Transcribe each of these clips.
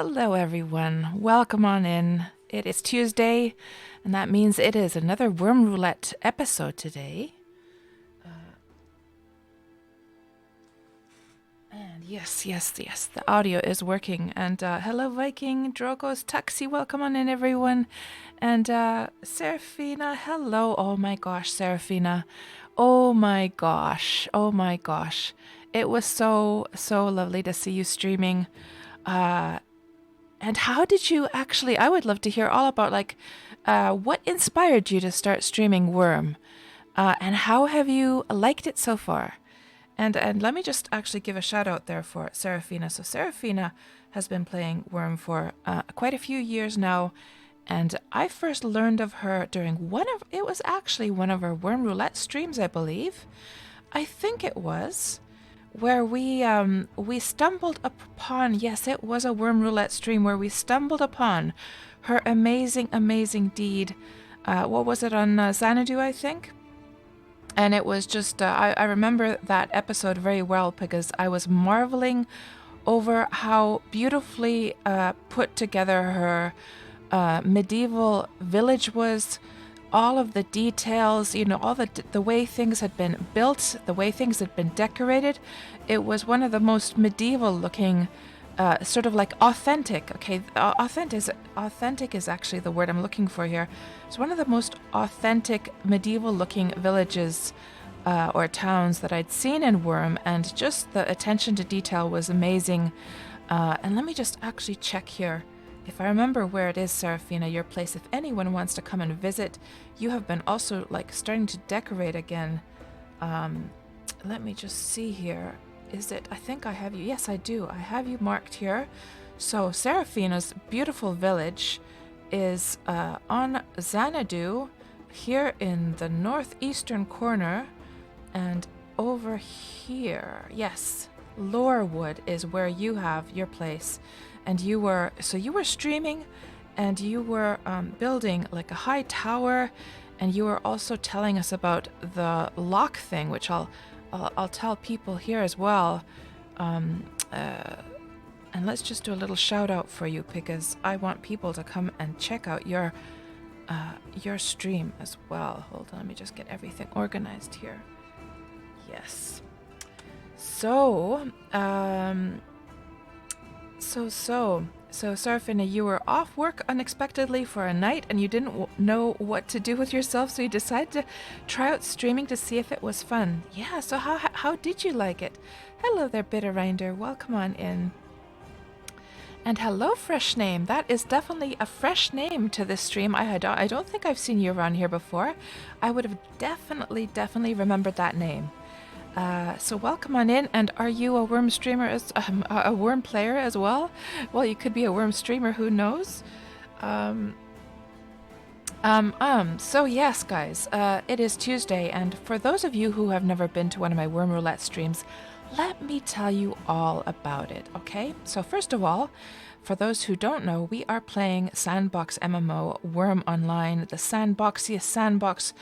Hello, everyone. Welcome on in. It is Tuesday, and that means it is another Wurm Roulette episode today. And yes, the audio is working. And hello, Viking, Drogo's Taxi. Welcome on in, everyone. And Serafina, hello. Oh my gosh, Serafina. Oh my gosh. It was so lovely to see you streaming. And how did you actually, I would love to hear all about what inspired you to start streaming Wurm? And how have you liked it so far? And let me just actually give a shout out there for Serafina. So Serafina has been playing Wurm for quite a few years now. And I first learned of her during it was actually one of our Wurm Roulette streams, I believe. I think it was. Where we stumbled upon, yes, it was a Wurm Roulette stream where we stumbled upon her amazing deed. What was it, on Xanadu, I think? And it was just, I remember that episode very well because I was marveling over how beautifully put together her medieval village was. All of the details, all the way things had been built, the way things had been decorated. It was one of the most medieval looking, sort of like authentic. Okay, authentic is actually the word I'm looking for here. It's one of the most authentic medieval looking villages or towns that I'd seen in Wurm, and just the attention to detail was amazing. And let me just actually check here. If I remember where it is, Serafina, your place, if anyone wants to come and visit, you have been also starting to decorate again. Let me just see here. Is it? I think I have you. Yes, I do. I have you marked here. So Serafina's beautiful village is on Xanadu, here in the northeastern corner, and over here. Yes, Lorewood is where you have your place. And you were streaming, and you were building like a high tower, and you were also telling us about the lock thing, which I'll tell people here as well. And let's just do a little shout out for you because I want people to come and check out your stream as well. Hold on, let me just get everything organized here. Yes. So Serafina, you were off work unexpectedly for a night and you didn't know what to do with yourself, so you decided to try out streaming to see if it was fun. Yeah, so how did you like it? Hello there, Bitterinder. Welcome on in. And hello, Fresh Name. That is definitely a fresh name to this stream. I don't think I've seen you around here before. I would have definitely remembered that name. So welcome on in, and are you a Wurm streamer, a Wurm player as well? Well, you could be a Wurm streamer, who knows? So yes, guys, it is Tuesday, and for those of you who have never been to one of my Wurm Roulette streams, let me tell you all about it, okay? So first of all, for those who don't know, we are playing Sandbox MMO Wurm Online, the sandboxiest sandbox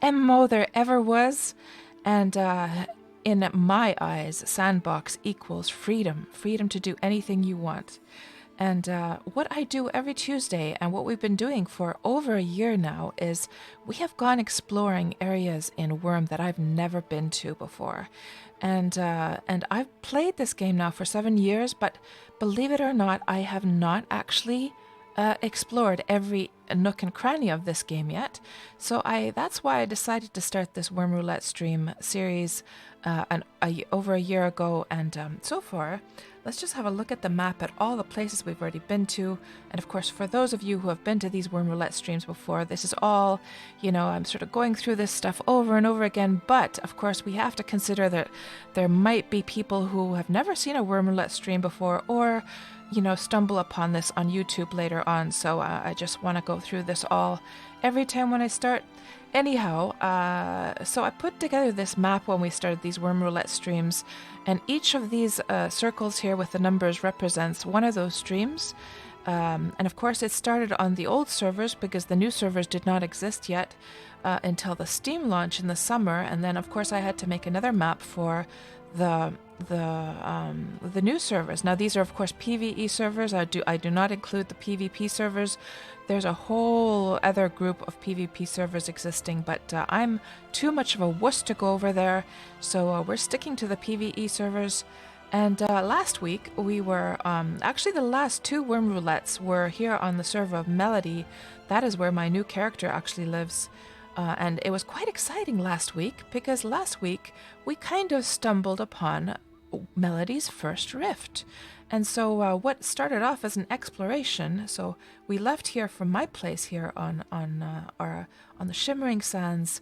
MMO there ever was. And in my eyes, Sandbox equals freedom to do anything you want. And what I do every Tuesday, and what we've been doing for over a year now, is we have gone exploring areas in Wurm that I've never been to before. And I've played this game now for 7 years, but believe it or not, I have not actually explored every nook and cranny of this game yet. So that's why I decided to start this Wurm Roulette stream series over a year ago. And so far, let's just have a look at the map at all the places we've already been to. And of course, for those of you who have been to these Wurm Roulette streams before, this is all, I'm sort of going through this stuff over and over again. But of course, we have to consider that there might be people who have never seen a Wurm Roulette stream before, or stumble upon this on YouTube later on. So I just want to go through this all every time when I start. Anyhow, so I put together this map when we started these Wurm Roulette streams, and each of these circles here with the numbers represents one of those streams. And of course, it started on the old servers because the new servers did not exist yet until the Steam launch in the summer. And then, of course, I had to make another map for the the new servers. Now these are of course PvE servers. I do not include the PvP servers. There's a whole other group of PvP servers existing, but I'm too much of a wuss to go over there, so we're sticking to the PvE servers. And last week we were actually the last two Wurm Roulettes were here on the server of Melody. That is where my new character actually lives. And it was quite exciting last week, because last week we kind of stumbled upon Melody's first rift. And so what started off as an exploration, so we left here from my place here on the Shimmering Sands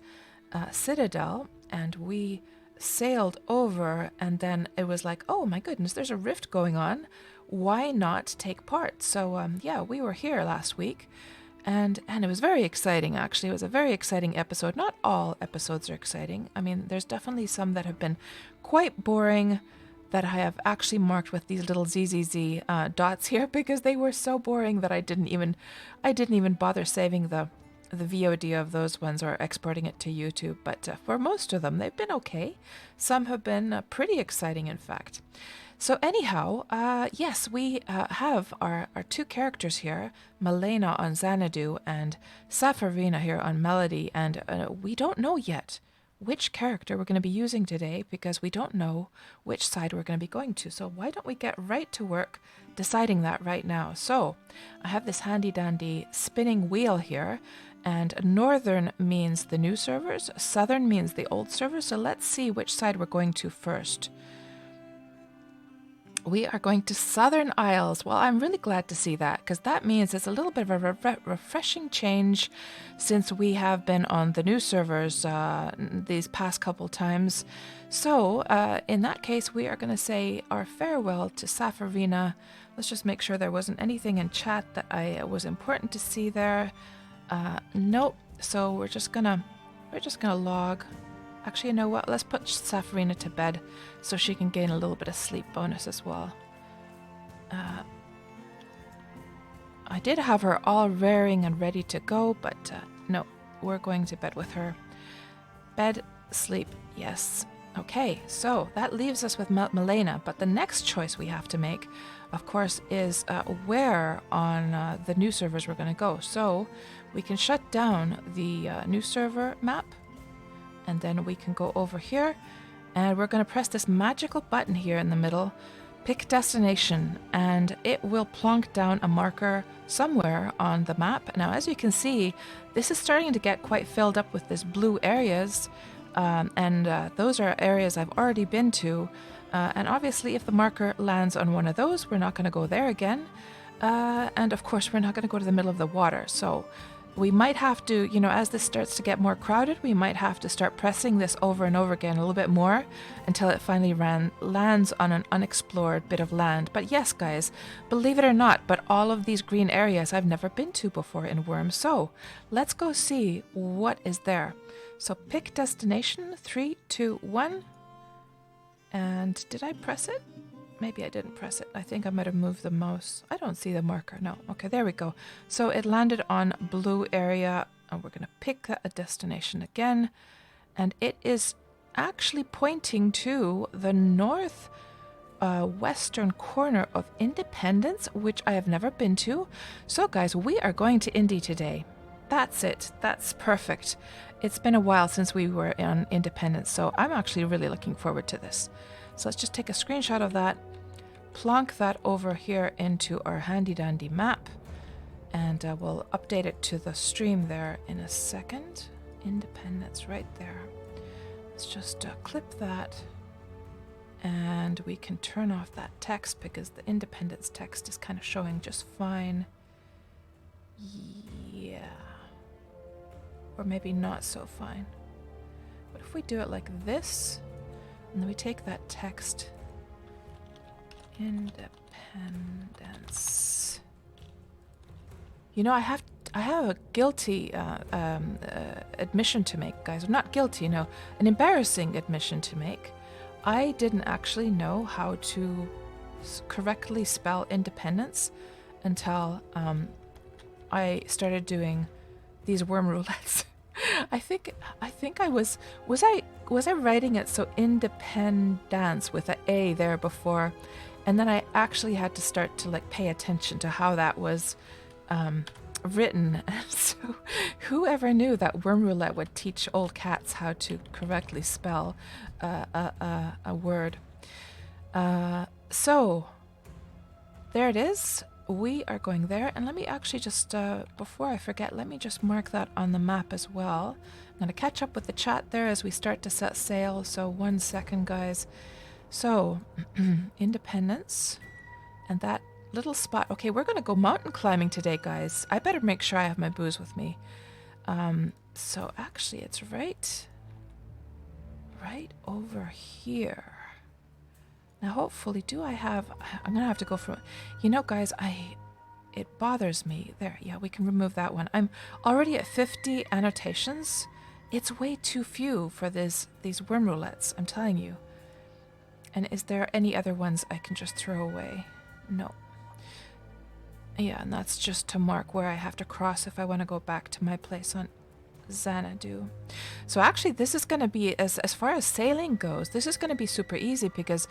Citadel, and we sailed over, and then it was like, oh my goodness, there's a rift going on. Why not take part? So yeah, we were here last week. And it was very exciting, actually. It was a very exciting episode. Not all episodes are exciting. I mean, there's definitely some that have been quite boring, that I have actually marked with these little ZZZ dots here, because they were so boring that I didn't even bother saving the VOD of those ones or exporting it to YouTube. But for most of them, they've been okay. Some have been pretty exciting, in fact. So anyhow, yes, we have our two characters here, Malena on Xanadu and Safarina here on Melody, and we don't know yet which character we're going to be using today, because we don't know which side we're going to be going to. So why don't we get right to work deciding that right now? So I have this handy dandy spinning wheel here, and northern means the new servers, southern means the old servers. So let's see which side we're going to first. We are going to Southern Isles. Well, I'm really glad to see that, because that means it's a little bit of a refreshing change since we have been on the new servers these past couple times. So in that case, we are going to say our farewell to Safarina. Let's just make sure there wasn't anything in chat that was important to see there. Nope. So we're just gonna log. Actually, you know what? Let's put Safarina to bed so she can gain a little bit of sleep bonus as well. I did have her all raring and ready to go, but no, we're going to bed with her. Bed, sleep, yes. Okay, so that leaves us with Malena, but the next choice we have to make, of course, is where on the new servers we're going to go. So we can shut down the new server map, and then we can go over here, and we're going to press this magical button here in the middle, pick destination, and it will plonk down a marker somewhere on the map. Now, as you can see, this is starting to get quite filled up with these blue areas, and those are areas I've already been to, and obviously if the marker lands on one of those, we're not going to go there again, and of course we're not going to go to the middle of the water. So we might have to, as this starts to get more crowded, we might have to start pressing this over and over again a little bit more until it finally lands on an unexplored bit of land. But yes, guys, believe it or not, but all of these green areas I've never been to before in Wurm. So let's go see what is there. So pick destination, 3, 2, 1. And did I press it? Maybe I didn't press it. I think I might have moved the mouse. I don't see the marker. No. Okay, there we go. So it landed on blue area, and we're going to pick a destination again. And it is actually pointing to the north western corner of Independence, which I have never been to. So guys, we are going to Indy today. That's it. That's perfect. It's been a while since we were on Independence, so I'm actually really looking forward to this. So let's just take a screenshot of that, plonk that over here into our handy dandy map, and we'll update it to the stream there in a second. Independence right there. Let's just clip that, and we can turn off that text because the Independence text is kind of showing just fine. Yeah. Or maybe not so fine. What if we do it like this, and then we take that text, Independence. I have a guilty admission to make, guys. Not guilty, no, an embarrassing admission to make. I didn't actually know how to correctly spell independence until I started doing these Wurm Roulettes. I think I was was I writing it so independence with an A there before, and then I actually had to start to like pay attention to how that was written. So whoever knew that Wurm Roulette would teach old cats how to correctly spell a word. So there it is. We are going there, and let me actually just before I forget, let me just mark that on the map as well. I'm going to catch up with the chat there as we start to set sail. So 1 second, guys. So Independence and that little spot. Okay, we're going to go mountain climbing today, guys. I better make sure I have my booze with me. So actually it's right over here. Now hopefully I'm gonna have to go from, you know guys, it bothers me. There, yeah, we can remove that one. I'm already at 50 annotations. It's way too few for these Wurm Roulettes, I'm telling you. And is there any other ones I can just throw away? No. Yeah, and that's just to mark where I have to cross if I want to go back to my place on Xanadu. So actually this is going to be, as far as sailing goes, this is going to be super easy because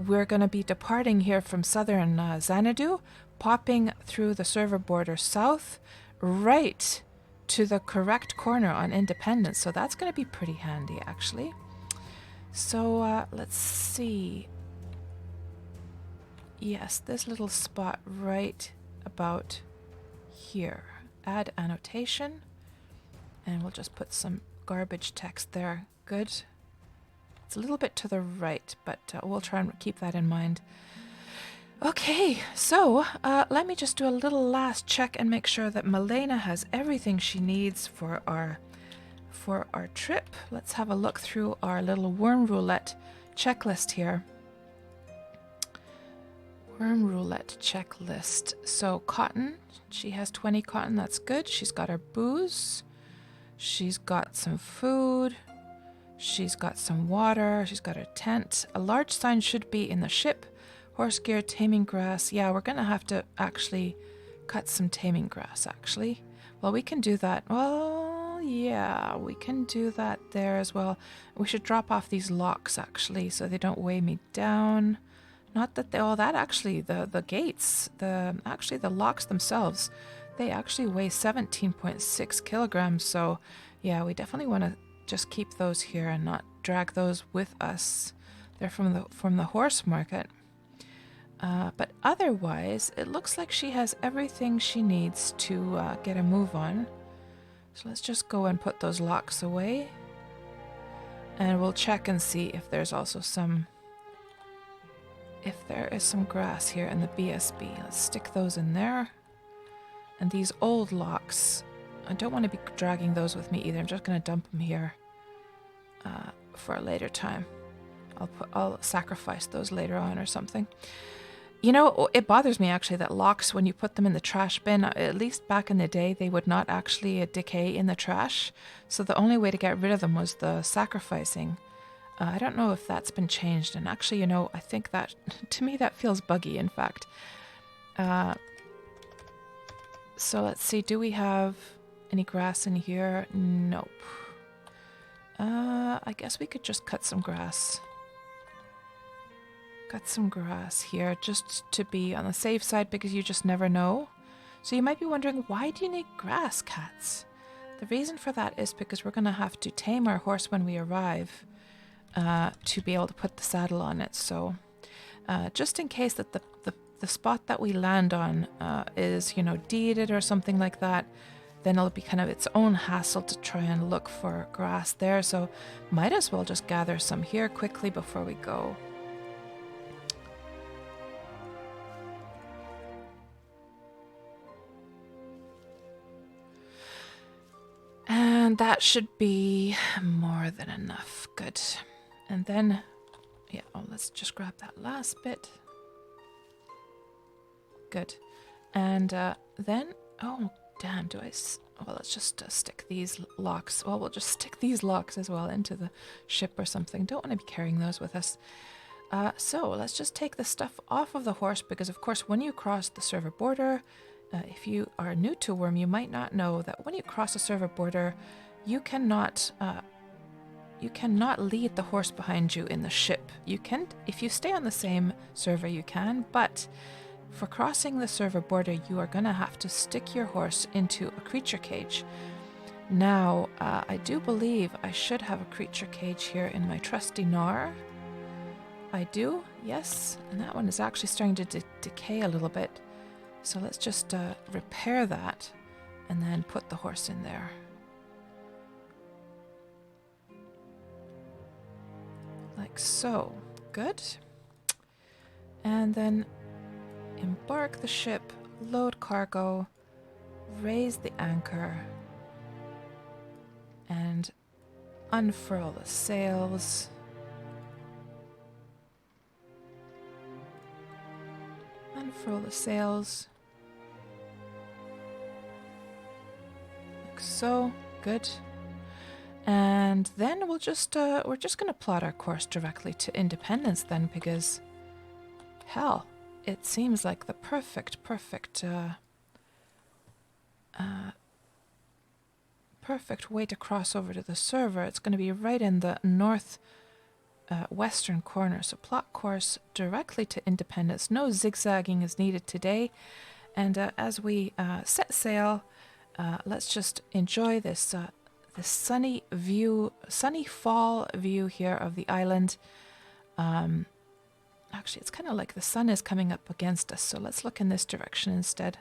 we're going to be departing here from southern Xanadu, popping through the server border south, right to the correct corner on Independence. So that's going to be pretty handy actually. So let's see. Yes, this little spot right about here. Add annotation. And we'll just put some garbage text there. Good. It's a little bit to the right, but we'll try and keep that in mind. Okay, so let me just do a little last check and make sure that Milena has everything she needs for our trip. Let's have a look through our little Wurm Roulette checklist here. Wurm Roulette checklist. So cotton, she has 20 cotton, that's good. She's got her booze. She's got some food. She's got some water. She's got her tent. A large sign should be in the ship. Horse gear, taming grass. Yeah, we're going to have to actually cut some taming grass, actually. Well, we can do that. Well, yeah, we can do that there as well. We should drop off these locks, actually, so they don't weigh me down. Not that they, oh, that actually, the gates, the locks themselves, they actually weigh 17.6 kilograms. So yeah, we definitely want to just keep those here and not drag those with us. They're from the horse market. But otherwise, it looks like she has everything she needs to get a move on. So let's just go and put those locks away. And we'll check and see if there's also if there is some grass here in the BSB. Let's stick those in there. And these old locks, I don't want to be dragging those with me either. I'm just going to dump them here for a later time. I'll sacrifice those later on or something. You know, it bothers me actually that locks, when you put them in the trash bin, at least back in the day, they would not actually decay in the trash. So the only way to get rid of them was the sacrificing. I don't know if that's been changed. And actually, you know, I think that, to me, that feels buggy, in fact. So let's see, do we have any grass in here? Nope. I guess we could just cut some grass. Cut some grass here just to be on the safe side because you just never know. So you might be wondering, why do you need grass, cats? The reason for that is because we're going to have to tame our horse when we arrive to be able to put the saddle on it. So just in case that the spot that we land on is, you know, deeded or something like that, then it'll be kind of its own hassle to try and look for grass there. So might as well just gather some here quickly before we go. And that should be more than enough. Good. And then, yeah, let's just grab that last bit. Good. And then, oh, damn, well, let's just stick these locks. Well, we'll just stick these locks as well into the ship or something. Don't want to be carrying those with us. So let's just take the stuff off of the horse because, of course, when you cross the server border, if you are new to Wurm, you might not know that when you cross a server border, you cannot you cannot lead the horse behind you in the ship. You can, if you stay on the same server, you can, but for crossing the server border, you are gonna have to stick your horse into a creature cage. Now, I do believe I should have a creature cage here in my trusty Gnar. I do, yes, and that one is actually starting to decay a little bit. So let's just repair that and then put the horse in there. Like so. Good. And then embark the ship, load cargo, raise the anchor, and unfurl the sails. Unfurl the sails. Like so. Good. And then we're just going to plot our course directly to Independence then, because hell, it seems like the perfect way to cross over to the server. It's going to be right in the north western corner. So plot course directly to Independence. No zigzagging is needed today. And as we set sail, let's just enjoy this the sunny fall view here of the island. Actually, it's kind of like the sun is coming up against us, so let's look in this direction instead.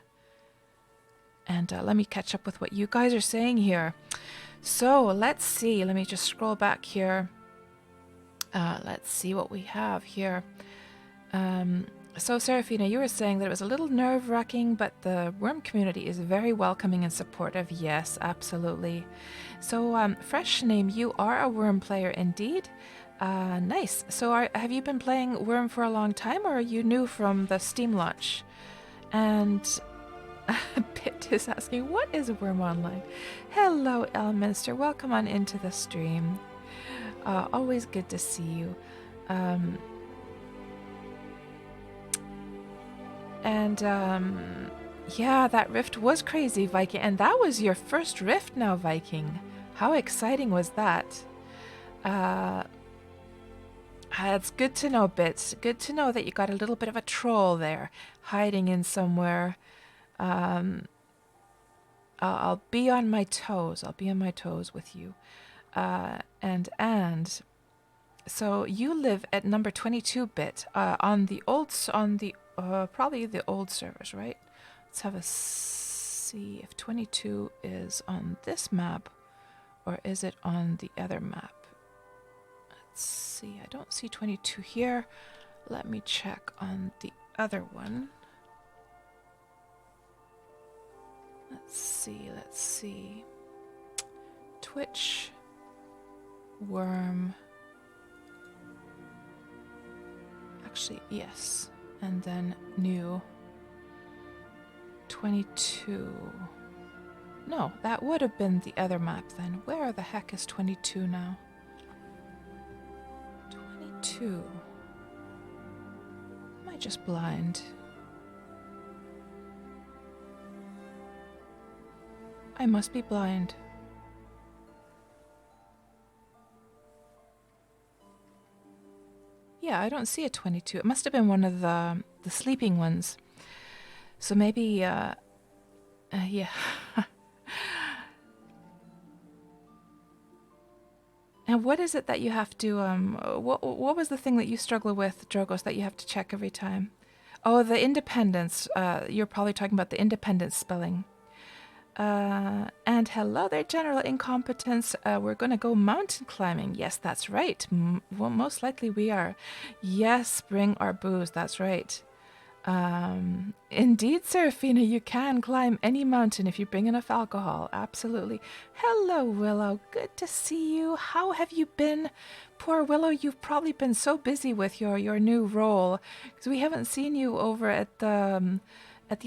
And let me catch up with what you guys are saying here. So let's see. Let me just scroll back here. Let's see what we have here. So Serafina, you were saying that it was a little nerve-wracking, but the Wurm community is very welcoming and supportive. Yes, absolutely. So, fresh name, you are a Wurm player indeed. Nice. So have you been playing Wurm for a long time, or are you new from the Steam launch? And Pitt is asking, what is Wurm Online? Hello, Elminster. Welcome on into the stream. Always good to see you. And yeah, that rift was crazy, Viking. And that was your first rift now, Viking. How exciting was that? It's good to know, Bits. Good to know that you got a little bit of a troll there, hiding in somewhere. I'll be on my toes. I'll be on my toes with you. And so you live at number 22 bit on the probably the old servers, right? Let's have a see if 22 is on this map or is it on the other map. Let's see. I don't see 22 here. Let me check on the other one. Let's see. Twitch, Wurm. Actually, yes. And then new 22. No, that would have been the other map then. Where the heck is 22 now? 22. Am I just blind? I must be blind. Yeah, I don't see a 22. It must have been one of the sleeping ones. So maybe, yeah. And what is it that you have to, what was the thing that you struggle with, Drogos, that you have to check every time? Oh, the independence. You're probably talking about the independence spelling. And hello there, General Incompetence. We're going to go mountain climbing. Yes, that's right. Well, most likely we are. Yes, bring our booze. That's right. Indeed, Serafina, you can climb any mountain if you bring enough alcohol. Absolutely. Hello, Willow. Good to see you. How have you been? Poor Willow, you've probably been so busy with your new role, because we haven't seen you over at the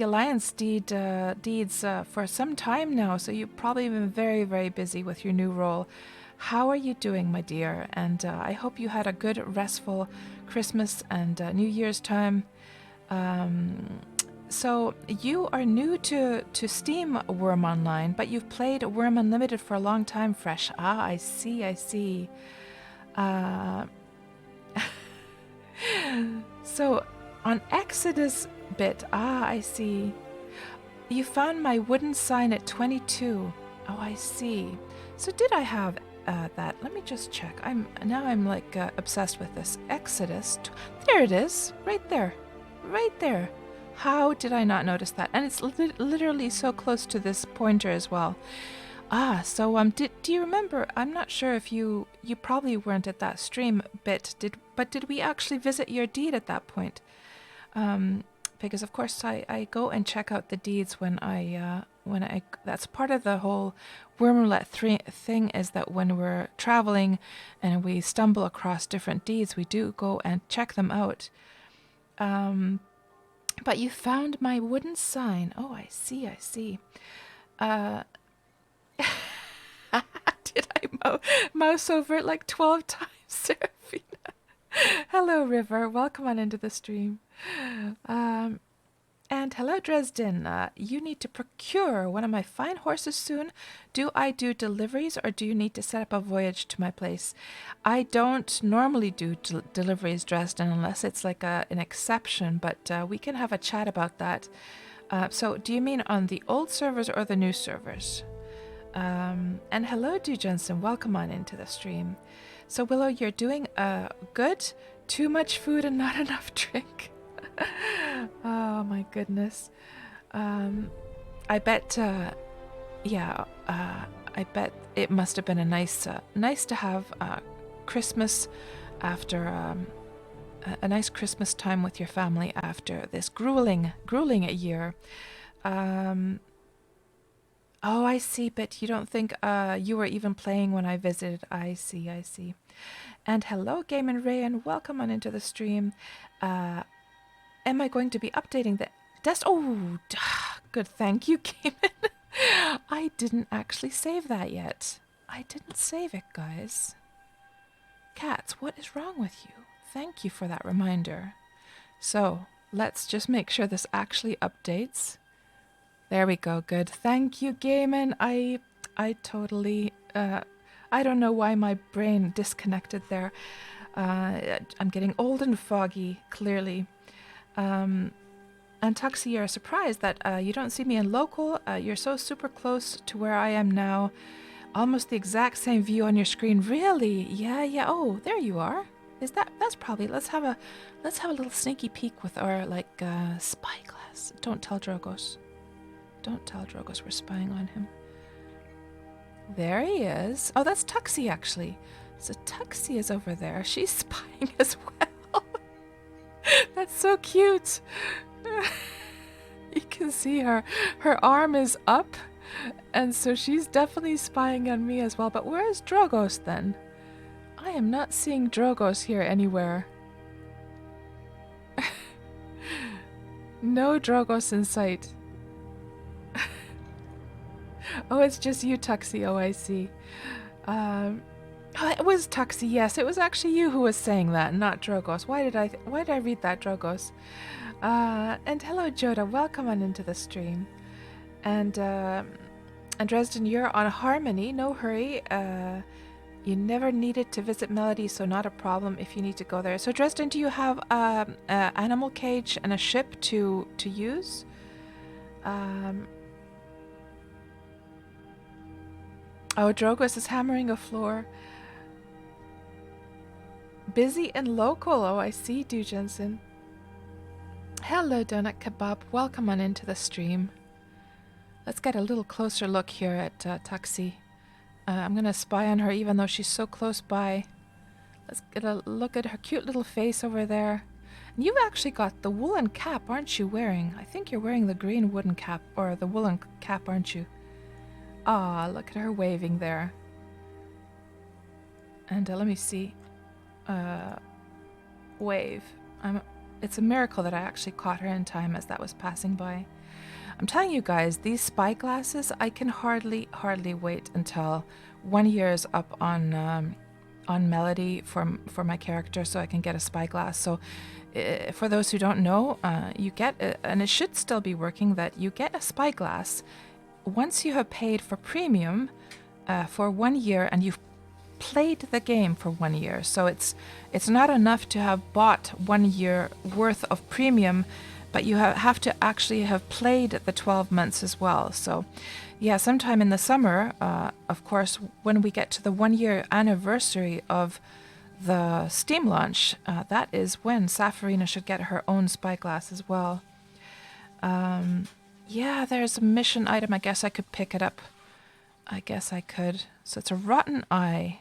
Alliance deeds for some time now, so you've probably been very, very busy with your new role. How are you doing, my dear? And I hope you had a good, restful Christmas and New Year's time. So you are new to Steam Wurm Online, but you've played Wurm Unlimited for a long time, Fresh. Ah, I see, I see. Uh, so on Exodus bit, I see. You found my wooden sign at 22. Oh, I see. So did I have that? Let me just check. I'm like obsessed with this. Exodus. There it is. Right there. Right there. How did I not notice that? And it's literally so close to this pointer as well. So do you remember? I'm not sure if you probably weren't at that stream bit. Did we actually visit your deed at that point? Because of course I go and check out the deeds when I that's part of the whole Wurm Roulette thing, is that when we're traveling and we stumble across different deeds, we do go and check them out. But you found my wooden sign. Oh, I see, I see. Did I mouse over it like 12 times, Serafina? Hello, River. Welcome on into the stream. And hello, Dresden. You need to procure one of my fine horses soon. Do I do deliveries, or do you need to set up a voyage to my place? I don't normally do deliveries, Dresden, unless it's like an exception, but we can have a chat about that. So do you mean on the old servers or the new servers? And hello, Du Jensen. Welcome on into the stream. So, Willow, you're doing good. Too much food and not enough drink. Oh my goodness. I bet I bet it must have been a nice to have Christmas after a nice Christmas time with your family after this grueling year. Oh, I see, but you don't think you were even playing when I visited. I see. And hello, Game and Ray, and welcome on into the stream. Am I going to be updating the Oh, good. Thank you, Gaiman. I didn't actually save that yet. I didn't save it, guys. Cats, what is wrong with you? Thank you for that reminder. So, let's just make sure this actually updates. There we go. Good. Thank you, Gaiman. I totally... I don't know why my brain disconnected there. I'm getting old and foggy, clearly. And Tuxie, you're surprised that you don't see me in local. You're so super close to where I am now. Almost the exact same view on your screen. Really? Yeah. Oh, there you are. That's probably... Let's have a little sneaky peek with our spyglass. Don't tell Drogos. Don't tell Drogos we're spying on him. There he is. Oh, that's Tuxie, actually. So Tuxie is over there. She's spying as well. That's so cute. You can see her. Her arm is up, and so she's definitely spying on me as well. But where is Drogos then? I am not seeing Drogos here anywhere. No Drogos in sight. Oh, it's just you, Tuxie. Oh, I see. Oh, it was Tuxie. Yes, it was actually you who was saying that, not Drogos. Why did I read that, Drogos? And hello, Joda. Welcome on into the stream. And Dresden, you're on Harmony. No hurry. You never needed to visit Melody, so not a problem if you need to go there. So, Dresden, do you have an animal cage and a ship to use? Oh, Drogos is hammering a floor. Busy and local. Oh, I see, Du Jensen. Hello, Donut Kebab. Welcome on into the stream. Let's get a little closer look here at Tuxie. I'm going to spy on her even though she's so close by. Let's get a look at her cute little face over there. And you've actually got the woolen cap, aren't you wearing? I think you're wearing the green wooden cap, or the woolen cap, aren't you? Ah, look at her waving there. And let me see. Wave. It's a miracle that I actually caught her in time as that was passing by. I'm telling you guys, these spy glasses, I can hardly wait until 1 year is up on on Melody for my character so I can get a spyglass. So for those who don't know, you get, and it should still be working, that you get a spyglass once you have paid for premium for 1 year and you've played the game for 1 year. So it's not enough to have bought 1 year worth of premium, but you have to actually have played the 12 months as well. So yeah, sometime in the summer, of course, when we get to the 1 year anniversary of the Steam launch, that is when Safarina should get her own spyglass as well. Yeah, there's a mission item. I guess I could pick it up. I guess I could. So it's a rotten eye.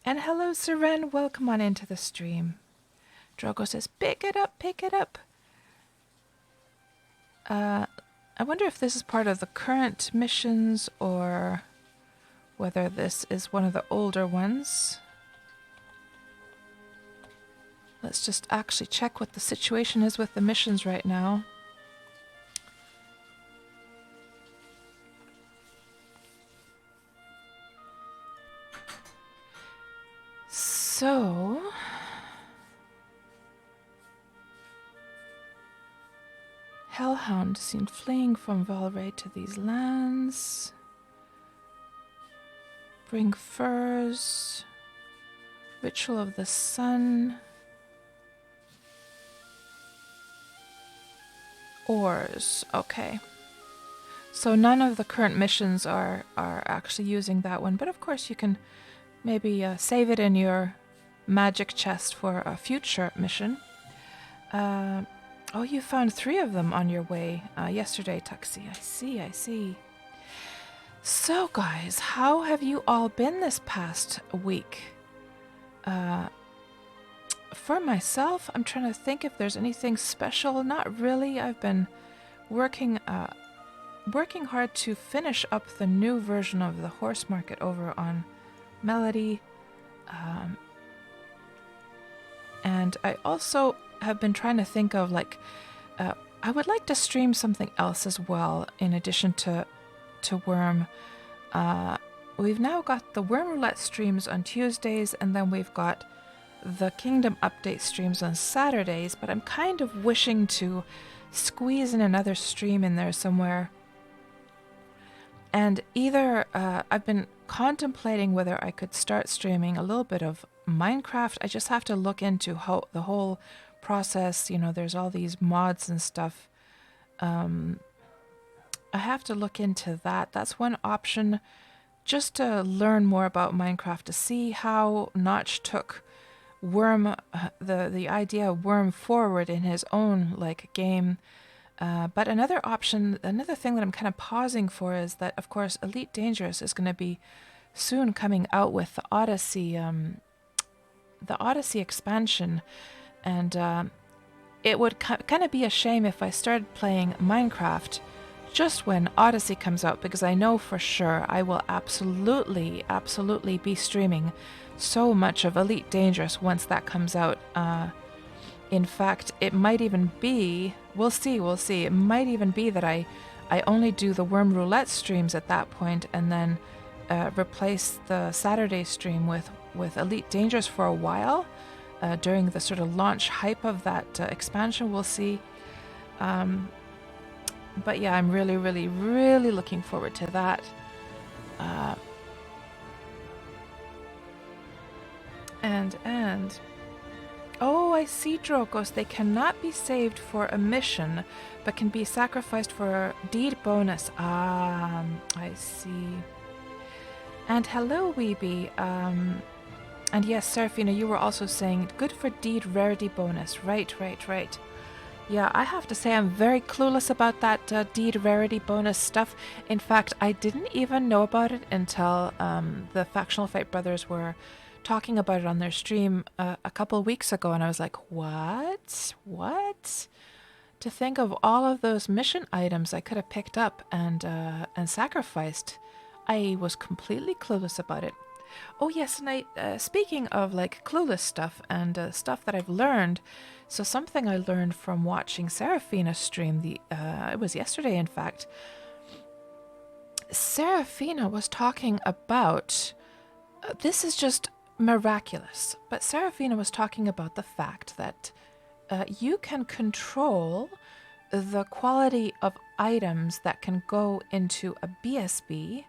And hello, Seren. Welcome on into the stream. Drogo says, pick it up, pick it up. I wonder if this is part of the current missions or whether this is one of the older ones. Let's just actually check what the situation is with the missions right now. So, Hellhound seen fleeing from Valray to these lands. Bring furs. Ritual of the Sun. Ores. Okay. So none of the current missions are actually using that one, but of course you can maybe save it in your magic chest for a future mission. Oh, you found 3 of them on your way yesterday, Tuxie. I see. So, guys, how have you all been this past week? For myself, I'm trying to think if there's anything special. Not really. I've been working hard to finish up the new version of the horse market over on Melody. And I also have been trying to think of, like, I would like to stream something else as well in addition to Wurm. We've now got the Wurm Roulette streams on Tuesdays, and then we've got the Kingdom Update streams on Saturdays, but I'm kind of wishing to squeeze in another stream in there somewhere. And either I've been contemplating whether I could start streaming a little bit of Minecraft. I just have to look into how the whole process, you know, there's all these mods and stuff. I have to look into that. That's one option, just to learn more about Minecraft, to see how Notch took Wurm, the idea of Wurm forward in his own like game. But another option, another thing that I'm kind of pausing for is that, of course, Elite Dangerous is going to be soon coming out with the Odyssey expansion, and it would kind of be a shame if I started playing Minecraft just when Odyssey comes out, because I know for sure I will absolutely be streaming so much of Elite Dangerous once that comes out. In fact, it might even be, we'll see, it might even be that I only do the Wurm Roulette streams at that point, and then replace the Saturday stream with Elite Dangerous for a while, during the sort of launch hype of that expansion. We'll see. But yeah, I'm really looking forward to that. And oh, I see, Drokos. They cannot be saved for a mission, but can be sacrificed for a deed bonus. I see. And hello, Weeby. And yes, Serafina, you were also saying good for deed rarity bonus. Right. Yeah, I have to say I'm very clueless about that deed rarity bonus stuff. In fact, I didn't even know about it until the Factional Fight Brothers were talking about it on their stream a couple weeks ago, and I was like, what? To think of all of those mission items I could have picked up and sacrificed. I was completely clueless about it. Oh yes, and speaking of like clueless stuff and stuff that I've learned, so something I learned from watching Serafina stream, it was yesterday in fact. Serafina was talking about This is just miraculous. But Serafina was talking about the fact that you can control the quality of items that can go into a BSB.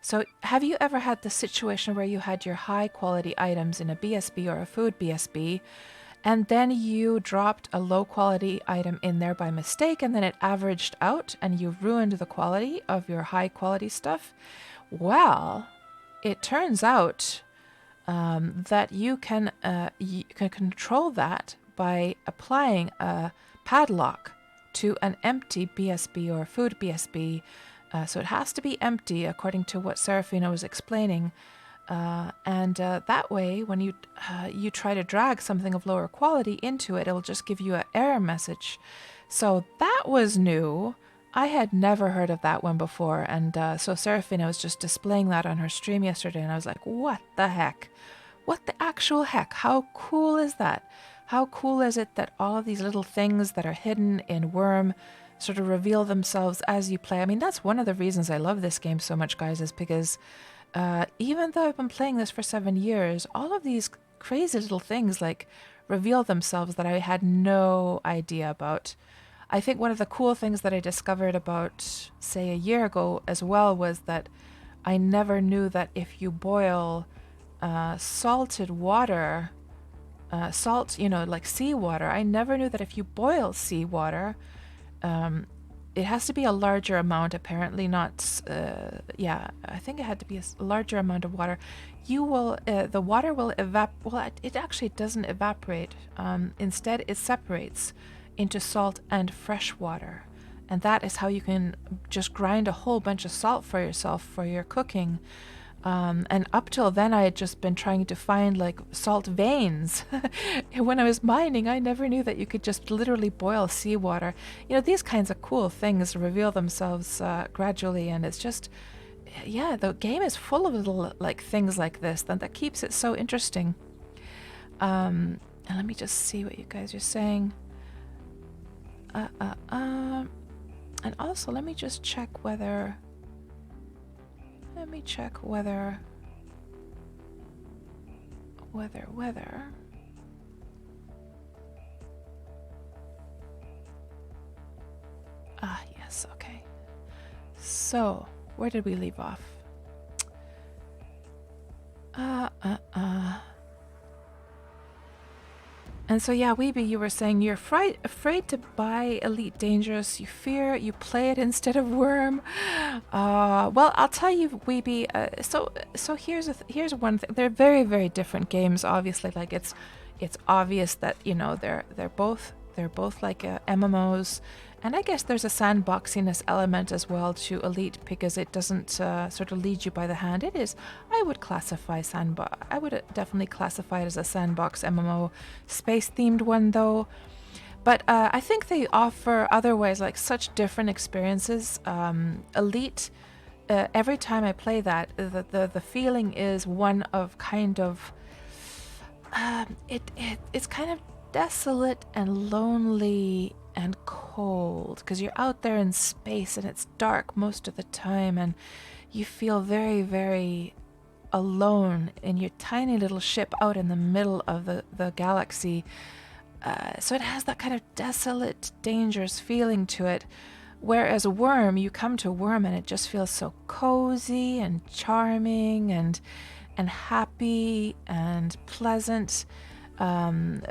So have you ever had the situation where you had your high quality items in a BSB or a food BSB, and then you dropped a low quality item in there by mistake, and then it averaged out and you ruined the quality of your high quality stuff? Well, it turns out that you can control that by applying a padlock to an empty BSB or food BSB. So it has to be empty, according to what Serafina was explaining. And that way, when you try to drag something of lower quality into it, it'll just give you an error message. So that was new. I had never heard of that one before. And so Serafina was just displaying that on her stream yesterday. And I was like, what the heck? What the actual heck? How cool is that? How cool is it that all of these little things that are hidden in Wurm sort of reveal themselves as you play? I mean, that's one of the reasons I love this game so much, guys, is because even though I've been playing this for 7 years, all of these crazy little things like reveal themselves that I had no idea about. I think one of the cool things that I discovered about, say, a year ago as well was that I never knew that if you boil salted water, salt, like seawater, I never knew that if you boil seawater, it has to be a larger amount, apparently, not, I think it had to be a larger amount of water. The water will it actually doesn't evaporate. Instead, it separates into salt and fresh water. And that is how you can just grind a whole bunch of salt for yourself for your cooking. And up till then, I had just been trying to find like salt veins. When I was mining, I never knew that you could just literally boil seawater. These kinds of cool things reveal themselves gradually, and it's just, the game is full of little like things like this that keeps it so interesting. And let me just see what you guys are saying. And also, let me just check whether. Let me check whether. Ah, yes, okay. So, where did we leave off? And so, yeah, Weeby, you were saying you're afraid to buy Elite Dangerous. You fear you play it instead of Wurm. Well, I'll tell you, Weeby. So here's one thing. They're very, very different games. Obviously, like it's obvious that they're both like MMOs. And I guess there's a sandboxiness element as well to Elite because it doesn't sort of lead you by the hand. It is, I would definitely classify it as a sandbox MMO, space-themed one though. But I think they offer otherwise like such different experiences. Elite, every time I play that, the feeling is one of kind of, it's kind of desolate and lonely and cold because you're out there in space and it's dark most of the time and you feel very, very alone in your tiny little ship out in the middle of the galaxy. So it has that kind of desolate, dangerous feeling to it. Whereas Wurm, you come to Wurm and it just feels so cozy and charming and happy and pleasant. And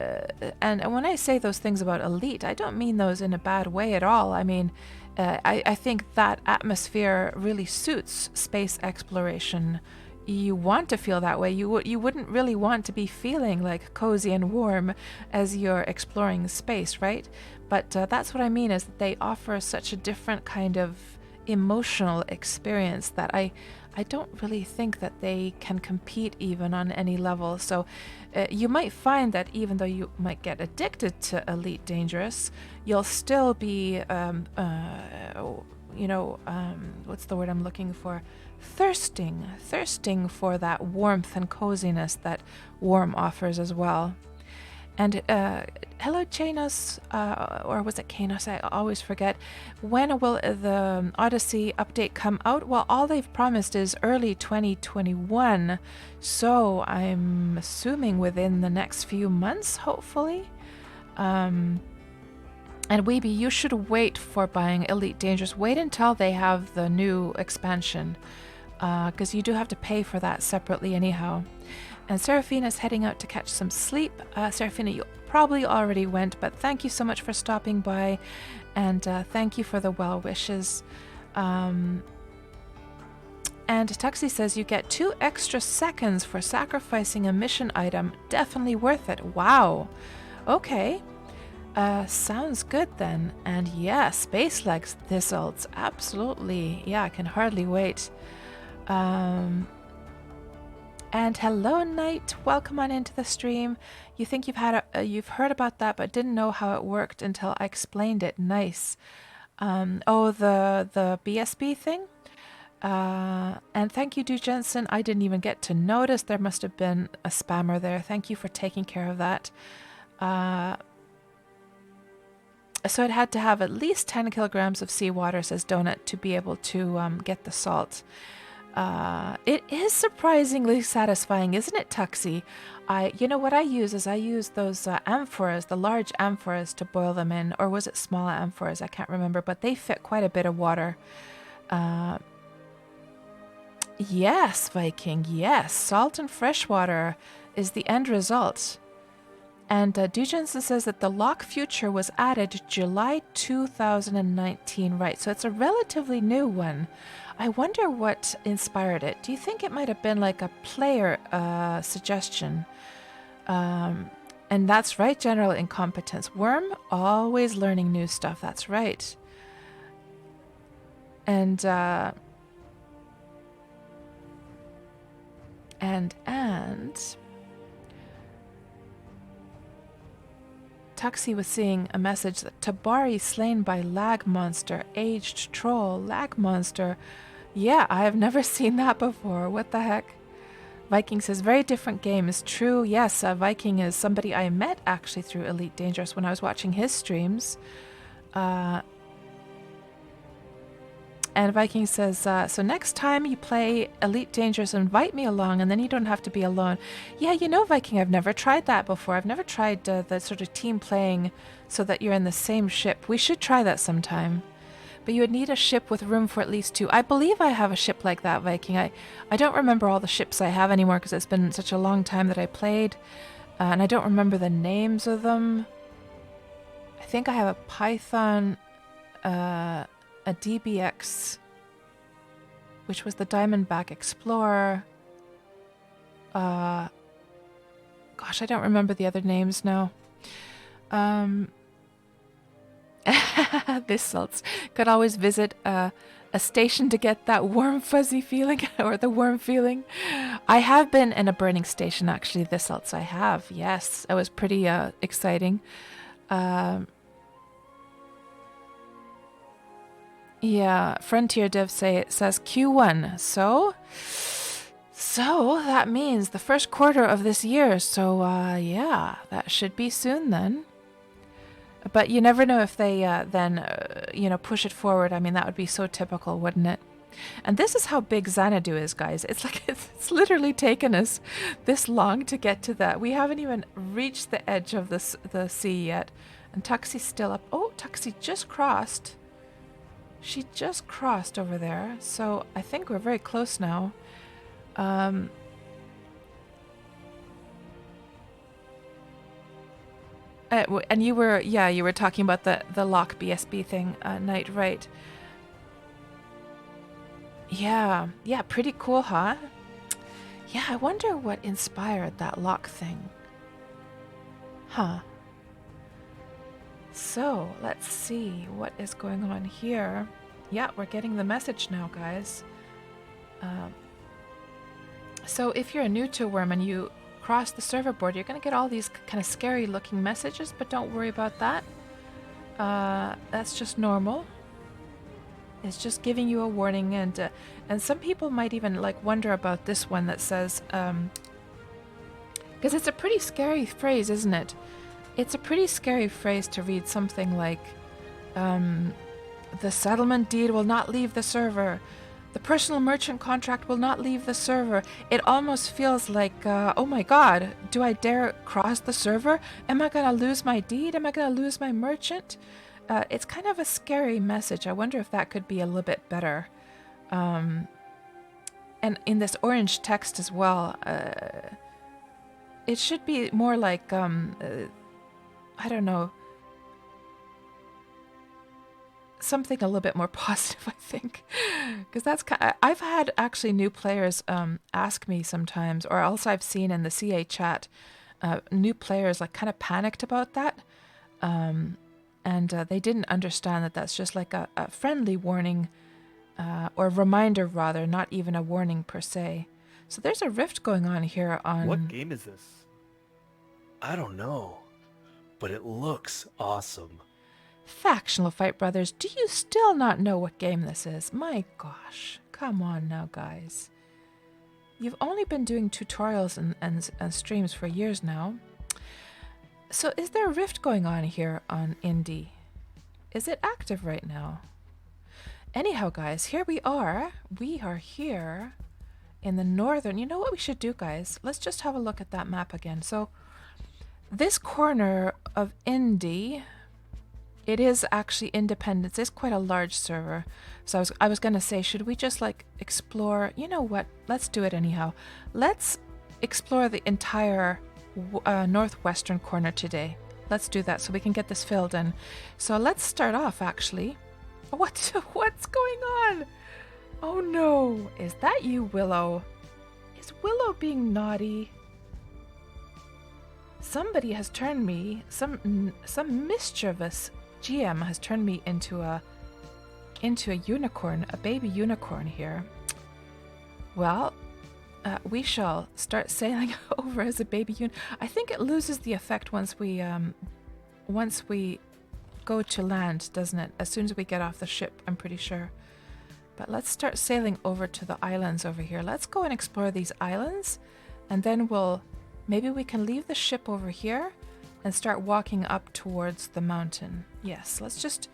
when I say those things about Elite, I don't mean those in a bad way at all. I mean, I think that atmosphere really suits space exploration. You want to feel that way. You wouldn't really want to be feeling like cozy and warm as you're exploring space, right? But that's what I mean is that they offer such a different kind of emotional experience that I don't really think that they can compete even on any level. So you might find that even though you might get addicted to Elite Dangerous, you'll still be, what's the word I'm looking for? Thirsting for that warmth and coziness that Wurm offers as well. And hello, Chanos, or was it Kanos? I always forget. When will the Odyssey update come out? Well, all they've promised is early 2021. So I'm assuming within the next few months, hopefully. And Weeby, you should wait for buying Elite Dangerous. Wait until they have the new expansion. Because you do have to pay for that separately anyhow. And Seraphina's heading out to catch some sleep. Seraphina, you probably already went, but thank you so much for stopping by. And thank you for the well wishes. And Tuxie says you get 2 extra seconds for sacrificing a mission item. Definitely worth it. Wow. Okay. Sounds good then. And yeah, Space Legs Thistles. Absolutely. Yeah, I can hardly wait. And hello, Knight. Welcome on into the stream. You think you've heard about that, but didn't know how it worked until I explained it. Nice. Oh, the BSB thing. And thank you, Du Jensen. I didn't even get to notice. There must have been a spammer there. Thank you for taking care of that. So it had to have at least 10 kilograms of seawater, says Donut, to be able to get the salt. It is surprisingly satisfying, isn't it, Tuxie? You know what I use is I use those amphoras, the large amphoras, to boil them in, or was it small amphoras? I can't remember, but they fit quite a bit of water. Yes, Viking, yes, salt and fresh water is the end result. And Dujensen says that the lock feature was added July 2019, right? So it's a relatively new one. I wonder what inspired it. Do you think it might have been like a player suggestion? And that's right, general incompetence. Wurm, always learning new stuff. That's right. And Tuxie was seeing a message that Tabari slain by lag monster, aged troll, lag monster. Yeah, I have never seen that before. What the heck? Viking says, very different game. Is true. Yes, Viking is somebody I met actually through Elite Dangerous when I was watching his streams. And Viking says, so next time you play Elite Dangerous, invite me along, and then you don't have to be alone. Yeah, you know, Viking, I've never tried that before. I've never tried the sort of team playing so that you're in the same ship. We should try that sometime. But you would need a ship with room for at least 2. I believe I have a ship like that, Viking. I don't remember all the ships I have anymore because it's been such a long time that I played. And I don't remember the names of them. I think I have a Python... a DBX, which was the Diamondback Explorer. Gosh, I don't remember the other names now. Thistles. Could always visit a station to get that warm fuzzy feeling or the warm feeling. I have been in a burning station actually, Thistles. I have, yes. It was pretty exciting. Yeah, Frontier Dev says Q1. So that means the first quarter of this year. So yeah, that should be soon then. But you never know if they then push it forward. I mean, that would be so typical, wouldn't it? And this is how big Xanadu is, guys. It's like it's literally taken us this long to get to that. We haven't even reached the edge of the sea yet. And Tuxie's still up. Oh, Tuxie just crossed. She just crossed over there, so I think we're very close now. And you were talking about the lock BSB thing, Knight, right? Yeah, pretty cool, huh? Yeah, I wonder what inspired that lock thing. Huh. So, let's see what is going on here. Yeah, we're getting the message now, guys. So if you're new to Wurm and you cross the server board, you're going to get all these kind of scary looking messages, but don't worry about that. That's just normal. It's just giving you a warning, and some people might even like wonder about this one that says, because it's a pretty scary phrase, isn't it? It's a pretty scary phrase to read something like, the settlement deed will not leave the server. The personal merchant contract will not leave the server. It almost feels like, oh my god, do I dare cross the server? Am I going to lose my deed? Am I going to lose my merchant? It's kind of a scary message. I wonder if that could be a little bit better. And in this orange text as well, it should be more like, I don't know, something a little bit more positive, I think, because that's I've had actually new players ask me sometimes, or else I've seen in the CA chat new players like kind of panicked about that, and they didn't understand that that's just like a friendly warning, or reminder rather, not even a warning per se. So there's a rift going on here on... What game is this? I don't know, but it looks awesome. Factional Fight Brothers, do you still not know what game this is? My gosh, come on now, guys. You've only been doing tutorials and streams for years now. So is there a rift going on here on Indie? Is it active right now? Anyhow, guys, here we are. We are here in the northern... You know what we should do, guys? Let's just have a look at that map again. So this corner of Indie... It is actually Independence. It's quite a large server. So I was going to say, should we just like explore? You know what? Let's do it anyhow. Let's explore the entire northwestern corner today. Let's do that so we can get this filled in. So let's start off actually. What's going on? Oh no. Is that you, Willow? Is Willow being naughty? Somebody has turned me, some mischievous GM has turned me into a unicorn, a baby unicorn here. Well, we shall start sailing over as a baby unicorn. I think it loses the effect once we go to land, doesn't it? As soon as we get off the ship, I'm pretty sure. But let's start sailing over to the islands over here. Let's go and explore these islands, and then maybe we can leave the ship over here and start walking up towards the mountain. Yes, let's just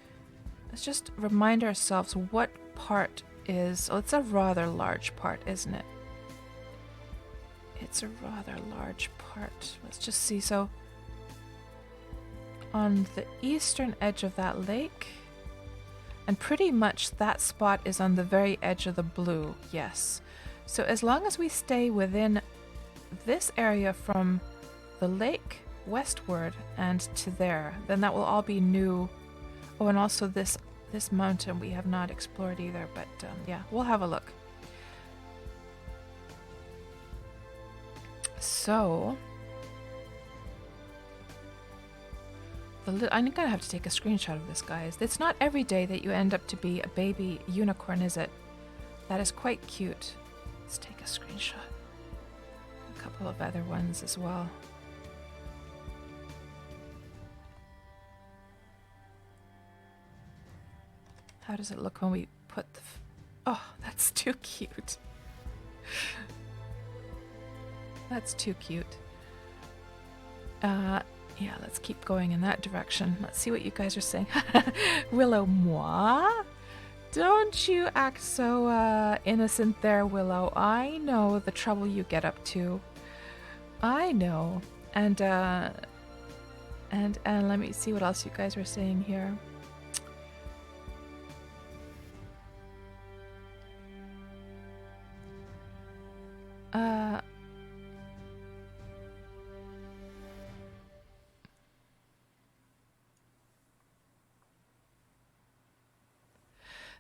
remind ourselves what part is... Oh, it's a rather large part, isn't it? It's a rather large part. Let's just see. So, on the eastern edge of that lake, and pretty much that spot is on the very edge of the blue, yes. So as long as we stay within this area from the lake westward and to there, then that will all be new. Oh, and also this mountain we have not explored either, but yeah, we'll have a look. So I'm gonna have to take a screenshot of this, guys. It's not every day that you end up to be a baby unicorn, is it? That is quite cute. Let's take a screenshot. A couple of other ones as well. How does it look when we put the... Oh, that's too cute. That's too cute. Yeah, let's keep going in that direction. Let's see what you guys are saying. Willow, moi? Don't you act so innocent there, Willow. I know the trouble you get up to. I know. And let me see what else you guys are saying here.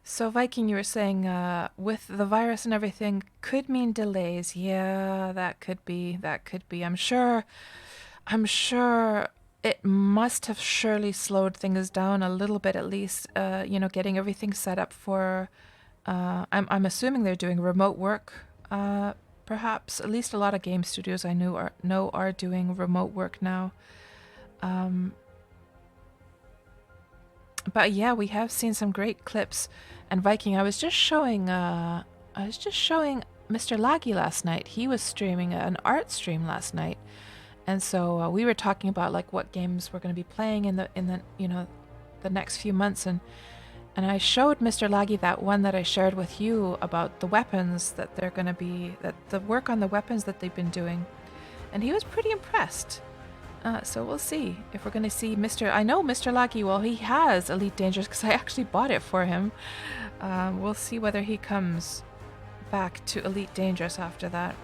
So Viking, you were saying with the virus and everything could mean delays. Yeah, that could be. I'm sure it must have surely slowed things down a little bit at least. Getting everything set up for. I'm assuming they're doing remote work. Perhaps at least a lot of game studios I know are doing remote work now. But yeah, we have seen some great clips. And Viking, I was just showing Mr. Laggy last night. He was streaming an art stream last night, And so we were talking about like what games we're going to be playing in the the next few months, and I showed Mr. Laggy that one that I shared with you about the weapons that they're going to be, that the work on the weapons that they've been doing, and he was pretty impressed. So we'll see if we're going to see Mr. I know Mr. Laggy, well, he has Elite Dangerous because I actually bought it for him. We'll see whether he comes back to Elite Dangerous after that.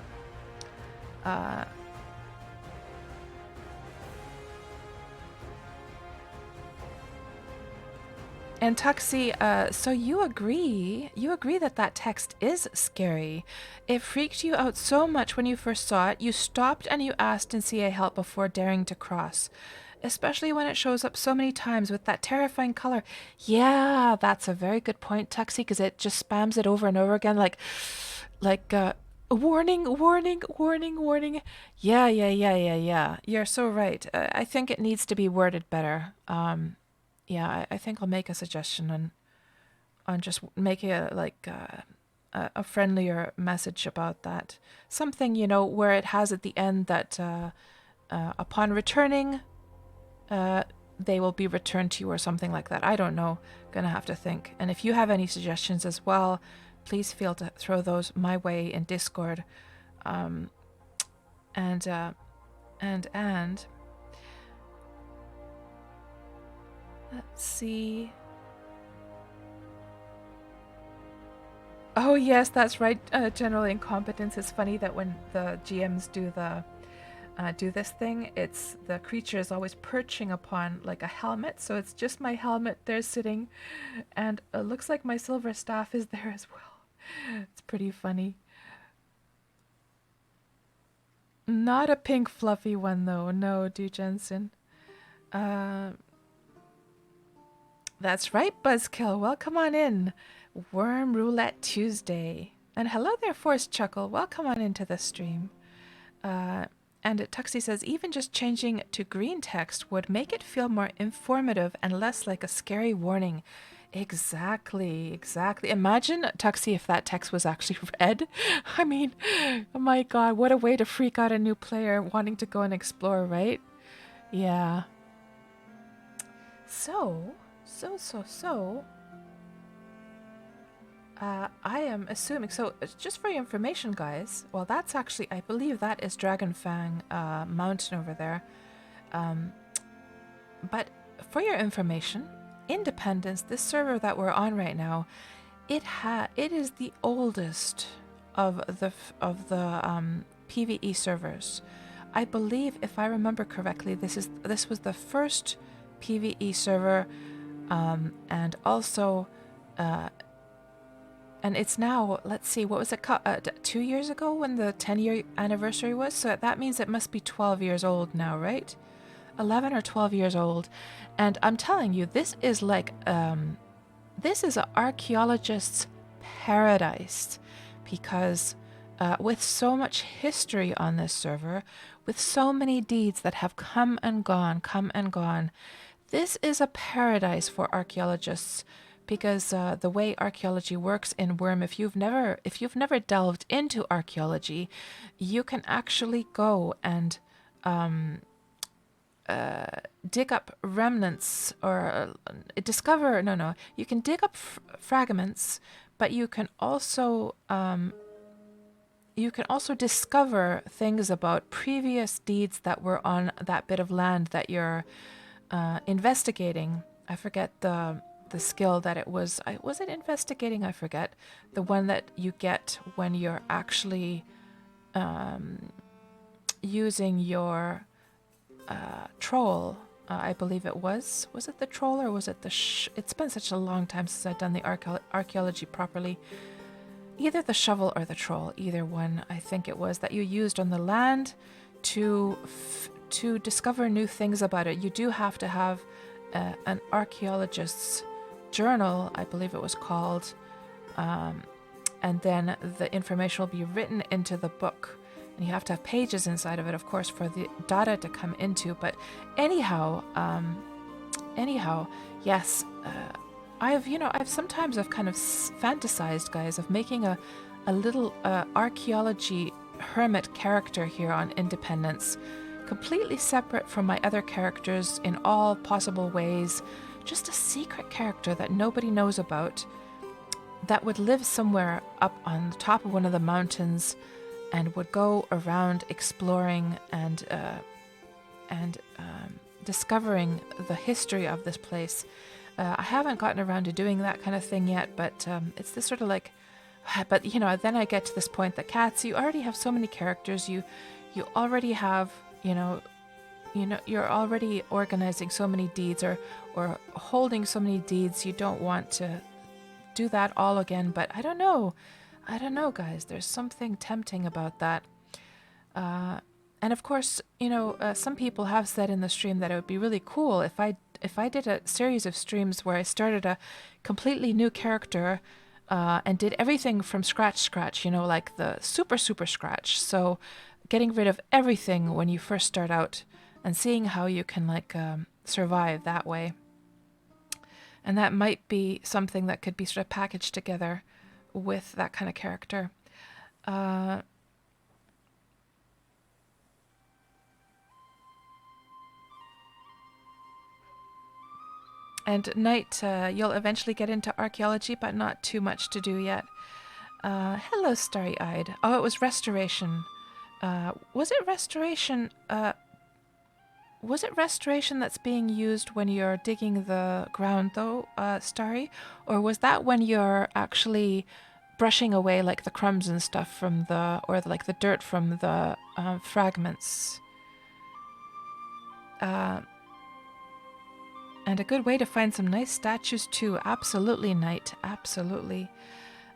And Tuxie, so you agree that text is scary. It freaked you out so much when you first saw it, you stopped and you asked NCA help before daring to cross. Especially when it shows up so many times with that terrifying color. Yeah, that's a very good point, Tuxie, because it just spams it over and over again like warning, warning, warning, warning. Yeah. You're so right. I think it needs to be worded better. Yeah, I think I'll make a suggestion on just making a friendlier message about that. Something, where it has at the end that upon returning, they will be returned to you or something like that. I don't know. Gonna have to think. And if you have any suggestions as well, please feel to throw those my way in Discord. And let's see. Oh yes, that's right. General incompetence. It's funny that when the GMs do this thing, it's the creature is always perching upon like a helmet. So it's just my helmet there sitting, and it looks like my silver staff is there as well. It's pretty funny. Not a pink fluffy one though. No, Du Jensen. That's right, Buzzkill. Welcome on in. Wurm Roulette Tuesday. And hello there, Force Chuckle. Welcome on into the stream. And Tuxie says, even just changing to green text would make it feel more informative and less like a scary warning. Exactly. Imagine, Tuxie, if that text was actually red. I mean, oh my god, what a way to freak out a new player wanting to go and explore, right? Yeah. So... I am assuming, so just for your information, guys, well, that's actually, I believe that is Dragonfang Mountain over there. But for your information, Independence, this server that we're on right now, it is the oldest of the PvE servers. I believe, if I remember correctly, this was the first PvE server. And also, and it's now, let's see, what was it, 2 years ago when the 10-year anniversary was? So that means it must be 12 years old now, right? 11 or 12 years old. And I'm telling you, this is like, this is an archaeologist's paradise, because with so much history on this server, with so many deeds that have come and gone, this is a paradise for archaeologists, because the way archaeology works in Wurm, if you've never delved into archaeology, you can actually go and dig up remnants or you can dig up fragments, but you can also discover things about previous deeds that were on that bit of land that you're investigating. I forget the skill that it was. Was it investigating? I forget. The one that you get when you're actually using your troll. I believe it was. Was it the troll or was it the it's been such a long time since I've done the archaeology properly. Either the shovel or the troll, either one, I think it was, that you used on the land to discover new things about it. You do have to have an archaeologist's journal, I believe it was called, and then the information will be written into the book. And you have to have pages inside of it, of course, for the data to come into. But anyhow, yes, I've sometimes kind of fantasized, guys, of making a little archaeology hermit character here on Independence, completely separate from my other characters in all possible ways. Just a secret character that nobody knows about, that would live somewhere up on the top of one of the mountains and would go around exploring and discovering the history of this place. I haven't gotten around to doing that kind of thing yet, but it's this sort of like, but you know, then I get to this point that Cats, you already have so many characters, you already have, you're already organizing so many deeds or holding so many deeds. You don't want to do that all again, but I don't know, guys. There's something tempting about that. And of course, some people have said in the stream that it would be really cool if I did a series of streams where I started a completely new character and did everything from scratch, like the super scratch. So getting rid of everything when you first start out and seeing how you can survive that way. And that might be something that could be sort of packaged together with that kind of character. And Night, you'll eventually get into archaeology, but not too much to do yet. Hello, Starry-Eyed. Oh, it was restoration. Was it restoration? Was it restoration that's being used when you're digging the ground, though, Starry? Or was that when you're actually brushing away, like, the crumbs and stuff from the dirt from the fragments? And a good way to find some nice statues, too. Absolutely, Night. Absolutely.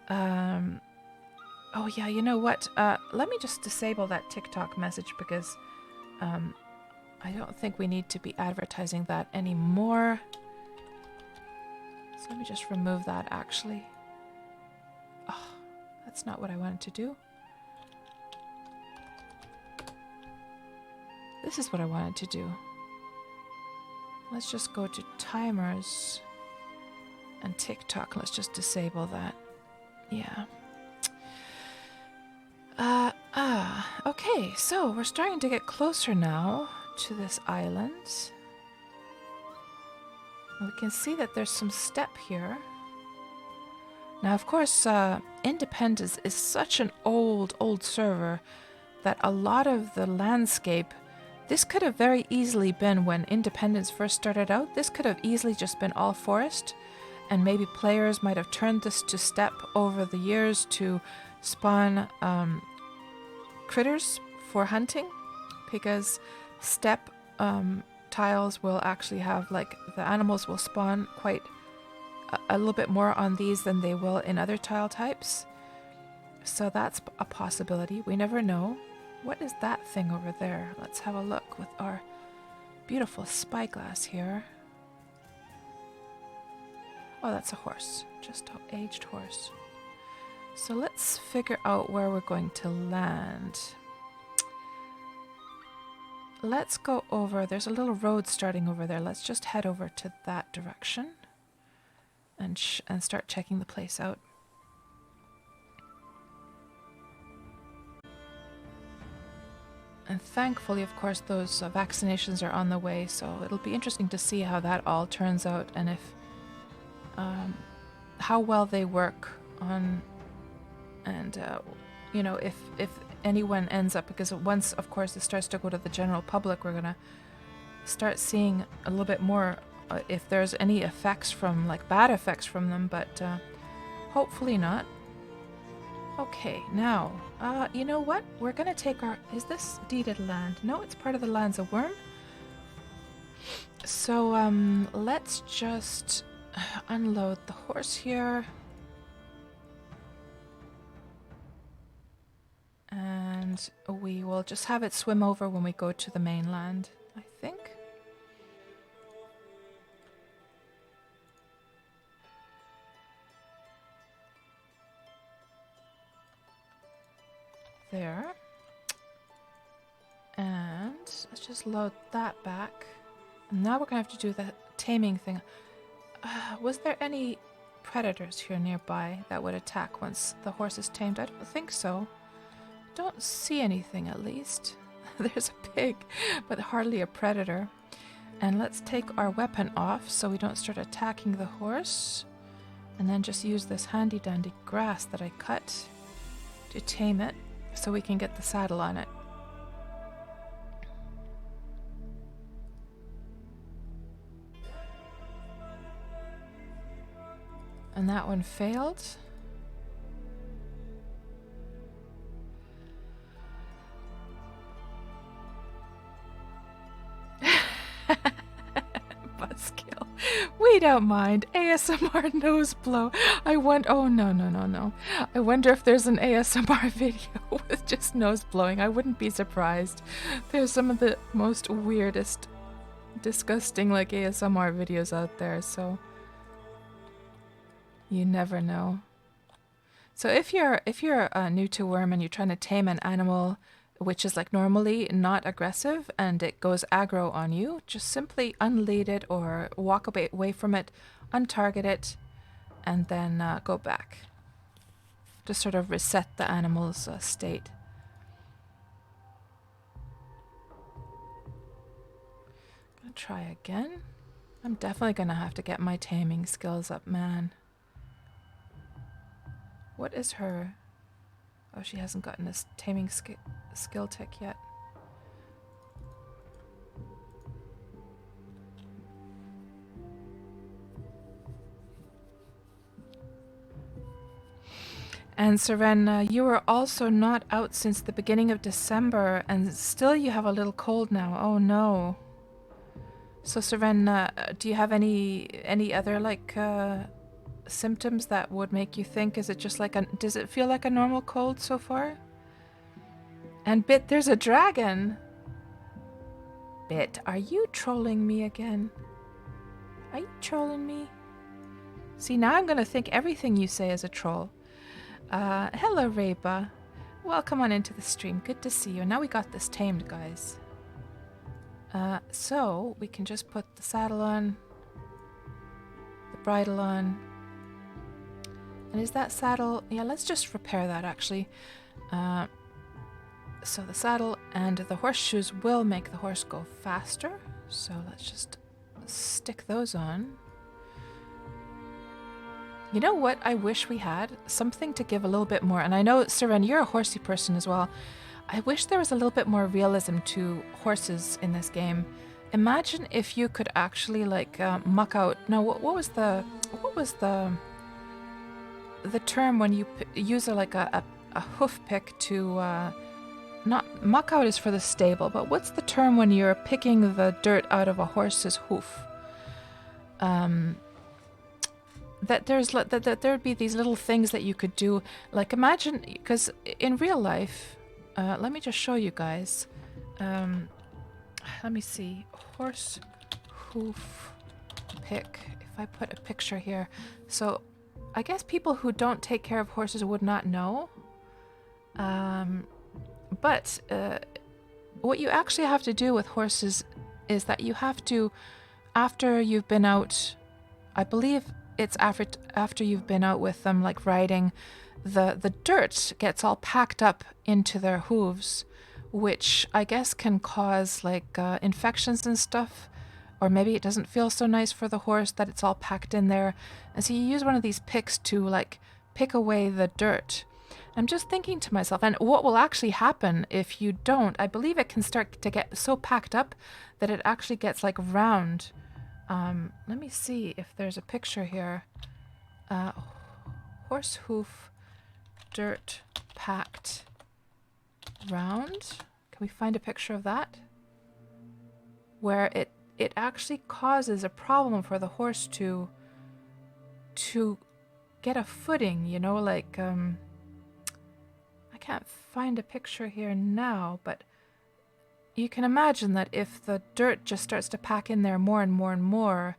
Oh, yeah, you know what? Let me just disable that TikTok message because I don't think we need to be advertising that anymore. So let me just remove that, actually. Oh, that's not what I wanted to do. This is what I wanted to do. Let's just go to timers and TikTok. Let's just disable that. Yeah. Okay, so we're starting to get closer now to this island. We can see that there's some step here. Now, of course, Independence is such an old server that a lot of the landscape, this could have very easily been when Independence first started out, this could have easily just been all forest, and maybe players might have turned this to step over the years to spawn critters for hunting, because step tiles will actually have, like, the animals will spawn quite a little bit more on these than they will in other tile types. So that's a possibility. We never know. What is that thing over there? Let's have a look with our beautiful spyglass here. Oh, that's a horse. Just an aged horse. So let's figure out where we're going to land. Let's go over. There's a little road starting over there. Let's just head over to that direction and start checking the place out. And thankfully, of course, those vaccinations are on the way, so it'll be interesting to see how that all turns out and if how well they work on, and if anyone ends up, because once, of course, it starts to go to the general public, we're gonna start seeing a little bit more if there's any effects from, like, bad effects from them, but hopefully not. Okay, now, you know what? We're gonna take our... Is this deeded land? No, it's part of the lands of Wurm. So, let's just unload the horse here. And we will just have it swim over when we go to the mainland, I think. There. And let's just load that back. And now we're going to have to do the taming thing. Was there any predators here nearby that would attack once the horse is tamed? I don't think so. Don't see anything, at least. There's a pig, but hardly a predator. And let's take our weapon off so we don't start attacking the horse. And then just use this handy dandy grass that I cut to tame it so we can get the saddle on it. And that one failed. Buzzkill. We don't mind. ASMR nose blow. Oh, no. I wonder if there's an ASMR video with just nose blowing. I wouldn't be surprised. There's some of the most weirdest, disgusting like ASMR videos out there, so you never know. So if you're new to Wurm and you're trying to tame an animal which is like normally not aggressive and it goes aggro on you, just simply unlead it or walk away from it, untarget it, and then go back. Just sort of reset the animal's state. Gonna try again. I'm definitely gonna have to get my taming skills up, man. What is her? Oh, she hasn't gotten a taming skill tick yet. And Seren, you were also not out since the beginning of December, and still you have a little cold now. Oh no. So Seren, do you have any other like symptoms that would make you think, is it just like does it feel like a normal cold so far? And Bit, there's a dragon. Bit, are you trolling me again? Are you trolling me? See, now I'm gonna think everything you say is a troll. Hello Reba. Welcome on into the stream. Good to see you. Now we got this tamed, guys. So we can just put the saddle on, the bridle on. And is that saddle... Yeah, let's just repair that, actually. So the saddle and the horseshoes will make the horse go faster. So let's just stick those on. You know what I wish we had? Something to give a little bit more. And I know, Seren, you're a horsey person as well. I wish there was a little bit more realism to horses in this game. Imagine if you could actually, like, muck out... No, what was the term when you use a hoof pick to not muck out is for the stable, but what's the term when you're picking the dirt out of a horse's hoof? That there'd be these little things that you could do, like imagine, because in real life, let me just show you guys. Let me see, horse hoof pick. If I put a picture here, so. I guess people who don't take care of horses would not know. But what you actually have to do with horses is that you have to, after you've been out, I believe it's after you've been out with them, like riding, the dirt gets all packed up into their hooves, which I guess can cause like infections and stuff. Or maybe it doesn't feel so nice for the horse that it's all packed in there. And so you use one of these picks to like pick away the dirt. I'm just thinking to myself, and what will actually happen if you don't? I believe it can start to get so packed up that it actually gets like round. Let me see if there's a picture here. Horse hoof dirt packed round. Can we find a picture of that? Where it actually causes a problem for the horse to get a footing, you know, like, I can't find a picture here now, but you can imagine that if the dirt just starts to pack in there more and more and more,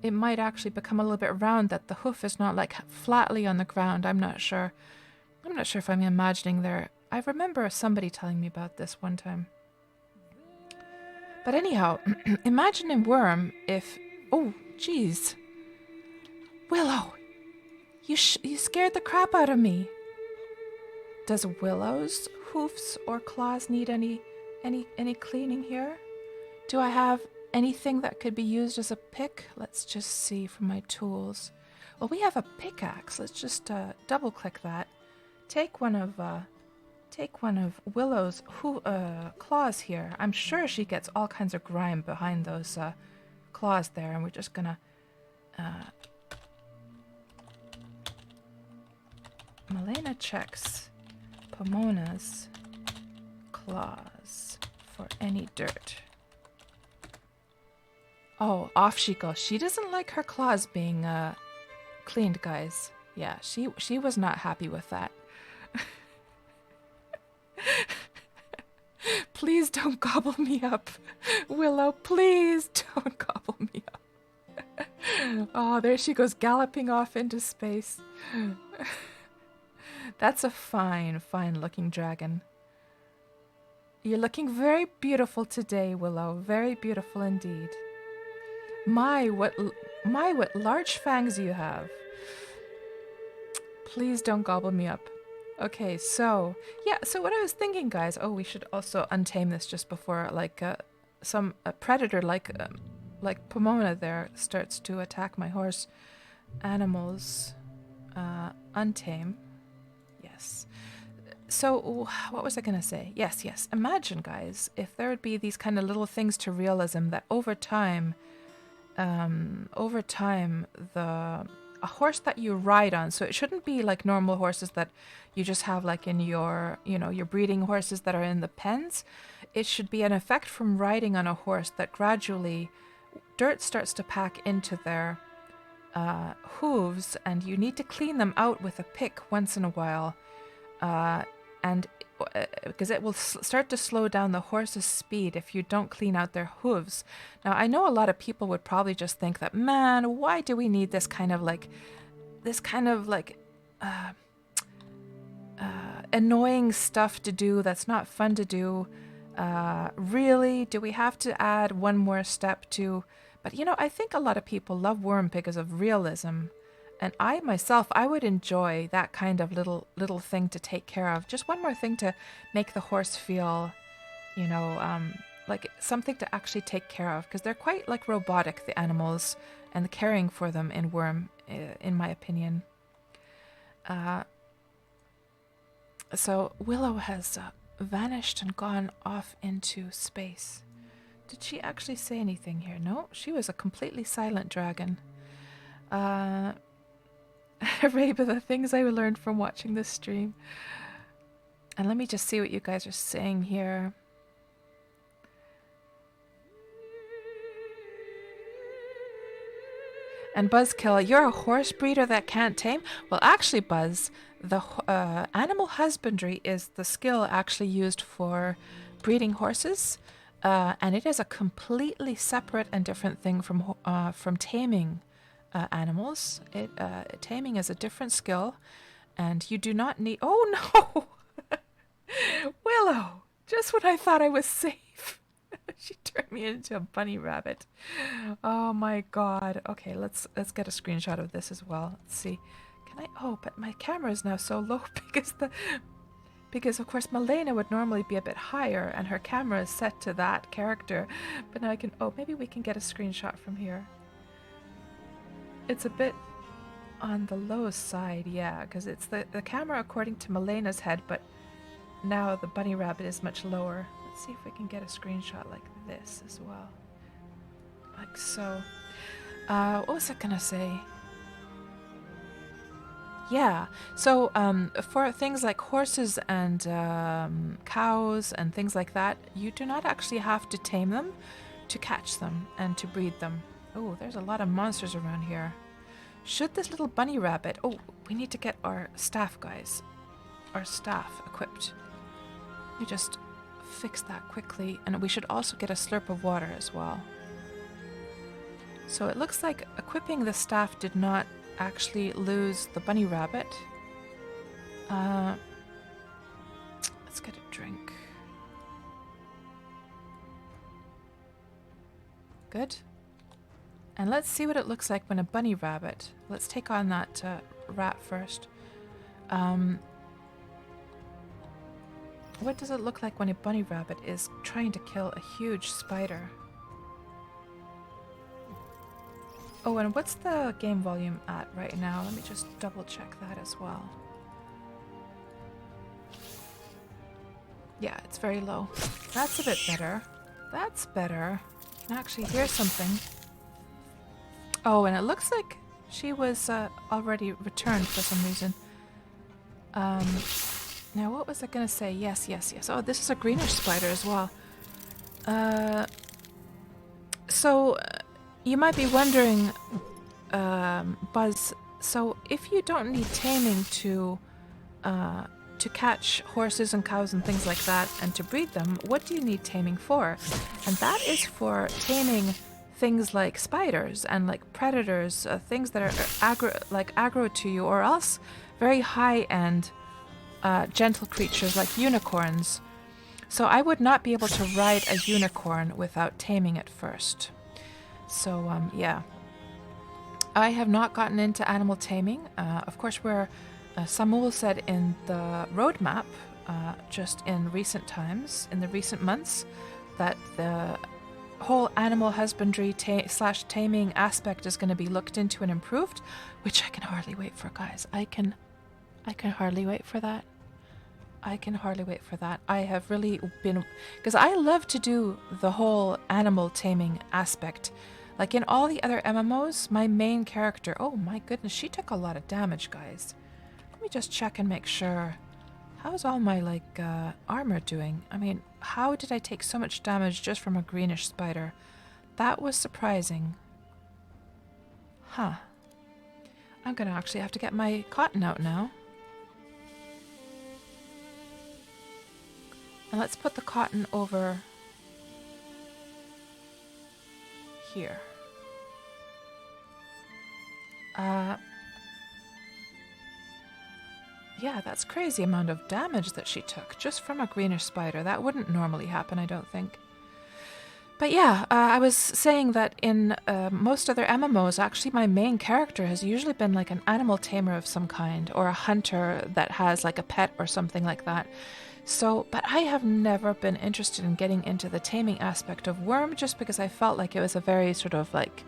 it might actually become a little bit round, that the hoof is not like flatly on the ground. I'm not sure if I'm imagining there. I remember somebody telling me about this one time. But anyhow, imagine in Wurm if... Oh, jeez. Willow! You scared the crap out of me. Does Willow's hoofs or claws need any cleaning here? Do I have anything that could be used as a pick? Let's just see from my tools. Well, we have a pickaxe. Let's just double click that. Take one of Willow's claws here. I'm sure she gets all kinds of grime behind those claws there, and we're just gonna Malena checks Pomona's claws for any dirt. Oh, off she goes. She doesn't like her claws being cleaned, guys. Yeah, she was not happy with that. Please don't gobble me up. Willow, please don't gobble me up. Oh, there she goes, galloping off into space. That's a fine looking dragon. You're looking very beautiful today, Willow. Very beautiful indeed. My, what large fangs you have. Please don't gobble me up. Okay, so, yeah, so what I was thinking, guys, oh, we should also untame this just before, like, some predator, like Pomona there, starts to attack my horse. Animals, untame. Yes. So, what was I going to say? Yes. Imagine, guys, if there would be these kind of little things to realism that over time, a horse that you ride on, so it shouldn't be like normal horses that you just have like in your, your breeding horses that are in the pens. It should be an effect from riding on a horse that gradually dirt starts to pack into their hooves, and you need to clean them out with a pick once in a while, and because it will start to slow down the horse's speed if you don't clean out their hooves. Now, I know a lot of people would probably just think that, man, why do we need this kind of annoying stuff to do that's not fun to do? Really? Do we have to add one more step to... But, I think a lot of people love Wurm because of realism. And I myself, I would enjoy that kind of little thing to take care of. Just one more thing to make the horse feel, like something to actually take care of. Because they're quite like robotic, the animals, and the caring for them in Wurm, in my opinion. So Willow has vanished and gone off into space. Did she actually say anything here? No, she was a completely silent dragon. Array of the things I learned from watching this stream. And let me just see what you guys are saying here. And Buzzkill, you're a horse breeder that can't tame? Well, actually, Buzz, the animal husbandry is the skill actually used for breeding horses. And it is a completely separate and different thing from taming animals. Taming is a different skill, and you do not need... Oh no! Willow! Just when I thought I was safe. She turned me into a bunny rabbit. Oh my god. Okay, let's get a screenshot of this as well. Let's see. Can I... Oh, but my camera is now so low because of course Malena would normally be a bit higher and her camera is set to that character. But now I can... Oh, maybe we can get a screenshot from here. It's a bit on the low side, yeah, because it's the camera according to Malena's head, but now the bunny rabbit is much lower. Let's see if we can get a screenshot like this as well. Like so. What was I gonna say? Yeah, so for things like horses and cows and things like that, you do not actually have to tame them to catch them and to breed them. Oh, there's a lot of monsters around here. Should this little bunny rabbit... Oh, we need to get our staff, guys. Our staff equipped. Let me just fix that quickly. And we should also get a slurp of water as well. So it looks like equipping the staff did not actually lose the bunny rabbit. Let's get a drink. Good. And let's see what it looks like when a bunny rabbit... Let's take on that rat first. What does it look like when a bunny rabbit is trying to kill a huge spider? Oh, and what's the game volume at right now? Let me just double check that as well. Yeah, it's very low. That's a bit better. That's better. I can actually hear something. Oh, and it looks like she was already returned for some reason. Now what was I gonna say? Yes. Oh, this is a greenish spider as well. So you might be wondering, Buzz, so if you don't need taming to catch horses and cows and things like that and to breed them, what do you need taming for? And that is for taming things like spiders and like predators, things that are aggro to you, or else very high-end gentle creatures like unicorns. So I would not be able to ride a unicorn without taming it first. So yeah, I have not gotten into animal taming. Of course, where Samuel said in the roadmap, just in recent times, in the recent months, that the whole animal husbandry slash taming aspect is going to be looked into and improved, which I can hardly wait for, guys. I can hardly wait for that. I can hardly wait for that. I have really been, because I love to do the whole animal taming aspect. Like in all the other MMOs, my main character, oh my goodness, she took a lot of damage, guys. Let me just check and make sure. How's all my armor doing? I mean, how did I take so much damage just from a greenish spider? That was surprising. Huh. I'm gonna actually have to get my cotton out now. And let's put the cotton over here. Yeah, that's crazy amount of damage that she took just from a greenish spider. That wouldn't normally happen, I don't think. But yeah, I was saying that in most other MMOs, actually my main character has usually been like an animal tamer of some kind, or a hunter that has like a pet or something like that. So, but I have never been interested in getting into the taming aspect of Wurm, just because I felt like it was a very sort of like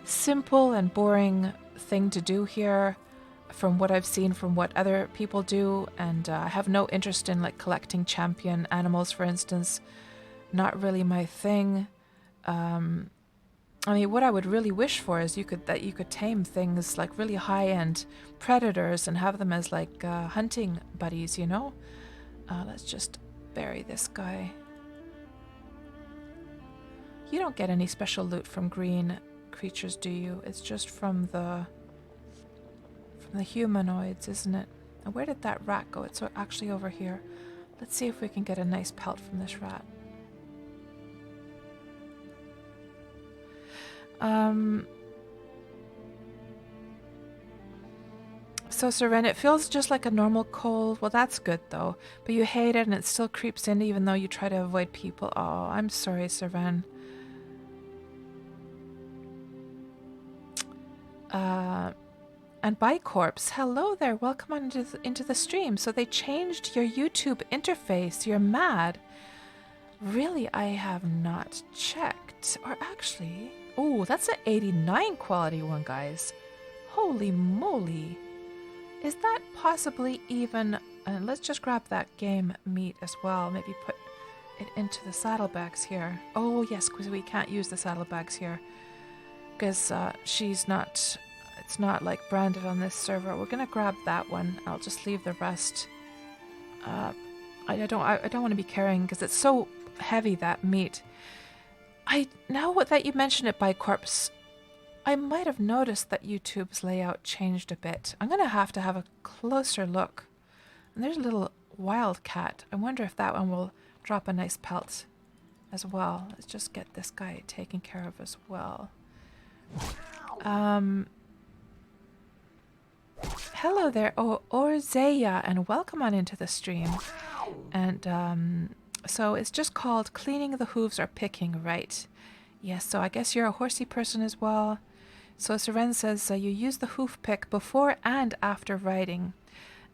simple and boring thing to do here, from what I've seen from what other people do, and I have no interest in like collecting champion animals, for instance. Not really my thing. I mean, what I would really wish for is you could tame things like really high-end predators and have them as like hunting buddies, you know? Let's just bury this guy. You don't get any special loot from green creatures, do you? It's just from the humanoids, isn't it? And where did that rat go? It's actually over here. Let's see if we can get a nice pelt from this rat. So Seren, it feels just like a normal cold. Well, that's good though. But you hate it and it still creeps in even though you try to avoid people. Oh, I'm sorry, Seren. And Bicorpse, hello there. Welcome on into the stream. So they changed your YouTube interface. You're mad. Really, I have not checked. Or actually, oh, that's an 89 quality one, guys. Holy moly. Is that possibly even... let's just grab that game meat as well. Maybe put it into the saddlebags here. Oh, yes, because we can't use the saddlebags here. Because she's not... It's not like branded on this server. We're going to grab that one. I'll just leave the rest. I don't want to be carrying because it's so heavy, that meat. Now that you mention it, Bicorpse, I might have noticed that YouTube's layout changed a bit. I'm going to have a closer look. And there's a little wildcat. I wonder if that one will drop a nice pelt as well. Let's just get this guy taken care of as well. Hello there, Orzeya, and welcome on into the stream. And so it's just called cleaning the hooves or picking, right? Yes, so I guess you're a horsey person as well. So Seren says you use the hoof pick before and after riding.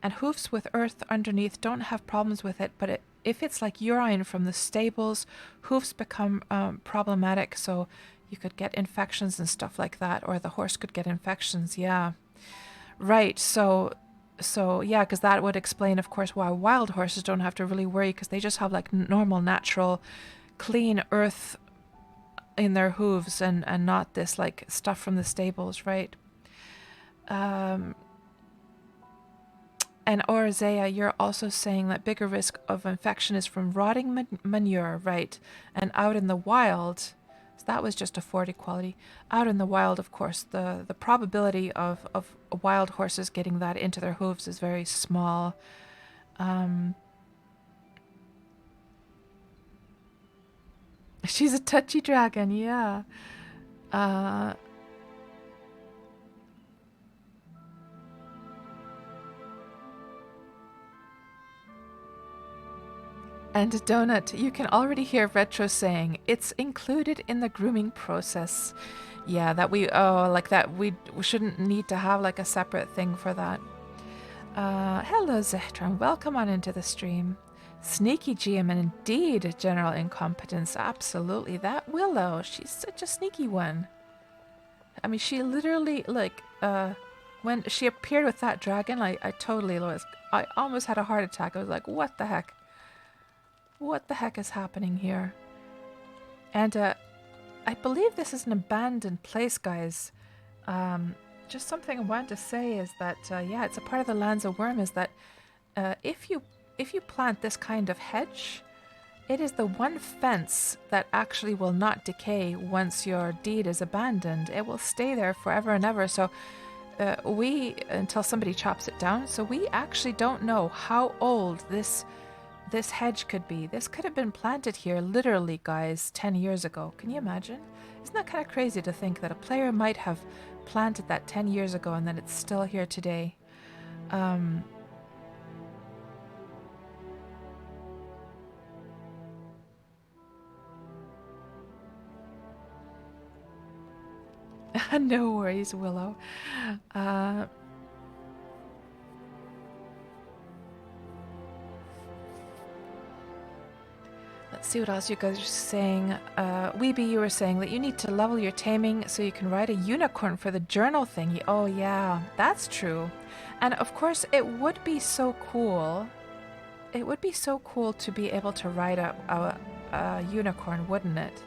And hoofs with earth underneath don't have problems with it, but if it's like urine from the stables, hoofs become problematic. So you could get infections and stuff like that, or the horse could get infections. Yeah. Right. So yeah, because that would explain, of course, why wild horses don't have to really worry, because they just have like normal, natural, clean earth in their hooves, and not this like stuff from the stables, right? And Orzea, you're also saying that bigger risk of infection is from rotting manure, right? And out in the wild, so that was just a Ford equality. Out in the wild, of course, the probability of wild horses getting that into their hooves is very small. She's a touchy dragon, yeah. And Donut, you can already hear Retro saying, it's included in the grooming process. Yeah, that we shouldn't need to have like a separate thing for that. Hello Zehtran, welcome on into the stream. Sneaky GM and indeed general incompetence, absolutely. That Willow, she's such a sneaky one. I mean, she literally, like, when she appeared with that dragon, I totally was, I almost had a heart attack. I was like, what the heck? What the heck is happening here? And I believe this is an abandoned place, guys. Just something I wanted to say is that, yeah, it's a part of the Lands of Wurm, is that if you plant this kind of hedge, it is the one fence that actually will not decay once your deed is abandoned. It will stay there forever and ever. So until somebody chops it down. So we actually don't know how old this hedge could be. This could have been planted here literally, guys, 10 years ago. Can you imagine? Isn't that kind of crazy to think that a player might have planted that 10 years ago and that it's still here today? No worries, Willow. Let's see what else you guys are saying. Weeby, you were saying that you need to level your taming so you can ride a unicorn for the journal thingy. Oh yeah, that's true. And of course, it would be so cool. It would be so cool to be able to ride a unicorn, wouldn't it?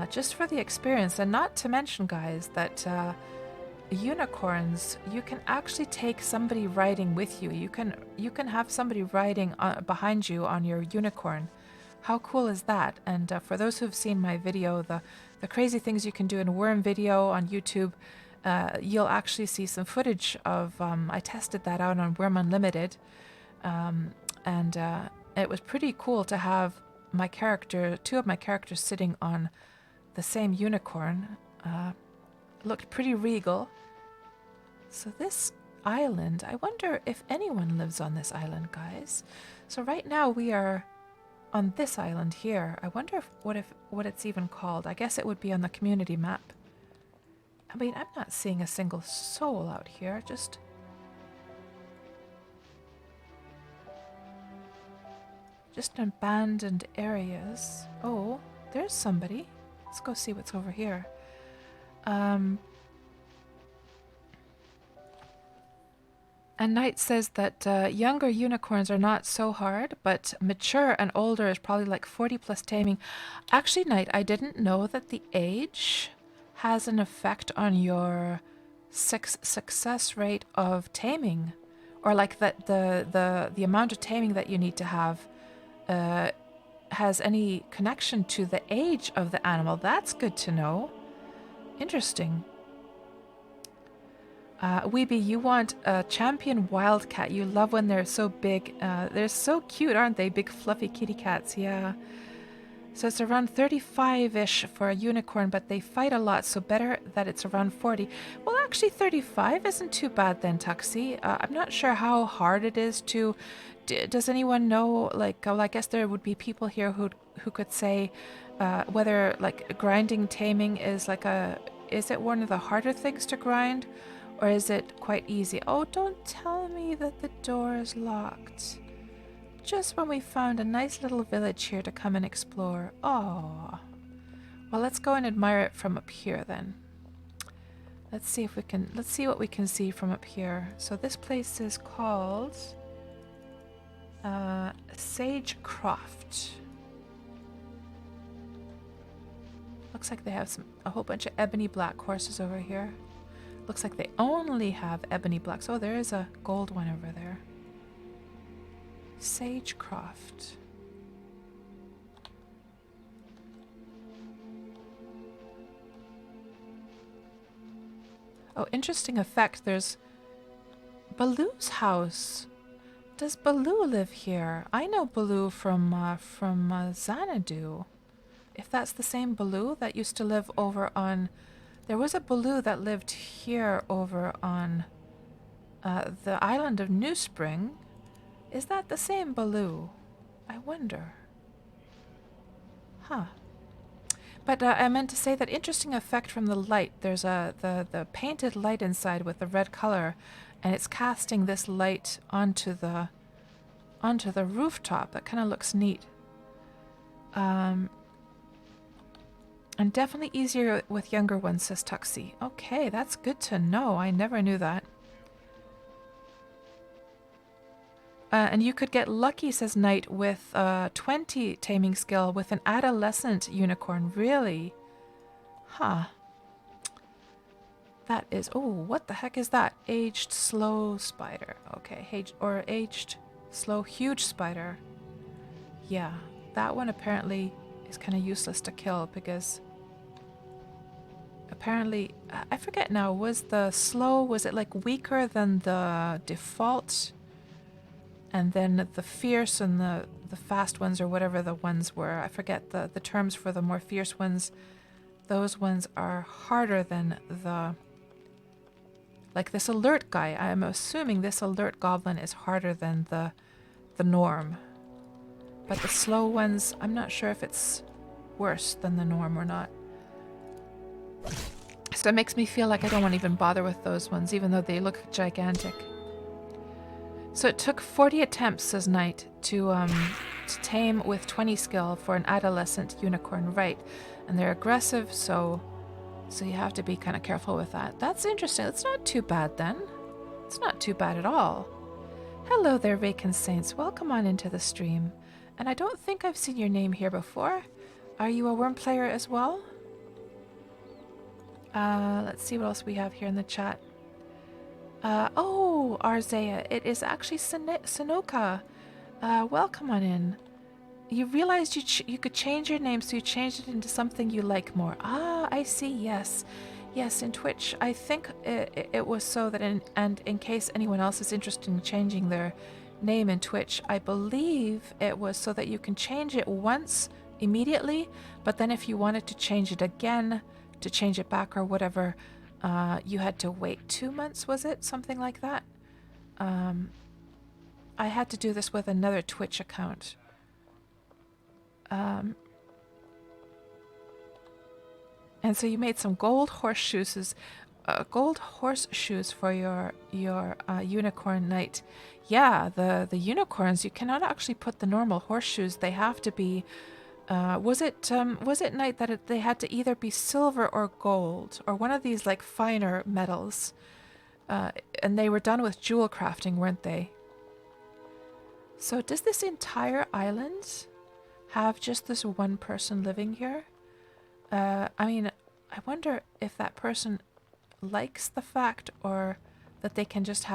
Just for the experience, and not to mention, guys, that unicorns, you can actually take somebody riding with you. You can have somebody riding behind you on your unicorn. How cool is that? And for those who've seen my video, the crazy things you can do in Wurm video on YouTube, you'll actually see some footage of, I tested that out on Wurm Unlimited, and it was pretty cool to have my character, two of my characters sitting on the same unicorn. It looked pretty regal. So this island, I wonder if anyone lives on this island, guys. So right now we are on this island here. I wonder what it's even called. I guess it would be on the community map. I mean, I'm not seeing a single soul out here. Just abandoned areas. Oh, there's somebody. Let's go see what's over here. And Knight says that younger unicorns are not so hard, but mature and older is probably like 40 plus taming. Actually, Knight, I didn't know that the age has an effect on your success rate of taming, or like that the amount of taming that you need to have has any connection to the age of the animal. That's good to know. Interesting. Weeby, you want a champion wildcat. You love when they're so big. They're so cute, aren't they? Big fluffy kitty cats, yeah. So it's around 35-ish for a unicorn, but they fight a lot, so better that it's around 40. Well, actually 35 isn't too bad then, Tuxie. I'm not sure how hard it is to... does anyone know, like, well, I guess there would be people here who could say whether, like, grinding taming is like is it one of the harder things to grind? Or is it quite easy? Oh, don't tell me that the door is locked. Just when we found a nice little village here to come and explore. Oh. Well, let's go and admire it from up here then. Let's see if we can, let's see what we can see from up here. So this place is called Sagecroft. Looks like they have a whole bunch of ebony black horses over here. Looks like they only have ebony blacks. Oh, there is a gold one over there. Sagecroft. Oh, interesting effect. There's Baloo's house. Does Baloo live here? I know Baloo from Xanadu. If that's the same Baloo that used to live over on... There was a Baloo that lived here over on the island of New Spring. Is that the same Baloo? I wonder. Huh. But I meant to say that interesting effect from the light. There's the painted light inside with the red color, and it's casting this light onto the rooftop. That kind of looks neat. And definitely easier with younger ones, says Tuxie. Okay, that's good to know. I never knew that. And you could get lucky, says Knight, with 20 taming skill with an adolescent unicorn. Really? Huh. That is... Oh, what the heck is that? Aged slow spider. Okay, aged slow huge spider. Yeah, that one apparently is kind of useless to kill because... Apparently, I forget now, was the slow, was it like weaker than the default? And then the fierce and the fast ones, or whatever the ones were, I forget the terms for the more fierce ones. Those ones are harder than the... Like this alert guy, I'm assuming this alert goblin is harder than the norm. But the slow ones, I'm not sure if it's worse than the norm or not. So it makes me feel like I don't want to even bother with those ones, even though they look gigantic. So it took 40 attempts, says Knight, to tame with 20 skill for an adolescent unicorn, right? And they're aggressive, so you have to be kind of careful with that. That's interesting. It's not too bad then. It's not too bad at all. Hello there, Vacant Saints. Welcome on into the stream. And I don't think I've seen your name here before. Are you a Wurm player as well? Let's see what else we have here in the chat. Oh, Arzea, it is actually Sanoka. Welcome on in. You realized you could change your name, so you changed it into something you like more. Ah, I see, yes. Yes, in Twitch, I think it was so that, in case anyone else is interested in changing their name in Twitch, I believe it was so that you can change it once immediately, but then if you wanted to change it again, to change it back or whatever, you had to wait 2 months, was it? Something like that. I had to do this with another Twitch account. And so you made some gold horseshoes for your unicorn knight. Yeah, the unicorns, you cannot actually put the normal horseshoes. They have to be... was it Knight that they had to either be silver or gold, or one of these like finer metals, and they were done with jewel crafting, weren't they? So does this entire island have just this one person living here? I mean, I wonder if that person likes the fact, or that they can just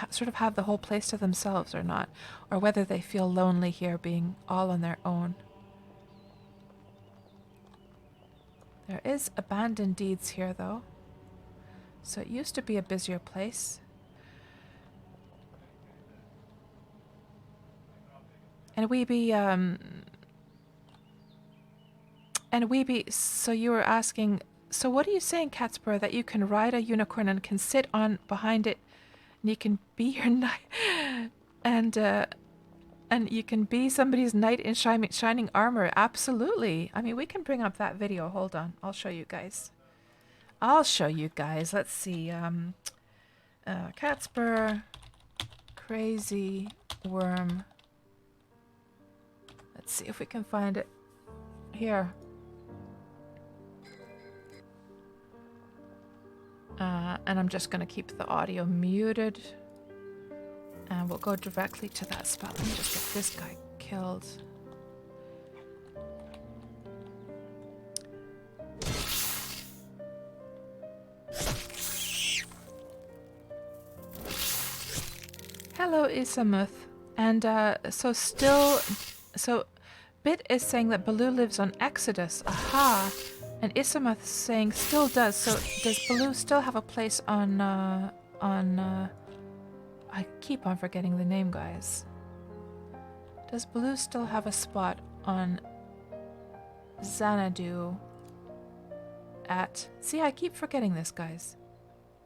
sort of have the whole place to themselves or not, or whether they feel lonely here being all on their own. There is abandoned deeds here, though. So it used to be a busier place. And so you were asking, so what are you saying, KatsPurr, that you can ride a unicorn and can sit on behind it, and you can be your knight, and you can be somebody's knight in shining armor? Absolutely. I mean, we can bring up that video. Hold on. I'll show you guys. Let's see. KatsPurr, Crazy Wurm Let's see if we can find it here. And I'm just going to keep the audio muted. And we'll go directly to that spot. Let me just get this guy killed. Hello, Isamuth. And so Bit is saying that Baloo lives on Exodus. Aha! And Isamuth saying still does. So does Baloo still have a place on I keep on forgetting the name, guys. Does Baloo still have a spot on Xanadu at... See, I keep forgetting this, guys.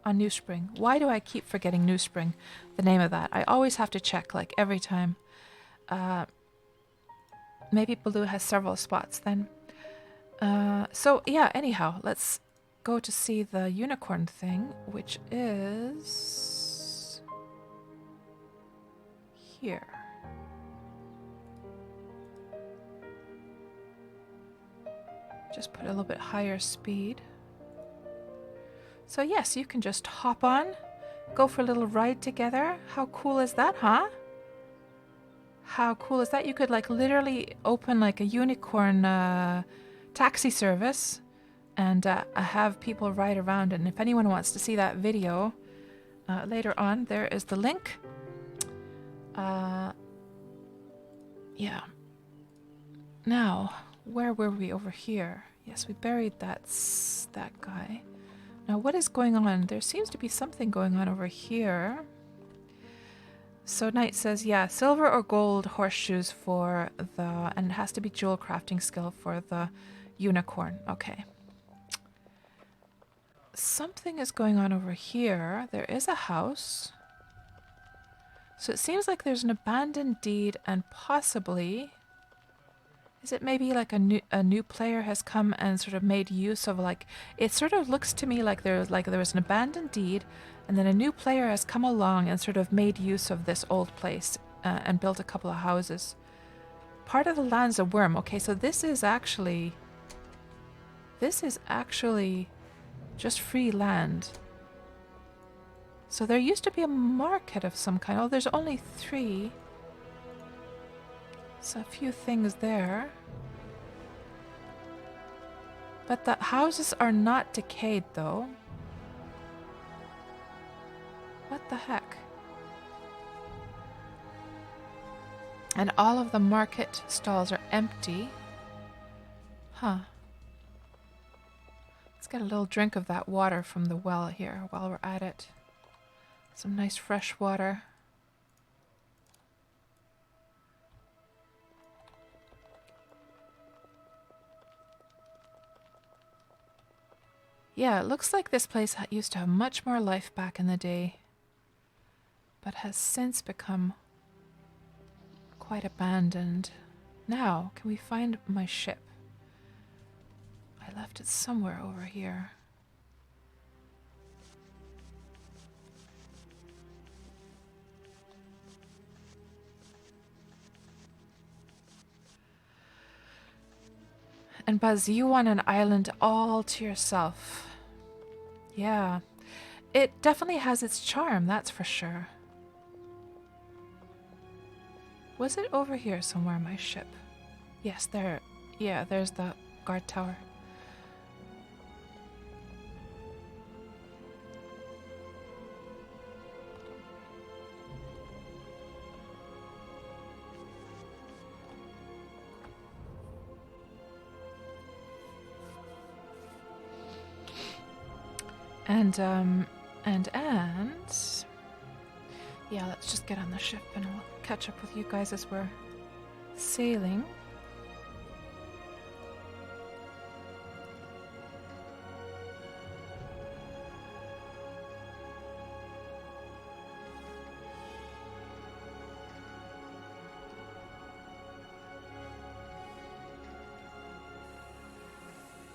On New Spring. Why do I keep forgetting New Spring? The name of that. I always have to check, like, every time. Maybe Baloo has several spots then. So, yeah, anyhow, let's go to see the unicorn thing, which is... here. Just put a little bit higher speed. So yes, you can just hop on, go for a little ride together. How cool is that, huh? How cool is that? You could like literally open like a unicorn taxi service and have people ride around. And if anyone wants to see that video later on, there is the link. Yeah. Now, where were we over here? Yes, we buried that guy. Now, what is going on? There seems to be something going on over here. So Knight says, yeah, silver or gold horseshoes for the... And it has to be jewel crafting skill for the unicorn. Okay. Something is going on over here. There is a house. So it seems like there's an abandoned deed and possibly... Is it maybe like a new player has come and sort of made use of like... It sort of looks to me like there was an abandoned deed and then a new player has come along and sort of made use of this old place and built a couple of houses. Part of the land's a worm. Okay, so this is actually just free land. So there used to be a market of some kind. Oh, there's only 3. So a few things there. But the houses are not decayed though. What the heck? And all of the market stalls are empty. Huh. Let's get a little drink of that water from the well here while we're at it. Some nice fresh water. Yeah, it looks like this place used to have much more life back in the day, but has since become quite abandoned. Now, can we find my ship? I left it somewhere over here. And Buzz, you want an island all to yourself. Yeah. It definitely has its charm, that's for sure. Was it over here somewhere, my ship? Yes, there. Yeah, there's the guard tower. And yeah, let's just get on the ship and I'll catch up with you guys as we're sailing.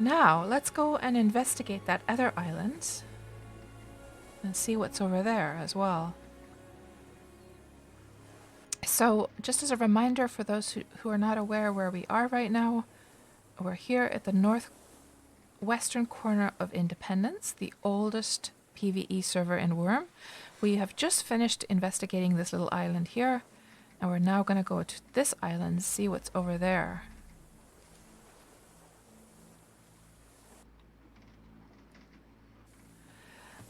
Now, let's go and investigate that other island and see what's over there as well. So, just as a reminder for those who are not aware where we are right now, we're here at the northwestern corner of Independence, the oldest PvE server in Wurm. We have just finished investigating this little island here, and we're now going to go to this island and see what's over there.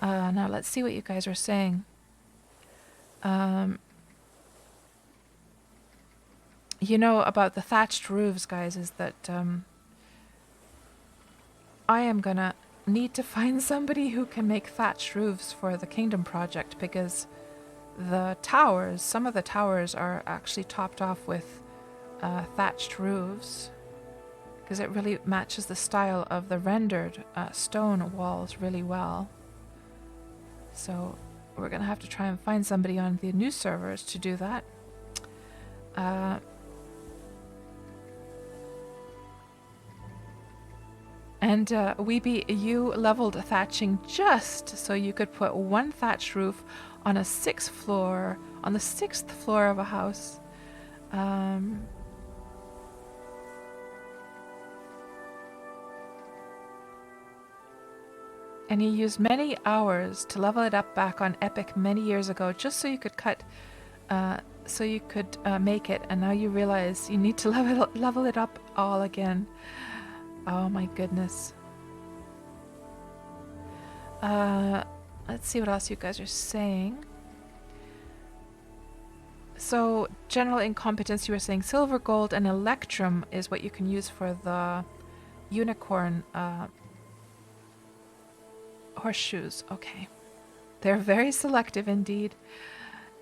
Now let's see what you guys are saying. You know about the thatched roofs, guys, is that I am gonna need to find somebody who can make thatched roofs for the Kingdom project, because the towers, some of the towers are actually topped off with thatched roofs, because it really matches the style of the rendered stone walls really well. So we're gonna have to try and find somebody on the new servers to do that. And Weeby, you leveled thatching just so you could put one thatched roof on a sixth floor, on the sixth floor of a house. And you used many hours to level it up back on Epic many years ago, just so you could make it. And now you realize you need to level it up all again. Oh my goodness. Let's see what else you guys are saying. So, general incompetence, you were saying silver, gold, and electrum is what you can use for the unicorn horseshoes. Okay. They're very selective indeed.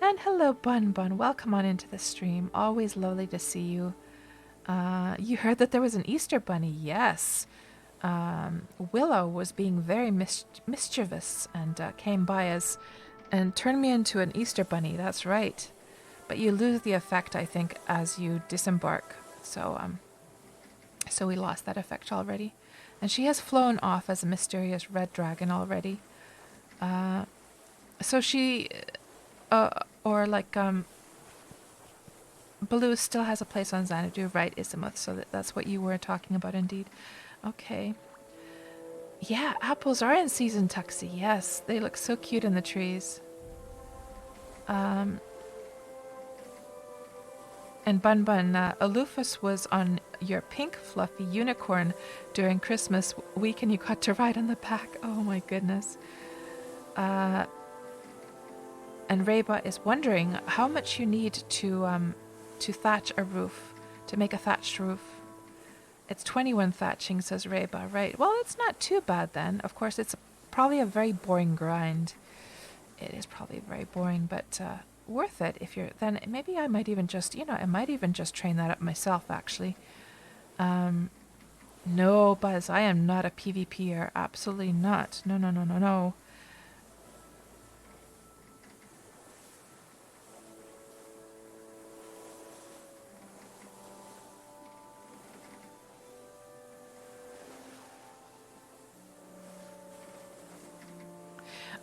And hello, Bun Bun. Welcome on into the stream. Always lovely to see you. You heard that there was an Easter bunny. Yes. Willow was being very mischievous and came by and turned me into an Easter bunny. That's right. But you lose the effect, I think, as you disembark. So we lost that effect already. And she has flown off as a mysterious red dragon already. So she, Baloo still has a place on Xanadu, right, Isimuth? So that's what you were talking about, indeed. Okay. Yeah, apples are in season, Tuxie. Yes, they look so cute in the trees. And Bun Bun, Aloofus was on your pink fluffy unicorn during Christmas week, and you got to ride on the back. Oh my goodness. And Reba is wondering how much you need to thatch a roof, to make a thatched roof. It's 21 thatching, says Reba. Right. Well, it's not too bad then. Of course, it's probably a very boring grind. It is probably very boring, but worth it if you're... Then maybe I might even just, I might even just train that up myself, actually. No, Buzz, I am not a PvPer. Absolutely not. No, no, no, no, no.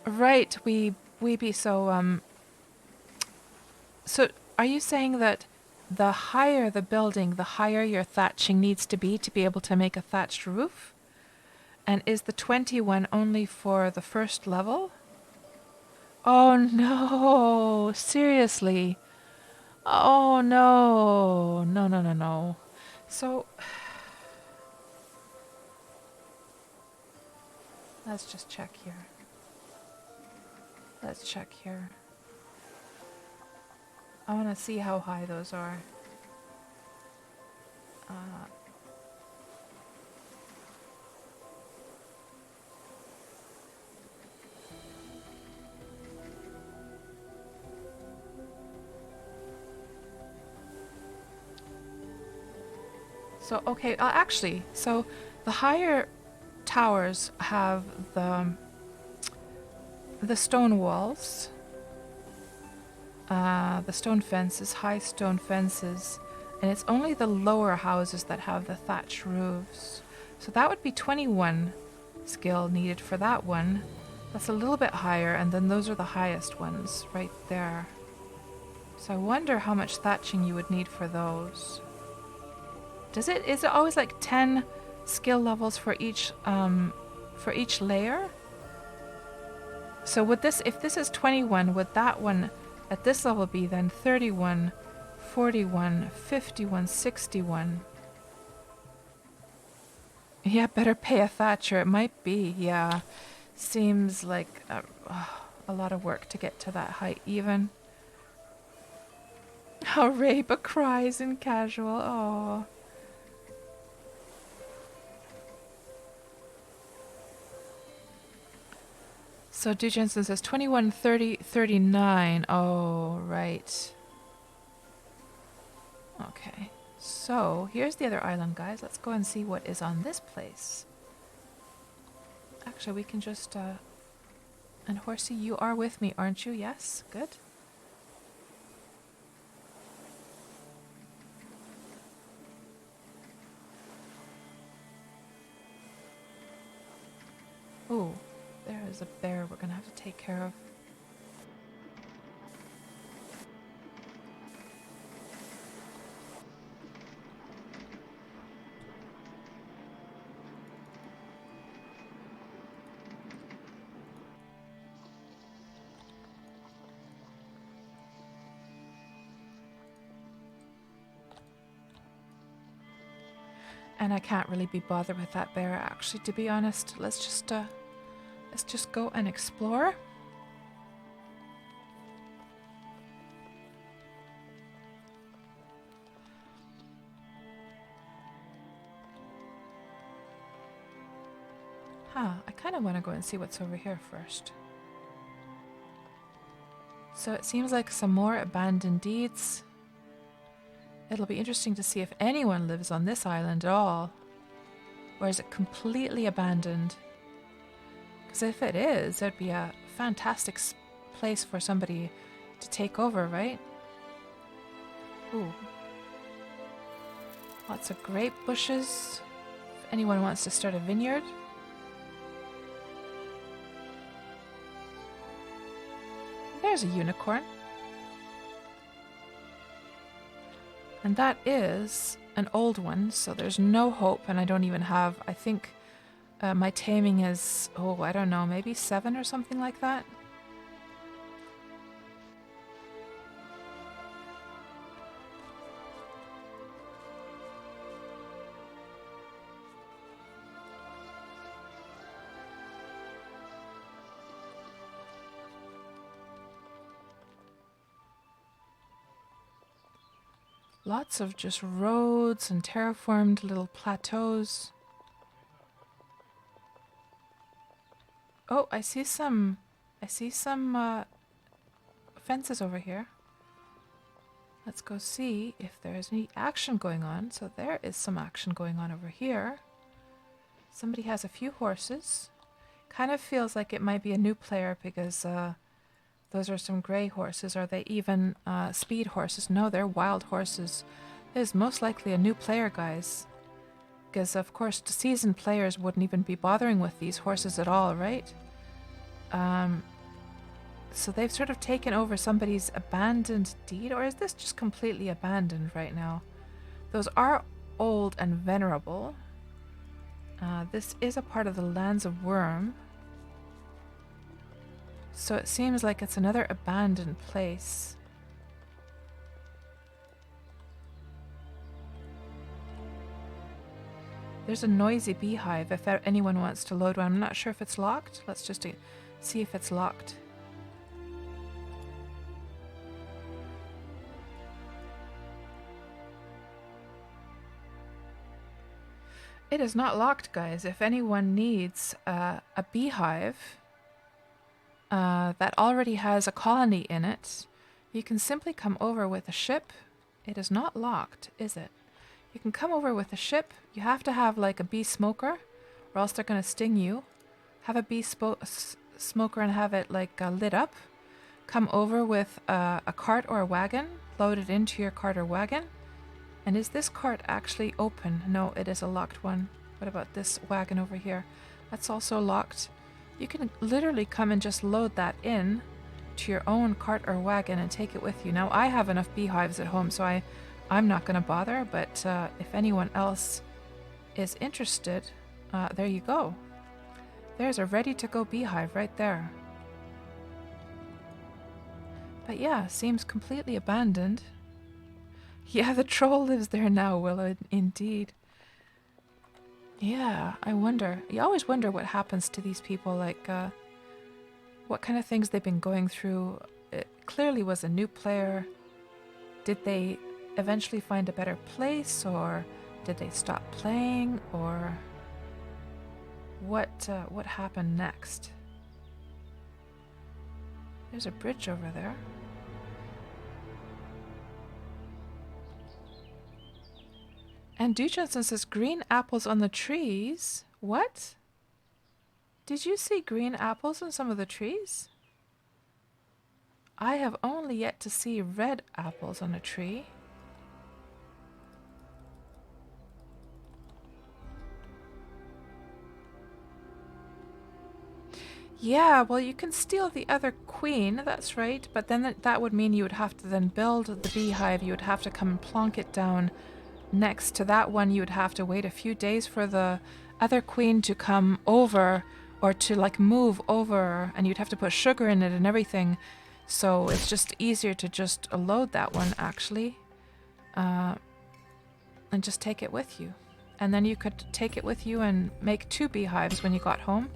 Right, Weeby, so are you saying that the higher the building, the higher your thatching needs to be able to make a thatched roof? And is the 21 only for the first level? Oh no, seriously. Oh no, no, no, no, no. So, let's just check here. Let's check here. I want to see how high those are. So, okay, actually, so the higher towers have the stone walls, the stone fences, high stone fences, and it's only the lower houses that have the thatched roofs. So that would be 21 skill needed for that one. That's a little bit higher, and then those are the highest ones right there. So I wonder how much thatching you would need for those. Is it always like 10 skill levels for each layer? So would this, if this is 21, would that one at this level be then 31, 41, 51, 61? Yeah, better pay a thatcher. It might be, yeah. Seems like a lot of work to get to that height even. How Reba cries in casual. Oh. So Du Jensen says 21, 30, 39. Oh, right. Okay. So here's the other island, guys. Let's go and see what is on this place. Actually, we can just... And Horsey, you are with me, aren't you? Yes? Good. Ooh, there is a bear we're going to have to take care of. And I can't really be bothered with that bear, actually, to be honest. Let's just go and explore. I kind of want to go and see what's over here first. So it seems like some more abandoned deeds. It'll be interesting to see if anyone lives on this island at all. Or is it completely abandoned? Because if it is, that'd be a fantastic place for somebody to take over, right? Ooh. Lots of grape bushes. If anyone wants to start a vineyard. There's a unicorn. And that is an old one, so there's no hope, and I don't even have, I think my taming is, oh, I don't know, maybe 7 or something like that. Lots of just roads and terraformed little plateaus. Oh, I see some fences over here. Let's go see if there's any action going on. So there is some action going on over here. Somebody has a few horses. Kind of feels like it might be a new player because those are some gray horses. Are they even speed horses? No, they're wild horses. It is most likely a new player, guys. Because, of course, the seasoned players wouldn't even be bothering with these horses at all, right? So they've sort of taken over somebody's abandoned deed, or is this just completely abandoned right now? Those are old and venerable. This is a part of the lands of Wurm. So it seems like it's another abandoned place. There's a noisy beehive if anyone wants to load one. I'm not sure if it's locked. Let's just see if it's locked. It is not locked, guys. If anyone needs a beehive that already has a colony in it, you can simply come over with a ship. It is not locked, is it? You can come over with a ship. You have to have like a bee smoker, or else they're going to sting you. Have a bee smoker and have it like lit up. Come over with a cart or a wagon, load it into your cart or wagon. And is this cart actually open? No, it is a locked one. What about this wagon over here? That's also locked. You can literally come and just load that in to your own cart or wagon and take it with you. Now, I have enough beehives at home, so I'm not going to bother, but if anyone else is interested, there you go. There's a ready-to-go beehive right there. But yeah, seems completely abandoned. Yeah, the troll lives there now, Willow, indeed. Yeah, I wonder. You always wonder what happens to these people, like, what kind of things they've been going through. It clearly was a new player. Did they eventually find a better place, or did they stop playing, or what happened next? There's a bridge over there. And Duchanson says green apples on the trees. What? Did you see green apples on some of the trees? I have only yet to see red apples on a tree. Yeah, well, you can steal the other queen, that's right, but then that would mean you would have to then build the beehive. You would have to come and plonk it down next to that one. You would have to wait a few days for the other queen to come over, or to like move over, and you'd have to put sugar in it and everything. So it's just easier to just load that one, actually, and just take it with you. And then you could take it with you and make 2 beehives when you got home.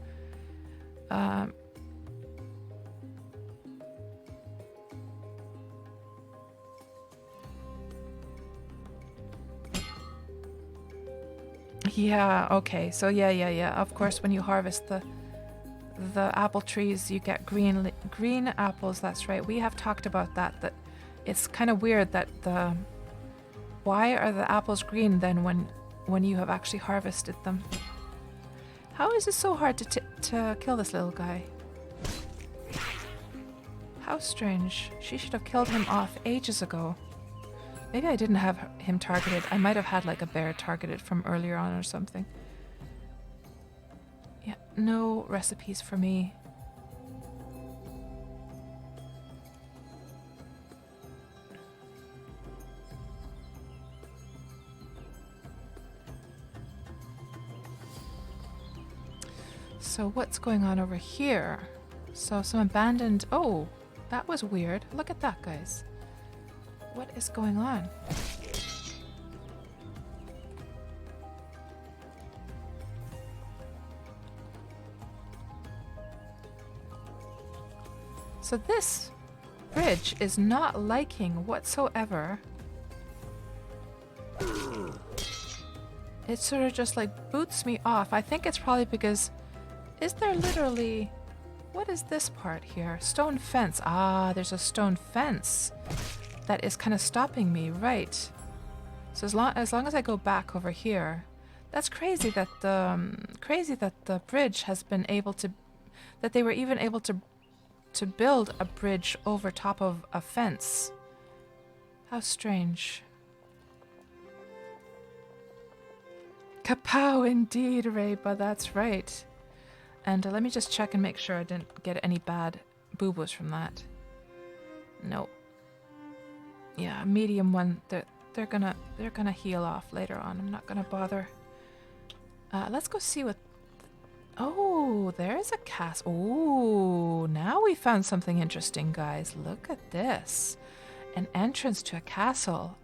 Yeah, okay. So yeah. Of course, when you harvest the apple trees, you get green apples. That's right. We have talked about that it's kind of weird that why are the apples green then when you have actually harvested them? How is it so hard to kill this little guy? How strange. She should have killed him off ages ago. Maybe I didn't have him targeted. I might have had like a bear targeted from earlier on or something. Yeah, no recipes for me. So what's going on over here? So some abandoned... Oh, that was weird. Look at that, guys. What is going on? So this bridge is not liking whatsoever. It sort of just like boots me off. I think it's probably because... Is there literally... What is this part here? Stone fence. Ah, there's a stone fence that is kind of stopping me, right? So as long as I go back over here, that's crazy that the bridge has been able to, that they were even able to build a bridge over top of a fence. How strange. Kapow indeed, Reba, that's right. And let me just check and make sure I didn't get any bad boo-boos from that. Nope. Yeah, medium one. They're gonna heal off later on. I'm not gonna bother. Let's go see what. Oh, there's a castle. Oh, now we found something interesting, guys. Look at this, an entrance to a castle.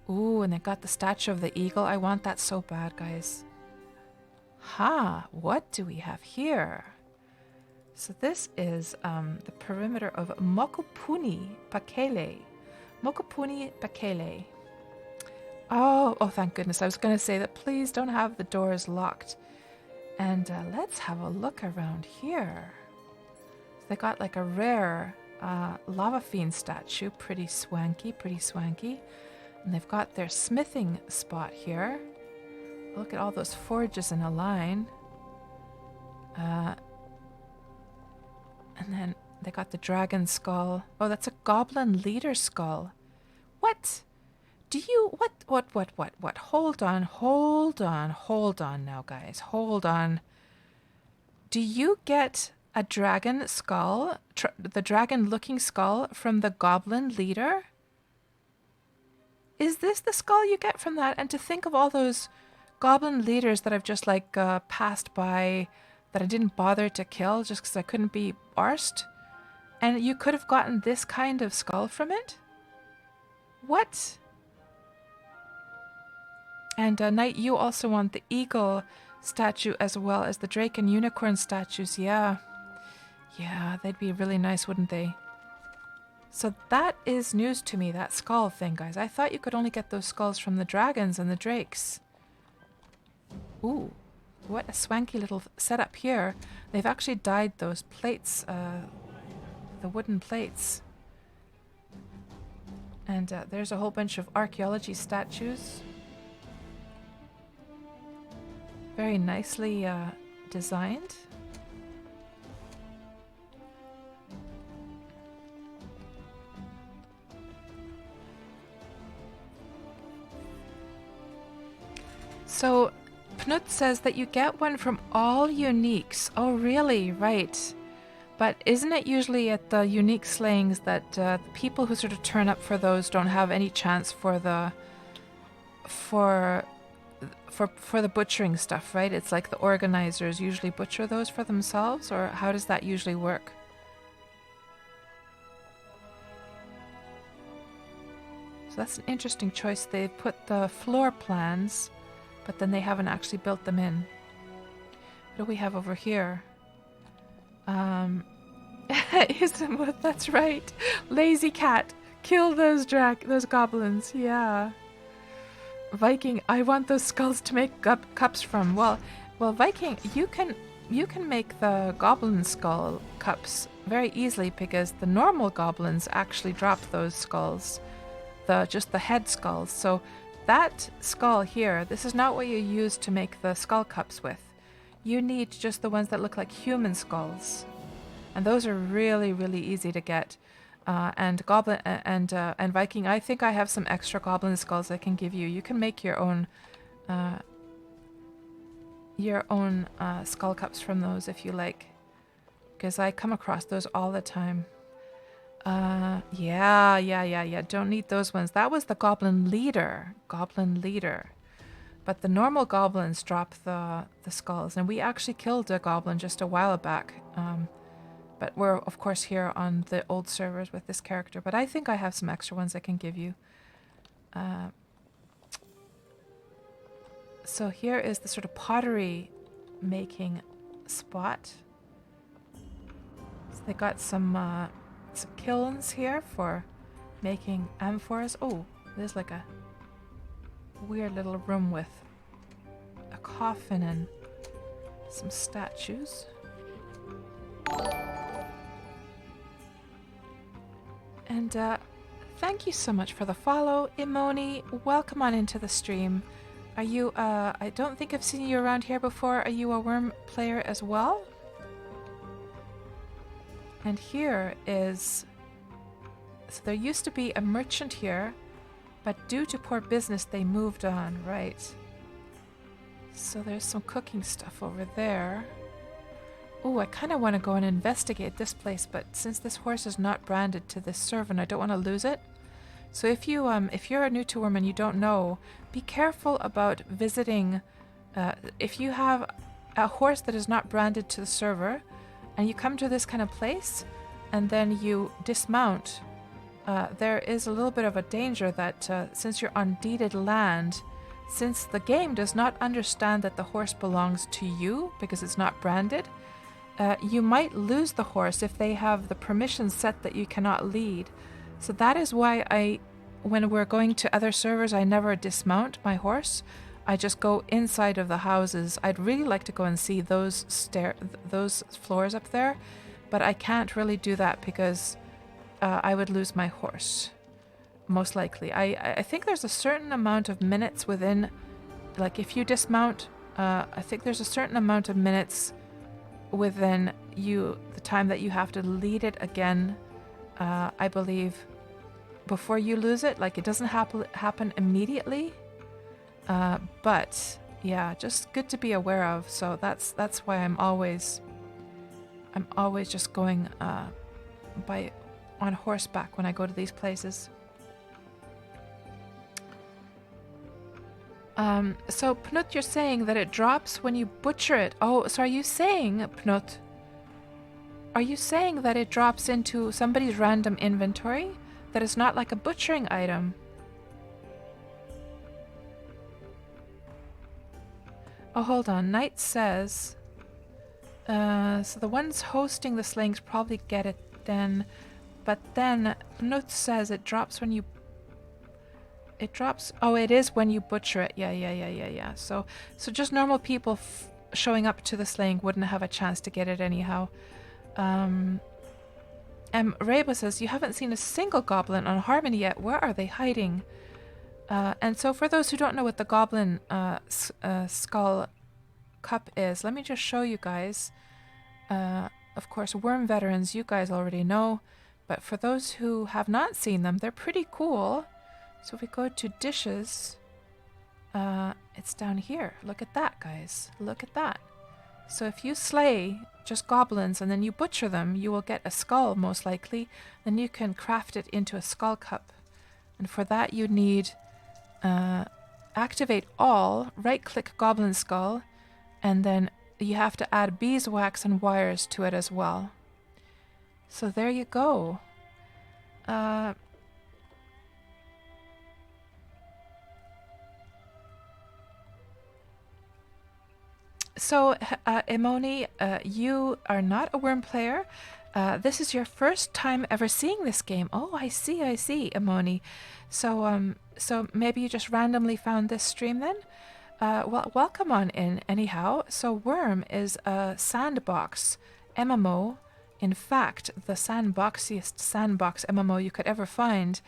Ooh, and they got the statue of the eagle. I want that so bad, guys. Ha! What do we have here? So this is the perimeter of Mokopuni Pakele. Mokopuni Pakele. Oh, thank goodness. I was going to say that please don't have the doors locked. And let's have a look around here. They got like a rare lava fiend statue. Pretty swanky, pretty swanky. And they've got their smithing spot here. Look at all those forges in a line. And then they got the dragon skull. Oh, that's a goblin leader skull. What? Do you... What? Hold on now, guys. Hold on. Do you get a dragon skull, the dragon-looking skull from the goblin leader? Is this the skull you get from that? And to think of all those goblin leaders that I've just like passed by that I didn't bother to kill just because I couldn't be arsed. And you could have gotten this kind of skull from it? What? And Knight, you also want the eagle statue as well as the drake and unicorn statues. Yeah. Yeah, they'd be really nice, wouldn't they? So that is news to me, that skull thing, guys. I thought you could only get those skulls from the dragons and the drakes. Ooh, what a swanky little setup here. They've actually dyed those plates, the wooden plates. And there's a whole bunch of archaeology statues. Very nicely designed. So, Pnut says that you get one from all uniques. Oh, really? Right. But isn't it usually at the unique slayings that the people who sort of turn up for those don't have any chance for the for the butchering stuff, right? It's like the organizers usually butcher those for themselves, or how does that usually work? So that's an interesting choice. They put the floor plans, but then they haven't actually built them in. What do we have over here? That's right. Lazy cat. Kill those goblins. Yeah. Viking, I want those skulls to make cups from. Well, Viking, you can make the goblin skull cups very easily because the normal goblins actually drop those skulls, just the head skulls. So that skull here, this is not what you use to make the skull cups with. You need just the ones that look like human skulls, and those are really, really easy to get. And Goblin and Viking, I think I have some extra goblin skulls I can give you. You can make your own skull cups from those if you like, because I come across those all the time. Yeah. Don't need those ones. That was the goblin leader. But the normal goblins drop the skulls, and we actually killed a goblin just a while back. But we're, of course, here on the old servers with this character. But I think I have some extra ones I can give you. So here is the sort of pottery making spot. So they got some kilns here for making amphoras. Oh, there's like a weird little room with a coffin and some statues. And thank you so much for the follow, Imoni. Welcome on into the stream. Are you, I don't think I've seen you around here before. Are you a Wurm player as well? And here is, so there used to be a merchant here, but due to poor business, they moved on, right? So there's some cooking stuff over there. Oh, I kind of want to go and investigate this place, but since this horse is not branded to this server and I don't want to lose it. So if you're new to Wurm and you don't know, be careful about visiting. If you have a horse that is not branded to the server and you come to this kind of place and then you dismount, there is a little bit of a danger that since you're on deeded land, since the game does not understand that the horse belongs to you because it's not branded, you might lose the horse if they have the permission set that you cannot lead. So that is why when we're going to other servers, I never dismount my horse. I just go inside of the houses. I'd really like to go and see those floors up there, but I can't really do that because I would lose my horse, most likely. I think there's a certain amount of minutes within, like if you dismount, I think there's a certain amount of minutes within the time that you have to lead it again, I believe, before you lose it. Like it doesn't happen immediately, but yeah, just good to be aware of. So that's why I'm always I'm always just going on horseback when I go to these places. So Pnut, you're saying that it drops when you butcher it. Oh, so are you saying, Pnut, are you saying that it drops into somebody's random inventory? That is not like a butchering item? Oh, hold on. Knight says... so the ones hosting the slings probably get it then. But then Pnut says it drops when you... It drops... Oh, it is when you butcher it. Yeah. So just normal people showing up to the sling wouldn't have a chance to get it anyhow. Reba says, you haven't seen a single goblin on Harmony yet. Where are they hiding? And so for those who don't know what the goblin skull cup is, let me just show you guys. Of course, Worm veterans, you guys already know. But for those who have not seen them, they're pretty cool. So if we go to dishes, it's down here. Look at that, guys. Look at that. So if you slay just goblins and then you butcher them, you will get a skull, most likely. Then you can craft it into a skull cup. And for that you need activate all, right-click goblin skull, and then you have to add beeswax and wires to it as well. So there you go. So, Imoni, you are not a Wurm player. This is your first time ever seeing this game. Oh, I see, Imoni. So, so maybe you just randomly found this stream then? Well, welcome on in anyhow. So Wurm is a sandbox MMO. In fact, the sandboxiest sandbox MMO you could ever find,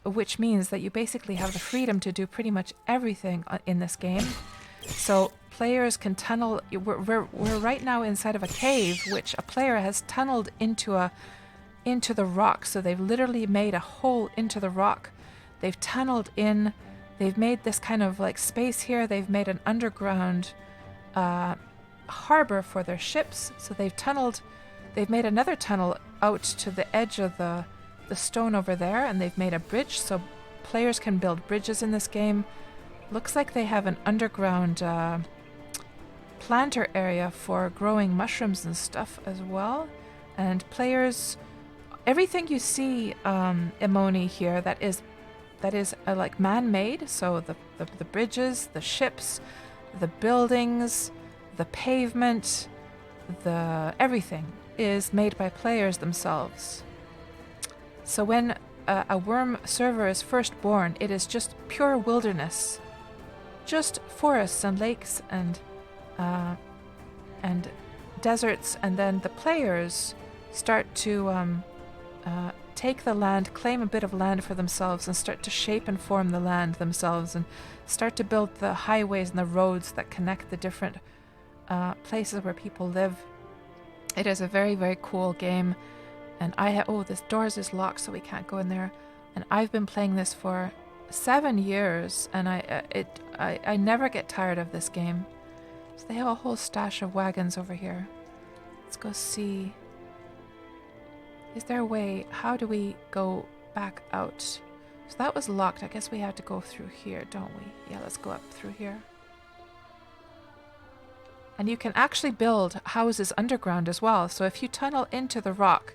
which means that you basically have the freedom to do pretty much everything in this game. So players can tunnel. We're right now inside of a cave, which a player has tunneled into the rock. So they've literally made a hole into the rock. They've tunneled in. They've made this kind of like space here. They've made an underground harbor for their ships. So they've made another tunnel out to the edge of the stone over there, and they've made a bridge so players can build bridges in this game. Looks like they have an underground planter area for growing mushrooms and stuff as well. And players, everything you see, Imoni here, that is like man-made. So the bridges, the ships, the buildings, the pavement, everything is made by players themselves. So when a Wurm server is first born, it is just pure wilderness, just forests and lakes and deserts, and then the players start to take the land, claim a bit of land for themselves, and start to shape and form the land themselves, and start to build the highways and the roads that connect the different places where people live. It is a very, very cool game, and this doors is locked, so we can't go in there. And I've been playing this for 7 years, and I never get tired of this game. So they have a whole stash of wagons over here. Let's go see. Is there a way? How do we go back out? So that was locked. I guess we have to go through here, don't we? Yeah, let's go up through here. And you can actually build houses underground as well. So if you tunnel into the rock,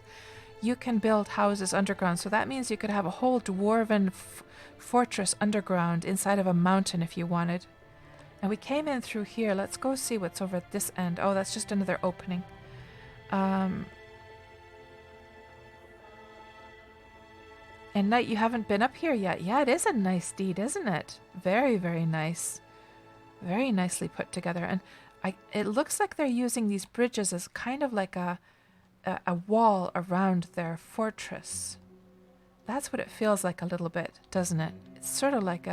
you can build houses underground. So that means you could have a whole dwarven fortress underground inside of a mountain if you wanted. And we came in through here. Let's go see what's over at this end. Oh, that's just another opening. And Knight, you haven't been up here yet. Yeah, it is a nice deed, isn't it? Very, very nice. Very nicely put together. And it looks like they're using these bridges as kind of like a wall around their fortress. That's what it feels like a little bit, doesn't it? It's sort of like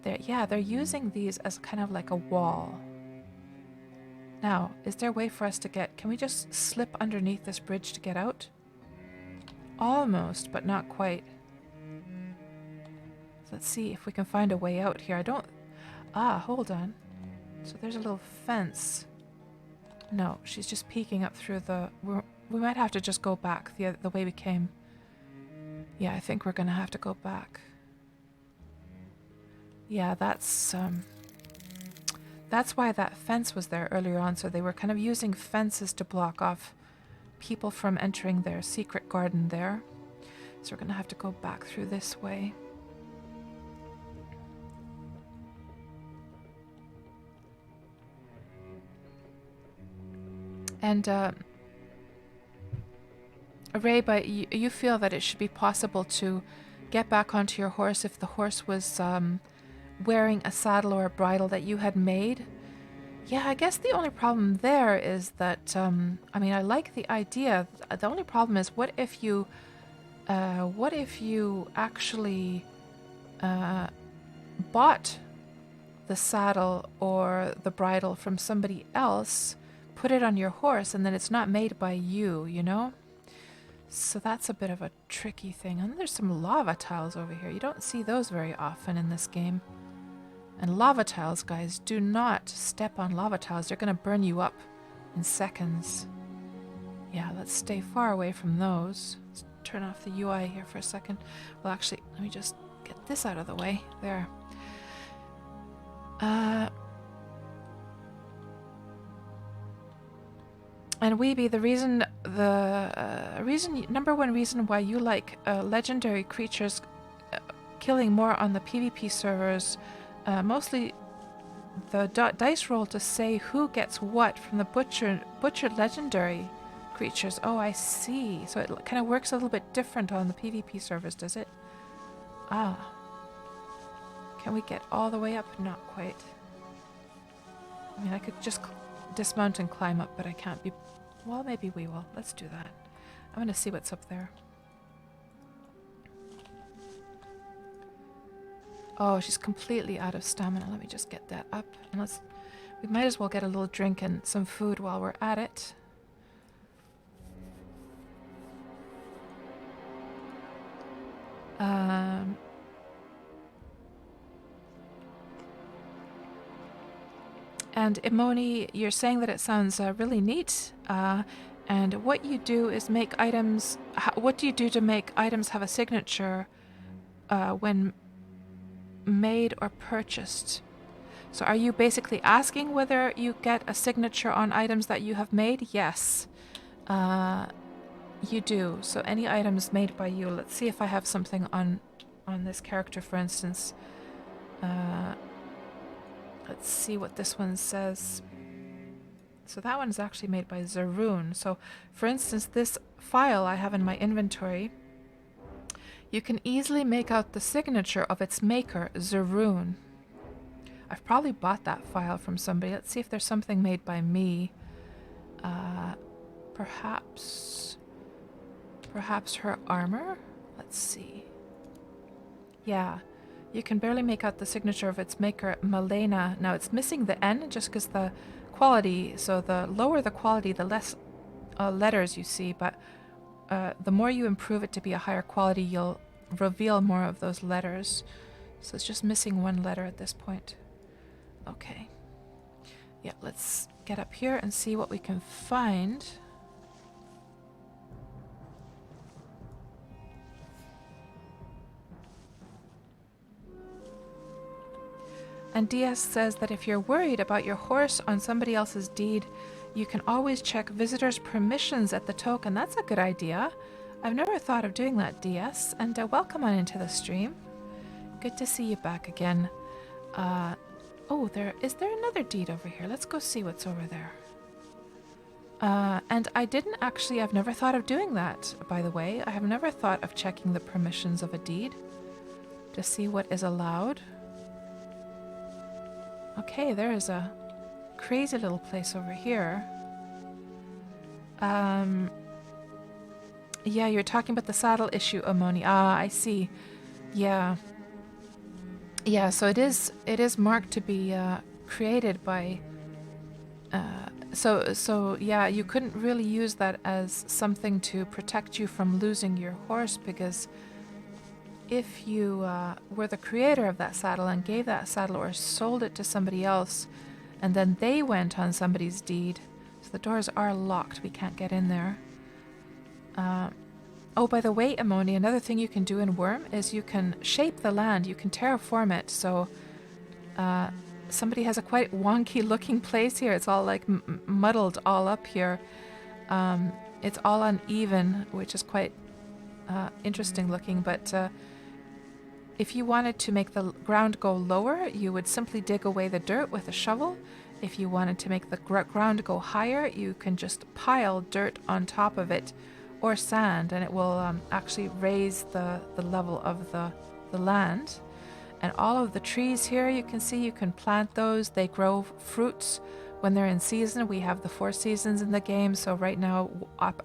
they're using these as kind of like a wall. Now, is there a way for us to can we just slip underneath this bridge to get out? Almost, but not quite. Let's see if we can find a way out here. Hold on. So there's a little fence. No, she's just peeking up through the... We might have to just go back the way we came. Yeah, I think we're going to have to go back. Yeah, that's why that fence was there earlier on. So they were kind of using fences to block off people from entering their secret garden there. So we're going to have to go back through this way. And Ray, but you feel that it should be possible to get back onto your horse if the horse was wearing a saddle or a bridle that you had made. Yeah, I guess the only problem there is that, I mean, I like the idea. The only problem is what if you actually bought the saddle or the bridle from somebody else, put it on your horse, and then it's not made by you, you know? So that's a bit of a tricky thing. And there's some lava tiles over here. You don't see those very often in this game. And lava tiles, guys, do not step on lava tiles. They're going to burn you up in seconds. Yeah, let's stay far away from those. Let's turn off the UI here for a second. Well, actually, let me just get this out of the way. There. And Weeby, number one reason why you like legendary creatures killing more on the PvP servers, mostly the dice roll to say who gets what from the butchered legendary creatures. Oh, I see. So it kind of works a little bit different on the PvP servers, does it? Ah. Can we get all the way up? Not quite. I mean, I could just dismount and climb up, but I can't be... Well, maybe we will. Let's do that. I want to see what's up there. Oh, she's completely out of stamina. Let me just get that up. And we might as well get a little drink and some food while we're at it. And Imoni, you're saying that it sounds really neat. And what you do is make items... What do you do to make items have a signature when made or purchased? So are you basically asking whether you get a signature on items that you have made? Yes. You do. So any items made by you. Let's see if I have something on this character, for instance. Let's see what this one says. So that one's actually made by Zaroon. So for instance, this file I have in my inventory, you can easily make out the signature of its maker, Zaroon. I've probably bought that file from somebody. Let's see if there's something made by me. Perhaps her armor? Let's see. Yeah. You can barely make out the signature of its maker, Malena. Now it's missing the N just because the quality, so the lower the quality, the less letters you see, but the more you improve it to be a higher quality, you'll reveal more of those letters. So it's just missing one letter at this point. Okay. Yeah, let's get up here and see what we can find. And DS says that if you're worried about your horse on somebody else's deed, you can always check visitors' permissions at the token. That's a good idea. I've never thought of doing that, DS. And welcome on into the stream. Good to see you back again. Oh, is there another deed over here? Let's go see what's over there. And I've never thought of doing that, by the way. I have never thought of checking the permissions of a deed to see what is allowed. Okay, there is a crazy little place over here. Yeah, you're talking about the saddle issue, Omoni. Ah, I see. Yeah. Yeah, so it is marked to be created by... So yeah, you couldn't really use that as something to protect you from losing your horse, because if you were the creator of that saddle and gave that saddle or sold it to somebody else, and then they went on somebody's deed, So the doors are locked. We can't get in there. Oh, by the way, Amoni, another thing you can do in Wurm is you can shape the land. You can terraform it. So somebody has a quite wonky looking place here. It's all like muddled all up here. It's all uneven, which is quite interesting looking. But if you wanted to make the ground go lower, you would simply dig away the dirt with a shovel. If you wanted to make the ground go higher, you can just pile dirt on top of it or sand, and it will actually raise the level of the land. And all of the trees here, you can see, you can plant those. They grow fruits when they're in season. We have the 4 seasons in the game, so right now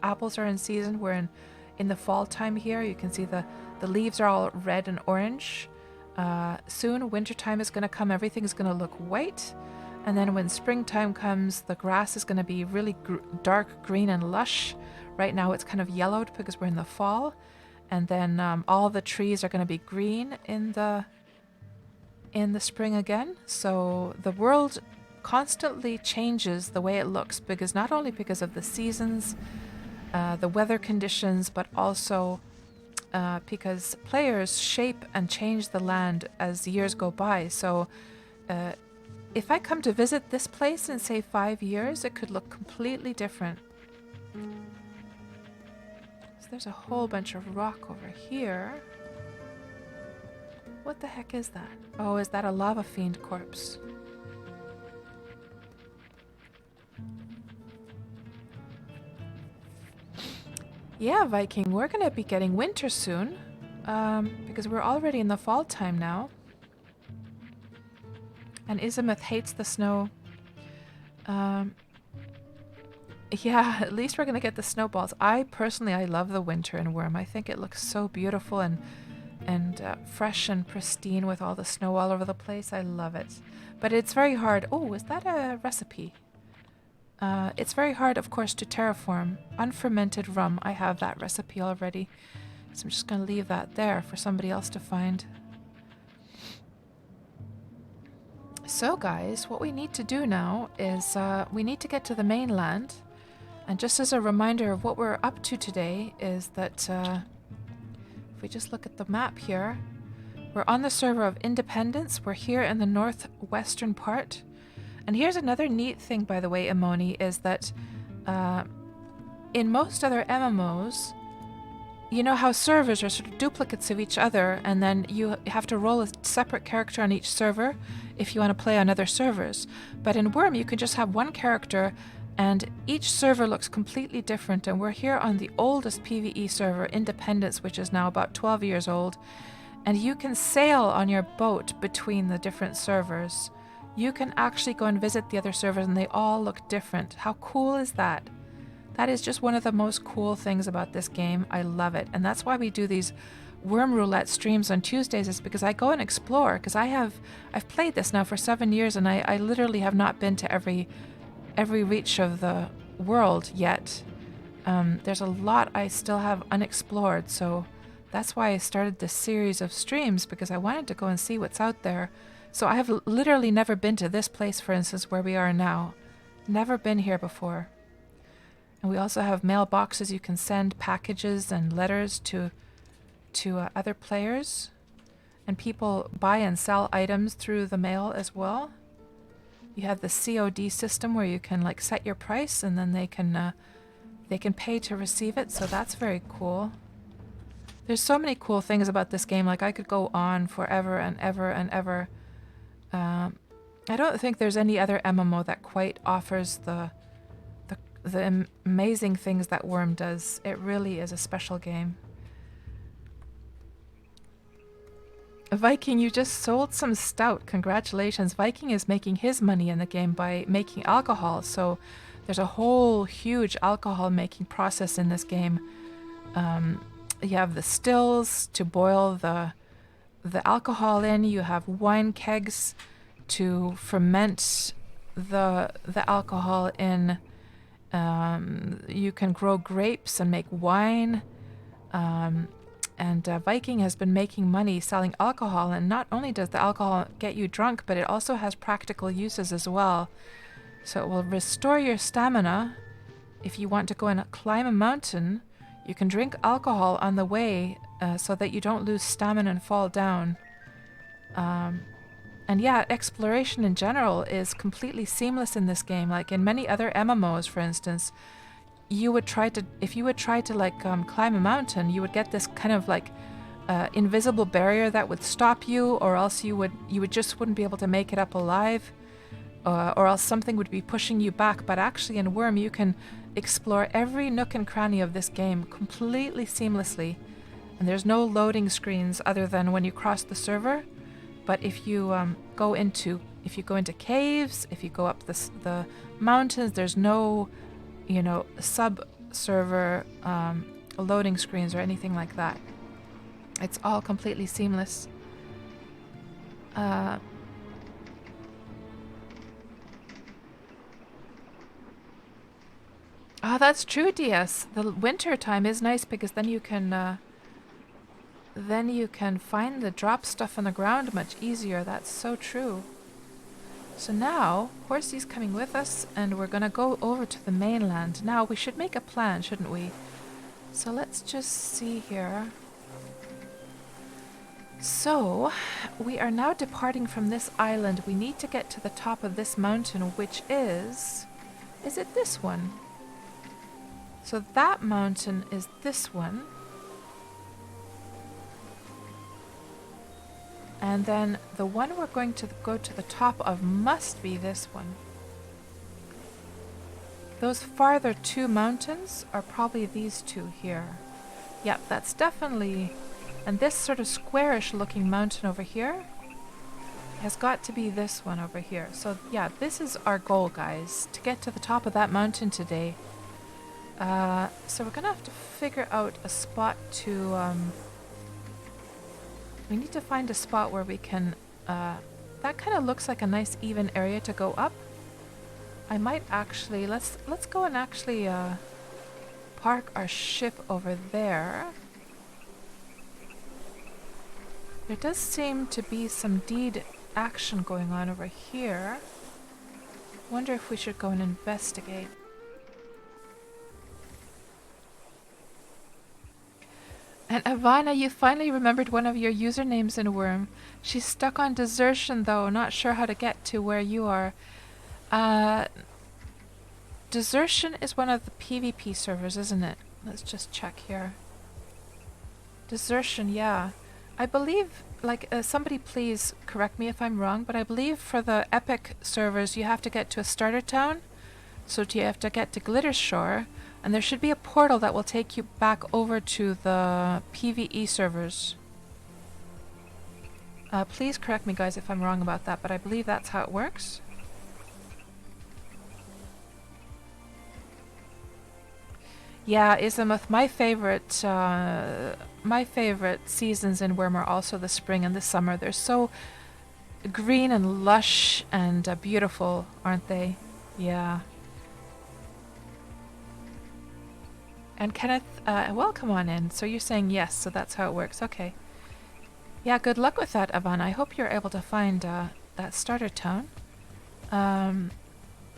apples are in season. We're in the fall time here. You can see the leaves are all red and orange. Soon wintertime is going to come. Everything's going to look white. And then when springtime comes, the grass is going to be really dark green and lush. Right now it's kind of yellowed because we're in the fall. And then all the trees are going to be green in the spring again. So the world constantly changes the way it looks, because not only because of the seasons, the weather conditions, but also because players shape and change the land as the years go by. So if I come to visit this place in, say, 5 years, it could look completely different. So there's a whole bunch of rock over here. What the heck is that? Oh, is that a lava fiend corpse? Yeah, Viking, we're going to be getting winter soon, because we're already in the fall time now. And Izamith hates the snow. Yeah, at least we're going to get the snowballs. I love the winter in Wurm. I think it looks so beautiful and fresh and pristine with all the snow all over the place. I love it. But it's very hard. Oh, is that a recipe? It's very hard, of course, to terraform. Unfermented rum. I have that recipe already. So I'm just going to leave that there for somebody else to find. So guys, what we need to do now is we need to get to the mainland. And just as a reminder of what we're up to today is that if we just look at the map here, we're on the server of Independence. We're here in the northwestern part. And here's another neat thing, by the way, Amoni, is that in most other MMOs, you know how servers are sort of duplicates of each other, and then you have to roll a separate character on each server if you want to play on other servers. But in Wurm, you can just have one character, and each server looks completely different. And we're here on the oldest PvE server, Independence, which is now about 12 years old. And you can sail on your boat between the different servers. You can actually go and visit the other servers, and they all look different. How cool is that? That is just one of the most cool things about this game. I love it. And that's why we do these Wurm Roulette streams on Tuesdays, is because I go and explore. Because I've played this now for 7 years, and I literally have not been to every reach of the world yet. There's a lot I still have unexplored, so that's why I started this series of streams, because I wanted to go and see what's out there. So I have literally never been to this place, for instance, where we are now. Never been here before. And we also have mailboxes. You can send packages and letters to other players. And people buy and sell items through the mail as well. You have the COD system where you can like set your price, and then they can pay to receive it. So that's very cool. There's so many cool things about this game. Like, I could go on forever and ever and ever. I don't think there's any other MMO that quite offers the amazing things that Wurm does. It really is a special game. Viking, you just sold some stout. Congratulations. Viking is making his money in the game by making alcohol. So there's a whole huge alcohol making process in this game. You have the stills to boil the alcohol in. You have wine kegs to ferment the alcohol in. You can grow grapes and make wine. And Viking has been making money selling alcohol, and not only does the alcohol get you drunk, but it also has practical uses as well. So it will restore your stamina. If you want to go and climb a mountain, you can drink alcohol on the way so that you don't lose stamina and fall down. And yeah, exploration in general is completely seamless in this game. Like in many other MMOs, for instance, if you would try to like climb a mountain, you would get this kind of like invisible barrier that would stop you, or else you wouldn't be able to make it up alive, or else something would be pushing you back. But actually in Wurm, you can explore every nook and cranny of this game completely seamlessly, and there's no loading screens other than when you cross the server. But if you go into caves, if you go up the mountains, there's no, sub-server loading screens or anything like that. It's all completely seamless. Oh, that's true, DS. The winter time is nice because then you can find the drop stuff on the ground much easier. That's so true. So now, Horsy's coming with us, and we're gonna go over to the mainland. Now, we should make a plan, shouldn't we? So let's just see here. So, we are now departing from this island. We need to get to the top of this mountain, which is it this one? So that mountain is this one. And then the one we're going to go to the top of must be this one. Those farther two mountains are probably these two here. Yep, that's definitely... And this sort of squarish looking mountain over here has got to be this one over here. So yeah, this is our goal, guys, to get to the top of that mountain today. So we're gonna have to figure out a spot to... we need to find a spot where we can... that kind of looks like a nice even area to go up. I might actually... Let's go and actually park our ship over there. There does seem to be some deed action going on over here. Wonder if we should go and investigate. And Ivana, you finally remembered one of your usernames in Wurm. She's stuck on desertion though, not sure how to get to where you are. Desertion is one of the PvP servers, isn't it? Let's just check here. Desertion, yeah. I believe, like, somebody please correct me if I'm wrong, but I believe for the epic servers you have to get to a starter town. So you have to get to Glittershore, and there should be a portal that will take you back over to the PvE servers. Please correct me, guys, if I'm wrong about that, but I believe that's how it works. Yeah, Isamuth, my favorite seasons in Wurm are also the spring and the summer. They're so green and lush and beautiful, aren't they? Yeah. And Kenneth, welcome on in. So you're saying yes, so that's how it works. Okay. Yeah, good luck with that, Ivana. I hope you're able to find that starter town.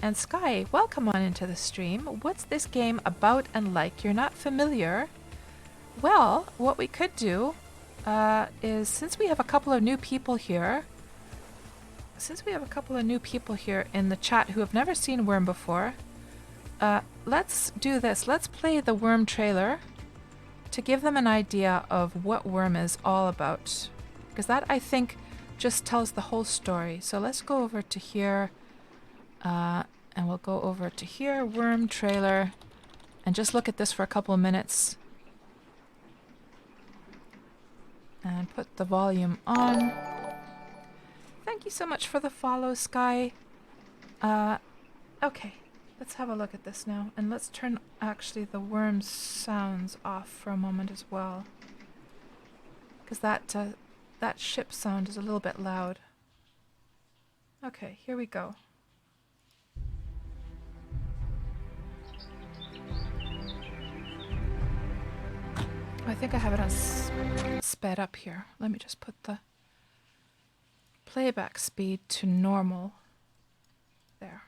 And Sky, welcome on into the stream. What's this game about and like? You're not familiar? Well, what we could do is, since we have a couple of new people here in the chat who have never seen Wurm before, let's do this. Let's play the Wurm trailer to give them an idea of what Wurm is all about. Because that, I think, just tells the whole story. So let's go over to here, and we'll go over to here, Wurm trailer, and just look at this for a couple of minutes. And put the volume on. Thank you so much for the follow, Sky. Okay, let's have a look at this now. And let's turn, actually, the Wurm sounds off for a moment as well. Because that ship sound is a little bit loud. Okay, here we go. I think I have it on sped up here. Let me just put the playback speed to normal. There.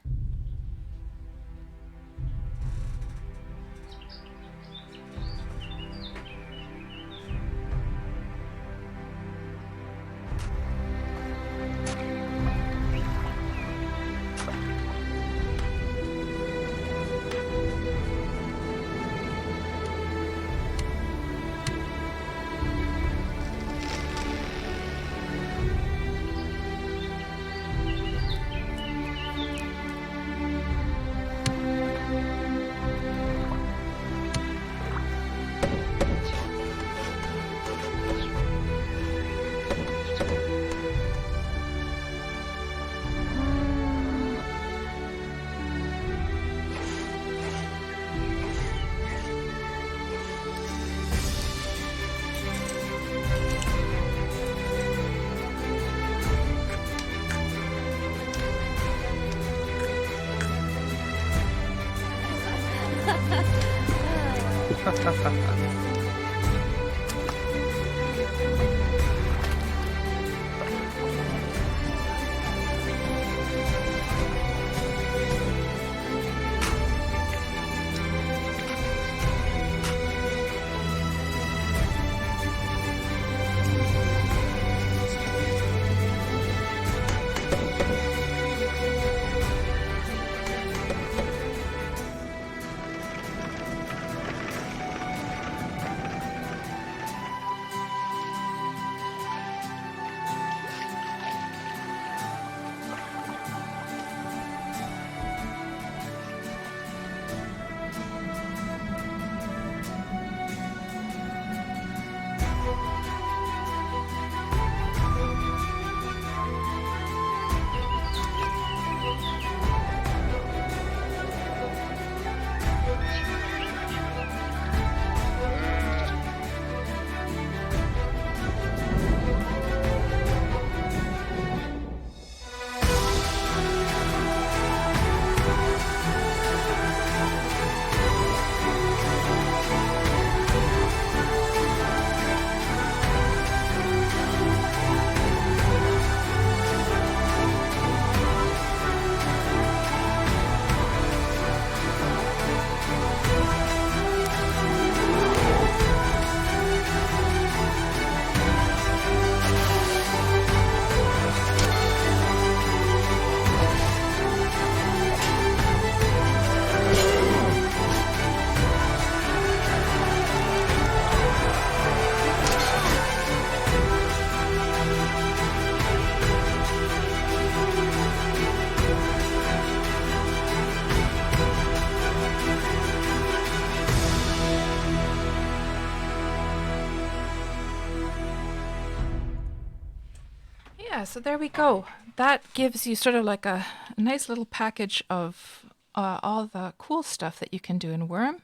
Yeah, so there we go. That gives you sort of like a nice little package of all the cool stuff that you can do in Wurm.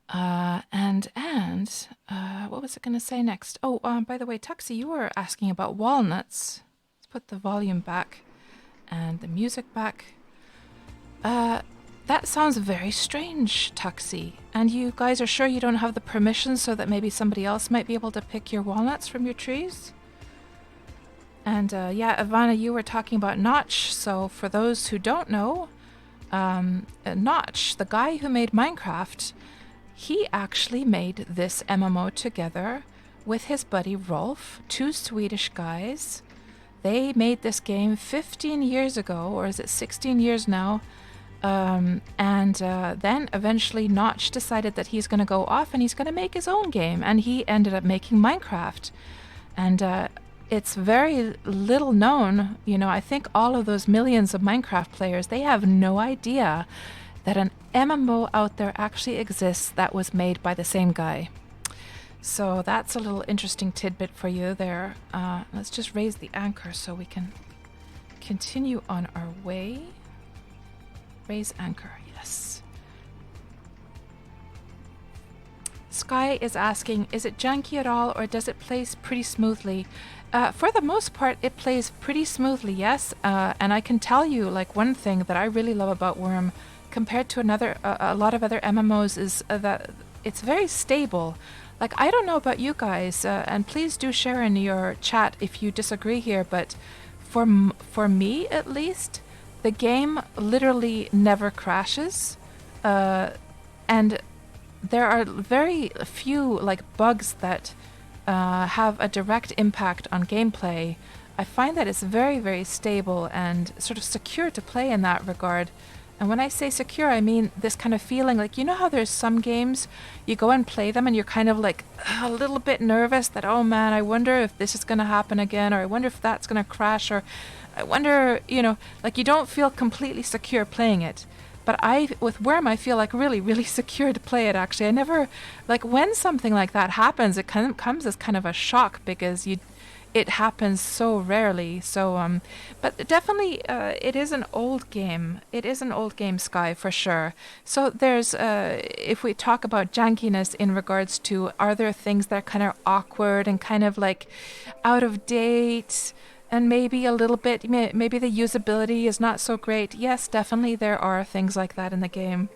And what was I going to say next? Oh, by the way, Tuxie, you were asking about walnuts. Let's put the volume back and the music back. That sounds very strange, Tuxie. And you guys are sure you don't have the permission so that maybe somebody else might be able to pick your walnuts from your trees? And yeah, Ivana, you were talking about Notch. So for those who don't know, Notch, the guy who made Minecraft, he actually made this MMO together with his buddy Rolf, two Swedish guys. They made this game 15 years ago, or is it 16 years now? And then eventually Notch decided that he's going to go off and he's going to make his own game. And he ended up making Minecraft. And it's very little known. You know, I think all of those millions of Minecraft players, they have no idea that an MMO out there actually exists that was made by the same guy. So that's a little interesting tidbit for you there. Let's just raise the anchor so we can continue on our way. Raise anchor, yes. Sky is asking, is it janky at all or does it play pretty smoothly? For the most part, it plays pretty smoothly, yes. And I can tell you, like, one thing that I really love about Wurm compared to a lot of other MMOs is that it's very stable. Like, I don't know about you guys, and please do share in your chat if you disagree here, but for me at least, the game literally never crashes, and there are very few like bugs that have a direct impact on gameplay. I find that it's very, very stable and sort of secure to play in that regard. And when I say secure, I mean this kind of feeling like, you know how there's some games you go and play them and you're kind of like a little bit nervous that, oh man, I wonder if this is going to happen again, or I wonder if that's going to crash, or I wonder, you know, like you don't feel completely secure playing it. But with Wurm, I feel like really, really secure to play it, actually. I never, like when something like that happens, it kind of comes as kind of a shock because it happens so rarely. So, but definitely, it is an old game. It is an old game, Sky, for sure. So there's, if we talk about jankiness in regards to, are there things that are kind of awkward and kind of like out of date? And maybe a little bit, maybe the usability is not so great. Yes, definitely there are things like that in the game.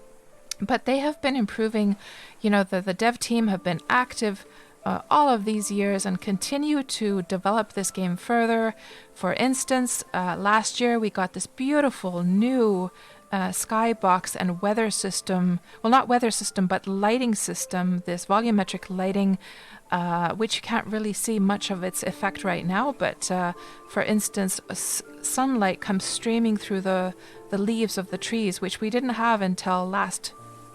But they have been improving, the dev team have been active all of these years and continue to develop this game further. For instance, last year we got this beautiful new skybox and weather system. Well, not weather system, but lighting system, this volumetric lighting, which you can't really see much of its effect right now. But for instance, sunlight comes streaming through the leaves of the trees, which we didn't have until last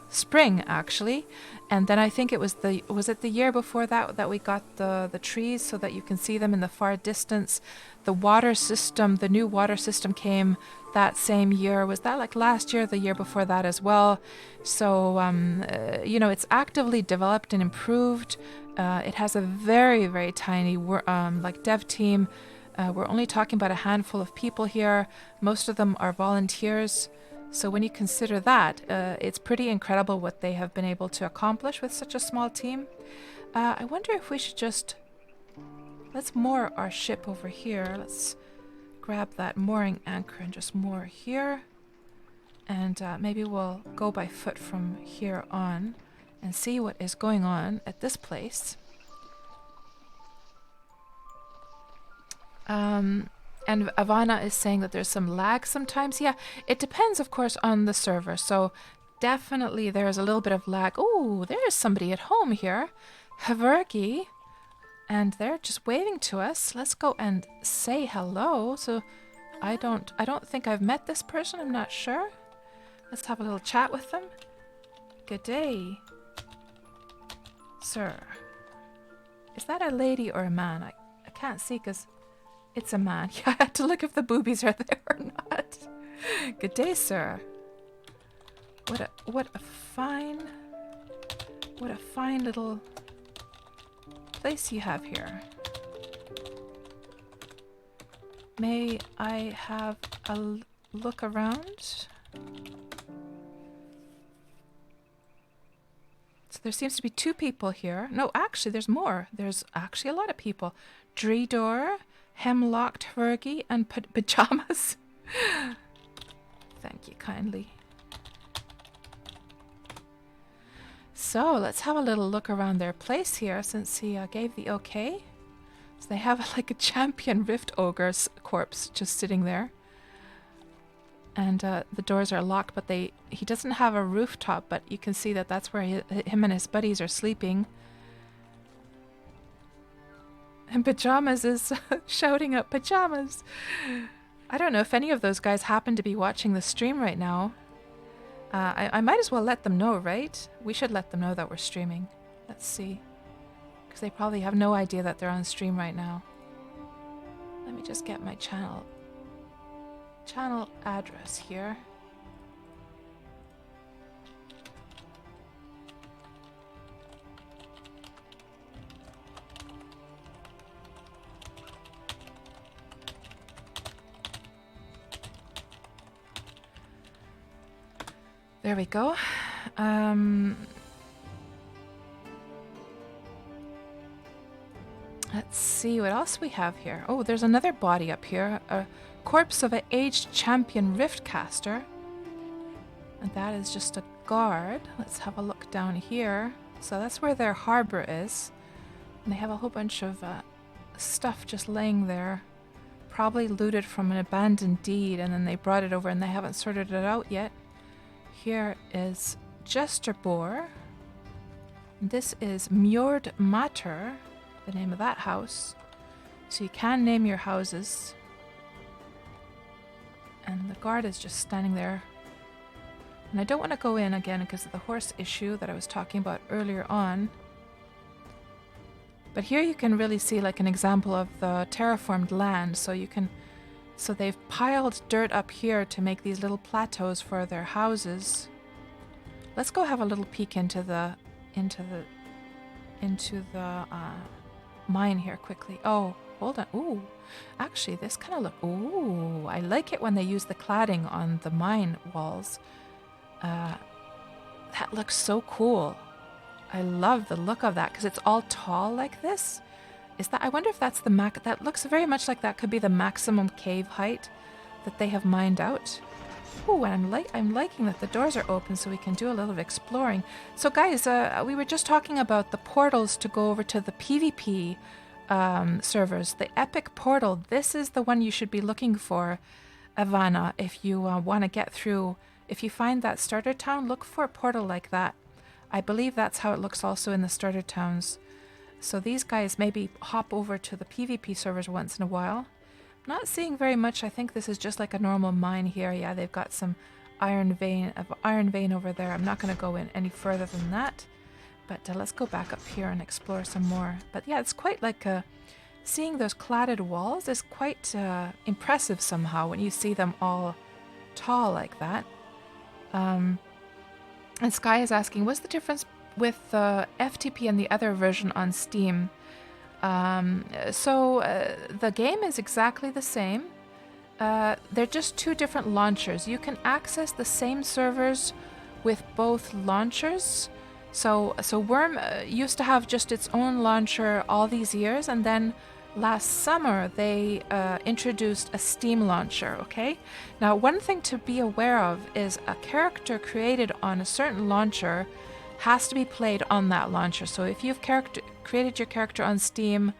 spring, actually. And then I think it was the year before that we got the trees so that you can see them in the far distance. The water system, the new water system came that same year. Was that like last year, the year before that as well? So, it's actively developed and improved. It has a very, very tiny dev team. We're only talking about a handful of people here. Most of them are volunteers. So when you consider that, it's pretty incredible what they have been able to accomplish with such a small team. I wonder if we should let's moor our ship over here. Let's grab that mooring anchor and just moor here. And maybe we'll go by foot from here on and see what is going on at this place. And Ivana is saying that there's some lag sometimes. Yeah, it depends, of course, on the server. So definitely there's a little bit of lag. Oh, there's somebody at home here. Havergi. And they're just waving to us. Let's go and say hello. So I don't think I've met this person. I'm not sure. Let's have a little chat with them. Good day, sir. Is that a lady or a man? I can't see because it's a man. Yeah, I had to look if the boobies are there or not. Good day, sir. What a fine little place you have here. May I have a look around? So there seems to be 2 people here. No, actually, there's more. There's actually a lot of people. Dredor, Hemlocked Fergie, and pajamas. Thank you kindly. So let's have a little look around their place here since he gave the okay. So they have like a champion Rift Ogre's corpse just sitting there. And the doors are locked, but he doesn't have a rooftop, but you can see that that's where him and his buddies are sleeping. And Pajamas is shouting out pajamas. I don't know if any of those guys happen to be watching the stream right now. I might as well let them know, right? We should let them know that we're streaming. Let's see. Because they probably have no idea that they're on stream right now. Let me just get my channel address here. There we go. Let's see what else we have here. Oh, there's another body up here. A corpse of an aged champion riftcaster. And that is just a guard. Let's have a look down here. So that's where their harbor is. And they have a whole bunch of stuff just laying there. Probably looted from an abandoned deed, and then they brought it over and they haven't sorted it out yet. Here is Jesterbor. This is Mjord Mater, the name of that house. So you can name your houses. And the guard is just standing there. And I don't want to go in again because of the horse issue that I was talking about earlier on. But here you can really see like an example of the terraformed land. So they've piled dirt up here to make these little plateaus for their houses. Let's go have a little peek into the mine here quickly. Oh, hold on. Ooh, actually, this kind of ooh, I like it when they use the cladding on the mine walls. That looks so cool. I love the look of that because it's all tall like this. I wonder if that's that looks very much like that could be the maximum cave height that they have mined out. Ooh, and I'm liking that the doors are open so we can do a little exploring. So guys, we were just talking about the portals to go over to the PvP servers. The Epic portal. This is the one you should be looking for, Ivana, if you want to get through. If you find that starter town, look for a portal like that. I believe that's how it looks also in the starter towns. So these guys maybe hop over to the PvP servers once in a while. Not seeing very much. I think this is just like a normal mine here. Yeah, they've got some iron vein over there. I'm not going to go in any further than that. But let's go back up here and explore some more. But yeah, it's quite like seeing those cladded walls is quite impressive somehow when you see them all tall like that. And Sky is asking, what's the difference with FTP and the other version on Steam? The game is exactly the same. They're just two different launchers. You can access the same servers with both launchers. So Wurm used to have just its own launcher all these years, and then last summer they introduced a Steam launcher, okay? Now, one thing to be aware of is a character created on a certain launcher has to be played on that launcher. So if you've created your character on Steam,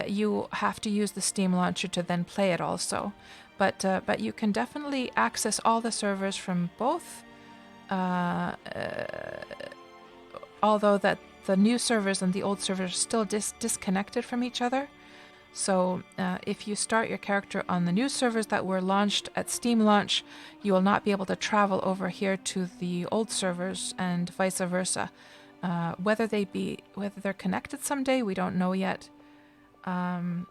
you have to use the Steam launcher to then play it also. But you can definitely access all the servers from both, although that the new servers and the old servers are still disconnected from each other. So if you start your character on the new servers that were launched at Steam launch, you will not be able to travel over here to the old servers and vice versa. Whether they're connected someday, we don't know yet. Now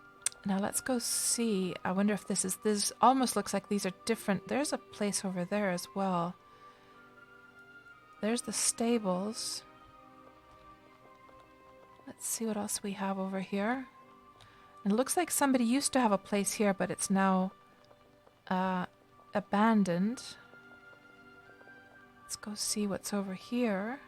let's go see. I wonder if this almost looks like these are different. There's a place over there as well. There's the stables. Let's see what else we have over here. It looks like somebody used to have a place here, but it's now abandoned. Let's go see what's over here.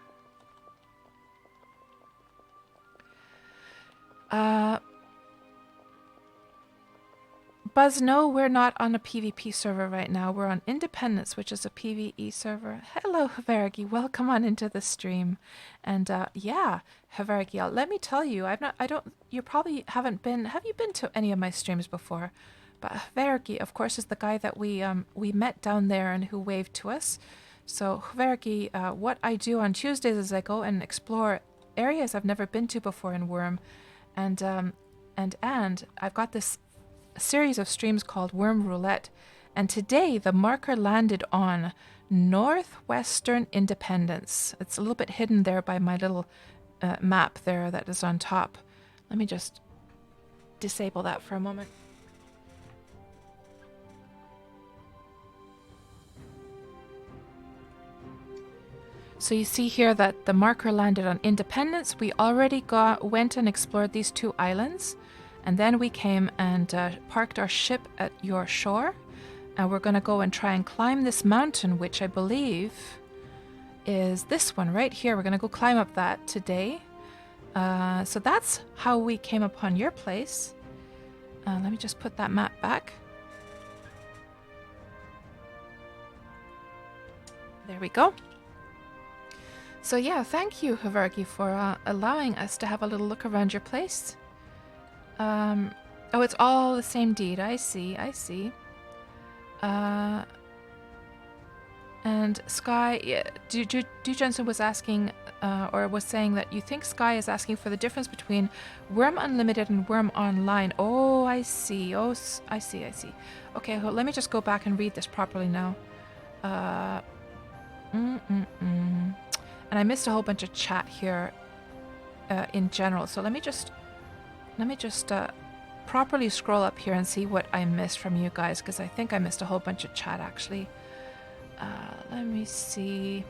Buzz, no, we're not on a PvP server right now. We're on Independence, which is a PvE server. Hello, Havargi. Welcome on into the stream. And yeah, Havargi, let me tell you, you probably haven't been, have you been to any of my streams before? But Havargi, of course, is the guy that we met down there and who waved to us. So Havargi, what I do on Tuesdays is I go and explore areas I've never been to before in Wurm. And I've got this series of streams called Wurm Roulette, and today the marker landed on Northwestern Independence. It's a little bit hidden there by my little map there that is on top. Let me just disable that for a moment. So you see here that the marker landed on Independence. We already went and explored these two islands. And then we came and parked our ship at your shore. And we're going to go and try and climb this mountain, which I believe is this one right here. We're going to go climb up that today. So that's how we came upon your place. Let me just put that map back. There we go. So yeah, thank you, Havargi, for allowing us to have a little look around your place. Oh, it's all the same deed. I see. And Sky, Du Jensen was asking, or was saying that you think Sky is asking for the difference between Wurm Unlimited and Wurm Online. Oh, I see. Oh, I see. Okay, well, let me just go back and read this properly now. And I missed a whole bunch of chat here in general. So let me just properly scroll up here and see what I missed from you guys, because I think I missed a whole bunch of chat actually. Let me see.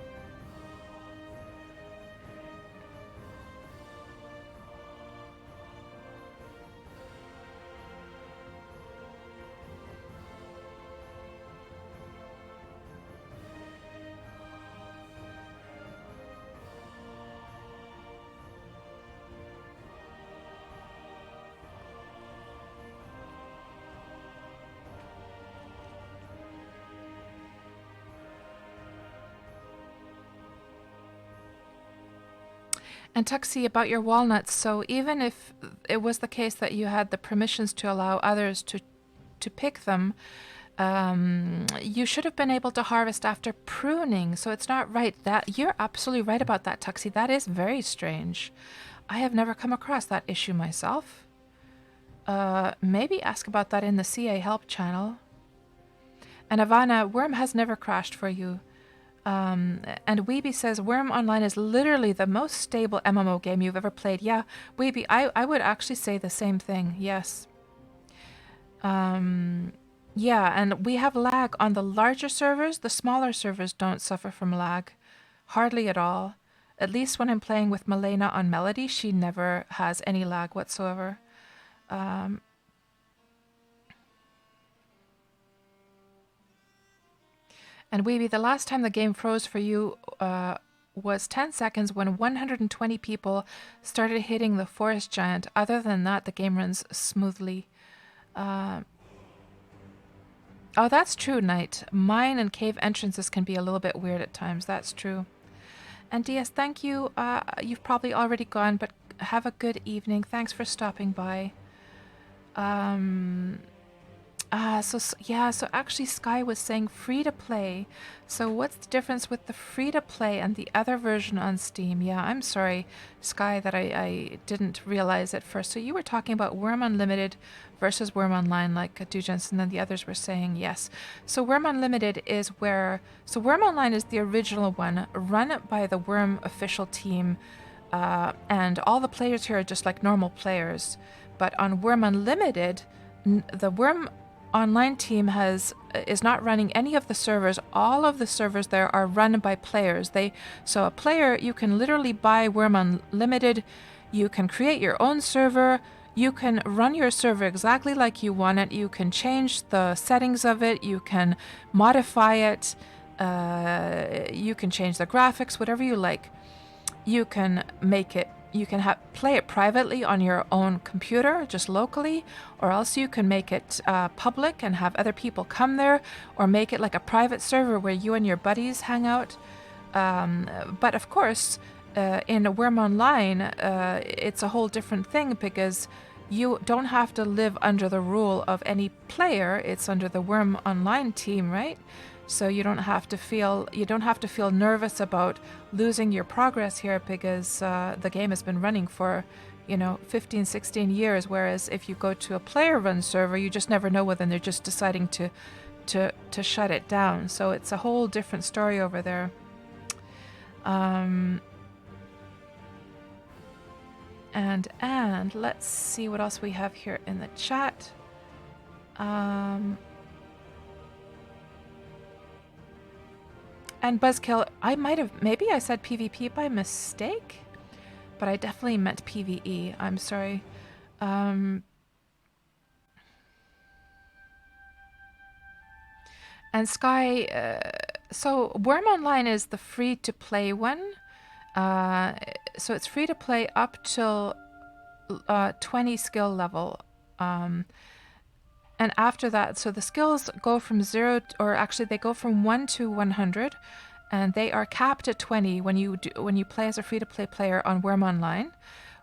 And Tuxie, about your walnuts, so even if it was the case that you had the permissions to allow others to pick them, you should have been able to harvest after pruning. So it's not right. That you're absolutely right about that, Tuxie. That is very strange. I have never come across that issue myself. Maybe ask about that in the CA help channel. And Ivana, Wurm has never crashed for you. And Weeby says, Wurm Online is literally the most stable MMO game you've ever played. Yeah, Weeby, I would actually say the same thing. Yes. Yeah, and we have lag on the larger servers. The smaller servers don't suffer from lag. Hardly at all. At least when I'm playing with Milena on Melody, she never has any lag whatsoever. And Weeby, the last time the game froze for you was 10 seconds when 120 people started hitting the forest giant. Other than that, the game runs smoothly. Oh, that's true, Knight. Mine and cave entrances can be a little bit weird at times. That's true. And DS, thank you. You've probably already gone, but have a good evening. Thanks for stopping by. So actually Sky was saying free to play. So what's the difference with the free to play and the other version on Steam? Yeah, I'm sorry, Sky, that I didn't realize at first. So you were talking about Wurm Unlimited versus Wurm Online, like Dujens, and then the others were saying yes. So Wurm Unlimited is where, so Wurm Online is the original one, run by the Wurm official team, and all the players here are just like normal players. But on Wurm Unlimited, the Wurm Online team is not running any of the servers. All of the servers there are run by players. So a player, you can literally buy Wurm Unlimited. You can create your own server. You can run your server exactly like you want it. You can change the settings of it. You can modify it. You can change the graphics, whatever you like. You can make it. You can play it privately on your own computer, just locally, or else you can make it public and have other people come there, or make it like a private server where you and your buddies hang out. But of course, in Wurm Online, it's a whole different thing because you don't have to live under the rule of any player. It's under the Wurm Online team, right? So you don't have to feel nervous about losing your progress here because the game has been running for 15, 16 years, whereas if you go to a player run server, you just never know whether they're just deciding to shut it down. So it's a whole different story over there. And let's see what else we have here in the chat. And Buzzkill, maybe I said PvP by mistake, but I definitely meant PvE. I'm sorry. And Sky, so Wurm Online is the free-to-play one. So it's free-to-play up till 20 skill level. And after that, so the skills go from 0, or actually they go from 1 to 100, and they are capped at 20 when you play as a free-to-play player on Wurm Online.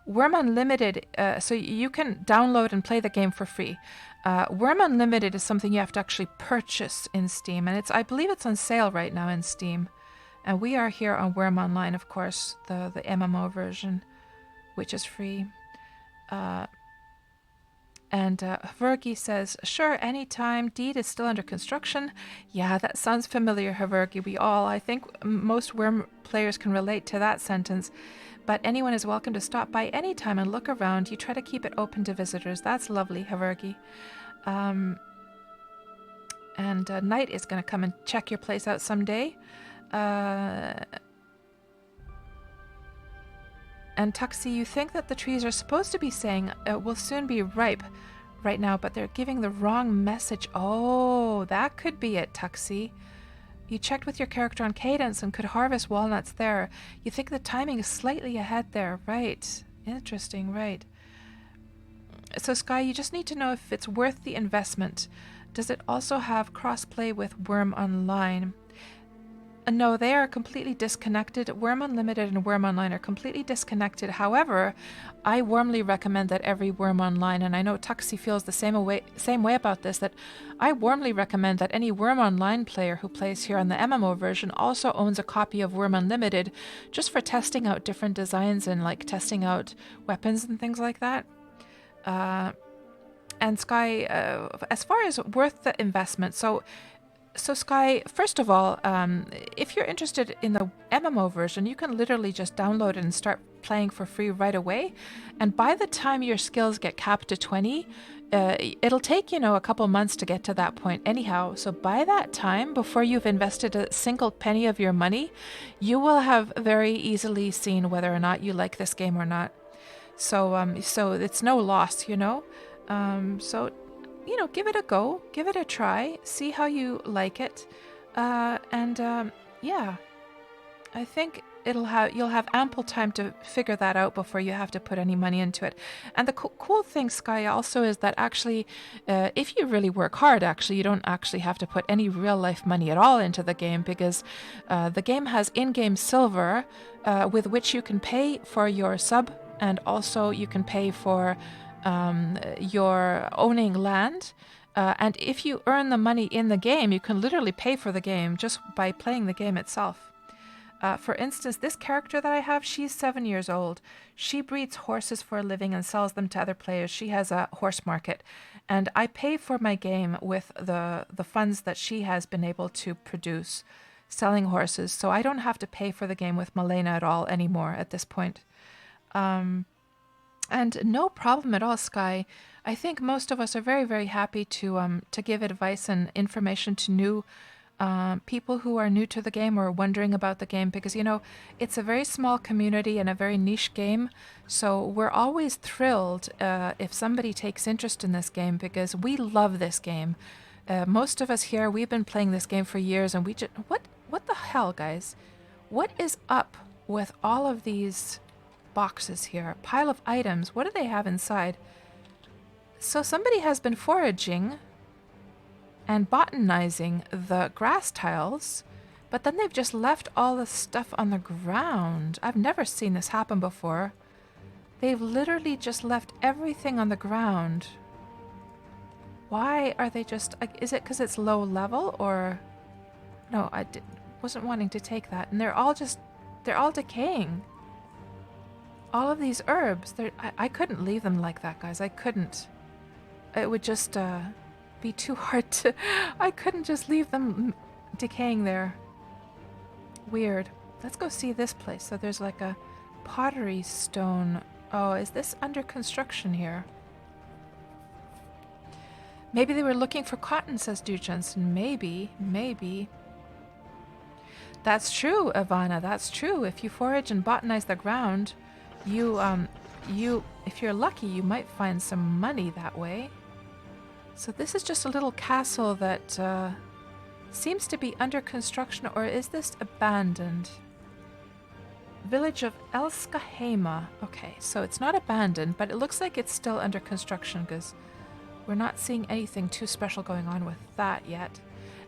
Wurm Unlimited, so you can download and play the game for free. Wurm Unlimited is something you have to actually purchase in Steam, and I believe it's on sale right now in Steam. And we are here on Wurm Online, of course, the MMO version, which is free. And Havergi says, sure, anytime. Deed is still under construction. Yeah, that sounds familiar, Havergi. I think most Wurm players can relate to that sentence. But anyone is welcome to stop by anytime and look around. You try to keep it open to visitors. That's lovely, Havergi. And Knight is going to come and check your place out someday. And Tuxie, you think that the trees are supposed to be saying it will soon be ripe right now, but they're giving the wrong message. Oh, that could be it, Tuxie. You checked with your character on Cadence and could harvest walnuts there. You think the timing is slightly ahead there. Right. Interesting, right. So Sky, you just need to know if it's worth the investment. Does it also have crossplay with Wurm Online? No, they are completely disconnected. Wurm Unlimited and Wurm Online are completely disconnected. However, I warmly recommend that every Wurm Online, and I know Tuxie feels the same way about this, that I warmly recommend that any Wurm Online player who plays here on the MMO version also owns a copy of Wurm Unlimited, just for testing out different designs and like testing out weapons and things like that. And Sky, as far as worth the investment, so Sky, first of all, if you're interested in the MMO version, you can literally just download it and start playing for free right away. And by the time your skills get capped to 20, it'll take, a couple months to get to that point anyhow. So by that time, before you've invested a single penny of your money, you will have very easily seen whether or not you like this game or not. So it's no loss, So give it a go, give it a try, see how you like it, yeah, I think you'll have ample time to figure that out before you have to put any money into it. And the cool thing, Sky, also is that actually, if you really work hard, actually, you don't actually have to put any real life money at all into the game, because the game has in-game silver with which you can pay for your sub, and also you can pay for you're owning land, and if you earn the money in the game, you can literally pay for the game just by playing the game itself. For instance, this character that I have, she's 7 years old. She breeds horses for a living and sells them to other players. She has a horse market, and I pay for my game with the funds that she has been able to produce selling horses, so I don't have to pay for the game with Malena at all anymore at this point. And no problem at all, Sky. I think most of us are very, very happy to give advice and information to new people who are new to the game or wondering about the game, because it's a very small community and a very niche game. So we're always thrilled if somebody takes interest in this game, because we love this game. Most of us here, we've been playing this game for years, and we just what the hell, guys? What is up with all of these boxes here? A pile of items. What do they have inside? So somebody has been foraging and botanizing the grass tiles, but then they've just left all the stuff on the ground. I've never seen this happen before. They've literally just left everything on the ground. Why are they just... Is it because it's low level, or... No, wasn't wanting to take that. And they're all decaying. All of these herbs, I couldn't leave them like that, guys. I couldn't. It would just be too hard to... I couldn't just leave them decaying there. Weird. Let's go see this place. So there's like a pottery stone. Oh, is this under construction here? Maybe they were looking for cotton, says Dew Jensen. Maybe. That's true, Ivana. That's true. If you forage and botanize the ground, if you're lucky, you might find some money that way. So this is just a little castle that seems to be under construction, or is this abandoned? Village of Elskahema. Okay, so it's not abandoned, but it looks like it's still under construction, because we're not seeing anything too special going on with that yet.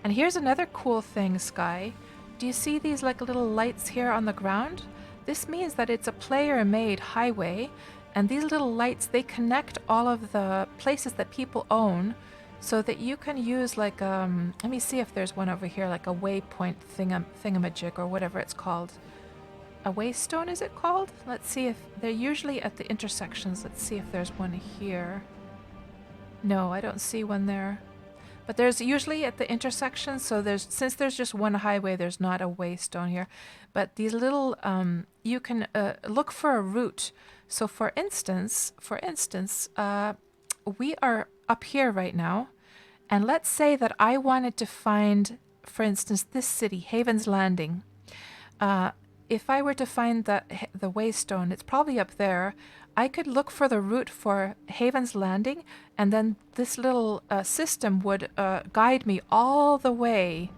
And here's another cool thing, Sky. Do you see these like little lights here on the ground? This means that it's a player-made highway, and these little lights, they connect all of the places that people own, so that you can use like, let me see if there's one over here, like a waypoint thingamajig, or whatever it's called. A waystone, is it called? Let's see if they're usually at the intersections. Let's see if there's one here. No, I don't see one there. But there's usually at the intersection, so since there's just one highway, there's not a waystone here. But these little, you can look for a route. So for instance, we are up here right now, and let's say that I wanted to find, for instance, this city, Haven's Landing. If I were to find the waystone, it's probably up there. I could look for the route for Haven's Landing, and then this little system would guide me all the way.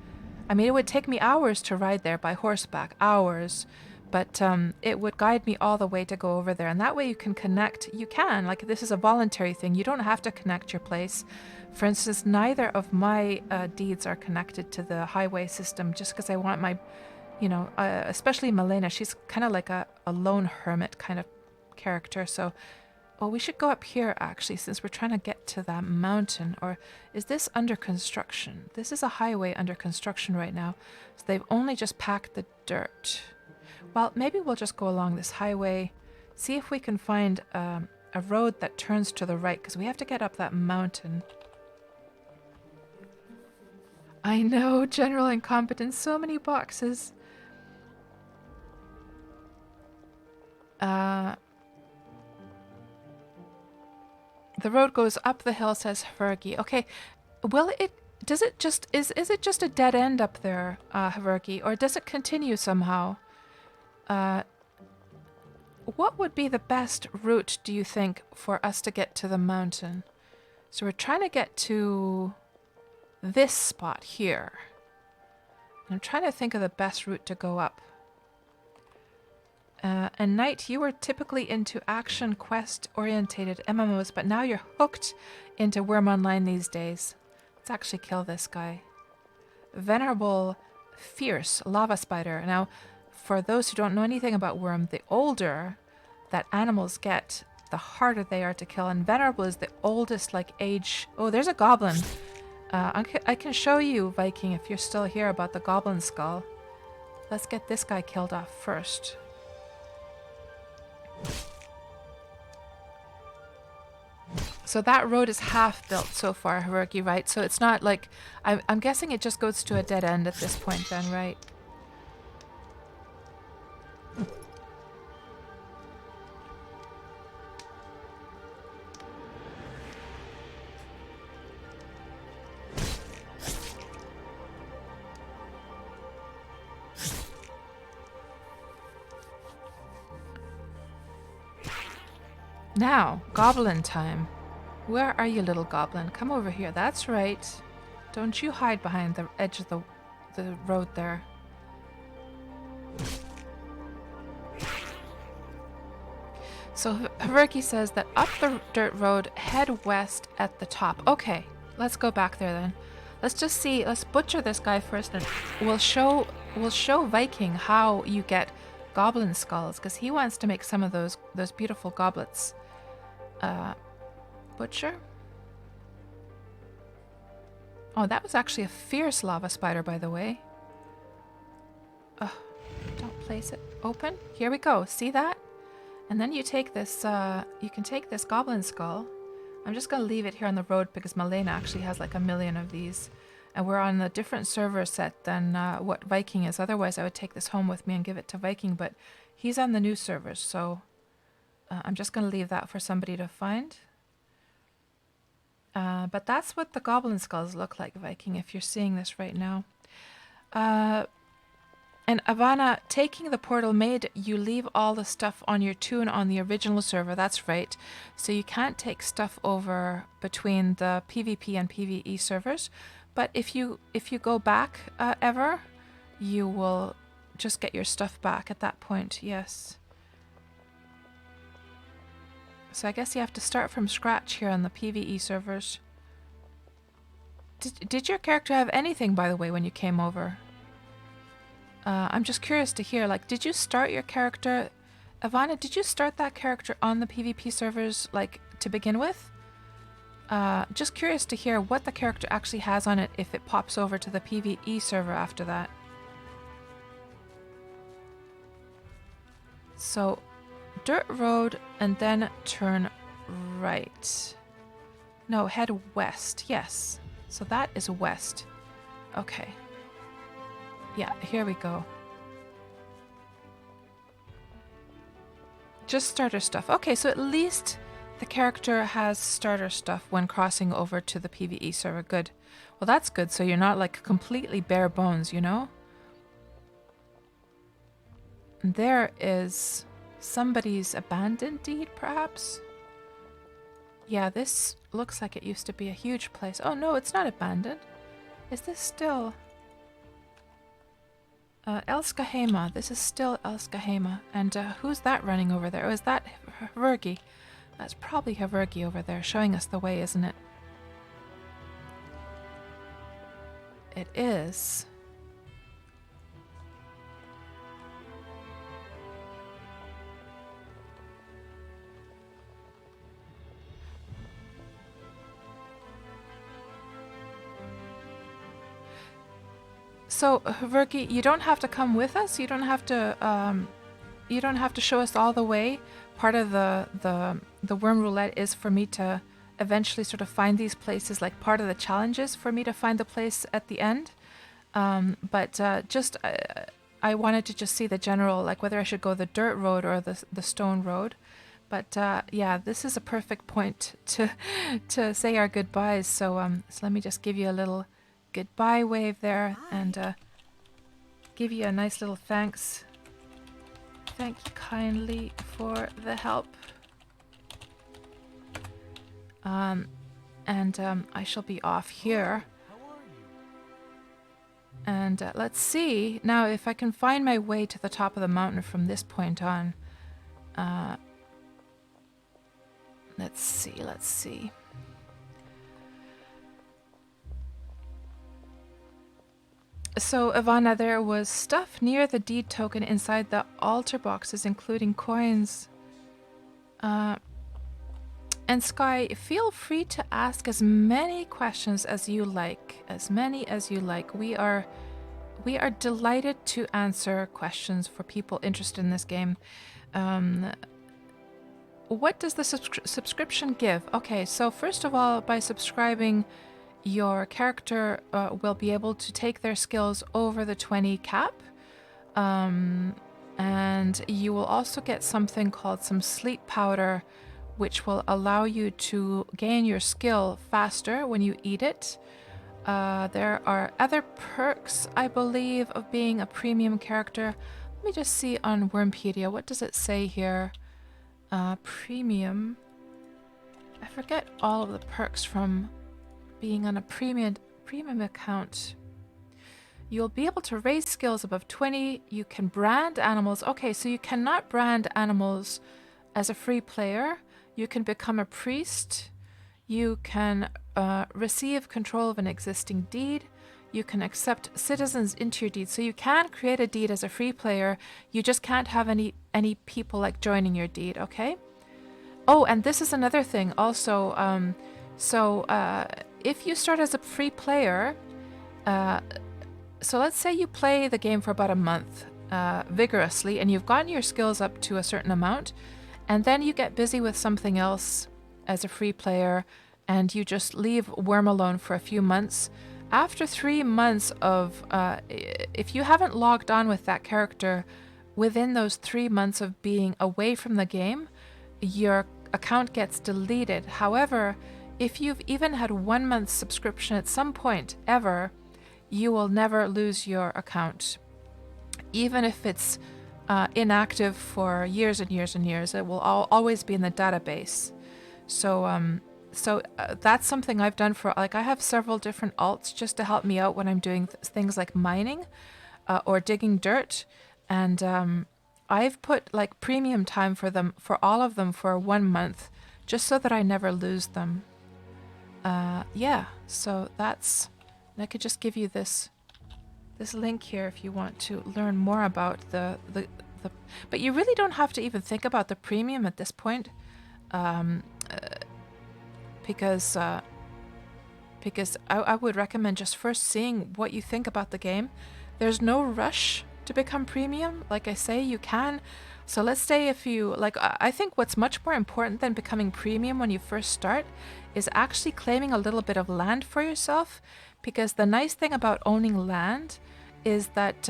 I mean, it would take me hours to ride there by horseback, hours, but it would guide me all the way to go over there. And that way you can connect. You can, like, this is a voluntary thing. You don't have to connect your place. For instance, neither of my deeds are connected to the highway system, just because I want you know, especially Malena, she's kind of like a lone hermit kind of character. So, well, we should go up here actually, since we're trying to get to that mountain. Or is this under construction? This is a highway under construction right now. So they've only just packed the dirt. Well, maybe we'll just go along this highway, see if we can find a road that turns to the right, because we have to get up that mountain. I know, general incompetence, so many boxes. The road goes up the hill, says Havergi. Okay, will it, does it just, is it just a dead end up there, Havergi, or does it continue somehow? What would be the best route, do you think, for us to get to the mountain? So we're trying to get to this spot here. I'm trying to think of the best route to go up. And Knight, you were typically into action quest-orientated MMOs, but now you're hooked into Wurm Online these days. Let's actually kill this guy. Venerable, fierce lava spider. Now, for those who don't know anything about Wurm, the older that animals get, the harder they are to kill. And Venerable is the oldest, like, age... Oh, there's a goblin. I can show you, Viking, if you're still here, about the goblin skull. Let's get this guy killed off first. So that road is half built so far, Haruki, right? So it's not like... I'm guessing it just goes to a dead end at this point then, right? Now, goblin time. Where are you, little goblin? Come over here. That's right. Don't you hide behind the edge of the road there. So Haruki says that up the dirt road, head west at the top. Okay, let's go back there then. Let's just see. Let's butcher this guy first, and we'll show Viking how you get goblin skulls, because he wants to make some of those beautiful goblets. Butcher. Oh, that was actually a fierce lava spider, by the way. Oh, don't place it open. Here we go. See that? And then you take this, you can take this goblin skull. I'm just going to leave it here on the road because Malena actually has like 1,000,000 of these. And we're on a different server set than what Viking is. Otherwise, I would take this home with me and give it to Viking. But he's on the new servers, so I'm just going to leave that for somebody to find. But that's what the goblin skulls look like, Viking, if you're seeing this right now. And Ivana, taking the portal made you leave all the stuff on your toon on the original server. That's right. So you can't take stuff over between the PvP and PvE servers. But if you go back ever, you will just get your stuff back at that point. Yes. So I guess you have to start from scratch here on the PvE servers. Did your character have anything, by the way, when you came over? I'm just curious to hear, like, did you start your character... Ivana, did you start that character on the PvP servers, like, to begin with? Just curious to hear what the character actually has on it if it pops over to the PvE server after that. So, dirt road and then turn right. No, head west. Yes. So that is west. Okay. Yeah, here we go. Just starter stuff. Okay, so at least the character has starter stuff when crossing over to the PvE server. Good. Well, that's good. So you're not like completely bare bones, you know? There is somebody's abandoned deed, perhaps? Yeah, this looks like it used to be a huge place. Oh, no, it's not abandoned. Is this still... Elskahema. This is still Elskahema. And who's that running over there? Oh, is that Havergi? That's probably Havergi over there showing us the way, isn't it? It is. So, Verki, you don't have to come with us. You don't have to. You don't have to show us all the way. Part of the Wurm Roulette is for me to eventually sort of find these places. Like part of the challenge is for me to find the place at the end. But I wanted to just see the general, like whether I should go the dirt road or the stone road. But yeah, this is a perfect point to say our goodbyes. So so let me just give you a little goodbye wave there and give you a nice little thanks. Thank you kindly for the help. I shall be off here. And let's see now if I can find my way to the top of the mountain from this point on. Let's see. So, Ivana, there was stuff near the deed token inside the altar boxes, including coins. And Sky, feel free to ask as many questions as you like. As many as you like. We are delighted to answer questions for people interested in this game. What does the subscription give? Okay, so first of all, by subscribing, your character will be able to take their skills over the 20 cap. And you will also get something called some sleep powder, which will allow you to gain your skill faster when you eat it. There are other perks, I believe, of being a premium character. Let me just see on Wurmpedia. What does it say here? Premium. I forget all of the perks from being on a premium account. You'll be able to raise skills above 20. You can brand animals. Okay, so you cannot brand animals as a free player. You can become a priest. You can receive control of an existing deed. You can accept citizens into your deed. So you can create a deed as a free player. You just can't have any people like joining your deed, okay? Oh, and this is another thing also. If you start as a free player, so let's say you play the game for about a month vigorously and you've gotten your skills up to a certain amount, and then you get busy with something else as a free player and you just leave Wurm alone for a few months. After 3 months of, if you haven't logged on with that character within those 3 months of being away from the game, your account gets deleted. However, if you've even had 1 month's subscription at some point ever, you will never lose your account. Even if it's inactive for years and years and years, it will always be in the database. So that's something I've done for, like, I have several different alts just to help me out when I'm doing things like mining or digging dirt. And I've put like premium time for them, for all of them, for 1 month, just so that I never lose them. Yeah, so that's, and I could just give you this link here if you want to learn more about the but you really don't have to even think about the premium at this point, because I would recommend just first seeing what you think about the game. There's no rush to become premium. Like I say, you can. So let's say if you, like, I think what's much more important than becoming premium when you first start is actually claiming a little bit of land for yourself, because the nice thing about owning land is that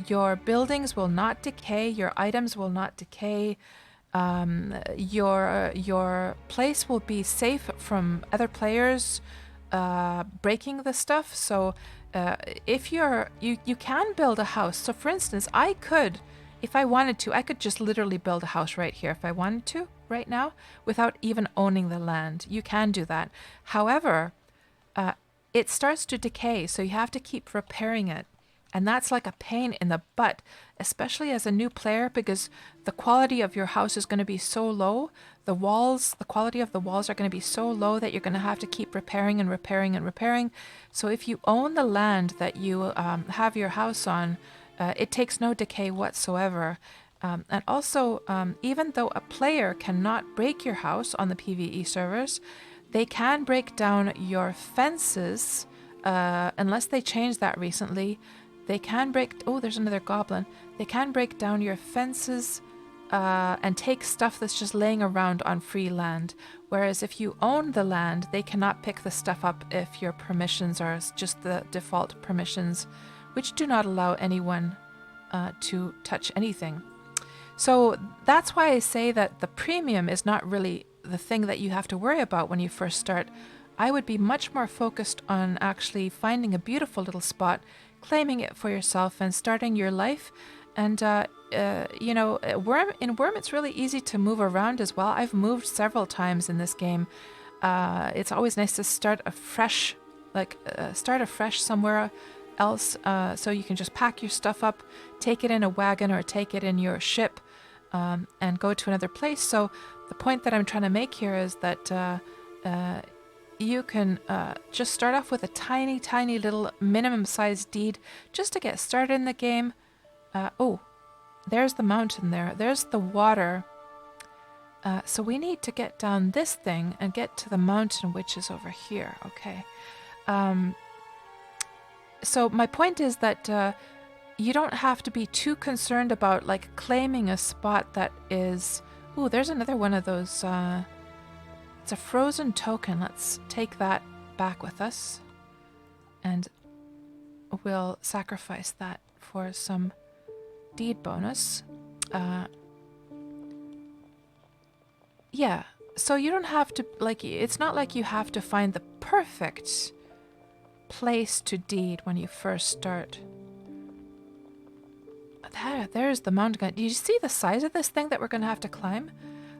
your buildings will not decay, your items will not decay, your place will be safe from other players breaking the stuff. So if you can build a house. So for instance, I could, if I wanted to, I could just literally build a house right here if I wanted to right now without even owning the land. You can do that. However, it starts to decay, so you have to keep repairing it. And that's like a pain in the butt, especially as a new player, because the quality of your house is going to be so low. The quality of the walls are going to be so low that you're going to have to keep repairing and repairing and repairing. So if you own the land that you have your house on, it takes no decay whatsoever. And also, even though a player cannot break your house on the PvE servers, they can break down your fences, unless they changed that recently. they can break... Oh, there's another goblin. They can break down your fences and take stuff that's just laying around on free land. Whereas if you own the land, they cannot pick the stuff up if your permissions are just the default permissions, which do not allow anyone to touch anything. So that's why I say that the premium is not really the thing that you have to worry about when you first start. I would be much more focused on actually finding a beautiful little spot, claiming it for yourself, and starting your life. And you know, in Wurm, it's really easy to move around as well. I've moved several times in this game. It's always nice to start afresh, somewhere else, so you can just pack your stuff up, take it in a wagon or take it in your ship, and go to another place. So the point that I'm trying to make here is that you can just start off with a tiny, tiny little minimum-sized deed just to get started in the game. Oh, there's the mountain there. There's the water. So we need to get down this thing and get to the mountain, which is over here. Okay. So my point is that you don't have to be too concerned about like claiming a spot that is... Ooh, there's another one of those... It's a frozen token. Let's take that back with us. And we'll sacrifice that for some deed bonus. Yeah, so you don't have to, like, it's not like you have to find the perfect place to deed when you first start. There's the mountain. Do you see the size of this thing that we're going to have to climb?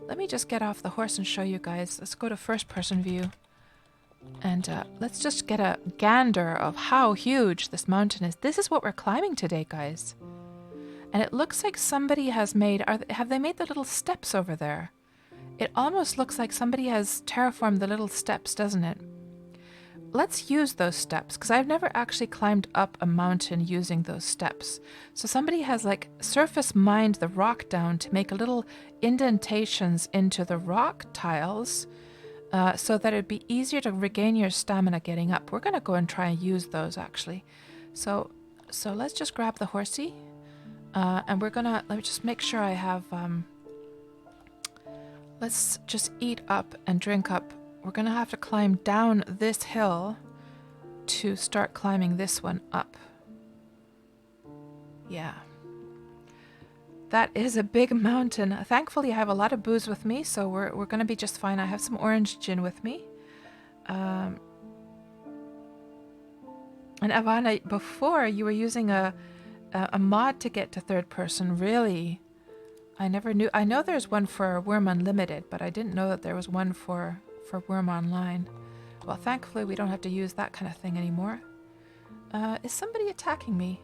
Let me just get off the horse and show you guys. Let's go to first person view. And let's just get a gander of how huge this mountain is. This is what we're climbing today, guys. And it looks like somebody has made... have they made the little steps over there? It almost looks like somebody has terraformed the little steps, doesn't it? Let's use those steps, because I've never actually climbed up a mountain using those steps. So somebody has like surface mined the rock down to make little indentations into the rock tiles, so that it'd be easier to regain your stamina getting up. We're going to go and try and use those actually. So let's just grab the horsey, and we're gonna... let me just make sure I have... let's just eat up and drink up. We're going to have to climb down this hill to start climbing this one up. Yeah. That is a big mountain. Thankfully, I have a lot of booze with me, so we're going to be just fine. I have some orange gin with me. And Ivana, before you were using a mod to get to third person. Really? I never knew. I know there's one for Wurm Unlimited, but I didn't know that there was one for Wurm Online. Well, thankfully we don't have to use that kind of thing anymore. Is somebody attacking me?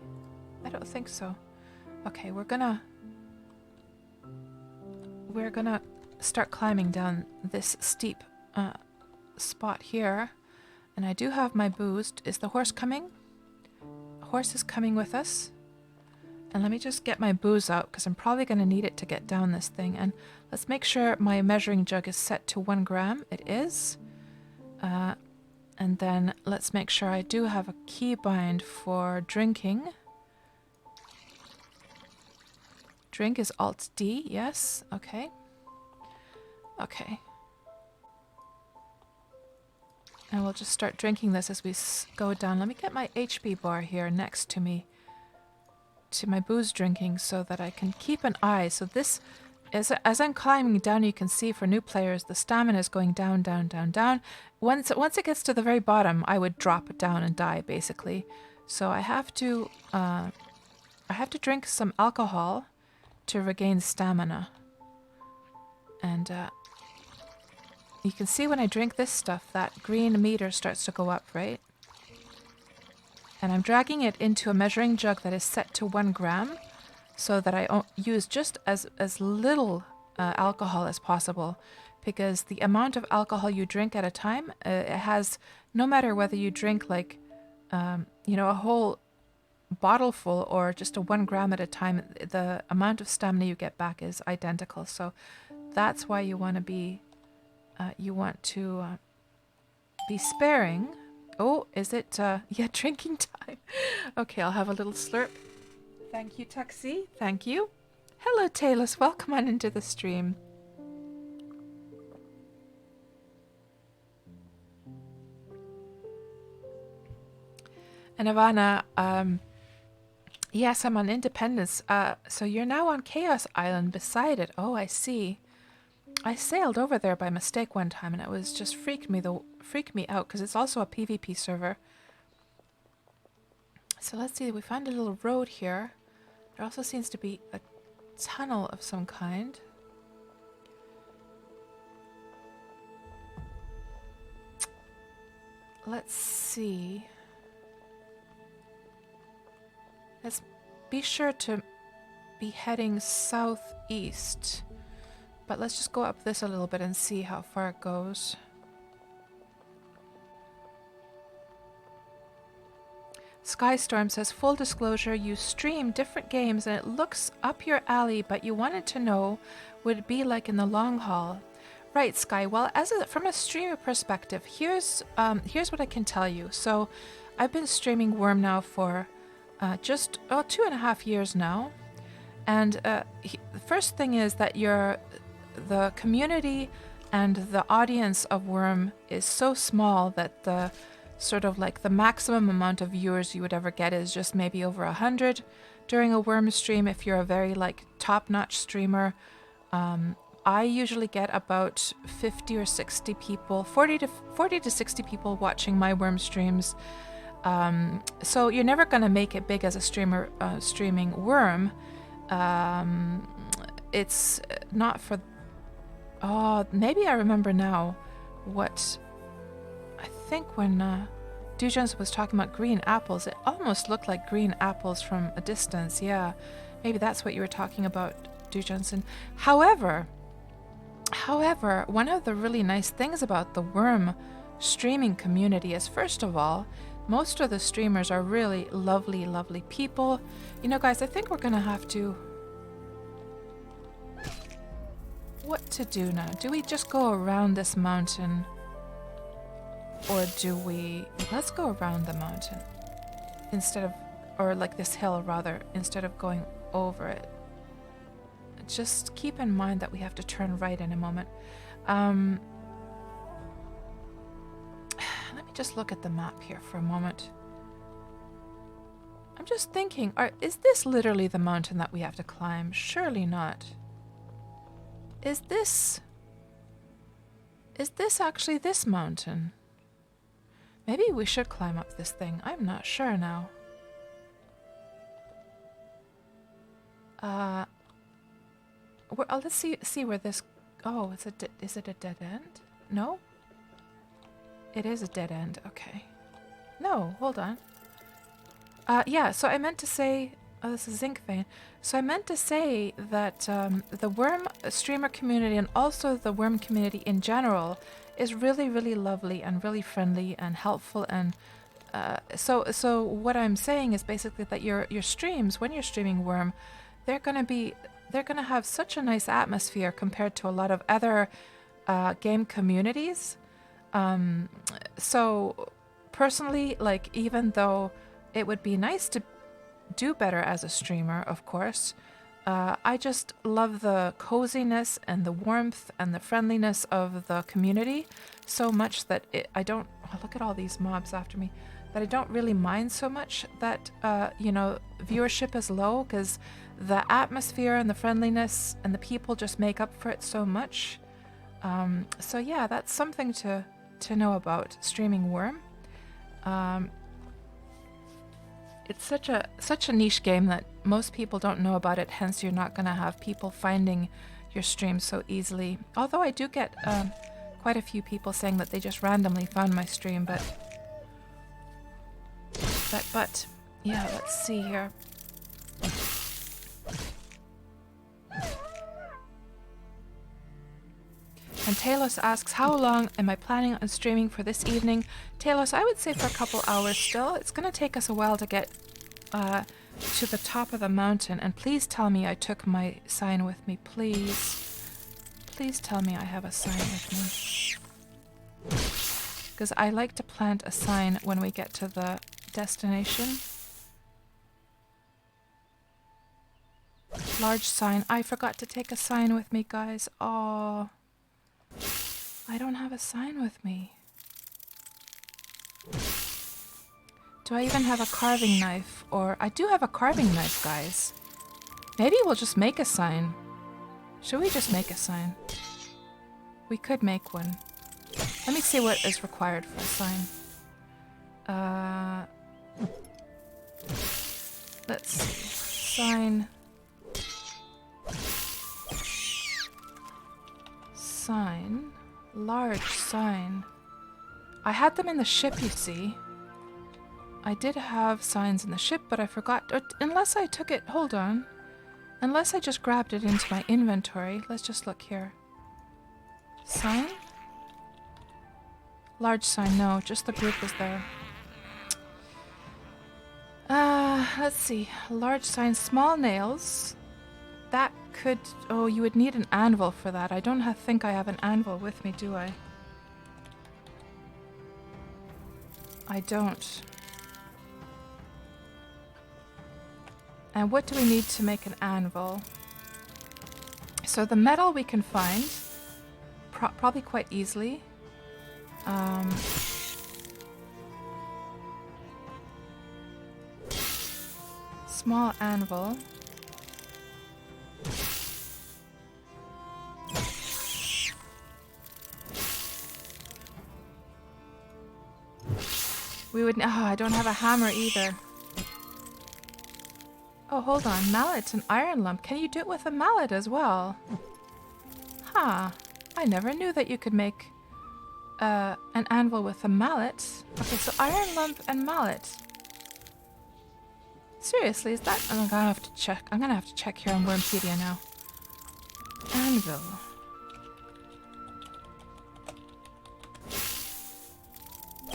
I don't think so. Okay, we're gonna start climbing down this steep spot here. And I do have my booze. Is the horse coming? Horse is coming with us. And let me just get my booze out, because I'm probably going to need it to get down this thing. And let's make sure my measuring jug is set to 1 gram. It is. And then let's make sure I do have a keybind for drinking. Drink is Alt D, yes. Okay. Okay. And we'll just start drinking this as we go down. Let me get my HP bar here next to me, to my booze drinking, so that I can keep an eye. So this, as I'm climbing down, you can see for new players, the stamina is going down, down, down, down. Once it gets to the very bottom, I would drop it down and die, basically. So I have to drink some alcohol to regain stamina. And you can see when I drink this stuff, that green meter starts to go up, right? And I'm dragging it into a measuring jug that is set to 1 gram, so that I use just as little alcohol as possible, because the amount of alcohol you drink at a time, it has, no matter whether you drink like, a whole bottle full or just a 1 gram at a time, the amount of stamina you get back is identical. So that's why you want to be, be sparing Oh, is it, yeah, drinking time. Okay, I'll have a little slurp. Thank you, Tuxie. Thank you. Hello, Taylus. Welcome on into the stream. And Ivana, yes, I'm on Independence. So you're now on Chaos Island beside it. Oh, I see. I sailed over there by mistake one time, and it was just freaked me out because it's also a PvP server. So let's see. We found a little road here. There also seems to be a tunnel of some kind. Let's see. Let's be sure to be heading southeast. But let's just go up this a little bit and see how far it goes. Skystorm says, full disclosure, you stream different games and it looks up your alley, but you wanted to know what it'd be like in the long haul. Right, Sky. Well, from a streamer perspective, here's what I can tell you. So I've been streaming Wurm now for just 2.5 years now. And the first thing is that the community and the audience of Wurm is so small that the sort of like the maximum amount of viewers you would ever get is just maybe over 100 during a Wurm stream if you're a very like top-notch streamer. I usually get about 50 or 60 people, 40 to 60 people watching my Wurm streams. So you're never going to make it big as a streamer streaming Wurm. It's not for... Oh, maybe I remember now what... I think when Dujans was talking about green apples, it almost looked like green apples from a distance. Yeah, maybe that's what you were talking about, Dujansen. However, one of the really nice things about the Wurm streaming community is, first of all, most of the streamers are really lovely, lovely people. You know, guys, I think we're going to have to... What to do now? Do we just go around this mountain? Or do we... Let's go around the mountain. Instead of... Or like this hill, rather. Instead of going over it. Just keep in mind that we have to turn right in a moment. Let me just look at the map here for a moment. I'm just thinking, is this literally the mountain that we have to climb? Surely not. Is this actually this mountain? Maybe we should climb up this thing. I'm not sure now. Let's see where this... Oh, is it a dead end? No? It is a dead end. Okay. No, hold on. Yeah, so I meant to say... Oh, this is zinc vein. So I meant to say that the Wurm streamer community and also the Wurm community in general is really, really lovely and really friendly and helpful. And so what I'm saying is basically that your streams, when you're streaming Wurm, they're gonna have such a nice atmosphere compared to a lot of other game communities. So personally, like, even though it would be nice to do better as a streamer, of course, I just love the coziness and the warmth and the friendliness of the community so much that I don't... Oh, look at all these mobs after me. That I don't really mind so much that, viewership is low, because the atmosphere and the friendliness and the people just make up for it so much. So yeah, that's something to know about streaming Wurm. It's such a niche game that most people don't know about it, hence you're not going to have people finding your stream so easily. Although I do get quite a few people saying that they just randomly found my stream, but yeah, let's see here. And Talos asks, how long am I planning on streaming for this evening? Talos, I would say for a couple hours still. It's going to take us a while to get to the top of the mountain. And please tell me I took my sign with me, please. Please tell me I have a sign with me. Because I like to plant a sign when we get to the destination. Large sign. I forgot to take a sign with me, guys. Oh, I don't have a sign with me. Do I even have a carving knife? Or I do have a carving knife, guys. Maybe we'll just make a sign. Should we just make a sign? We could make one. Let me see what is required for a sign. Let's see. Sign. Sign. Large sign. I had them in the ship, you see. I did have signs in the ship, but I forgot. Unless I took it. Hold on. Unless I just grabbed it into my inventory. Let's just look here. Sign? Large sign. No, just the group is there. Let's see. Large sign. Small nails. That could... Oh, you would need an anvil for that. I don't think I have an anvil with me, do I? I don't. And what do we need to make an anvil? So the metal we can find probably quite easily. Small anvil. We would... Oh, I don't have a hammer either. Oh, hold on. Mallet and iron lump. Can you do it with a mallet as well? Huh. I never knew that you could make an anvil with a mallet. Okay, so iron lump and mallet. Seriously, is that... I'm gonna have to check. I'm gonna have to check here on Wurmpedia now. Anvil.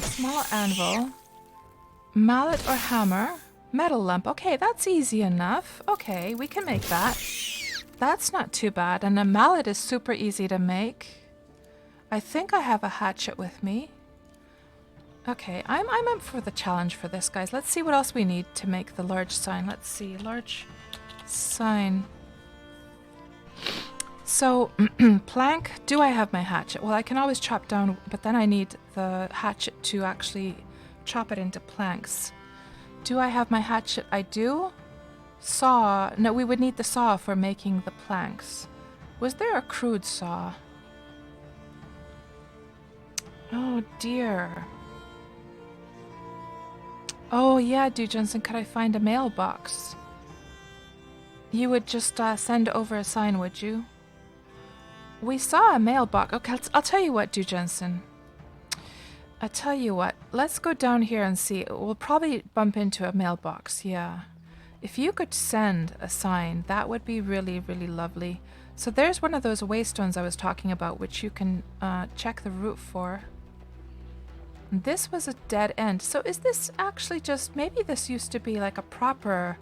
Small anvil. Mallet or hammer. Metal lump. Okay, that's easy enough. Okay, we can make that. That's not too bad. And a mallet is super easy to make. I think I have a hatchet with me. Okay, I'm up for the challenge for this, guys. Let's see what else we need to make the large sign. Let's see. Large sign. So, plank. Do I have my hatchet? Well, I can always chop down, but then I need the hatchet to actually chop it into planks. Do I have my hatchet? I do. Saw. No, we would need the saw for making the planks. Was there a crude saw? Oh, dear. Oh, yeah, dude Jensen, could I find a mailbox? You would just send over a sign, would you? We saw a mailbox. Okay, I'll tell you what, dude Jensen. I tell you what, let's go down here and see. We'll probably bump into a mailbox, yeah. If you could send a sign, that would be really, really lovely. So there's one of those waystones I was talking about, which you can check the route for. This was a dead end. So is this actually just... Maybe this used to be like a proper...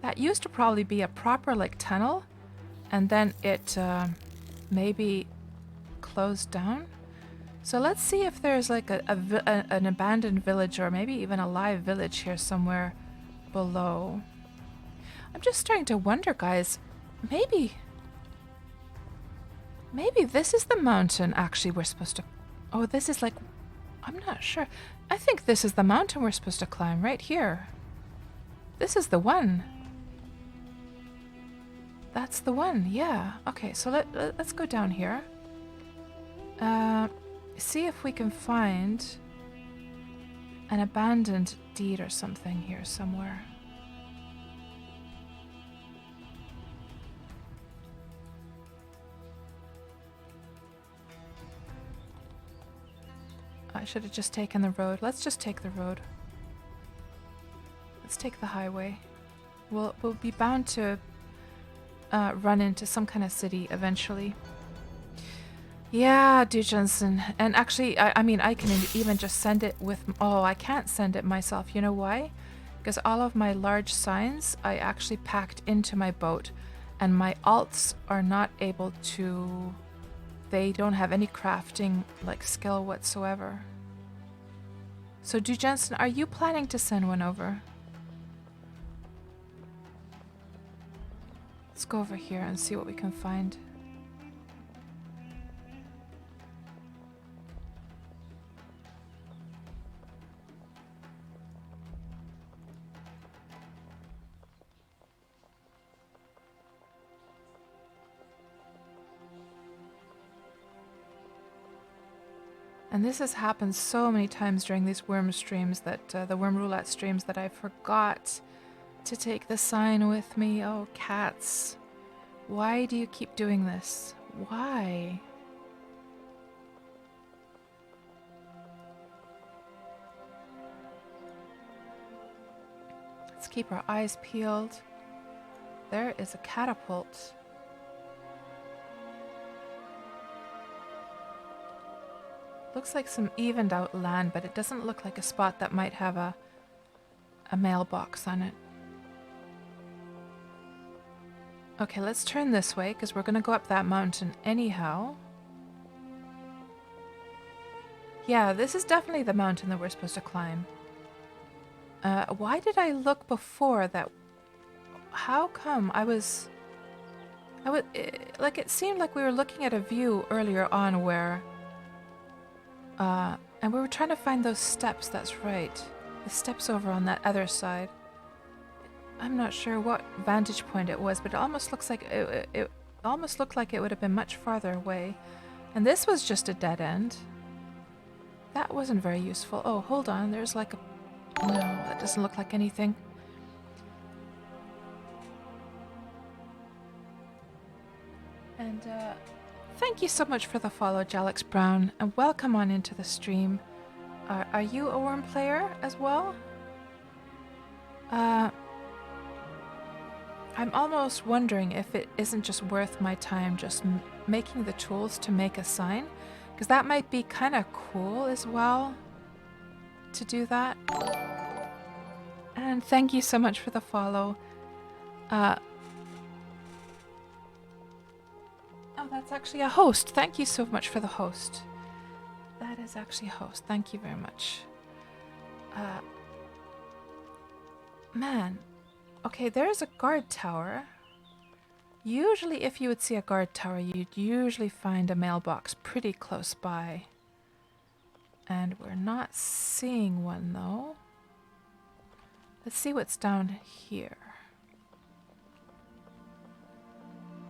That used to probably be a proper like tunnel. And then it maybe closed down. So let's see if there's like an abandoned village or maybe even a live village here somewhere below. I'm just starting to wonder, guys. Maybe this is the mountain actually we're supposed to... Oh, this is like... I'm not sure. I think this is the mountain we're supposed to climb right here. This is the one. That's the one, yeah. Okay, so let's go down here. See if we can find an abandoned deed or something here somewhere. I should have just taken the road. Let's just take the road. Let's take the highway. We'll be bound to run into some kind of city eventually. Yeah, dude Jensen. And actually, I mean, I can even just send it with... Oh, I can't send it myself. You know why? Because all of my large signs, I actually packed into my boat. And my alts are not able to... They don't have any crafting, like, skill whatsoever. So, Jensen, are you planning to send one over? Let's go over here and see what we can find. And this has happened so many times during these Wurm streams, that the Wurm Roulette streams, that I forgot to take the sign with me. Oh, cats. Why do you keep doing this? Why? Let's keep our eyes peeled. There is a catapult. Looks like some evened out land, but it doesn't look like a spot that might have a mailbox on it. Okay, let's turn this way, because we're going to go up that mountain anyhow. Yeah, this is definitely the mountain that we're supposed to climb. Why did I look before that? How come like, it seemed like we were looking at a view earlier on where... and we were trying to find those steps, that's right. The steps over on that other side. I'm not sure what vantage point it was, but it almost looks like it almost looked like it would have been much farther away. And this was just a dead end. That wasn't very useful. Oh, hold on, there's like a... No, that doesn't look like anything. And, thank you so much for the follow, Jalix Brown, and welcome on into the stream. Are you a Wurm player as well? I'm almost wondering if it isn't just worth my time just making the tools to make a sign, because that might be kind of cool as well to do that. And thank you so much for the follow. Oh, that's actually a host. Thank you so much for the host. That is actually a host. Thank you very much. Man. Okay, there's a guard tower. Usually if you would see a guard tower, you'd usually find a mailbox pretty close by. And we're not seeing one though. Let's see what's down here.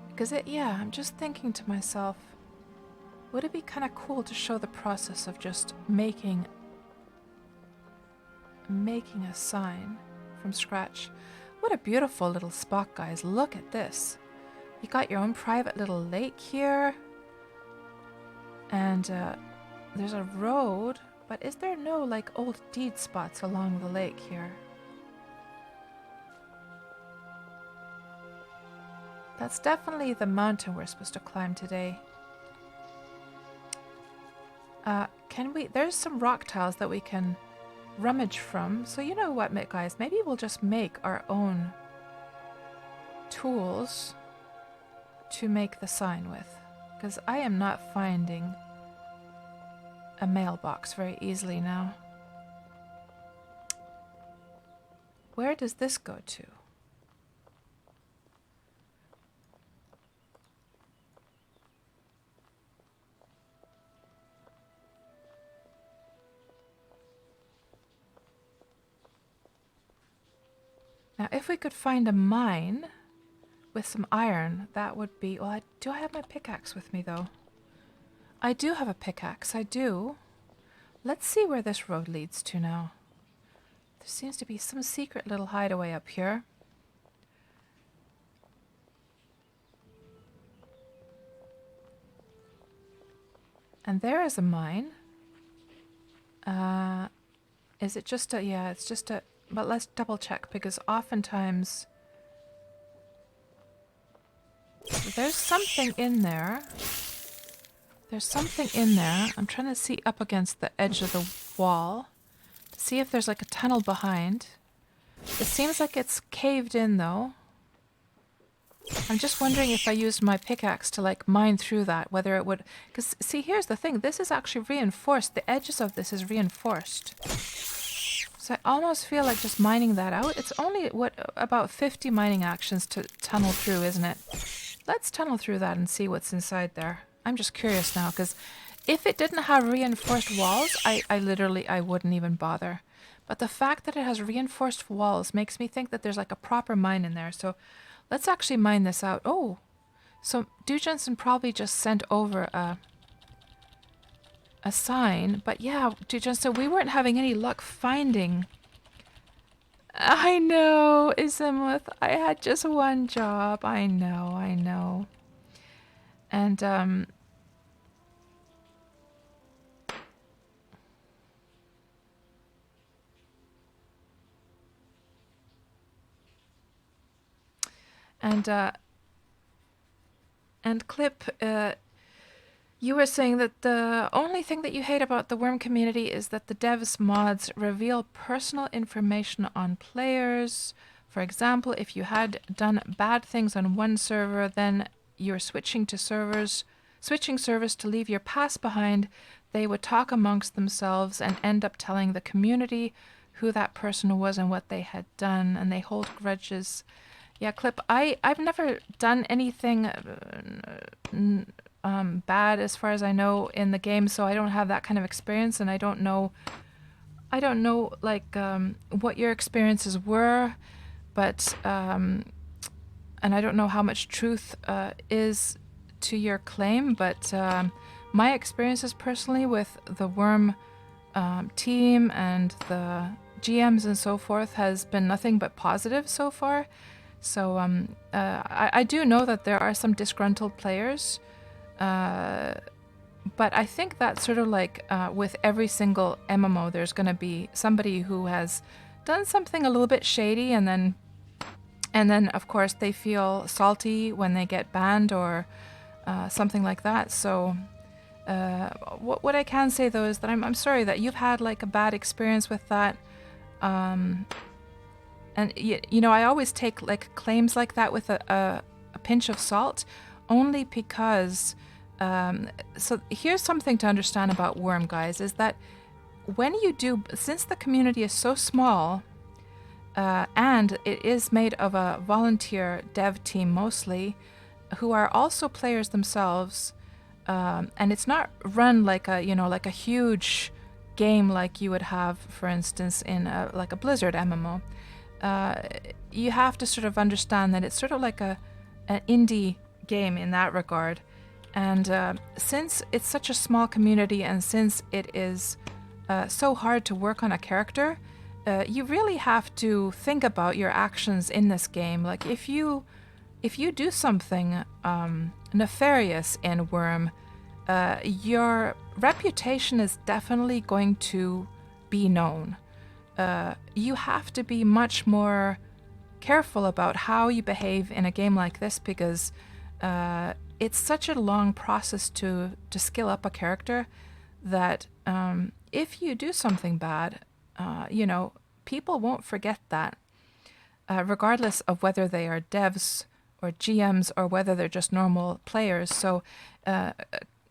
Because I'm just thinking to myself, would it be kind of cool to show the process of just making a sign from scratch? What a beautiful little spot, guys. Look at this. You got your own private little lake here. And there's a road, but is there no like old deed spots along the lake here? That's definitely the mountain we're supposed to climb today. There's some rock tiles that we can rummage from. So you know what, guys, maybe we'll just make our own tools to make the sign with. Because I am not finding a mailbox very easily now. Where does this go to? Now, if we could find a mine with some iron, that would be... Well, do I have my pickaxe with me, though? I do have a pickaxe, I do. Let's see where this road leads to now. There seems to be some secret little hideaway up here. And there is a mine. Is it just a... Yeah, it's just a... But let's double check, because oftentimes there's something in there. There's something in there. I'm trying to see up against the edge of the wall to see if there's like a tunnel behind. It seems like it's caved in though. I'm just wondering if I used my pickaxe to like mine through that, whether it would... Because see, here's the thing. This is actually reinforced. The edges of this is reinforced. So I almost feel like just mining that out. It's only, what, about 50 mining actions to tunnel through, isn't it? Let's tunnel through that and see what's inside there. I'm just curious now, because if it didn't have reinforced walls, I wouldn't even bother. But the fact that it has reinforced walls makes me think that there's like a proper mine in there. So let's actually mine this out. Oh, so Dujensen probably just sent over a sign. But yeah, Dujensen, we weren't having any luck finding. I know, Isimuth. I had just one job. I know. And Clip, you were saying that the only thing that you hate about the Wurm community is that the devs mods reveal personal information on players. For example, if you had done bad things on one server, then you're switching servers to leave your past behind, they would talk amongst themselves and end up telling the community who that person was and what they had done, and they hold grudges. Yeah, Clip, I've never done anything bad as far as I know in the game, so I don't have that kind of experience, and I don't know like what your experiences were, but and I don't know how much truth is to your claim, but my experiences personally with the Wurm team and the GMs and so forth has been nothing but positive so far. So I do know that there are some disgruntled players, but I think that's sort of like with every single MMO, there's going to be somebody who has done something a little bit shady, and then of course they feel salty when they get banned or something like that. So what I can say though is that I'm sorry that you've had like a bad experience with that. And you know, I always take like claims like that with a pinch of salt, only because. So here's something to understand about Wurm, guys, is that when you do, since the community is so small, and it is made of a volunteer dev team mostly, who are also players themselves, and it's not run like a huge game like you would have, for instance, in like a Blizzard MMO. You have to sort of understand that it's sort of like an indie game in that regard. And since it's such a small community, and since it is so hard to work on a character, you really have to think about your actions in this game. Like if you do something nefarious in Wurm, your reputation is definitely going to be known. You have to be much more careful about how you behave in a game like this, because it's such a long process to skill up a character that if you do something bad, people won't forget that, regardless of whether they are devs or GMs or whether they're just normal players. So,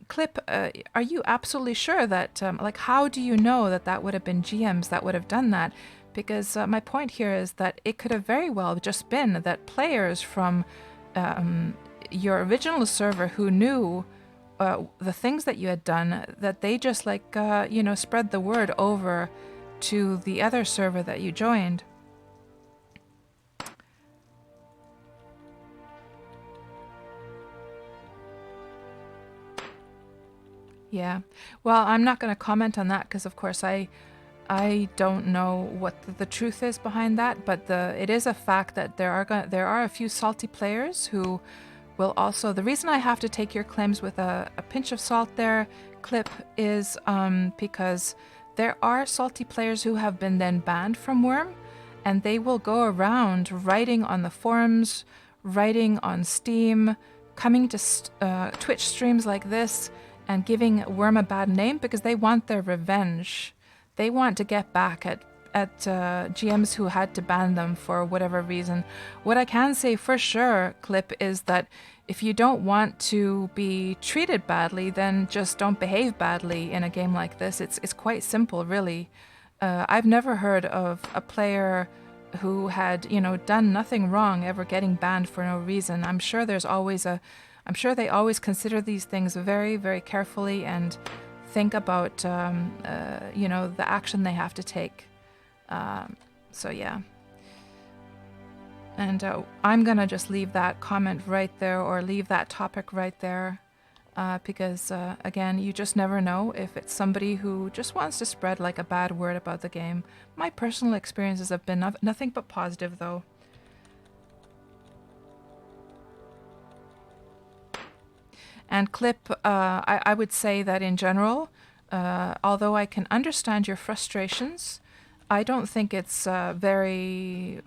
Clip, are you absolutely sure that, like, how do you know that that would have been GMs that would have done that? Because my point here is that it could have very well just been that players from your original server who knew the things that you had done, that they just spread the word over to the other server that you joined. Yeah, well, I'm not going to comment on that because, of course, I don't know what the truth is behind that, but it is a fact that there are a few salty players who will also. The reason I have to take your claims with a pinch of salt there, Clip, is because there are salty players who have been then banned from Wurm, and they will go around writing on the forums, writing on Steam, coming to Twitch streams like this, and giving Wurm a bad name because they want their revenge. They want to get back at GMs who had to ban them for whatever reason. What I can say for sure, Clip, is that if you don't want to be treated badly, then just don't behave badly in a game like this. It's quite simple, really. I've never heard of a player who had, done nothing wrong ever getting banned for no reason. I'm sure I'm sure they always consider these things very, very carefully and think about, the action they have to take. So yeah. And I'm going to just leave that comment right there, or leave that topic right there. Because, again, you just never know if it's somebody who just wants to spread like a bad word about the game. My personal experiences have been nothing but positive, though. And Clip, I would say that in general, although I can understand your frustrations, I don't think it's very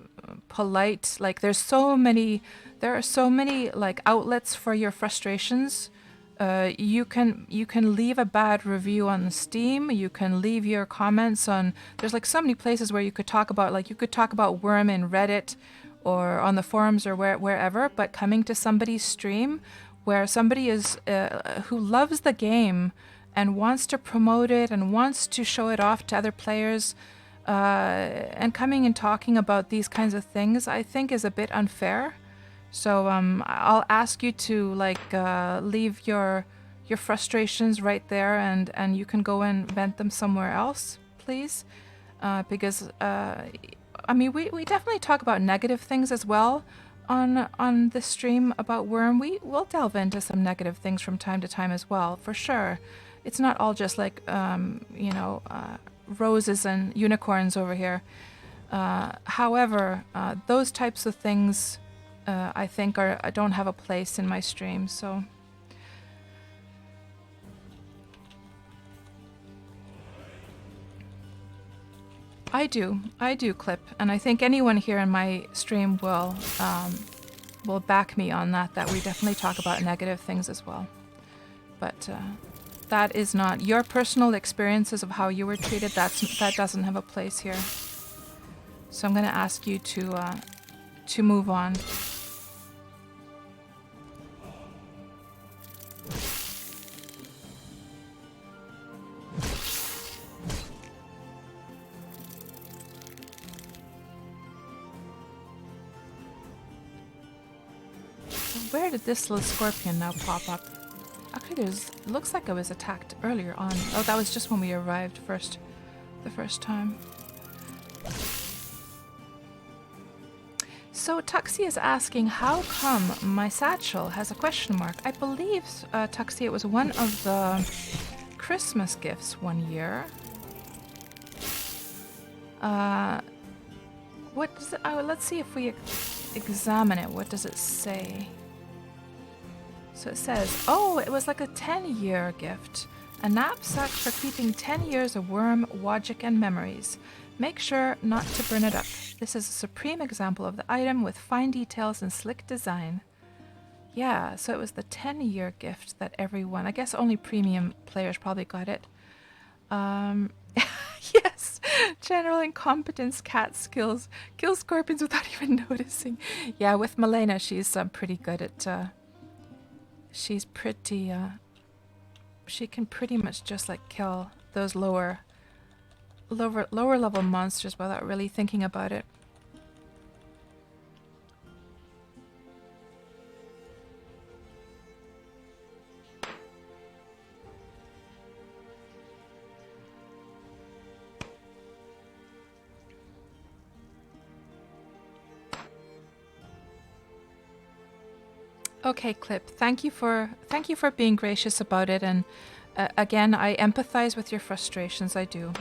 polite. Like, there are so many like outlets for your frustrations. You can leave a bad review on Steam. You can leave your comments on. There's like so many places where you could talk about, like you could talk about Wurm in Reddit, or on the forums, or wherever. But coming to somebody's stream, where somebody is who loves the game and wants to promote it and wants to show it off to other players, and coming and talking about these kinds of things, I think is a bit unfair. So I'll ask you to leave your frustrations right there, and you can go and vent them somewhere else, please, because I mean we definitely talk about negative things as well on the stream about Wurm. We'll delve into some negative things from time to time as well, for sure. It's not all just like roses and unicorns over here. However, those types of things, I think I don't have a place in my stream, so. I do, Clip, and I think anyone here in my stream will back me on that we definitely talk about negative things as well. But that is not your personal experiences of how you were treated. That doesn't have a place here. So I'm going to ask you to move on. Where did this little scorpion now pop up? Actually, looks like I was attacked earlier on. Oh, that was just when we arrived the first time. So Tuxie is asking, how come my satchel has a question mark? I believe, Tuxie, it was one of the Christmas gifts one year. What does it... Oh, let's see if we examine it. What does it say? So it says, oh, it was like a 10-year gift. A knapsack for keeping 10 years of Wurm, logic, and memories. Make sure not to burn it up. This is a supreme example of the item with fine details and slick design. Yeah, so it was the 10-year gift that everyone, I guess only premium players probably got it. Yes, general incompetence, cat skills, kill scorpions without even noticing. Yeah, with Malena, she's pretty good at... she's pretty... she can pretty much just like kill those lower level monsters without really thinking about it. Okay, Clip. Thank you for being gracious about it, and again, I empathize with your frustrations. I do.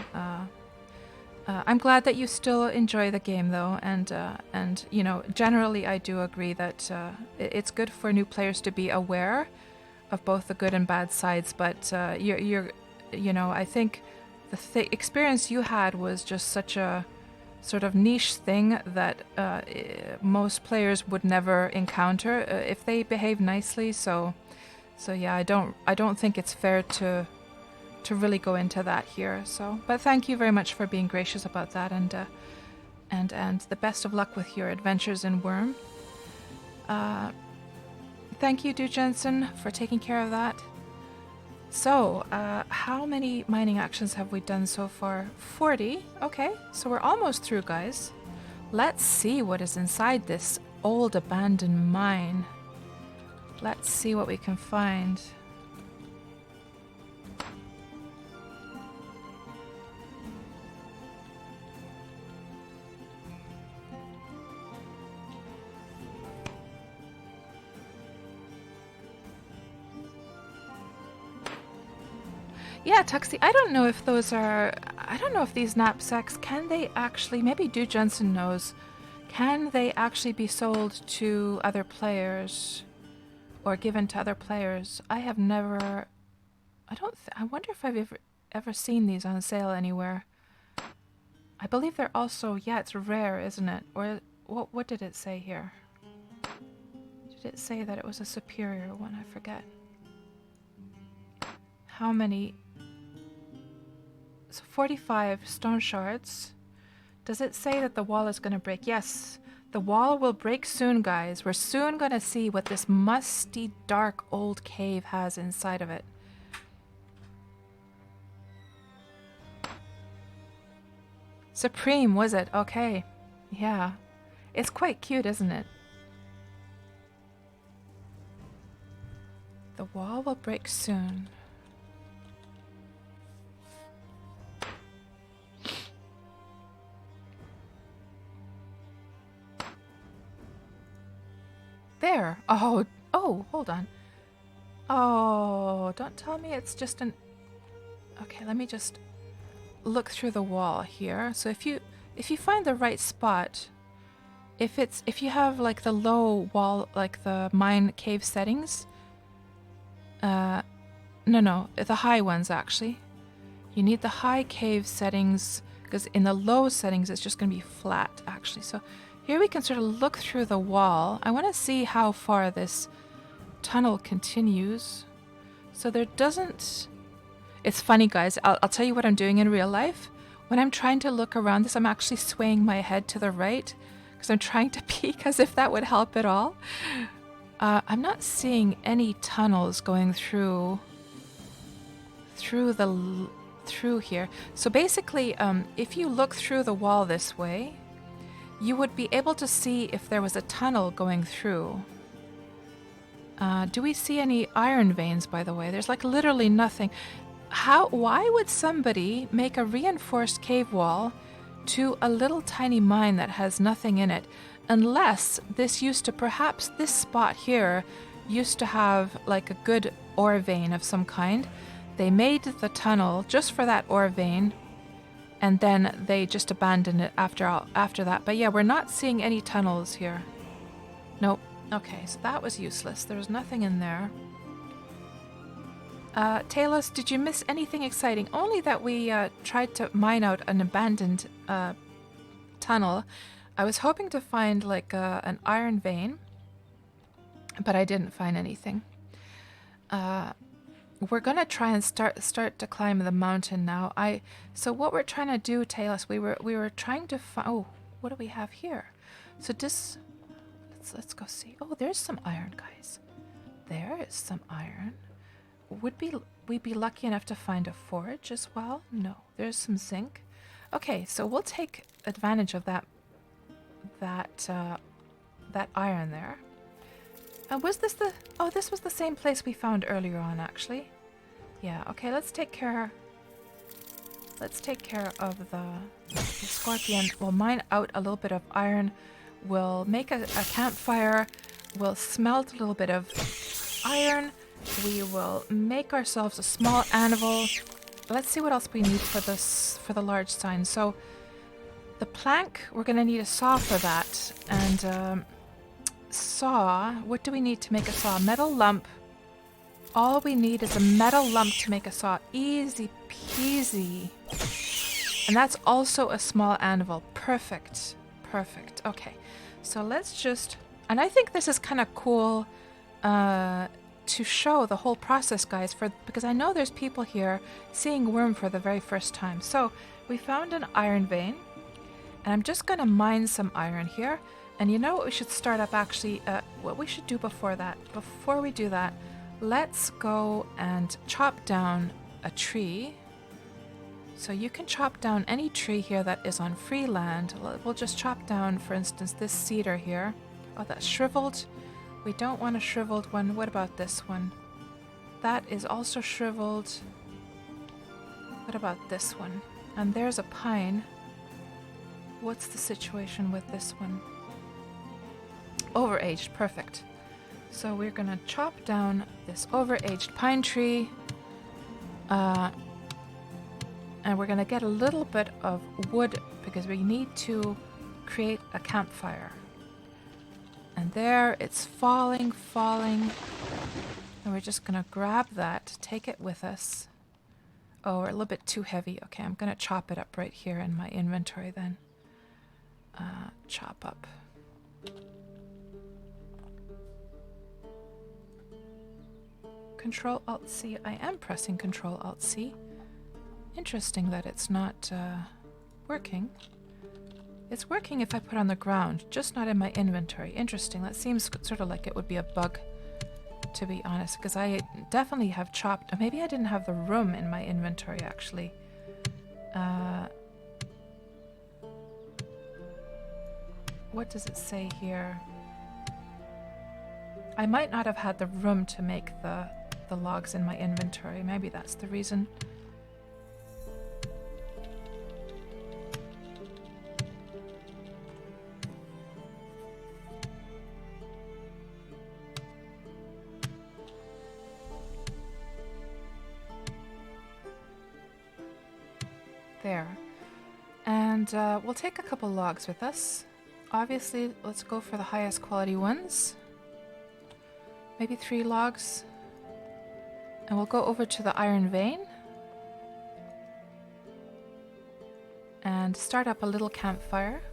I'm glad that you still enjoy the game, though, and you know, generally, I do agree that it's good for new players to be aware of both the good and bad sides. But you know, I think the experience you had was just such a sort of niche thing that most players would never encounter if they behave nicely. So yeah, I don't think it's fair to really go into that here. So, but thank you very much for being gracious about that, and the best of luck with your adventures in Wurm. Thank you, Du Jensen, for taking care of that. So, how many mining actions have we done so far? 40. Okay, so we're almost through, guys. Let's see what is inside this old abandoned mine. Let's see what we can find. Yeah, Tuxie, I don't know if those are... I don't know if these knapsacks, can they actually... Maybe Du Jensen knows. Can they actually be sold to other players? Or given to other players? I have never... I wonder if I've ever seen these on sale anywhere. I believe they're also... Yeah, it's rare, isn't it? Or what did it say here? Did it say that it was a superior one? I forget. How many... So 45 stone shards. Does it say that the wall is going to break? Yes, the wall will break soon, guys. We're soon going to see what this musty, dark, old cave has inside of it. Supreme, was it? Okay. Yeah. It's quite cute, isn't it? The wall will break soon. There. Oh, hold on. Oh, don't tell me it's just an... Okay, let me just look through the wall here. So if you find the right spot, if you have like the low wall, like the mine cave settings, no, the high ones actually. You need the high cave settings because in the low settings it's just going to be flat actually. So here we can sort of look through the wall. I want to see how far this tunnel continues. So there doesn't... It's funny, guys. I'll tell you what I'm doing in real life. When I'm trying to look around this, I'm actually swaying my head to the right because I'm trying to peek as if that would help at all. I'm not seeing any tunnels going through here. So basically, if you look through the wall this way, you would be able to see if there was a tunnel going through. Do we see any iron veins, by the way? There's like literally nothing. Why would somebody make a reinforced cave wall to a little tiny mine that has nothing in it? Unless this used to, perhaps this spot here used to have like a good ore vein of some kind. They made the tunnel just for that ore vein, and then they just abandoned it after that. But yeah, we're not seeing any tunnels here. Nope. Okay, so that was useless. There was nothing in there. Talos, did you miss anything exciting? Only that we tried to mine out an abandoned tunnel. I was hoping to find like an iron vein, but I didn't find anything. We're gonna try and start to climb the mountain now. So what we're trying to do, Talos, we were trying to find... Oh, what do we have here? So this... Let's go see. Oh, there's some iron, guys. There is some iron. Would we be lucky enough to find a forge as well? No, there's some zinc. Okay, so we'll take advantage of that iron there. Was this the... Oh, this was the same place we found earlier on, actually. Yeah, okay, let's take care of the scorpion. We'll mine out a little bit of iron. We'll make a campfire. We'll smelt a little bit of iron. We will make ourselves a small anvil. Let's see what else we need for the large sign. So the plank, we're going to need a saw for that. And saw, what do we need to make a saw? Metal lump. All we need is a metal lump to make a saw. Easy peasy. And that's also a small anvil. Perfect. Perfect. Okay. So let's just... And I think this is kind of cool to show the whole process, guys, because I know there's people here seeing Wurm for the very first time. So we found an iron vein, and I'm just going to mine some iron here. And you know what we should start up actually, what we should do before that? Before we do that, let's go and chop down a tree. So you can chop down any tree here that is on free land. We'll just chop down, for instance, this cedar here. Oh, that's shriveled. We don't want a shriveled one. What about this one? That is also shriveled. What about this one? And there's a pine. What's the situation with this one? Overaged, perfect. So we're gonna chop down this overaged pine tree. And we're gonna get a little bit of wood because we need to create a campfire. And there, it's falling. And we're just gonna grab that, take it with us. Oh, we're a little bit too heavy. Okay, I'm gonna chop it up right here in my inventory then. Chop up. Control-Alt-C. I am pressing Control-Alt-C. Interesting that it's not working. It's working if I put on the ground, just not in my inventory. Interesting. That seems sort of like it would be a bug, to be honest, because I definitely have chopped. Maybe I didn't have the room in my inventory, actually. What does it say here? I might not have had the room to make the logs in my inventory. Maybe that's the reason. There. And we'll take a couple logs with us. Obviously, let's go for the highest quality ones. Maybe 3 logs. And we'll go over to the iron vein. And start up a little campfire.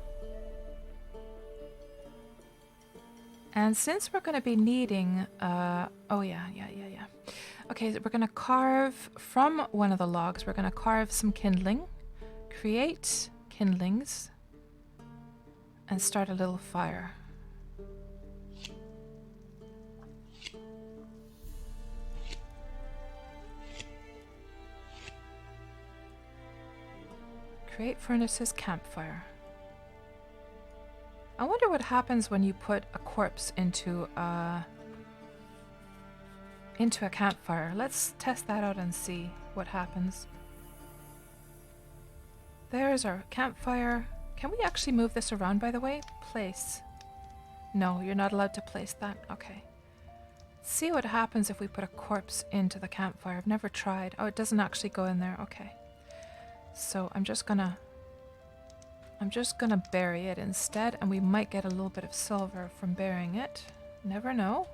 And since we're going to be needing... oh, yeah. Okay, so we're going to carve from one of the logs. We're going to carve some kindling. Create kindlings. And start a little fire. Create furnaces, campfire. I wonder what happens when you put a corpse into a campfire. Let's test that out and see what happens. There's our campfire. Can we actually move this around, by the way? Place. No, you're not allowed to place that. Okay. Let's see what happens if we put a corpse into the campfire. I've never tried. Oh, it doesn't actually go in there. Okay. So I'm just gonna bury it instead, and we might get a little bit of silver from burying it. Never know.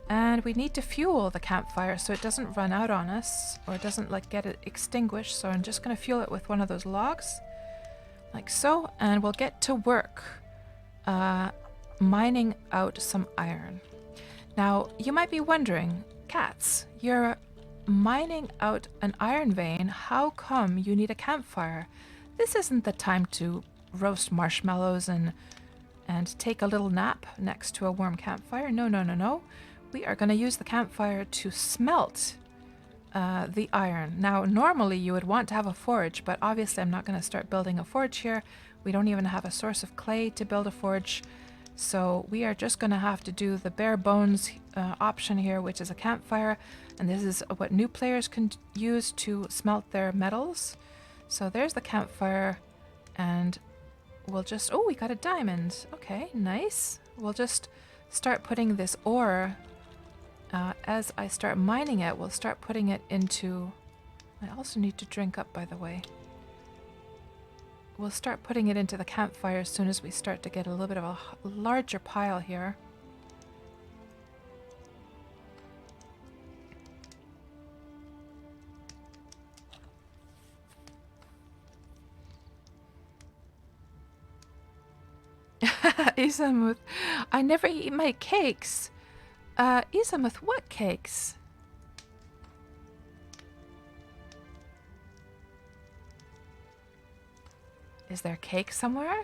And we need to fuel the campfire so it doesn't run out on us, or it doesn't like get it extinguished. So I'm just gonna fuel it with one of those logs, like so, and we'll get to work mining out some iron. Now you might be wondering, Cats, you're mining out an iron vein. How come you need a campfire? This isn't the time to roast marshmallows and take a little nap next to a warm campfire. No. We are going to use the campfire to smelt the iron. Now, normally you would want to have a forge, but obviously I'm not going to start building a forge here. We don't even have a source of clay to build a forge. So we are just going to have to do the bare bones option here, which is a campfire. And this is what new players can use to smelt their metals. So there's the campfire, and we'll just... Oh, we got a diamond. Okay, nice. We'll just start putting this ore... as I start mining it, we'll start putting it into... I also need to drink up, by the way. We'll start putting it into the campfire as soon as we start to get a little bit of a larger pile here. Isamuth, I never eat my cakes. Isamuth, what cakes? Is there cake somewhere?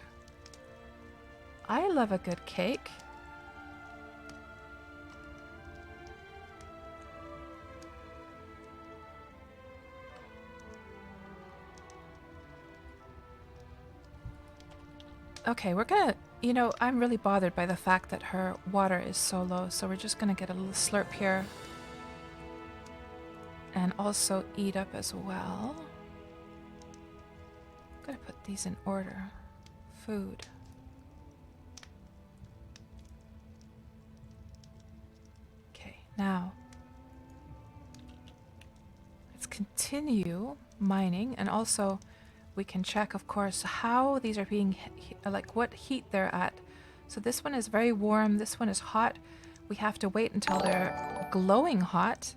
I love a good cake. Okay, we're gonna, you know, I'm really bothered by the fact that her water is so low, so we're just gonna get a little slurp here. And also eat up as well. Gotta put these in order. Food. Okay, now let's continue mining, and also we can check, of course, how these are being, like what heat they're at. So this one is very warm, this one is hot. We have to wait until they're glowing hot.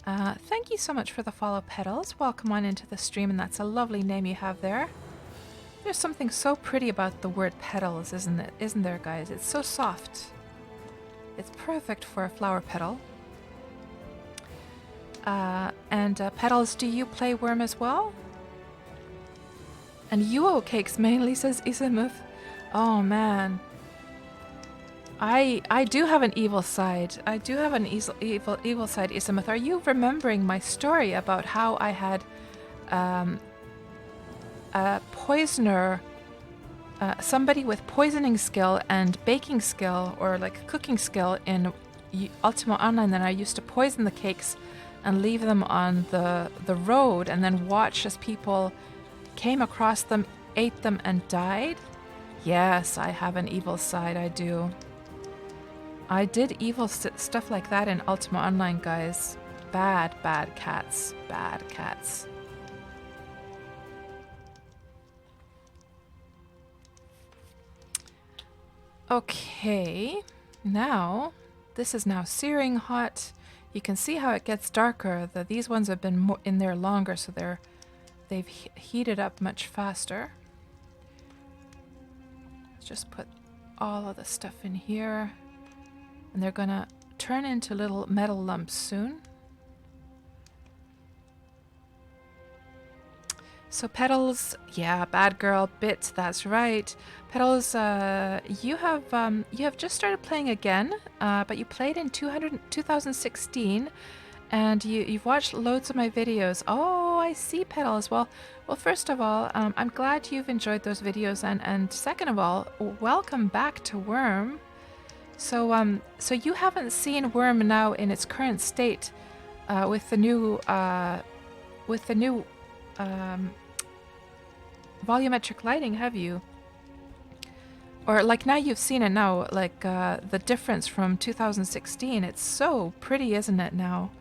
Thank you so much for the follow, Petals. Welcome on into the stream, and that's a lovely name you have there. There's something so pretty about the word petals, isn't it? Isn't there, guys? It's so soft. It's perfect for a flower petal. Petals, do you play Wurm as well? And Yuo Cakes mainly, says Isamuth. Oh man. I do have an evil side. I do have an evil side, Isamuth. Are you remembering my story about how I had a poisoner, somebody with poisoning skill and baking skill, or like cooking skill in Ultima Online, then I used to poison the cakes and leave them on the road and then watch as people came across them, ate them, and died? Yes, I have an evil side, I do. I did evil stuff like that in Ultima Online, guys. Bad, bad cats. Bad cats. Okay, now, this is now searing hot. You can see how it gets darker. These ones have been in there longer, so they've heated up much faster. Let's just put all of the stuff in here. And they're gonna turn into little metal lumps soon. So Petals, yeah, bad girl, Bit, that's right. Petals, you have just started playing again, but you played in 2016. And you've watched loads of my videos. Oh, I see, Petals. Well, first of all, I'm glad you've enjoyed those videos, and second of all, welcome back to Wurm. So you haven't seen Wurm now in its current state, with the new volumetric lighting, have you? Or like now you've seen it now, like the difference from 2016. It's so pretty, isn't it now?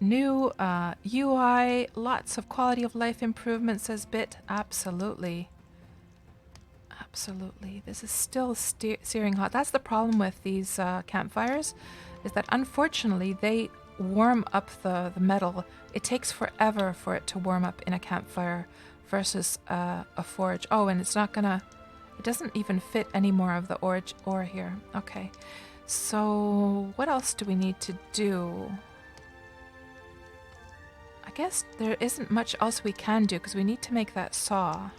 New UI, lots of quality of life improvements, says Bit. Absolutely. Absolutely. This is still searing hot. That's the problem with these campfires, is that unfortunately they warm up the metal. It takes forever for it to warm up in a campfire versus a forge. Oh, and it's not gonna... It doesn't even fit any more of the ore here. Okay. So what else do we need to do? I guess there isn't much else we can do because we need to make that saw.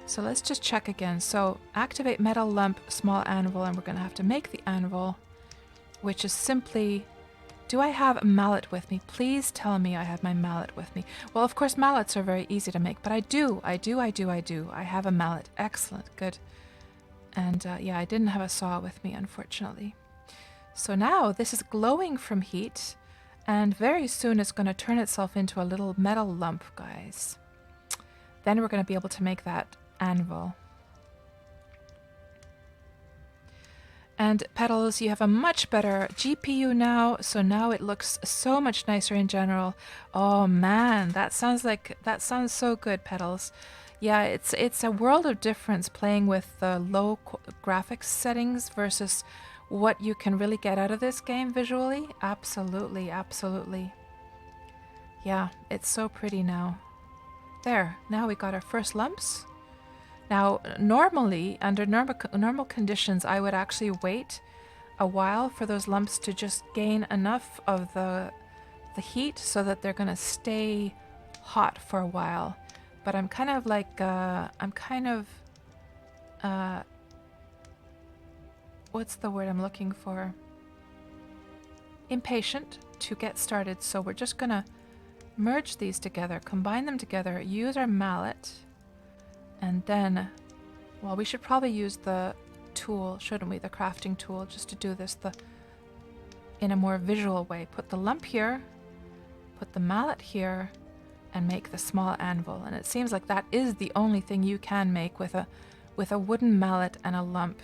So let's just check again. So activate metal lump, small anvil, and we're going to have to make the anvil, which is simply... Do I have a mallet with me? Please tell me I have my mallet with me. Well, of course, mallets are very easy to make, but I do. I have a mallet. Excellent. Good. And yeah, I didn't have a saw with me, unfortunately. So now this is glowing from heat, and very soon it's going to turn itself into a little metal lump, guys. Then we're going to be able to make that anvil. And Petals, you have a much better GPU now, so now it looks so much nicer in general. Oh man, that sounds so good, Petals. Yeah, it's a world of difference playing with the low graphics settings versus what you can really get out of this game visually. Absolutely, absolutely. Yeah, it's so pretty now. There, now we got our first lumps. Now, normally, under normal conditions, I would actually wait a while for those lumps to just gain enough of the heat so that they're going to stay hot for a while. But I'm kind of like, what's the word I'm looking for? Impatient to get started. So we're just going to merge these together, combine them together, use our mallet, and then, well, we should probably use the tool, shouldn't we? The crafting tool, just to do this in a more visual way. Put the lump here, put the mallet here, and make the small anvil. And it seems like that is the only thing you can make with a wooden mallet and a lump.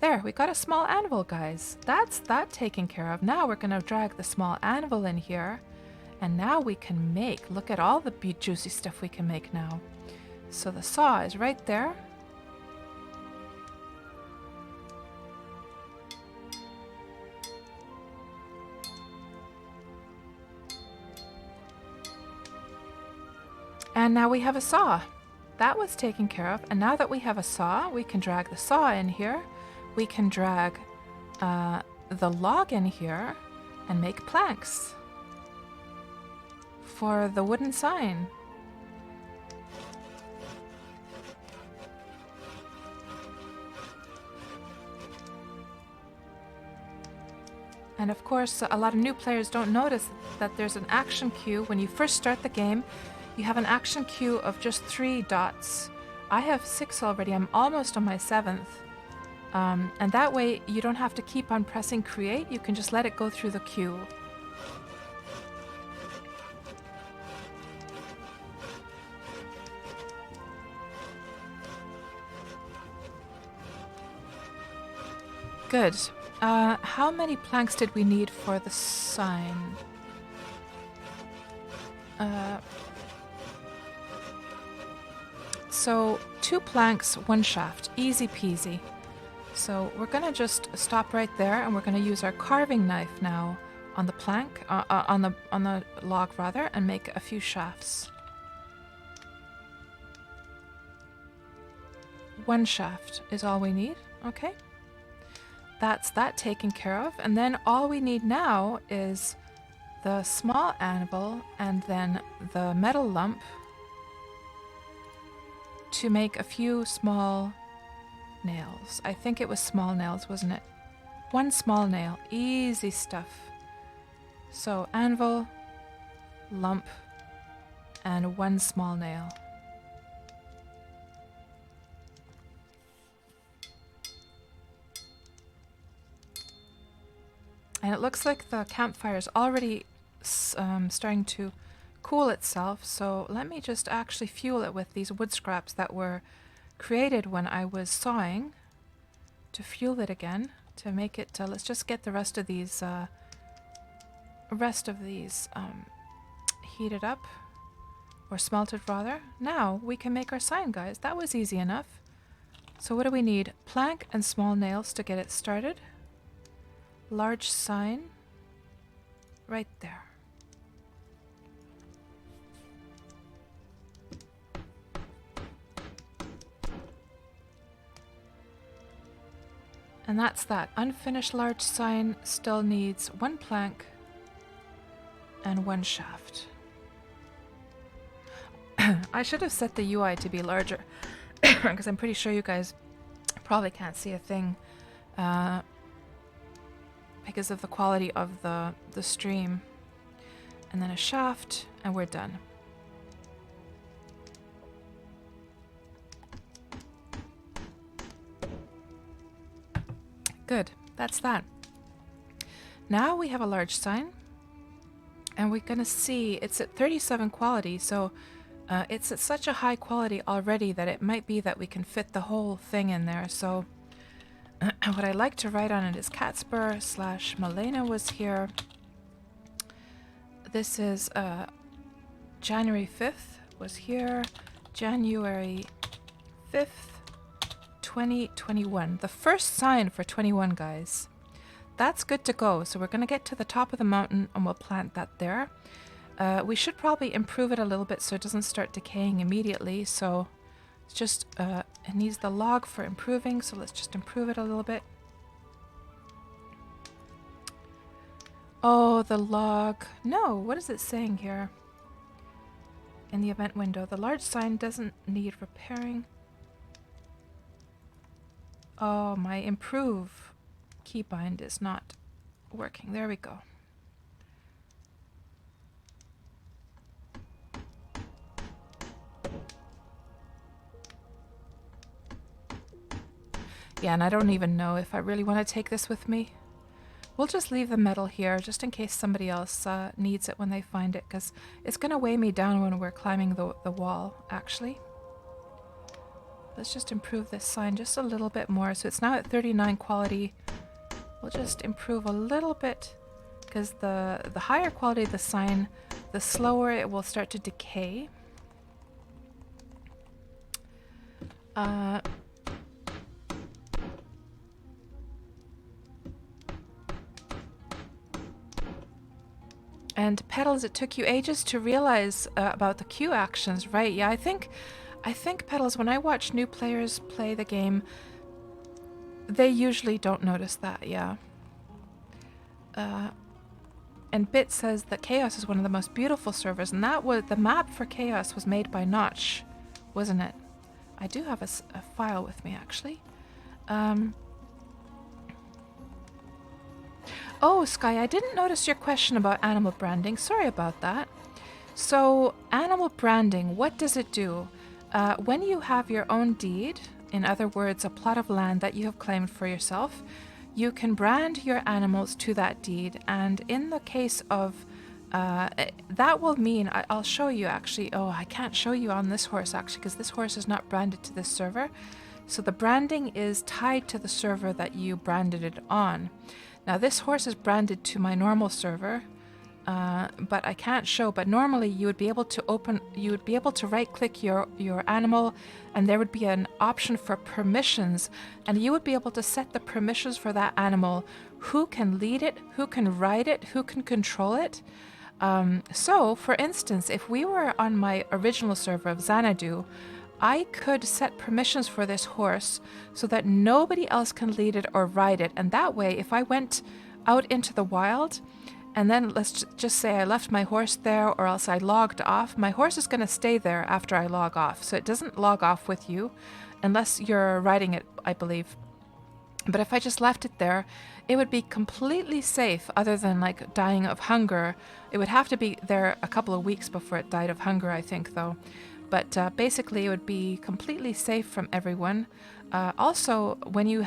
There, we got a small anvil, guys. That's that taken care of. Now we're going to drag the small anvil in here, and now we can make, look at all the juicy stuff we can make now. So the saw is right there. And now we have a saw. That was taken care of. And now that we have a saw, we can drag the saw in here. We can drag the log in here and make planks for the wooden sign. And of course, a lot of new players don't notice that there's an action queue. When you first start the game, you have an action queue of just 3 dots. I have 6 already. I'm almost on my 7th. And that way you don't have to keep on pressing create. You can just let it go through the queue. Good. How many planks did we need for the sign? So 2 planks, 1 shaft. Easy peasy. So we're gonna just stop right there, and we're gonna use our carving knife now on the plank, on the log rather, and make a few shafts. 1 shaft is all we need. Okay. That's that taken care of. And then all we need now is the small anvil and then the metal lump to make a few small nails. I think it was small nails, wasn't it? 1 small nail. Easy stuff. So anvil, lump, and 1 small nail. And it looks like the campfire is already starting to cool itself. So let me just actually fuel it with these wood scraps that were created when I was sawing to fuel it again, to make it, let's just get the rest of these heated up, or smelted rather. Now we can make our sign, guys. That was easy enough. So what do we need? Plank and small nails to get it started. Large sign right there. And that's that. Unfinished large sign still needs 1 plank and 1 shaft. I should have set the UI to be larger because I'm pretty sure you guys probably can't see a thing because of the quality of the stream. And then a shaft, and we're done. Good, that's that. Now we have a large sign, and we're gonna see it's at 37 quality, so it's at such a high quality already that it might be that we can fit the whole thing in there. So what I like to write on it is KatsPurr / Malena was here. This is January 5th was here, January 5th, 2021. The first sign for 21, guys. That's good to go. So we're going to get to the top of the mountain and we'll plant that there. We should probably improve it a little bit so it doesn't start decaying immediately. So it's just, it needs the log for improving. So let's just improve it a little bit. Oh, the log. No, what is it saying here? In the event window, the large sign doesn't need repairing. Oh, my improve keybind is not working. There we go. Yeah, and I don't even know if I really want to take this with me. We'll just leave the metal here, just in case somebody else needs it when they find it, because it's going to weigh me down when we're climbing the wall, actually. Let's just improve this sign just a little bit more. So it's now at 39 quality. We'll just improve a little bit, because the higher quality the sign, the slower it will start to decay. And Petals, it took you ages to realize about the Q actions, right? Yeah, I think Petals, when I watch new players play the game, they usually don't notice that, yeah. And Bit says that Chaos is one of the most beautiful servers, and that was the map for Chaos was made by Notch, wasn't it? I do have a file with me, actually. Oh, Sky, I didn't notice your question about animal branding. Sorry about that. So, animal branding, what does it do? When you have your own deed, in other words, a plot of land that you have claimed for yourself, you can brand your animals to that deed. And in the case of that will mean, I'll show you actually. Oh, I can't show you on this horse actually, because this horse is not branded to this server. So the branding is tied to the server that you branded it on. Now this horse is branded to my normal server, but I can't show. But normally you would be able to right-click your animal, and there would be an option for permissions, and you would be able to set the permissions for that animal, who can lead it, who can ride it, who can control it. So, for instance, if we were on my original server of Xanadu, I could set permissions for this horse so that nobody else can lead it or ride it. And that way, if I went out into the wild, and then let's just say I left my horse there, or else I logged off, my horse is going to stay there after I log off. So it doesn't log off with you unless you're riding it, I believe. But if I just left it there, it would be completely safe, other than like dying of hunger. It would have to be there a couple of weeks before it died of hunger, I think, though. But basically, it would be completely safe from everyone. Also, when you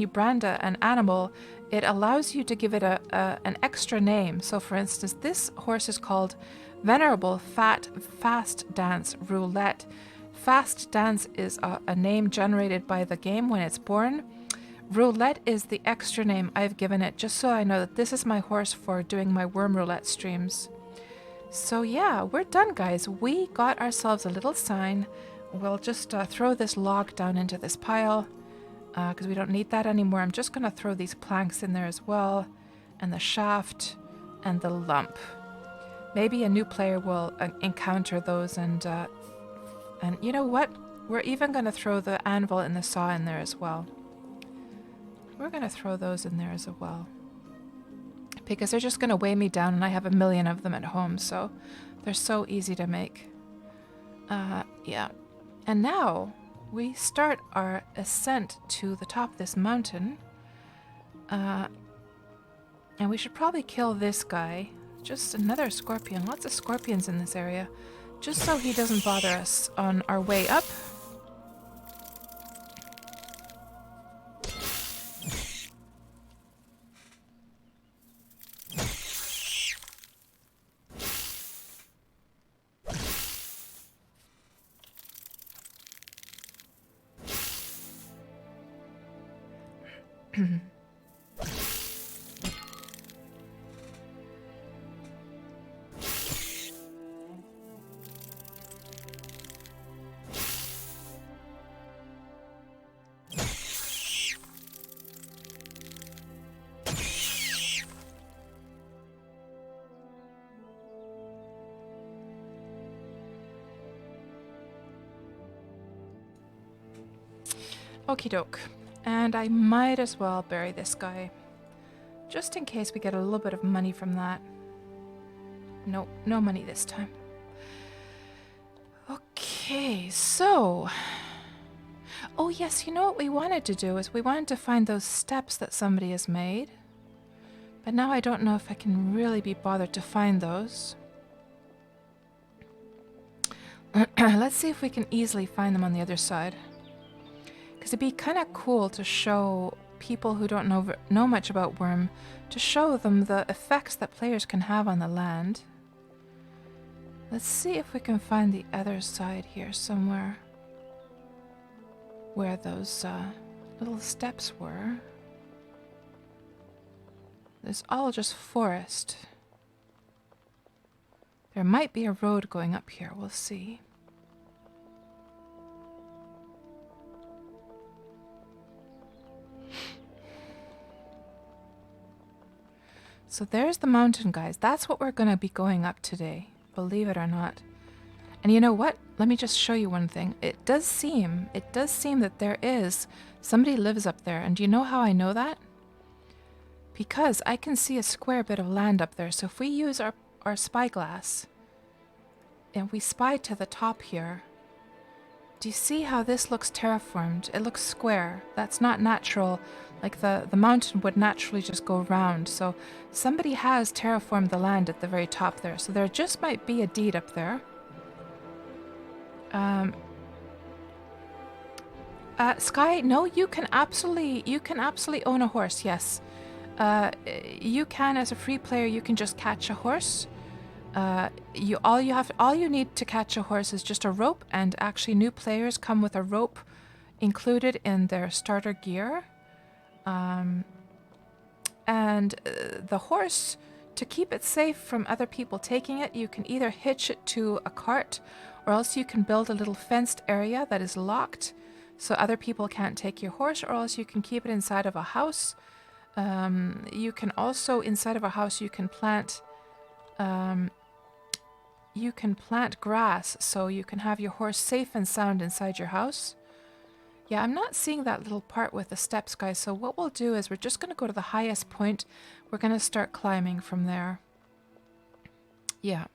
brand an animal, it allows you to give it an extra name. So, for instance, this horse is called Venerable Fast Dance Roulette. Fast Dance is a name generated by the game when it's born. Roulette is the extra name I've given it, just so I know that this is my horse for doing my Wurm Roulette streams. So yeah, we're done, guys. We got ourselves a little sign. We'll just throw this log down into this pile, because we don't need that anymore. I'm just going to throw these planks in there as well, and the shaft, and the lump. Maybe a new player will encounter those, and you know what? We're even going to throw the anvil and the saw in there as well. We're going to throw those in there as well, because they're just going to weigh me down, and I have a million of them at home, so they're so easy to make. Yeah. And now we start our ascent to the top of this mountain. And we should probably kill this guy. Just another scorpion. Lots of scorpions in this area. Just so he doesn't bother us on our way up. Okie doke. And I might as well bury this guy, just in case we get a little bit of money from that. Nope, no money this time. Okay, so... Oh yes, you know what we wanted to do is we wanted to find those steps that somebody has made. But now I don't know if I can really be bothered to find those. Let's see if we can easily find them on the other side. Because it'd be kind of cool to show people who don't know much about Wurm, to show them the effects that players can have on the land. Let's see if we can find the other side here somewhere, where those little steps were. There's all just forest. There might be a road going up here, we'll see. So there's the mountain, guys. That's what we're going to be going up today, believe it or not. And you know what? Let me just show you one thing. It does seem that there is somebody lives up there. And do you know how I know that? Because I can see a square bit of land up there. So if we use our spyglass and we spy to the top here, do you see how this looks terraformed? It looks square. That's not natural. Like the mountain would naturally just go round. So somebody has terraformed the land at the very top there. So there just might be a deed up there. Sky, no, you can absolutely own a horse, yes. You can, as a free player, you can just catch a horse. All you need to catch a horse is just a rope, and actually new players come with a rope included in their starter gear. And the horse, to keep it safe from other people taking it, you can either hitch it to a cart, or else you can build a little fenced area that is locked so other people can't take your horse, or else you can keep it inside of a house. You can also, inside of a house, you can plant grass, so you can have your horse safe and sound inside your house. Yeah, I'm not seeing that little part with the steps, guys. So what we'll do is we're just going to go to the highest point. We're going to start climbing from there. Yeah.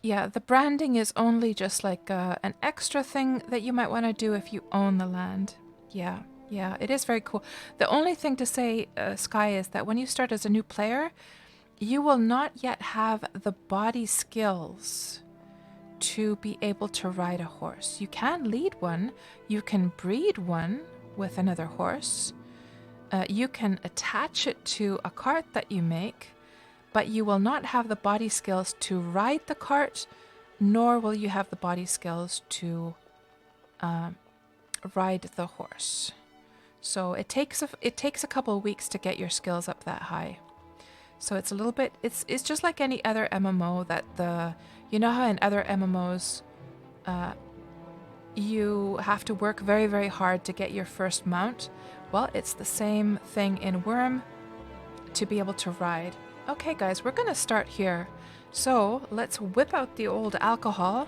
Yeah, the branding is only just like an extra thing that you might want to do if you own the land. Yeah, yeah, it is very cool. The only thing to say, Sky, is that when you start as a new player, you will not yet have the body skills to be able to ride a horse. You can lead one, you can breed one with another horse, you can attach it to a cart that you make, but you will not have the body skills to ride the cart, nor will you have the body skills to ride the horse. So it takes a couple of weeks to get your skills up that high. So it's a little bit, it's just like any other MMO that you know how in other MMOs you have to work very, very hard to get your first mount? Well, it's the same thing in Wurm to be able to ride. Okay, guys, we're going to start here. So let's whip out the old alcohol.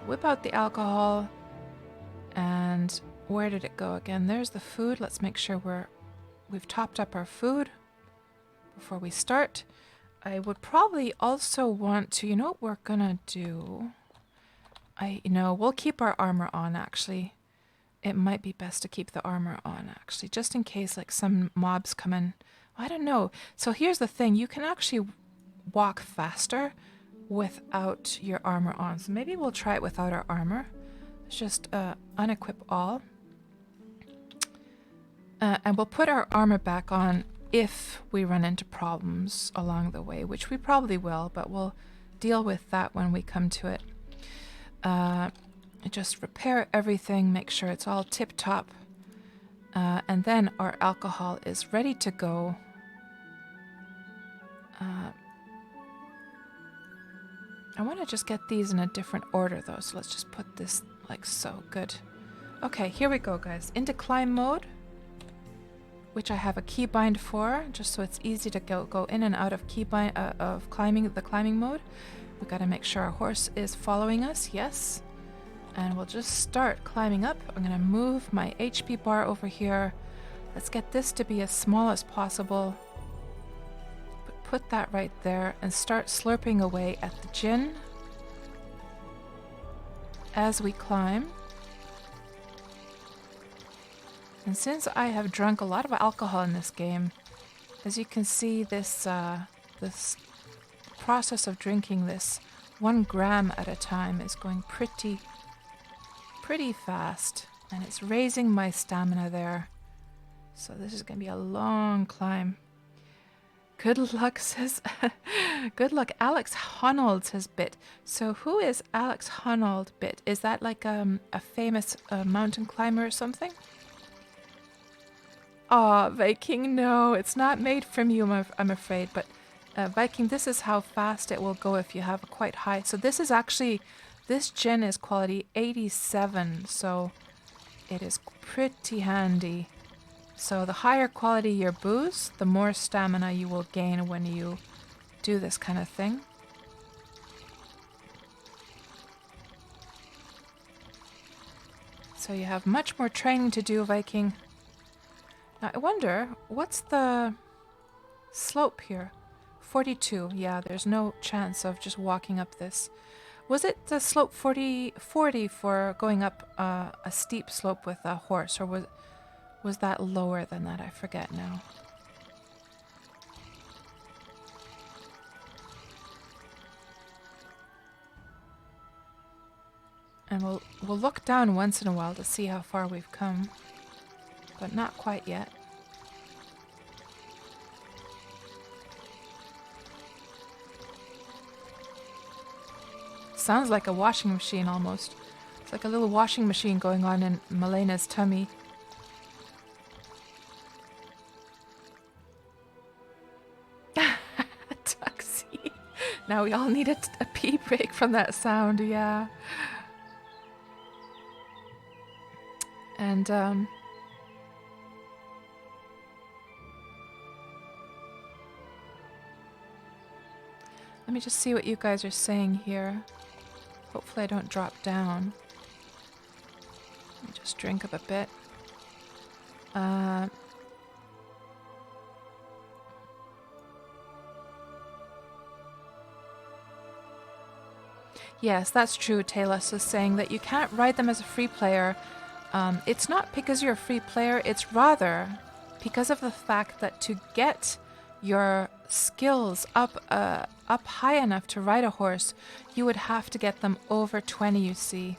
Whip out the alcohol. And where did it go again? There's the food. Let's make sure we've topped up our food before we start. I would probably also want to, you know what we're gonna do? We'll keep our armor on, actually. It might be best to keep the armor on, actually, just in case like some mobs come in. I don't know. So here's the thing. You can actually walk faster without your armor on. So maybe we'll try it without our armor. Let's just unequip all. And we'll put our armor back on if we run into problems along the way, which we probably will, but we'll deal with that when we come to it. Just repair everything, make sure it's all tip-top, and then our alcohol is ready to go. I want to just get these in a different order, though, so let's just put this like so. Good. Okay, here we go, guys. Into climb mode, which I have a keybind for, just so it's easy to go in and out of climbing mode. We've got to make sure our horse is following us. Yes. And we'll just start climbing up. I'm going to move my HP bar over here. Let's get this to be as small as possible. Put that right there and start slurping away at the gin as we climb. And since I have drunk a lot of alcohol in this game, as you can see, this process of drinking this 1 gram at a time is going pretty pretty fast. And it's raising my stamina there. So this is going to be a long climb. Good luck, says... Good luck, Alex Honnold says Bit. So who is Alex Honnold Bit? Is that like a famous mountain climber or something? Aw, Viking, no. It's not made from you, I'm afraid. But Viking, this is how fast it will go if you have a quite high... So this is actually... This gin is quality 87, so it is pretty handy. So the higher quality your booze, the more stamina you will gain when you do this kind of thing. So you have much more training to do, Viking. Now I wonder, what's the slope here? 42. Yeah, there's no chance of just walking up this. Was it the slope 40 for going up a steep slope with a horse, or was that lower than that? I forget now. And we'll look down once in a while to see how far we've come, but not quite yet. Sounds like a washing machine almost. It's like a little washing machine going on in Malena's tummy. Tuxie. Now we all need a pee break from that sound, yeah. And let me just see what you guys are saying here. Hopefully I don't drop down. Let me just drink up a bit. Yes, that's true. Taylus is saying that you can't ride them as a free player. It's not because you're a free player, it's rather because of the fact that to get your skills up high enough to ride a horse, you would have to get them over 20, you see.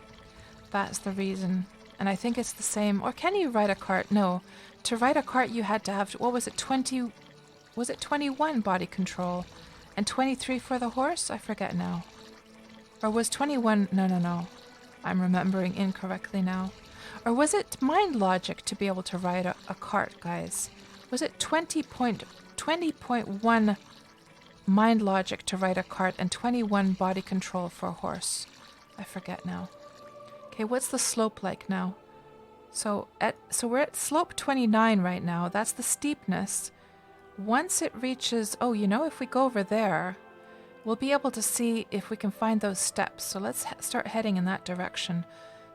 That's the reason. And I think it's the same. Or can you ride a cart? No. To ride a cart, you had to have, what was it, 20... Was it 21 body control? And 23 for the horse? I forget now. Or was 21... No. I'm remembering incorrectly now. Or was it mind logic to be able to ride a cart, guys? Was it 20.1 mind logic to ride a cart and 21 body control for a horse? I forget now. Okay, what's the slope like now? So we're at slope 29 right now. That's the steepness. Once it reaches... Oh, you know, if we go over there, we'll be able to see if we can find those steps. So let's start heading in that direction.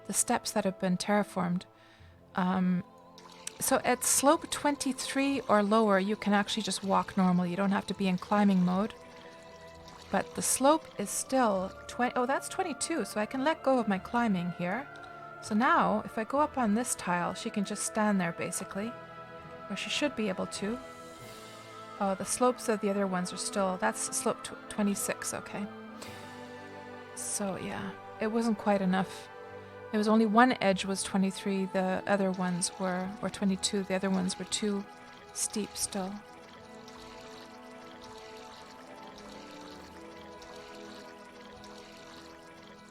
The steps that have been terraformed. So at slope 23 or lower, you can actually just walk normal. You don't have to be in climbing mode. But the slope is still 20. Oh, that's 22, so I can let go of my climbing here. So now, if I go up on this tile, she can just stand there, basically. Or she should be able to. Oh, the slopes of the other ones are still... That's slope 26, okay. So, yeah. It wasn't quite enough. It was only one edge was 23, the other ones were 22. The other ones were too steep still.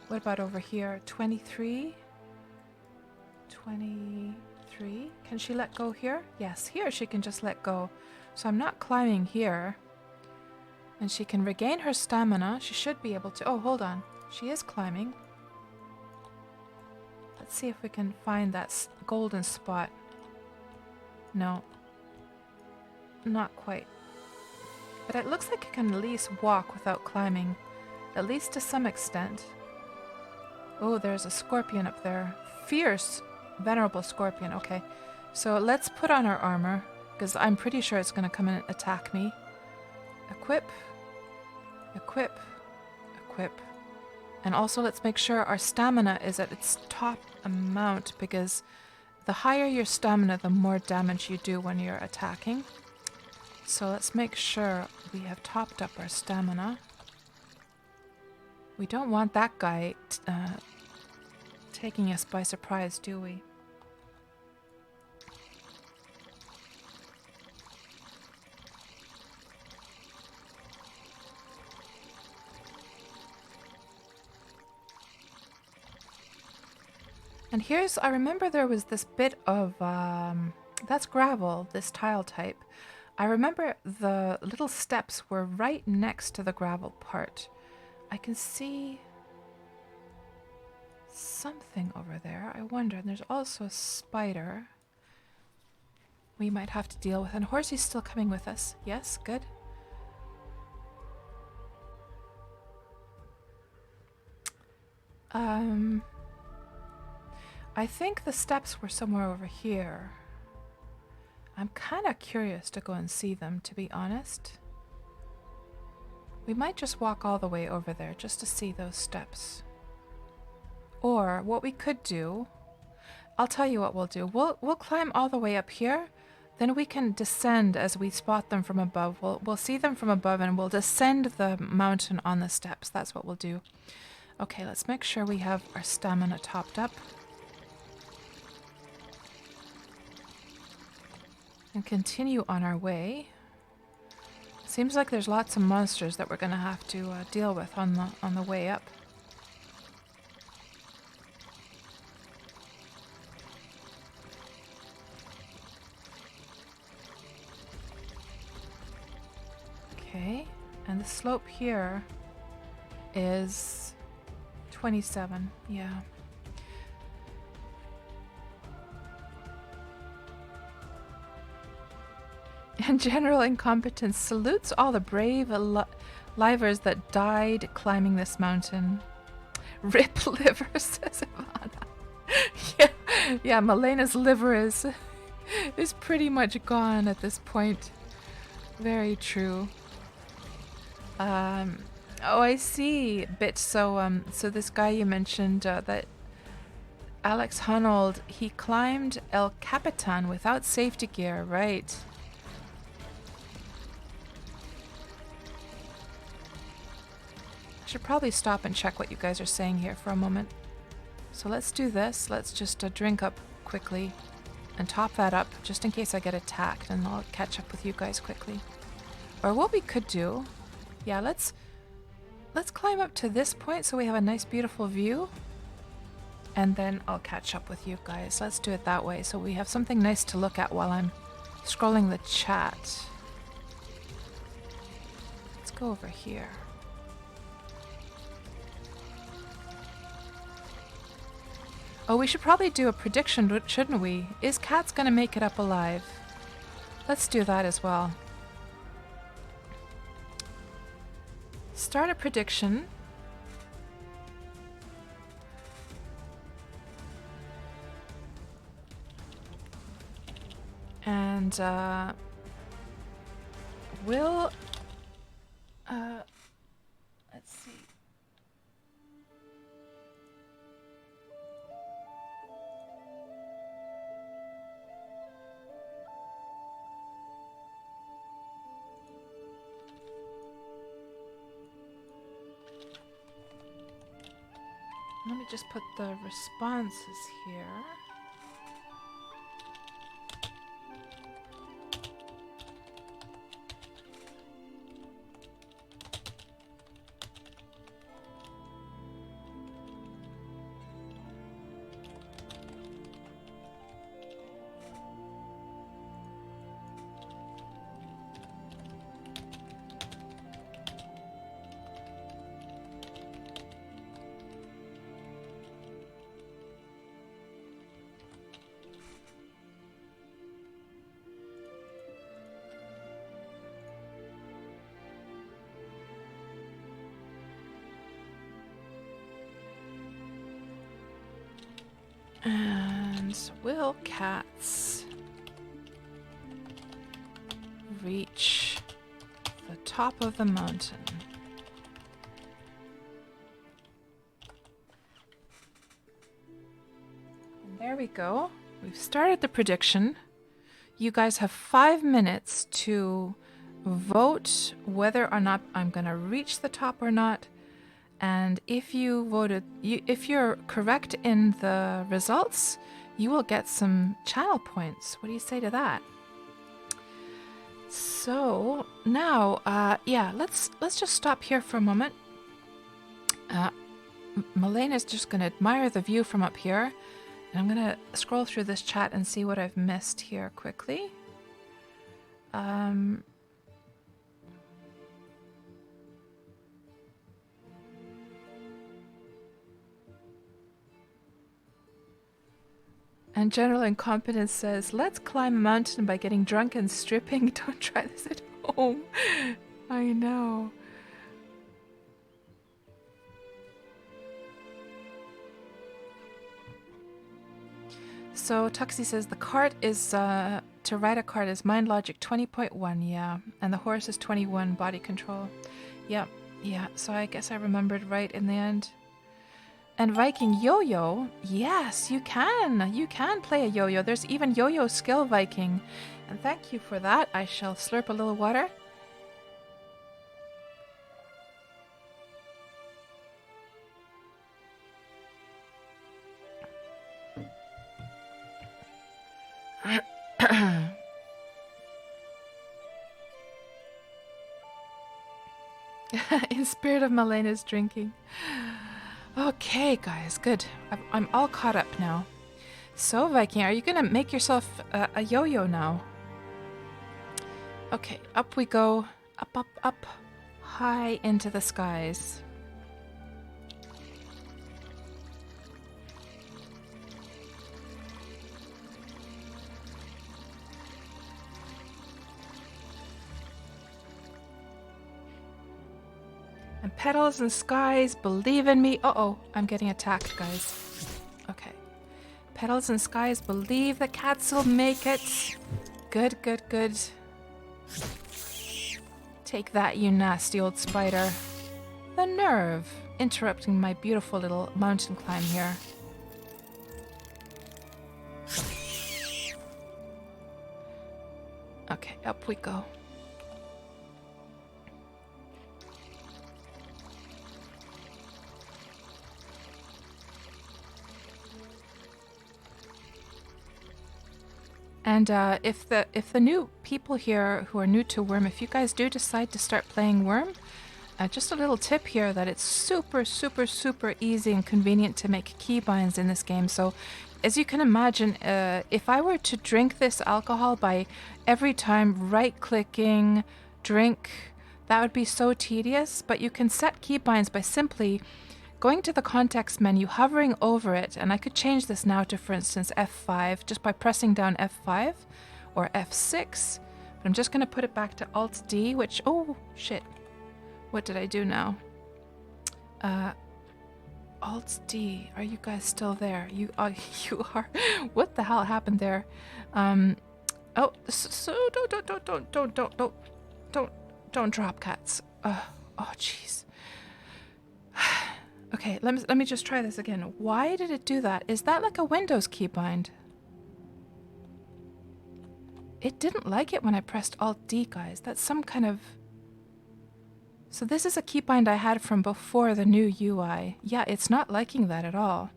What about over here? 23? 23? Can she let go here? Yes, here she can just let go. So I'm not climbing here. And she can regain her stamina. She should be able to... Oh, hold on. She is climbing. Let's see if we can find that golden spot. No. Not quite. But it looks like I can at least walk without climbing. At least to some extent. Oh, there's a scorpion up there. Fierce, venerable scorpion. Okay. So let's put on our armor, because I'm pretty sure it's going to come and attack me. Equip. Equip. Equip. And also let's make sure our stamina is at its top amount, because the higher your stamina, the more damage you do when you're attacking. So let's make sure we have topped up our stamina. We don't want that guy taking us by surprise, do we? And here's, I remember there was this bit of, that's gravel, this tile type. I remember the little steps were right next to the gravel part. I can see something over there. I wonder, and there's also a spider we might have to deal with. And Horsey's still coming with us. Yes, good. I think the steps were somewhere over here. I'm kind of curious to go and see them, to be honest. We might just walk all the way over there just to see those steps. Or what we could do, I'll tell you what we'll do. We'll climb all the way up here, then we can descend as we spot them from above. We'll see them from above and we'll descend the mountain on the steps. That's what we'll do. Okay, let's make sure we have our stamina topped up. And continue on our way. Seems like there's lots of monsters that we're going to have to deal with on the way up. Okay, and the slope here is 27, yeah. And general incompetence salutes all the brave livers that died climbing this mountain. Rip liver, says Ivana. Yeah, Malena's liver is pretty much gone at this point. Very true. Oh, I see. Bit. So this guy you mentioned, that Alex Hunold, he climbed El Capitan without safety gear, right? I should probably stop and check what you guys are saying here for a moment. So let's do this. Let's just drink up quickly and top that up just in case I get attacked, and I'll catch up with you guys quickly. Or what we could do, yeah, let's climb up to this point so we have a nice beautiful view, and then I'll catch up with you guys. Let's do it that way so we have something nice to look at while I'm scrolling the chat. Let's go over here. Oh, we should probably do a prediction, shouldn't we? Is Kats gonna make it up alive? Let's do that as well. Start a prediction. And we'll let's see. Let me just put the responses here. And will Kats reach the top of the mountain? And there we go. We've started the prediction. You guys have 5 minutes to vote whether or not I'm going to reach the top or not. And if if you're correct in the results, you will get some channel points. What do you say to that? So now, yeah, let's just stop here for a moment. Malena's just going to admire the view from up here. And I'm going to scroll through this chat and see what I've missed here quickly. And General Incompetence says, let's climb a mountain by getting drunk and stripping. Don't try this at home. I know. So Tuxie says the cart is, to ride a cart is mind logic 20.1, yeah. And the horse is 21, body control. Yep, yeah. So I guess I remembered right in the end. And Viking yo-yo, yes, you can. You can play a yo-yo. There's even yo-yo skill Viking. And thank you for that. I shall slurp a little water. In spirit of Malena's drinking. Okay, guys, good. I'm all caught up now. So, Viking, are you gonna make yourself a yo-yo now? Okay, up we go. Up, up, up. High into the skies. And petals and skies, believe in me. Uh-oh, I'm getting attacked, guys. Okay. Petals and skies, believe the cats will make it. Good, good, good. Take that, you nasty old spider. The nerve, interrupting my beautiful little mountain climb here. Okay, up we go. And if the new people here who are new to Wurm, if you guys do decide to start playing Wurm, just a little tip here that it's super, super, super easy and convenient to make keybinds in this game. So as you can imagine, if I were to drink this alcohol by every time right-clicking, drink, that would be so tedious. But you can set keybinds by simply going to the context menu, hovering over it, and I could change this now to, for instance, F5, just by pressing down F5 or F6. But I'm just going to put it back to Alt-D, which, oh, shit. What did I do now? Alt-D, are you guys still there? You are. What the hell happened there? Oh, so don't drop, cats. Oh, jeez. Okay, let me just try this again. Why did it do that? Is that like a Windows keybind? It didn't like it when I pressed Alt-D, guys. That's some kind of... So this is a keybind I had from before the new UI. Yeah, it's not liking that at all.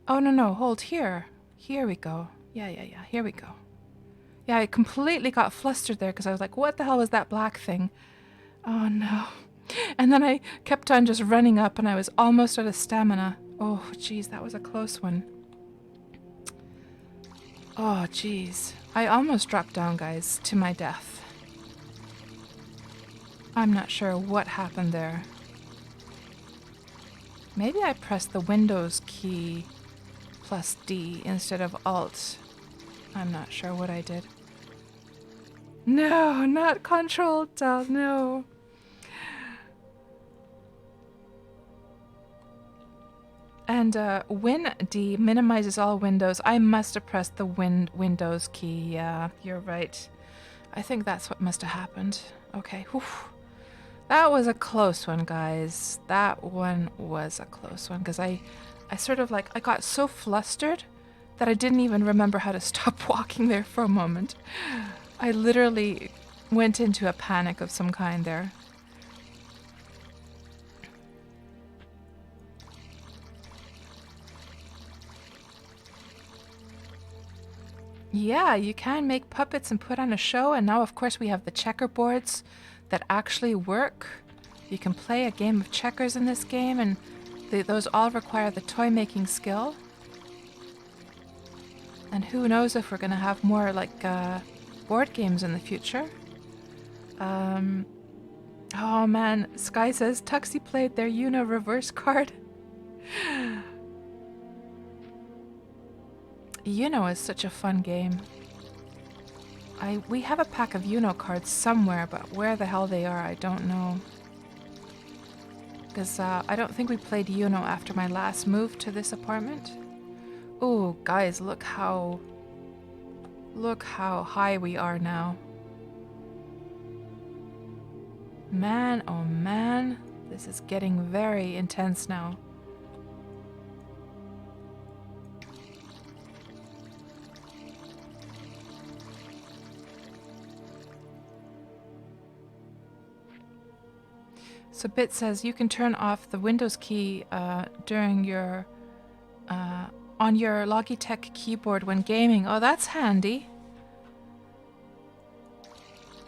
Oh, no, hold here. Here we go. Yeah, here we go. Yeah, I completely got flustered there because I was like, what the hell was that black thing? Oh, no. And then I kept on just running up and I was almost out of stamina. Oh, jeez, that was a close one. Oh, jeez. I almost dropped down, guys, to my death. I'm not sure what happened there. Maybe I pressed the Windows key plus D instead of Alt. I'm not sure what I did. No, not Control Del, no. And Win-D minimizes all windows. I must have pressed the Windows key. Yeah, you're right. I think that's what must have happened. Okay. Whew. That was a close one, guys. That one was a close one because I sort of like, I got so flustered that I didn't even remember how to stop walking there for a moment. I literally went into a panic of some kind there. Yeah, you can make puppets and put on a show, and now, of course, we have the checkerboards that actually work. You can play a game of checkers in this game, and those all require the toy making skill. And who knows if we're going to have more like board games in the future. Oh man, Sky says Tuxie played their Uno reverse card. Uno is such a fun game. We have a pack of Uno cards somewhere, but where the hell they are, I don't know. Because I don't think we played Uno after my last move to this apartment. Oh, guys, look how high we are now. Man, oh man, this is getting very intense now. So Bit says you can turn off the Windows key during your on your Logitech keyboard when gaming. Oh, that's handy.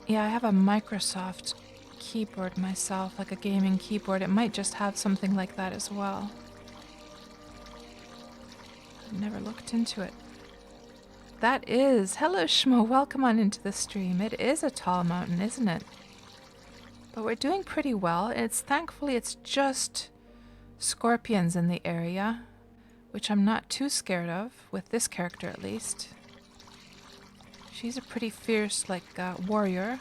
Yeah, I have a Microsoft keyboard myself, like a gaming keyboard. It might just have something like that as well. I've never looked into it. That is. Hello, Schmo. Welcome on into the stream. It is a tall mountain, isn't it? But we're doing pretty well. Thankfully it's just scorpions in the area, which I'm not too scared of, with this character at least. She's a pretty fierce, like, warrior.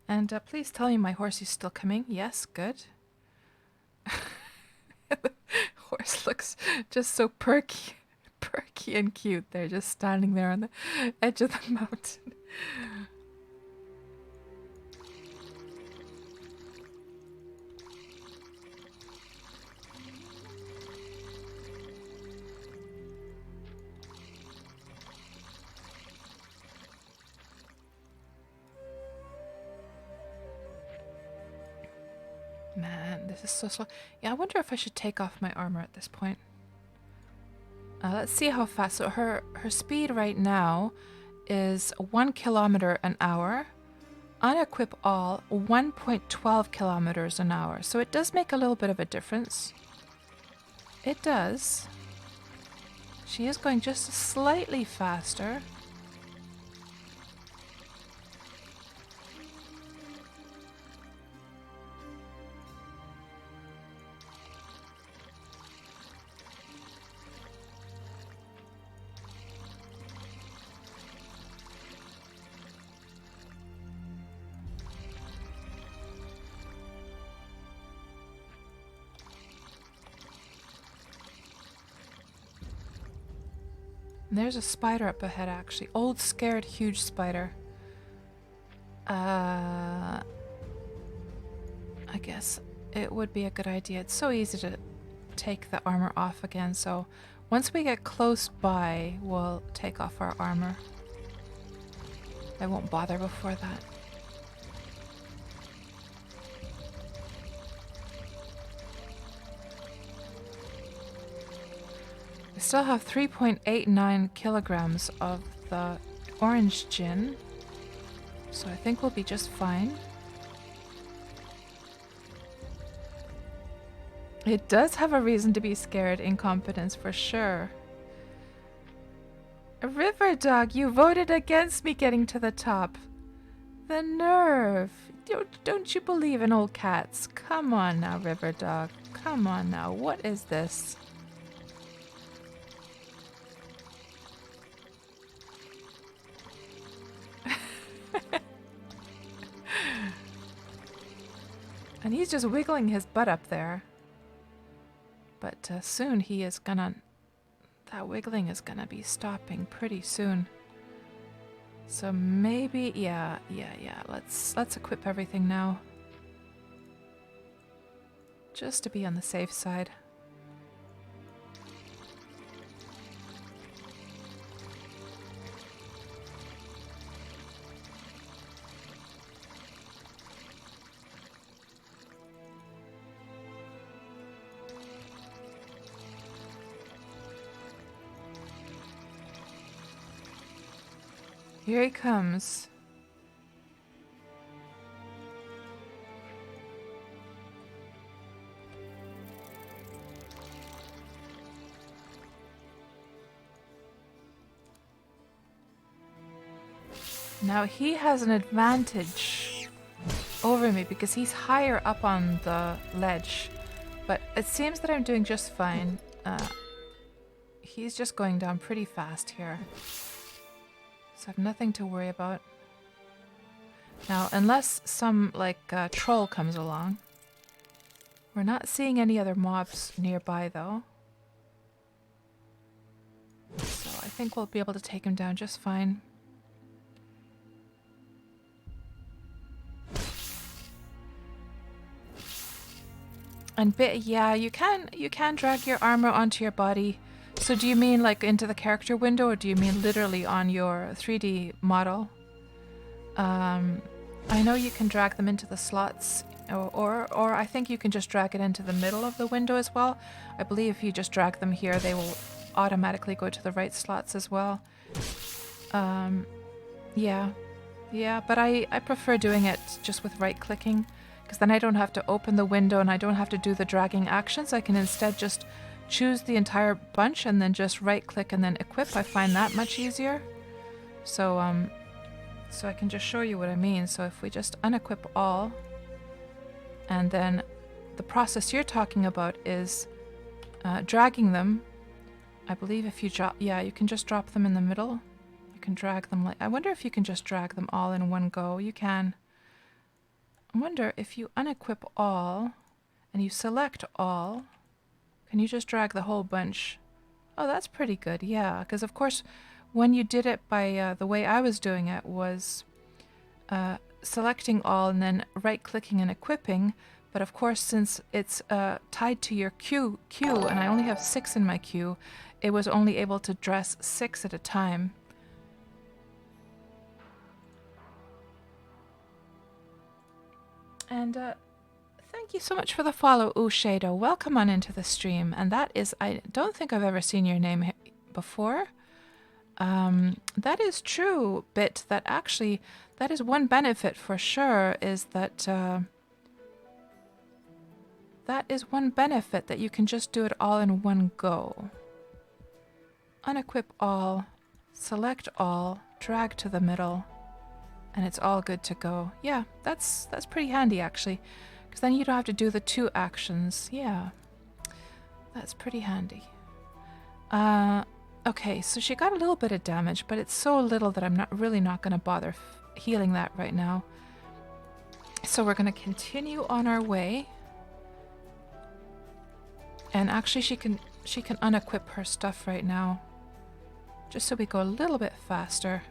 And please tell me my horse is still coming. Yes, good. Horse looks just so perky and cute. They're just standing there on the edge of the mountain. Man, this is so slow. Yeah, I wonder if I should take off my armor at this point. Let's see how fast. So her speed right now is 1 kilometer an hour. Unequip all 1.12 kilometers an hour. So it does make a little bit of a difference. It does. She is going just slightly faster. There's a spider up ahead, actually. Old, scared, huge spider. I guess it would be a good idea. It's so easy to take the armor off again, so once we get close by, we'll take off our armor. I won't bother before that. I still have 3.89 kilograms of the orange gin, so I think we'll be just fine. It does have a reason to be scared, incompetence for sure. River Dog, you voted against me getting to the top. The nerve. Don't you believe in old cats? Come on now, River Dog. Come on now. What is this? And he's just wiggling his butt up there. But soon he is gonna... That wiggling is gonna be stopping pretty soon. So maybe... Yeah. Let's equip everything now. Just to be on the safe side. Here he comes. Now he has an advantage over me because he's higher up on the ledge. But it seems that I'm doing just fine. He's just going down pretty fast here. So I have nothing to worry about. Now, unless some, like, troll comes along. We're not seeing any other mobs nearby, though. So I think we'll be able to take him down just fine. And yeah, you can drag your armor onto your body. So do you mean like into the character window, or do you mean literally on your 3D model? I know you can drag them into the slots, or I think you can just drag it into the middle of the window as well. I believe if you just drag them here, they will automatically go to the right slots as well. Yeah, but I prefer doing it just with right clicking, because then I don't have to open the window and I don't have to do the dragging actions. I can instead just choose the entire bunch and then just right click and then equip. I find that much easier. So so I can just show you what I mean. So if we just unequip all, and then the process you're talking about is dragging them. I believe if you drop, yeah, you can just drop them in the middle. You can drag them like, I wonder if you can just drag them all in one go. You can. I wonder if you unequip all and you select all, can you just drag the whole bunch? Oh, that's pretty good, yeah. Because of course, when you did it by the way I was doing it was selecting all and then right-clicking and equipping. But of course, since it's tied to your queue, and I only have 6 in my queue, it was only able to dress 6 at a time. And thank you so much for the follow, Shadow. Welcome on into the stream. And that is, I don't think I've ever seen your name before. That is true, Bit, that actually, that is one benefit for sure, is that that is one benefit, that you can just do it all in one go. Unequip all, select all, drag to the middle, and it's all good to go. Yeah, that's pretty handy actually, because then you don't have to do the 2 actions. Yeah, that's pretty handy. Okay, so she got a little bit of damage, but it's so little that I'm not going to bother healing that right now. So we're going to continue on our way. And actually she can unequip her stuff right now, just so we go a little bit faster.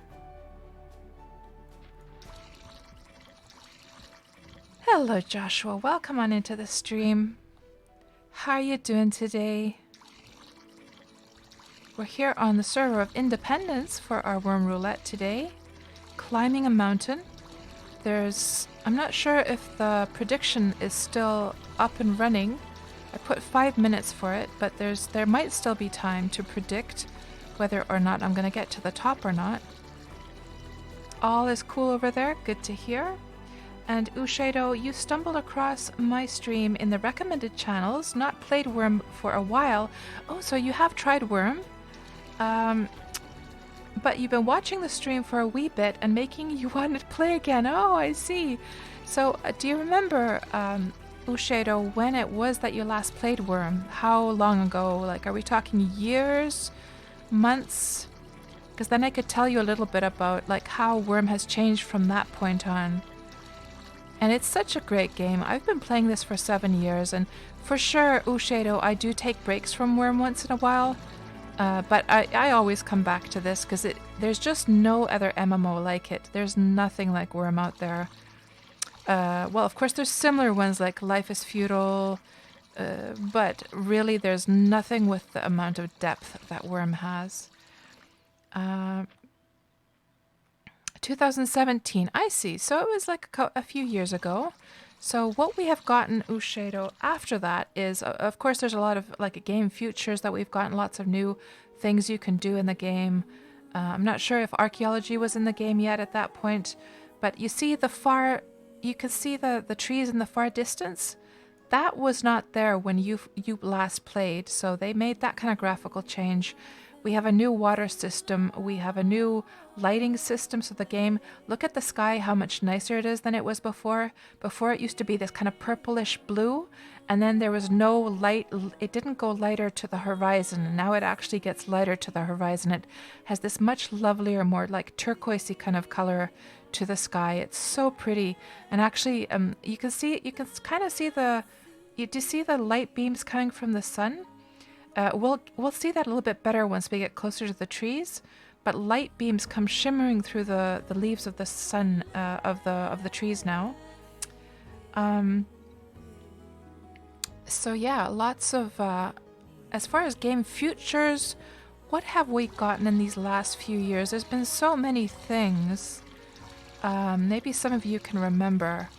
Hello Joshua, welcome on into the stream. How are you doing today? We're here on the server of Independence for our Wurm Roulette today. Climbing a mountain. I'm not sure if the prediction is still up and running. I put 5 minutes for it, but there might still be time to predict whether or not I'm going to get to the top or not. All is cool over there, good to hear. And Ushado, you stumbled across my stream in the recommended channels, not played Wurm for a while. Oh, so you have tried Wurm? But you've been watching the stream for a wee bit and making you want to play again. Oh, I see. So do you remember, Ushado, when it was that you last played Wurm? How long ago? Like, are we talking years? Months? Because then I could tell you a little bit about, like, how Wurm has changed from that point on. And it's such a great game. I've been playing this for 7 years, and for sure, Ushado, I do take breaks from Wurm once in a while. But I always come back to this because there's just no other MMO like it. There's nothing like Wurm out there. Well, of course, there's similar ones like Life is Feudal, but really there's nothing with the amount of depth that Wurm has. 2017, I see. So it was like a few years ago. So what we have gotten, Ushado, after that is, of course, there's a lot of like game futures that we've gotten, lots of new things you can do in the game. I'm not sure if archaeology was in the game yet at that point, but you see you can see the trees in the far distance. That was not there when you last played, so they made that kind of graphical change. We have a new water system. We have a new lighting system. So the game, look at the sky, how much nicer it is than it was before. Before it used to be this kind of purplish blue, and then there was no light. It didn't go lighter to the horizon. And now it actually gets lighter to the horizon. It has this much lovelier, more like turquoisey kind of color to the sky. It's so pretty. And actually, you can kind of see do you see the light beams coming from the sun? We'll see that a little bit better once we get closer to the trees, but light beams come shimmering through the leaves of the sun of the trees now. So yeah, lots of as far as game futures, what have we gotten in these last few years? There's been so many things. Maybe some of you can remember.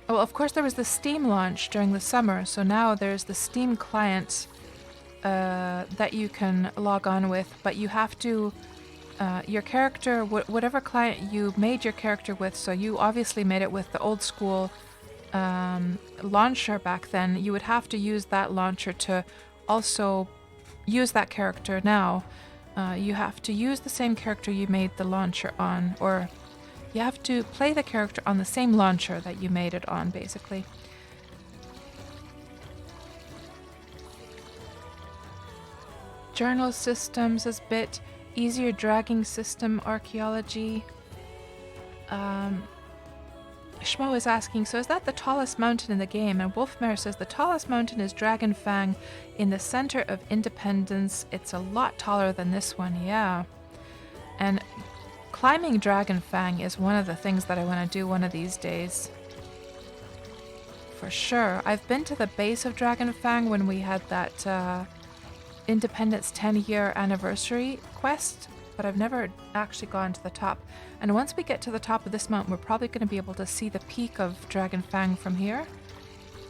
Well, of course, there was the Steam launch during the summer, so now there's the Steam client that you can log on with, but you have to, your character, whatever client you made your character with, so you obviously made it with the old school launcher back then, you would have to use that launcher to also use that character now. You have to use the same character you made the launcher on, or you have to play the character on the same launcher that you made it on, basically. Journal systems is a bit easier, dragging system, archaeology. Schmo is asking, so is that the tallest mountain in the game? And Wolfmare says the tallest mountain is Dragonfang in the center of Independence. It's a lot taller than this one, yeah. And climbing Dragonfang is one of the things that I want to do one of these days. For sure. I've been to the base of Dragonfang when we had that Independence 10-year anniversary quest, but I've never actually gone to the top. And once we get to the top of this mountain, we're probably going to be able to see the peak of Dragonfang from here.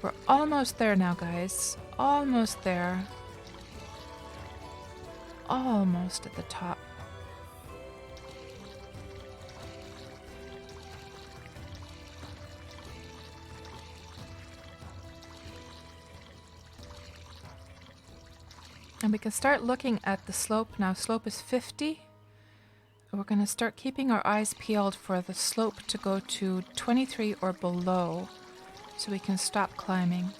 We're almost there now, guys. Almost there. Almost at the top. And we can start looking at the slope now. Slope is 50. We're going to start keeping our eyes peeled for the slope to go to 23 or below, so we can stop climbing.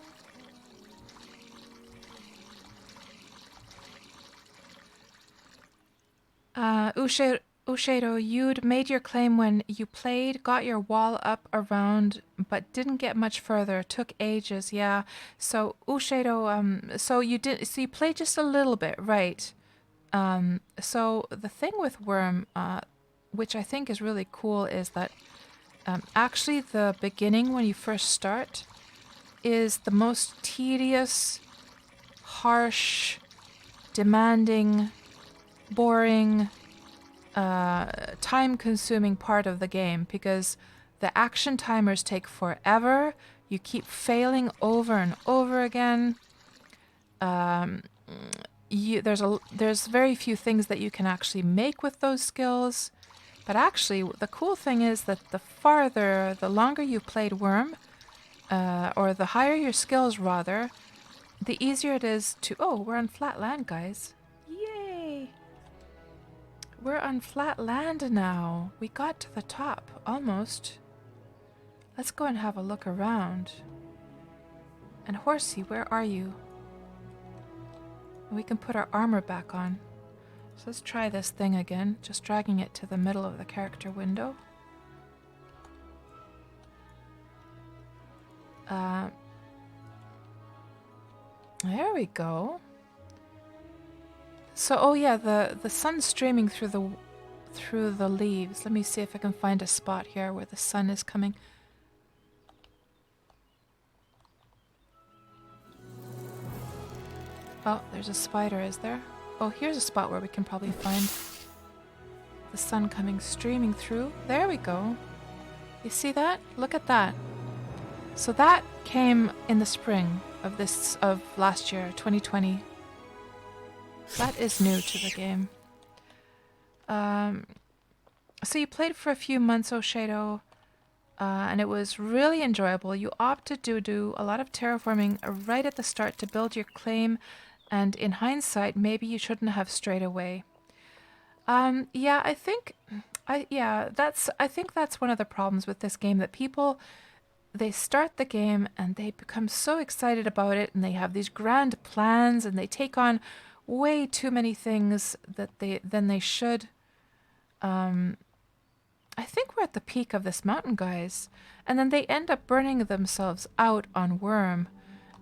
Ushedo, you'd made your claim when you played, got your wall up around, but didn't get much further. Took ages, yeah. So Ushedo, so you played just a little bit, right? So the thing with Wurm, which I think is really cool, is that actually the beginning when you first start is the most tedious, harsh, demanding, boring, time-consuming part of the game, because the action timers take forever. You keep failing over and over again. There's very few things that you can actually make with those skills. But actually, the cool thing is that the longer you've played Wurm, or the higher your skills rather, the easier it is to... Oh, we're on flat land, guys. Yay! We're on flat land now. We got to the top, almost. Let's go and have a look around. And Horsey, where are you? We can put our armor back on. So let's try this thing again, just dragging it to the middle of the character window. There we go. So, oh yeah, the sun's streaming through the leaves. Let me see if I can find a spot here where the sun is coming. Oh, there's a spider, is there? Oh, here's a spot where we can probably find the sun coming streaming through. There we go. You see that? Look at that. So that came in the spring of last year, 2020. That is new to the game. So you played for a few months, O'Shado, and it was really enjoyable. You opted to do a lot of terraforming right at the start to build your claim, and in hindsight, maybe you shouldn't have strayed away. Yeah, I think that's one of the problems with this game, that people, they start the game and they become so excited about it and they have these grand plans and they take on way too many things than they should. I think we're at the peak of this mountain, guys. And then they end up burning themselves out on Wurm.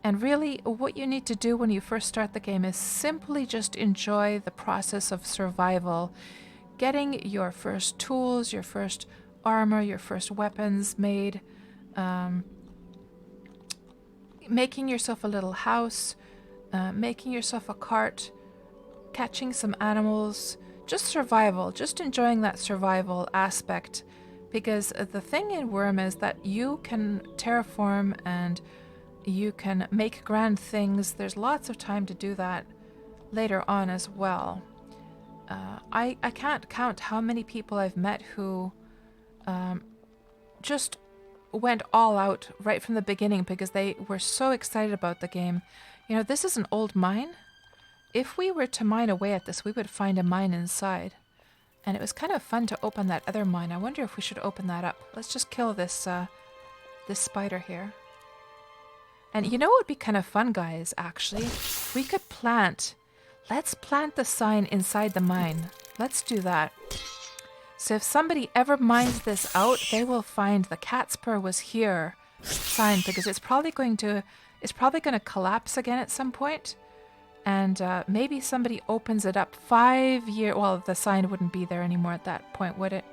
And really, what you need to do when you first start the game is simply just enjoy the process of survival. Getting your first tools, your first armor, your first weapons made. Making yourself a little house. Making yourself a cart. Catching some animals. Just survival, just enjoying that survival aspect, because the thing in Wurm is that you can terraform and you can make grand things. There's lots of time to do that later on as well. I can't count how many people I've met who just went all out right from the beginning because they were so excited about the game. You know, this is an old mine. If we were to mine away at this, we would find a mine inside. And it was kind of fun to open that other mine. I wonder if we should open that up. Let's just kill this this spider here. And you know what would be kind of fun, guys, actually? We could plant. Let's plant the sign inside the mine. Let's do that. So if somebody ever mines this out, they will find the KatsPurr was here sign, because it's probably going to collapse again at some point. And maybe somebody opens it up 5 years. Well, the sign wouldn't be there anymore at that point, would it?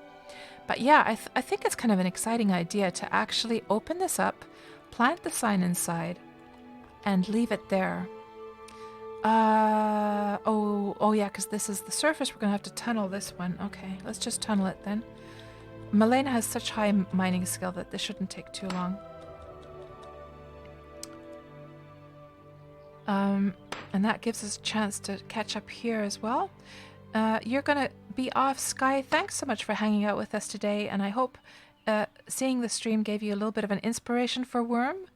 But yeah, I think it's kind of an exciting idea to actually open this up, plant the sign inside, and leave it there. Oh yeah, because this is the surface. We're going to have to tunnel this one. Okay, let's just tunnel it then. Malena has such high mining skill that this shouldn't take too long. And that gives us a chance to catch up here as well. You're going to be off, Sky. Thanks so much for hanging out with us today, and I hope seeing the stream gave you a little bit of an inspiration for Wurm.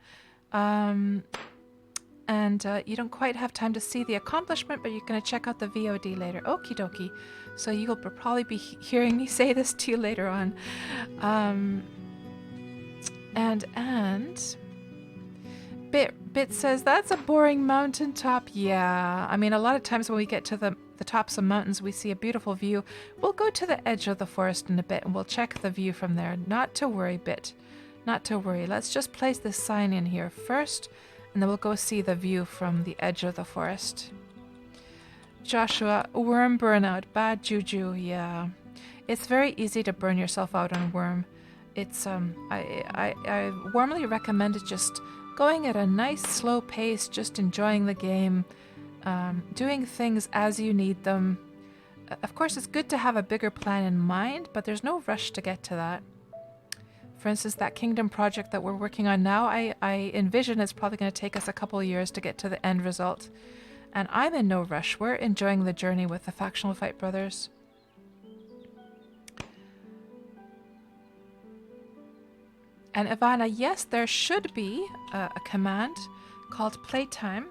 And you don't quite have time to see the accomplishment, but you're going to check out the VOD later. Okie dokie. So you'll probably be hearing me say this to you later on. And Bit says, that's a boring mountaintop. Yeah, I mean, a lot of times when we get to the tops of mountains, we see a beautiful view. We'll go to the edge of the forest in a bit and we'll check the view from there. Not to worry, Bit. Not to worry. Let's just place this sign in here first, and then we'll go see the view from the edge of the forest. Joshua, Wurm burnout. Bad juju. Yeah. It's very easy to burn yourself out on Wurm. It's, I warmly recommend just going at a nice slow pace, just enjoying the game, doing things as you need them. Of course, it's good to have a bigger plan in mind, but there's no rush to get to that. For instance, that kingdom project that we're working on now, I envision it's probably going to take us a couple of years to get to the end result. And I'm in no rush. We're enjoying the journey with the Factional Fight Brothers. And Ivana, yes, there should be a command called playtime.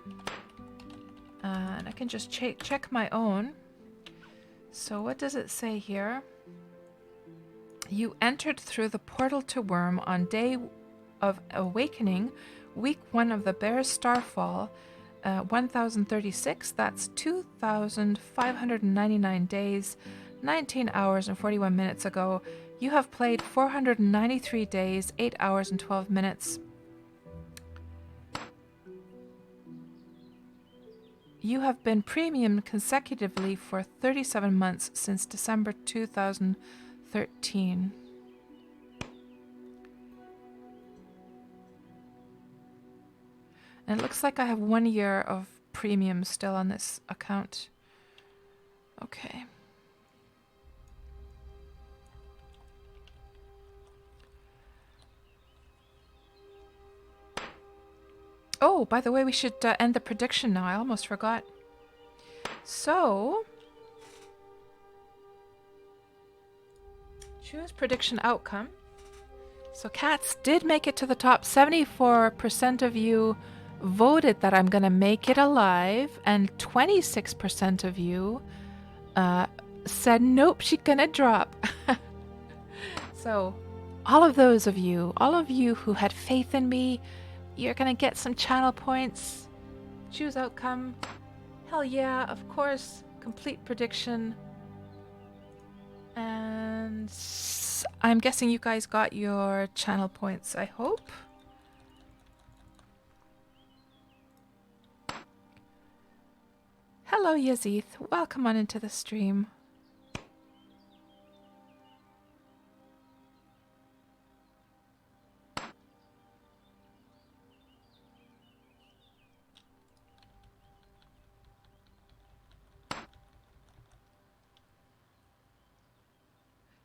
And I can just check my own. So what does it say here? You entered through the portal to Wurm on day of awakening, week 1 of the Bear's Starfall, 1036. That's 2,599 days, 19 hours and 41 minutes ago. You have played 493 days, 8 hours and 12 minutes. You have been premium consecutively for 37 months since December 2013. And it looks like I have 1 year of premium still on this account. Okay. Oh, by the way, we should end the prediction now. I almost forgot. So, Choose prediction outcome. So Cats did make it to the top. 74% of you voted that I'm going to make it alive, and 26% of you said nope, she's going to drop. So all of you who had faith in me, you're going to get some channel points. Choose outcome. Hell yeah, of course. Complete prediction. And I'm guessing you guys got your channel points, I hope. Hello, Yazith. Welcome on into the stream.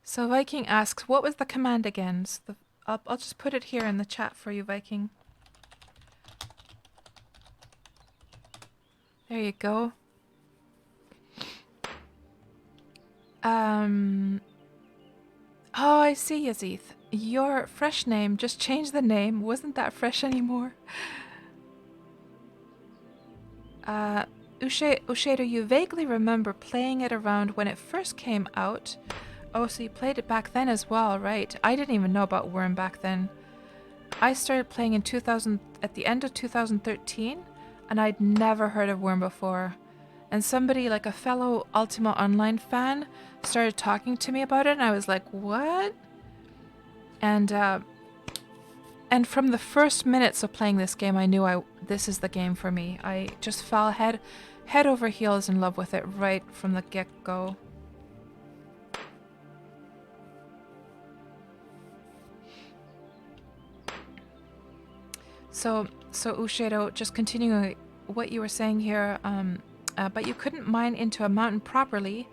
So Viking asks, what was the command again? So I'll just put it here in the chat for you, Viking. There you go. Oh, I see, Yazith. Your fresh name, just change the name. Wasn't that fresh anymore? Ushedo, you vaguely remember playing it around when it first came out. Oh, so you played it back then as well, right? I didn't even know about Wurm back then. I started playing in 2000, at the end of 2013, and I'd never heard of Wurm before. And somebody, like a fellow Ultima Online fan, started talking to me about it, and I was like, what? And from the first minutes of playing this game, I knew this is the game for me. I just fell head over heels in love with it right from the get-go. So Ushedo, just continuing what you were saying here, but you couldn't mine into a mountain properly,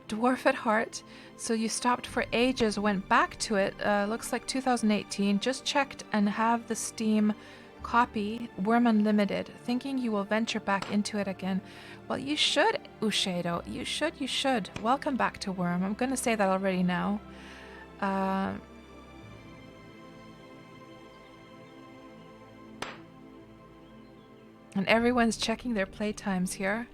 dwarf at heart, so you stopped for ages, went back to it, looks like 2018, just checked and have the Steam copy, Wurm Unlimited, thinking you will venture back into it again. Well, you should, Ushedo, you should. Welcome back to Wurm. I'm going to say that already now. And everyone's checking their playtimes here.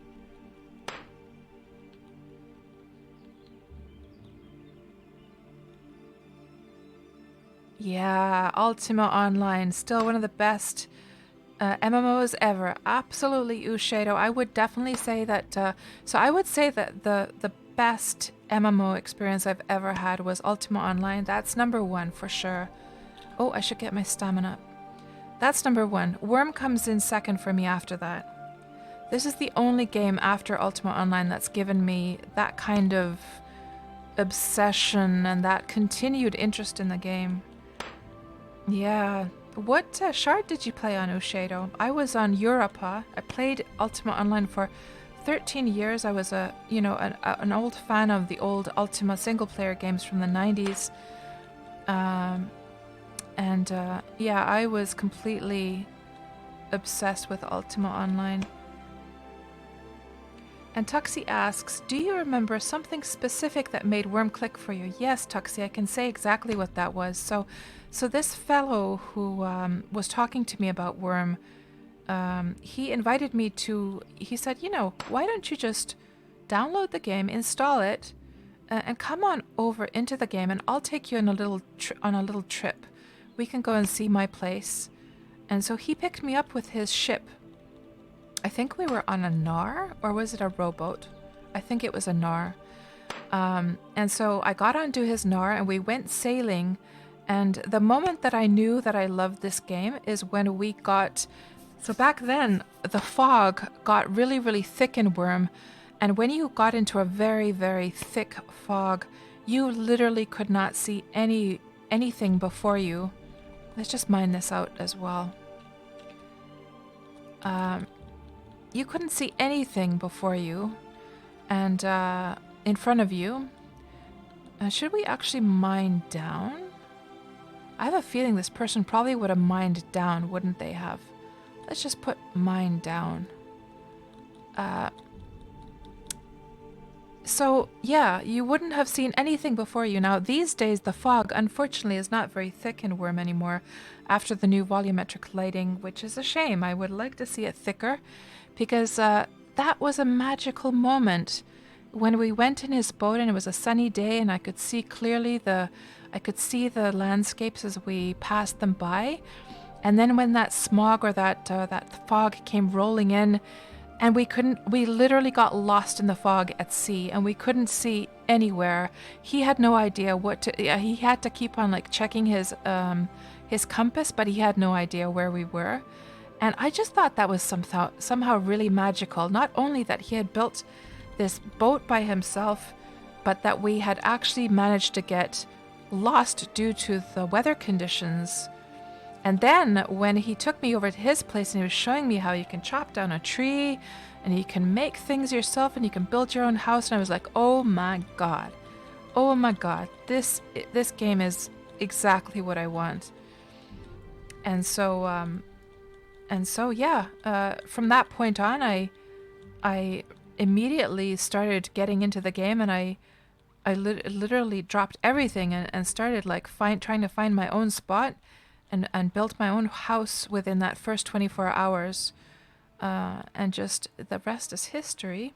Yeah, Ultima Online, still one of the best MMOs ever. Absolutely, Ushedo. I would definitely say that. So I would say that the best MMO experience I've ever had was Ultima Online. That's number one for sure. Oh, I should get my stamina. That's number one. Wurm comes in second for me after that. This is the only game after Ultima Online that's given me that kind of obsession and that continued interest in the game. Yeah. What shard did you play on, Ushedo? I was on Europa. I played Ultima Online for 13 years. I was an old fan of the old Ultima single-player games from the 90s. Yeah, I was completely obsessed with Ultima Online. And Tuxie asks, do you remember something specific that made Wurm click for you? Yes, Tuxie, I can say exactly what that was. So this fellow who was talking to me about Wurm, he invited me to, he said, why don't you just download the game, install it, and come on over into the game, and I'll take you on a little trip. We can go and see my place. And so he picked me up with his ship. I think we were on a Nar, or was it a rowboat? I think it was a Nar. And so I got onto his Nar and we went sailing. And the moment that I knew that I loved this game is when we got... So back then, the fog got really, really thick in Wurm. And when you got into a very, very thick fog, you literally could not see anything before you. Let's just mine this out as well. You couldn't see anything before you and in front of you. Should we actually mine down? I have a feeling this person probably would have mined down, wouldn't they have? Let's just put mine down. So, yeah, you wouldn't have seen anything before you. Now, these days, the fog, unfortunately, is not very thick in Wurm anymore after the new volumetric lighting, which is a shame. I would like to see it thicker because that was a magical moment when we went in his boat and it was a sunny day and I could see clearly I could see the landscapes as we passed them by. And then when that smog or that fog came rolling in, and we literally got lost in the fog at sea and we couldn't see anywhere. He had no idea what to, yeah, he had to keep on like checking his compass, but he had no idea where we were. And I just thought that was somehow really magical. Not only that he had built this boat by himself, but that we had actually managed to get lost due to the weather conditions. And then when he took me over to his place and he was showing me how you can chop down a tree and you can make things yourself and you can build your own house, and I was like, oh my god, this game is exactly what I want. And so yeah, from that point on, I immediately started getting into the game, and I literally dropped everything and started like trying to find my own spot. And built my own house within that first 24 hours. And just the rest is history.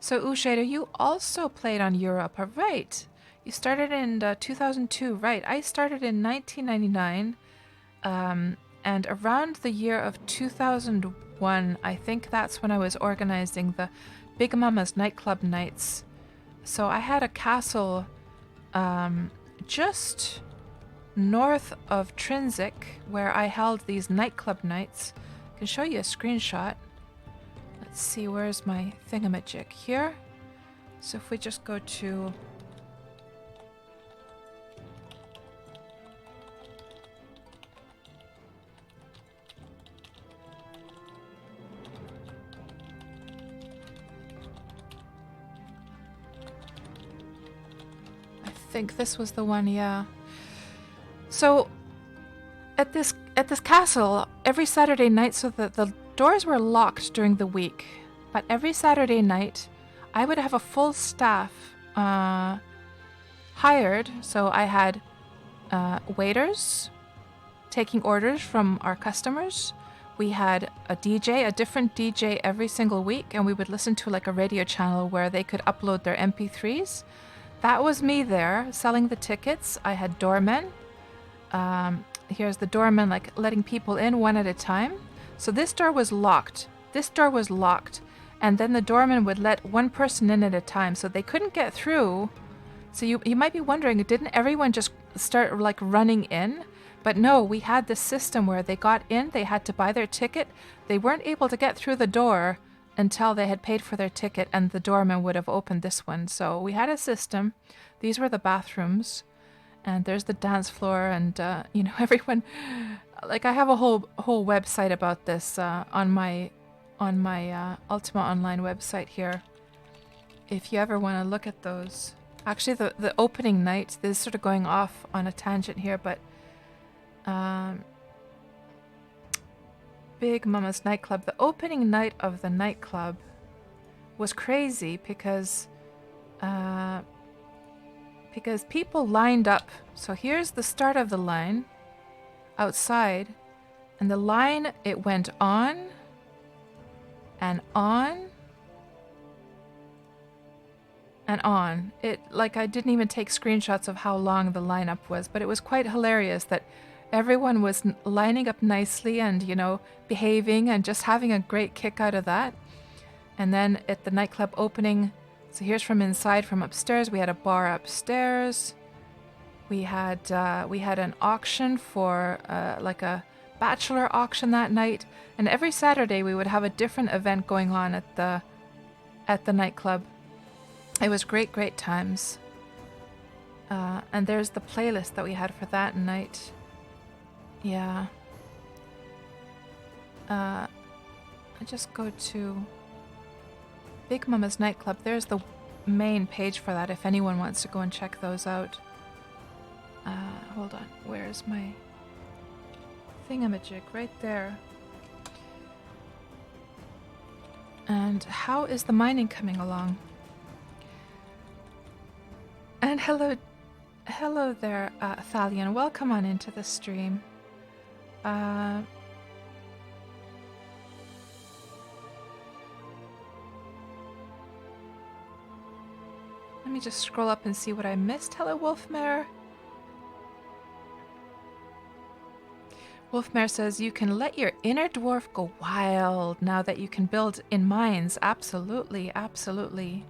So, Ushader, you also played on Europa, right? You started in 2002, right? I started in 1999. And around the year of 2001, I think that's when I was organizing the Big Mama's nightclub nights. So I had a castle just north of Trinsic, where I held these nightclub nights. I can show you a screenshot. Let's see, where's my thingamajig? Here. So if we just go to... I think this was the one, yeah. So, at this castle, every Saturday night, so the doors were locked during the week, but every Saturday night, I would have a full staff hired. So I had waiters taking orders from our customers. We had a DJ, a different DJ every single week, and we would listen to like a radio channel where they could upload their MP3s. That was me there selling the tickets. I had doormen. Here's the doorman like letting people in one at a time. So this door was locked. And then the doorman would let one person in at a time, so they couldn't get through. So you might be wondering, didn't everyone just start like running in? But no, we had this system where they got in, they had to buy their ticket. They weren't able to get through the door until they had paid for their ticket, and the doorman would have opened this one. So we had a system. These were the bathrooms. And there's the dance floor, and everyone. Like I have a whole website about this on my Ultima Online website here. If you ever want to look at those, actually the opening night. This is sort of going off on a tangent here, but Big Mama's nightclub. The opening night of the nightclub was crazy because people lined up. So here's the start of the line outside, and the line, it went on and on and on. It, like, I didn't even take screenshots of how long the lineup was, but it was quite hilarious that everyone was lining up nicely and, behaving and just having a great kick out of that. And then at the nightclub opening, so here's from inside, from upstairs. We had a bar upstairs. We had an auction for like a bachelor auction that night. And every Saturday we would have a different event going on at the nightclub. It was great times. And there's the playlist that we had for that night. Yeah. I just go to Big Mama's nightclub. There's the main page for that if anyone wants to go and check those out. Hold on. Where's my thingamajig? Right there. And how is the mining coming along? And hello there, Thalion. Welcome on into the stream. Let me just scroll up and see what I missed. Hello, Wolfmare. Wolfmare says, you can let your inner dwarf go wild now that you can build in mines. Absolutely, absolutely.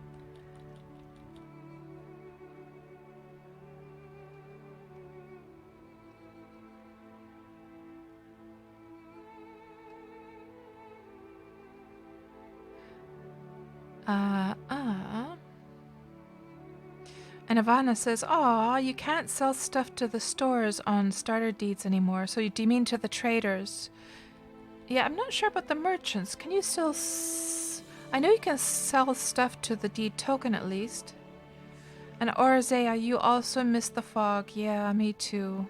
And Ivana says, "Aw, you can't sell stuff to the stores on starter deeds anymore. So do you mean to the traders?" Yeah, I'm not sure about the merchants. Can you still... I know you can sell stuff to the deed token at least. And Orzea, you also missed the fog. Yeah, me too.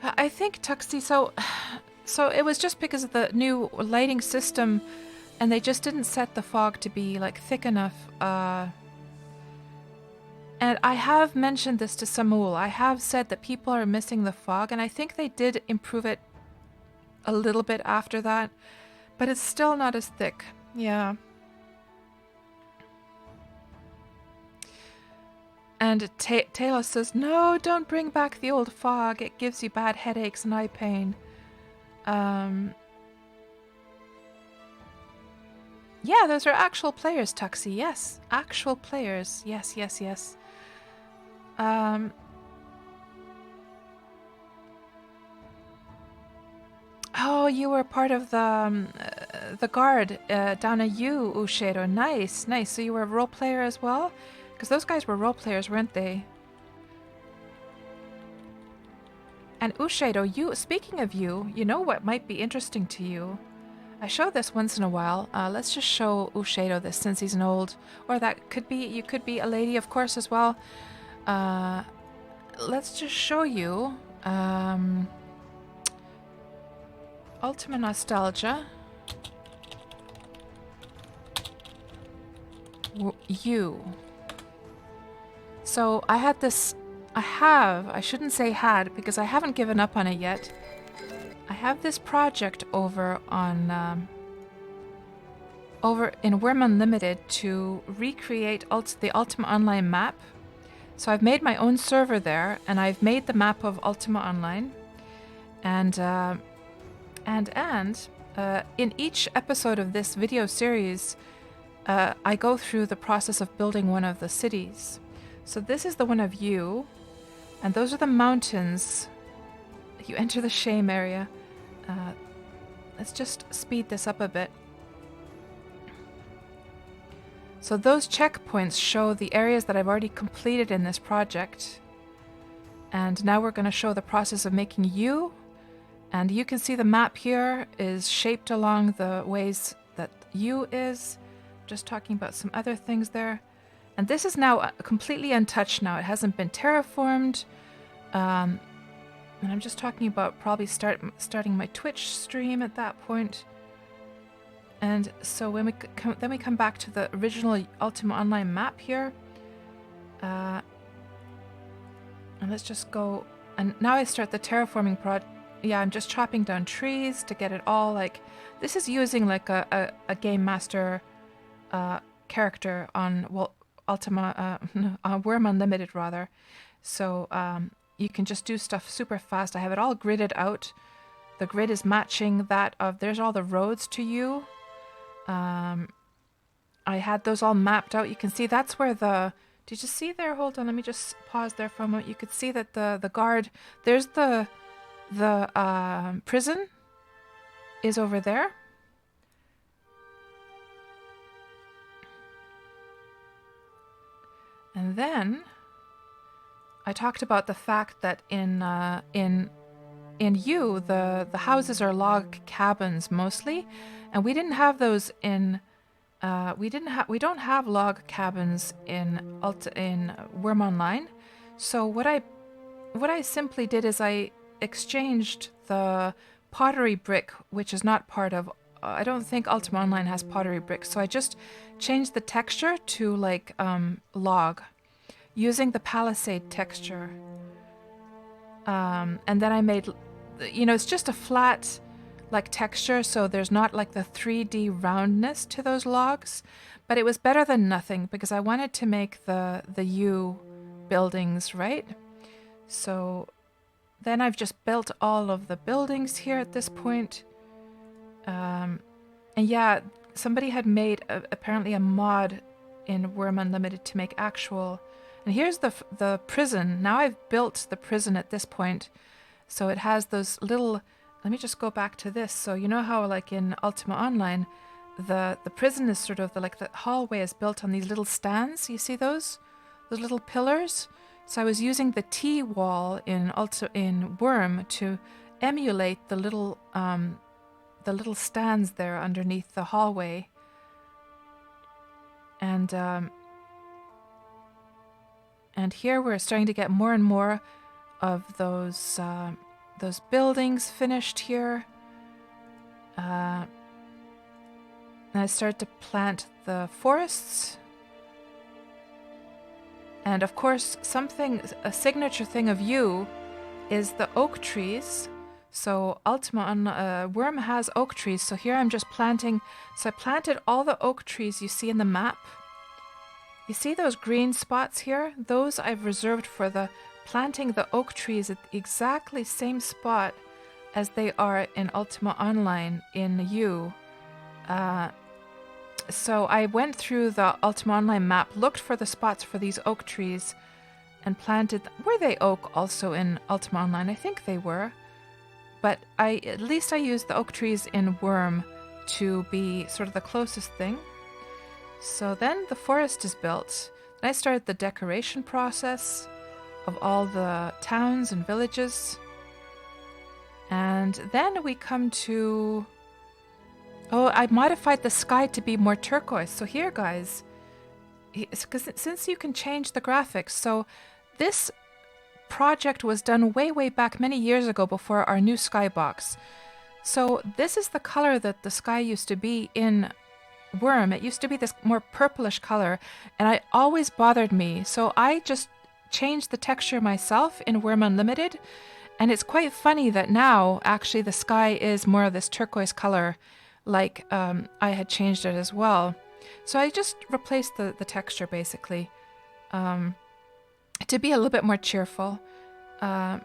I think, Tuxie, so it was just because of the new lighting system, and they just didn't set the fog to be, like, thick enough, and I have mentioned this to Samuel. I have said that people are missing the fog, and I think they did improve it a little bit after that, but it's still not as thick. Yeah. And Taylor says, "No, don't bring back the old fog. It gives you bad headaches and eye pain." Yeah, those are actual players, Tuxie. Yes, actual players. Yes, yes, yes. Oh, you were part of the guard down at you, Ushedo. Nice, nice. So you were a role player as well? Because those guys were role players, weren't they? And Ushedo, speaking of you know what might be interesting to you? I show this once in a while. Let's just show Ushedo this since he's an old... Or that could be... You could be a lady, of course, as well. Let's just show you... Ultima Nostalgia. You. So I had this... I shouldn't say had, because I haven't given up on it yet. I have this project over on... over in Wurm Unlimited to recreate the Ultima Online map. So I've made my own server there, and I've made the map of Ultima Online. And in each episode of this video series, I go through the process of building one of the cities. So this is the one of you, and those are the mountains. You enter the shame area. Let's just speed this up a bit. So those checkpoints show the areas that I've already completed in this project. And now we're going to show the process of making you. And you can see the map here is shaped along the ways that you is. Just talking about some other things there. And this is now completely untouched now. It hasn't been terraformed. And I'm just talking about probably starting my Twitch stream at that point. And so when we come back to the original Ultima Online map here. And let's just go. And now I start the terraforming project. Yeah, I'm just chopping down trees to get it all like... This is using like a Game Master character on Ultima... Wurm Unlimited rather. So you can just do stuff super fast. I have it all gridded out. The grid is matching that of... There's all the roads to you. I had those all mapped out. You can see that's where the... Did you see there? Hold on, let me just pause there for a moment. You could see that the guard... There's the prison is over there. And then I talked about the fact that in you the houses are log cabins mostly, and we didn't have those in we don't have log cabins in Wurm Online. So what I simply did is I exchanged the pottery brick, which is not part of I don't think Ultima Online has pottery bricks, so I just changed the texture to like log using the Palisade texture. And then I made, it's just a flat like texture, so there's not like the 3D roundness to those logs, but it was better than nothing because I wanted to make the U buildings, right? So then I've just built all of the buildings here at this point. And yeah, somebody had made apparently a mod in Wurm Unlimited to make actual. And here's the prison. Now I've built the prison at this point. So it has those little, let me just go back to this. So you know how like in Ultima Online, the prison is sort of the hallway is built on these little stands. You see those little pillars? So I was using the T wall in Wurm to emulate the little stands there underneath the hallway. And here we're starting to get more and more of those buildings finished here. And I started to plant the forests. And of course, a signature thing of you is the oak trees. So Wurm has oak trees. So here I'm just planting. So I planted all the oak trees you see in the map. You see those green spots here? Those I've reserved for planting the oak trees at the exactly same spot as they are in Ultima Online in U. So I went through the Ultima Online map, looked for the spots for these oak trees, and planted. Were they oak also in Ultima Online? I think they were. But at least I used the oak trees in Wurm to be sort of the closest thing. So then the forest is built. Then I started the decoration process of all the towns and villages. And then we come to... Oh, I modified the sky to be more turquoise. So here, guys, since you can change the graphics, so this project was done way back many years ago before our new skybox. So this is the color that the sky used to be in Wurm. It used to be this more purplish color, and it always bothered me. So I just changed the texture myself in Wurm Unlimited, and it's quite funny that now actually the sky is more of this turquoise color, like I had changed it as well. So I just replaced the texture basically to be a little bit more cheerful. And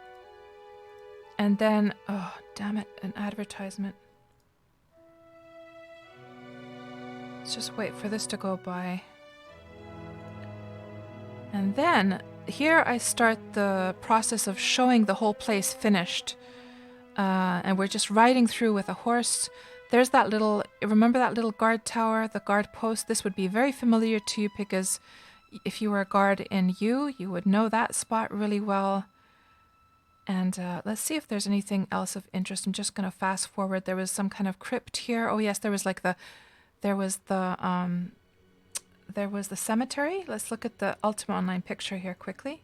then, oh damn it, an advertisement. Let's just wait for this to go by. And then here I start the process of showing the whole place finished. And we're just riding through with a horse. There's that remember that little guard tower, the guard post? This would be very familiar to you because if you were a guard in U, you would know that spot really well. And let's see if there's anything else of interest. I'm just going to fast forward. There was some kind of crypt here. Oh yes, there was the cemetery. Let's look at the Ultima Online picture here quickly.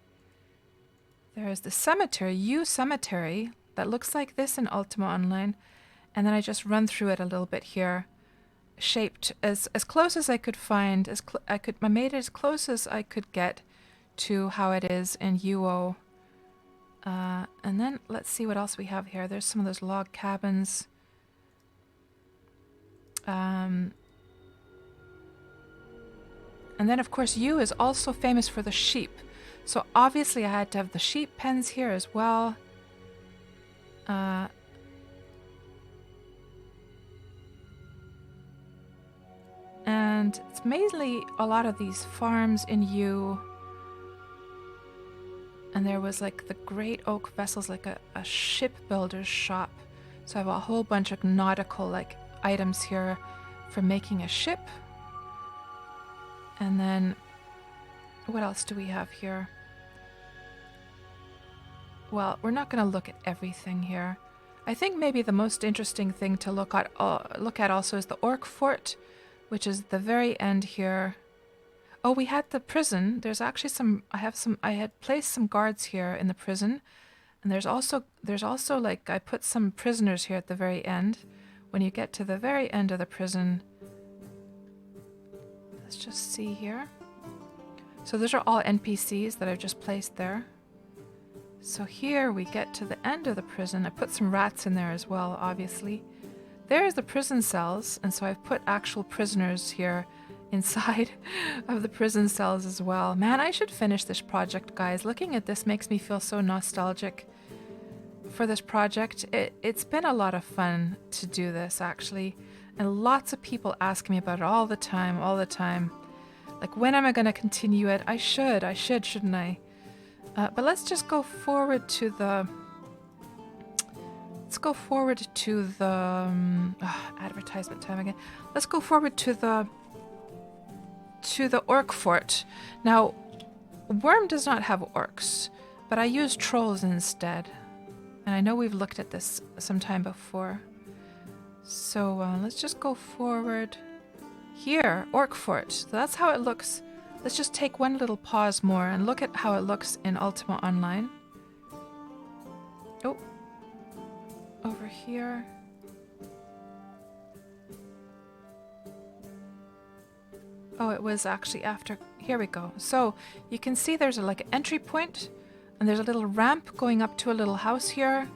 There is the cemetery, U Cemetery, that looks like this in Ultima Online. And then I just run through it a little bit here, shaped as close as I could find. I made it as close as I could get to how it is in UO. And then let's see what else we have here. There's some of those log cabins. And then of course U is also famous for the sheep. So obviously I had to have the sheep pens here as well. And it's mainly a lot of these farms in U. And there was like the great oak vessels, like a shipbuilder's shop. So I have a whole bunch of nautical like items here for making a ship. And then what else do we have here? Well, we're not going to look at everything here. I think maybe the most interesting thing to look at also is the Orc Fort, which is the very end here. Oh, we had the prison. There's actually I had placed some guards here in the prison. And there's also like I put some prisoners here at the very end when you get to the very end of the prison, let's just see here. So those are all NPCs that I've just placed there. So here we get to the end of the prison. I put some rats in there as well, obviously. There's the prison cells, and so I've put actual prisoners here inside of the prison cells as well. Man, I should finish this project, guys. Looking at this makes me feel so nostalgic for this project. It's been a lot of fun to do this, actually. And lots of people ask me about it all the time. Like, when am I going to continue it? I should, shouldn't I? But let's just go forward to the... Let's go forward to the... advertisement time again. Let's go forward to the orc fort. Now, Wurm does not have orcs, but I use trolls instead. And I know we've looked at this sometime before. So let's just go forward. Here, orc fort. So that's how it looks. Let's just take one little pause more and look at how it looks in Ultima Online. Oh, over here. Oh, it was actually after. Here we go. So you can see there's like an entry point, and there's a little ramp going up to a little house here.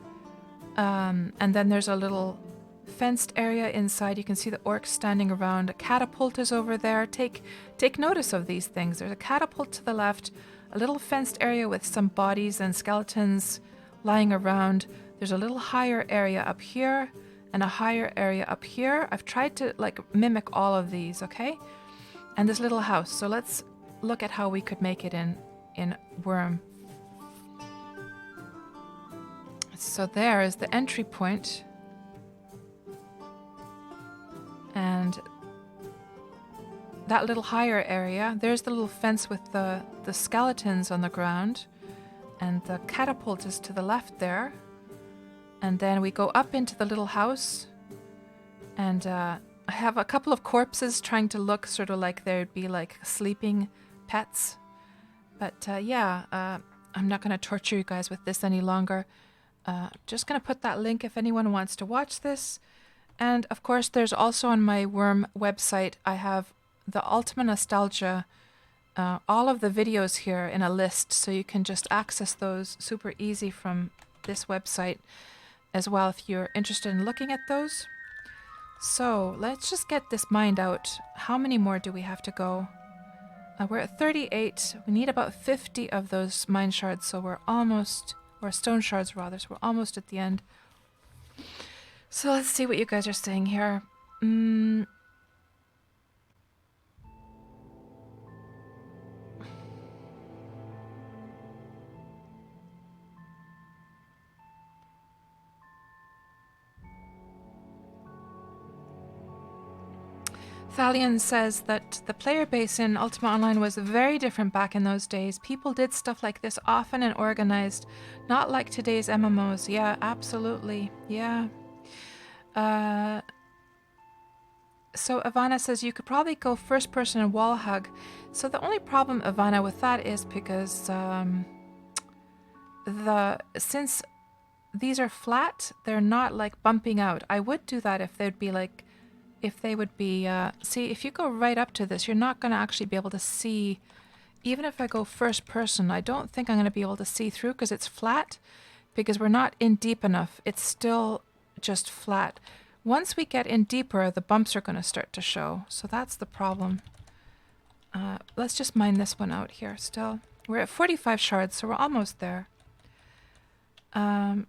And then there's a little fenced area inside. You can see the orcs standing around. A catapult is over there. Take notice of these things. There's a catapult to the left, a little fenced area with some bodies and skeletons lying around. There's a little higher area up here and a higher area up here. I've tried to like mimic all of these, okay? And this little house. So let's look at how we could make it in Wurm. So there is the entry point. And that little higher area, there's the little fence with the skeletons on the ground. And the catapult is to the left there. And then we go up into the little house. And I have a couple of corpses trying to look sort of like there'd be like sleeping pets. But I'm not going to torture you guys with this any longer. Just going to put that link if anyone wants to watch this. And of course, there's also on my Wurm website, I have the Ultima Nostalgia, all of the videos here in a list, so you can just access those super easy from this website as well if you're interested in looking at those. So let's just get this mined out. How many more do we have to go? We're at 38. We need about 50 of those mine shards, so we're almost, or stone shards rather, so we're almost at the end. So let's see what you guys are saying here. Thalion says that the player base in Ultima Online was very different back in those days. People did stuff like this often and organized, not like today's MMOs. Yeah, absolutely. Yeah. So Ivana says you could probably go first person and wall hug. So the only problem, Ivana, with that is because since these are flat, they're not like bumping out. I would do that if they'd be like, if they would be, see, if you go right up to this, you're not going to actually be able to see. Even if I go first person, I don't think I'm going to be able to see through because it's flat, because we're not in deep enough. It's still just flat. Once we get in deeper, the bumps are going to start to show. So that's the problem. Let's just mine this one out here still. We're at 45 shards, so we're almost there. The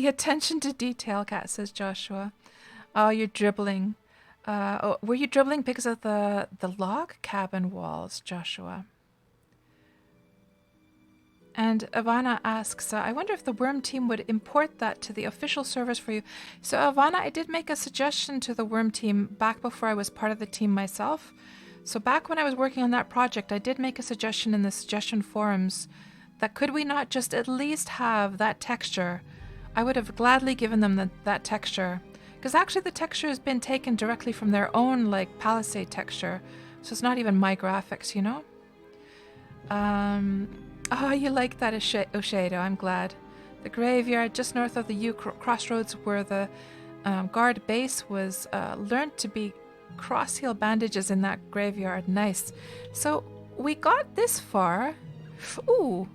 attention to detail, Cat, says Joshua. Oh, you're dribbling. Were you dribbling because of the log cabin walls, Joshua? And Ivana asks, I wonder if the Wurm team would import that to the official servers for you. So Ivana, I did make a suggestion to the Wurm team back before I was part of the team myself. So back when I was working on that project, I did make a suggestion in the suggestion forums that could we not just at least have that texture. I would have gladly given them that texture. Because actually the texture has been taken directly from their own like Palisade texture. So it's not even my graphics, you know? Oh, you like that, Oshado. I'm glad. The graveyard just north of the crossroads where the guard base was learned to be cross-heel bandages in that graveyard. Nice. So we got this far. Ooh,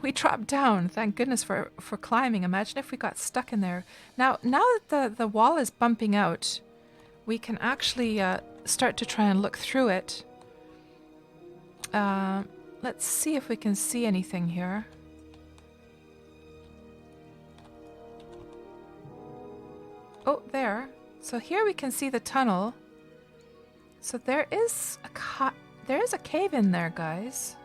we dropped down. Thank goodness for climbing. Imagine if we got stuck in there. Now that the wall is bumping out, we can actually start to try and look through it. Let's see if we can see anything here. Oh, there. So here we can see the tunnel. So there is a cave in there, guys.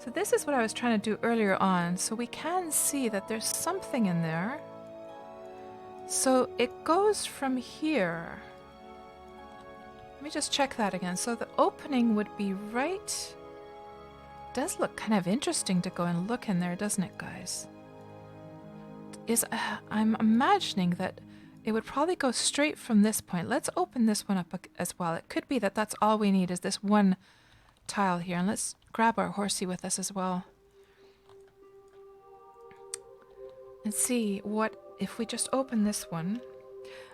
So this is what I was trying to do earlier on. So we can see that there's something in there. So it goes from here. Let me just check that again. So the opening would be right. Does look kind of interesting to go and look in there, doesn't it, guys? I'm imagining that it would probably go straight from this point. Let's open this one up as well. It could be that that's all we need is this one tile here. And let's grab our horsey with us as well. And see what, if we just open this one.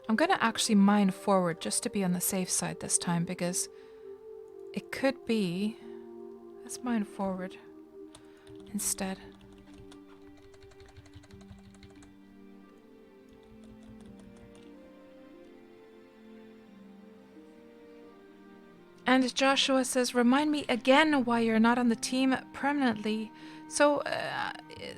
I'm going to actually mine forward just to be on the safe side this time because it could be... Let's mine forward instead. And Joshua says, remind me again why you're not on the team permanently. So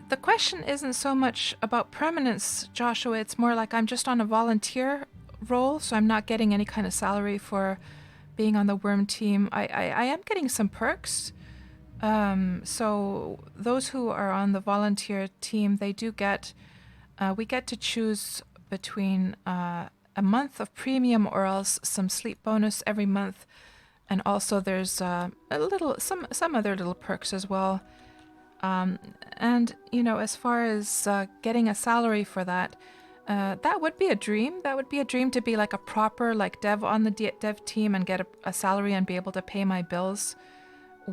the question isn't so much about permanence, Joshua. It's more like I'm just on a volunteer role, so I'm not getting any kind of salary for being on the Wurm team. I am getting some perks. So those who are on the volunteer team, they do get, we get to choose between a month of premium or else some sleep bonus every month. And also there's some other little perks as well. And, you know, as far as getting a salary for that, that would be a dream. That would be a dream to be like a proper like dev on the dev team and get a salary and be able to pay my bills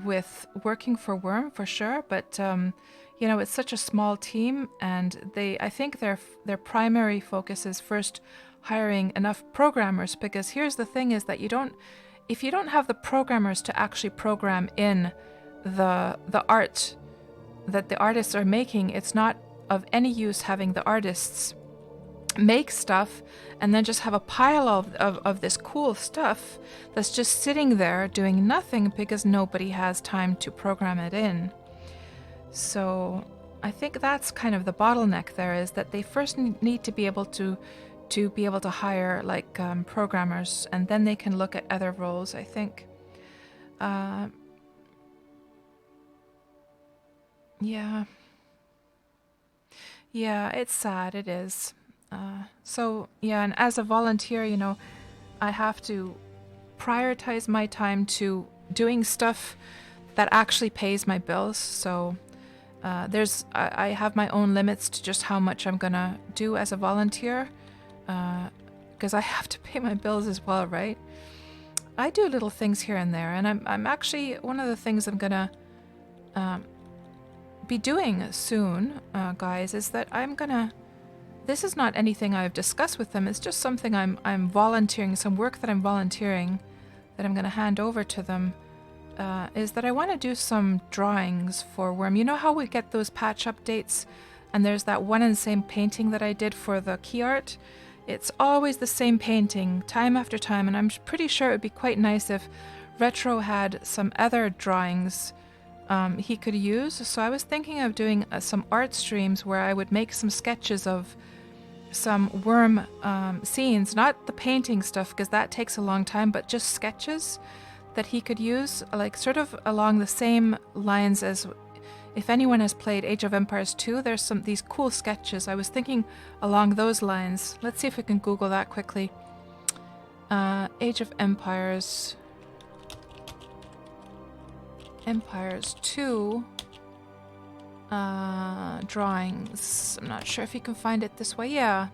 with working for Wurm for sure. But, you know, it's such a small team and I think their primary focus is first hiring enough programmers, because here's the thing is that if you don't have the programmers to actually program in the art that the artists are making, it's not of any use having the artists make stuff and then just have a pile of this cool stuff that's just sitting there doing nothing because nobody has time to program it in. So I think that's kind of the bottleneck there, is that they first need to be able to hire like programmers, and then they can look at other roles, I think. Yeah, it's sad, it is. So yeah, and as a volunteer, you know, I have to prioritize my time to doing stuff that actually pays my bills. So I have my own limits to just how much I'm gonna do as a volunteer. Because I have to pay my bills as well, right? I do little things here and there, and I'm actually, one of the things I'm gonna be doing soon, guys, is that this is not anything I've discussed with them, it's just something I'm volunteering, some work that I'm volunteering that I'm gonna hand over to them, is that I want to do some drawings for Wurm. You know how we get those patch updates, and there's that one and same painting that I did for the key art? It's always the same painting, time after time, and I'm pretty sure it would be quite nice if Retro had some other drawings he could use. So I was thinking of doing some art streams where I would make some sketches of some Wurm scenes, not the painting stuff because that takes a long time, but just sketches that he could use, like sort of along the same lines as... If anyone has played Age of Empires 2, there's these cool sketches. I was thinking along those lines. Let's see if we can Google that quickly. Age of Empires 2 drawings. I'm not sure if you can find it this way. Yeah,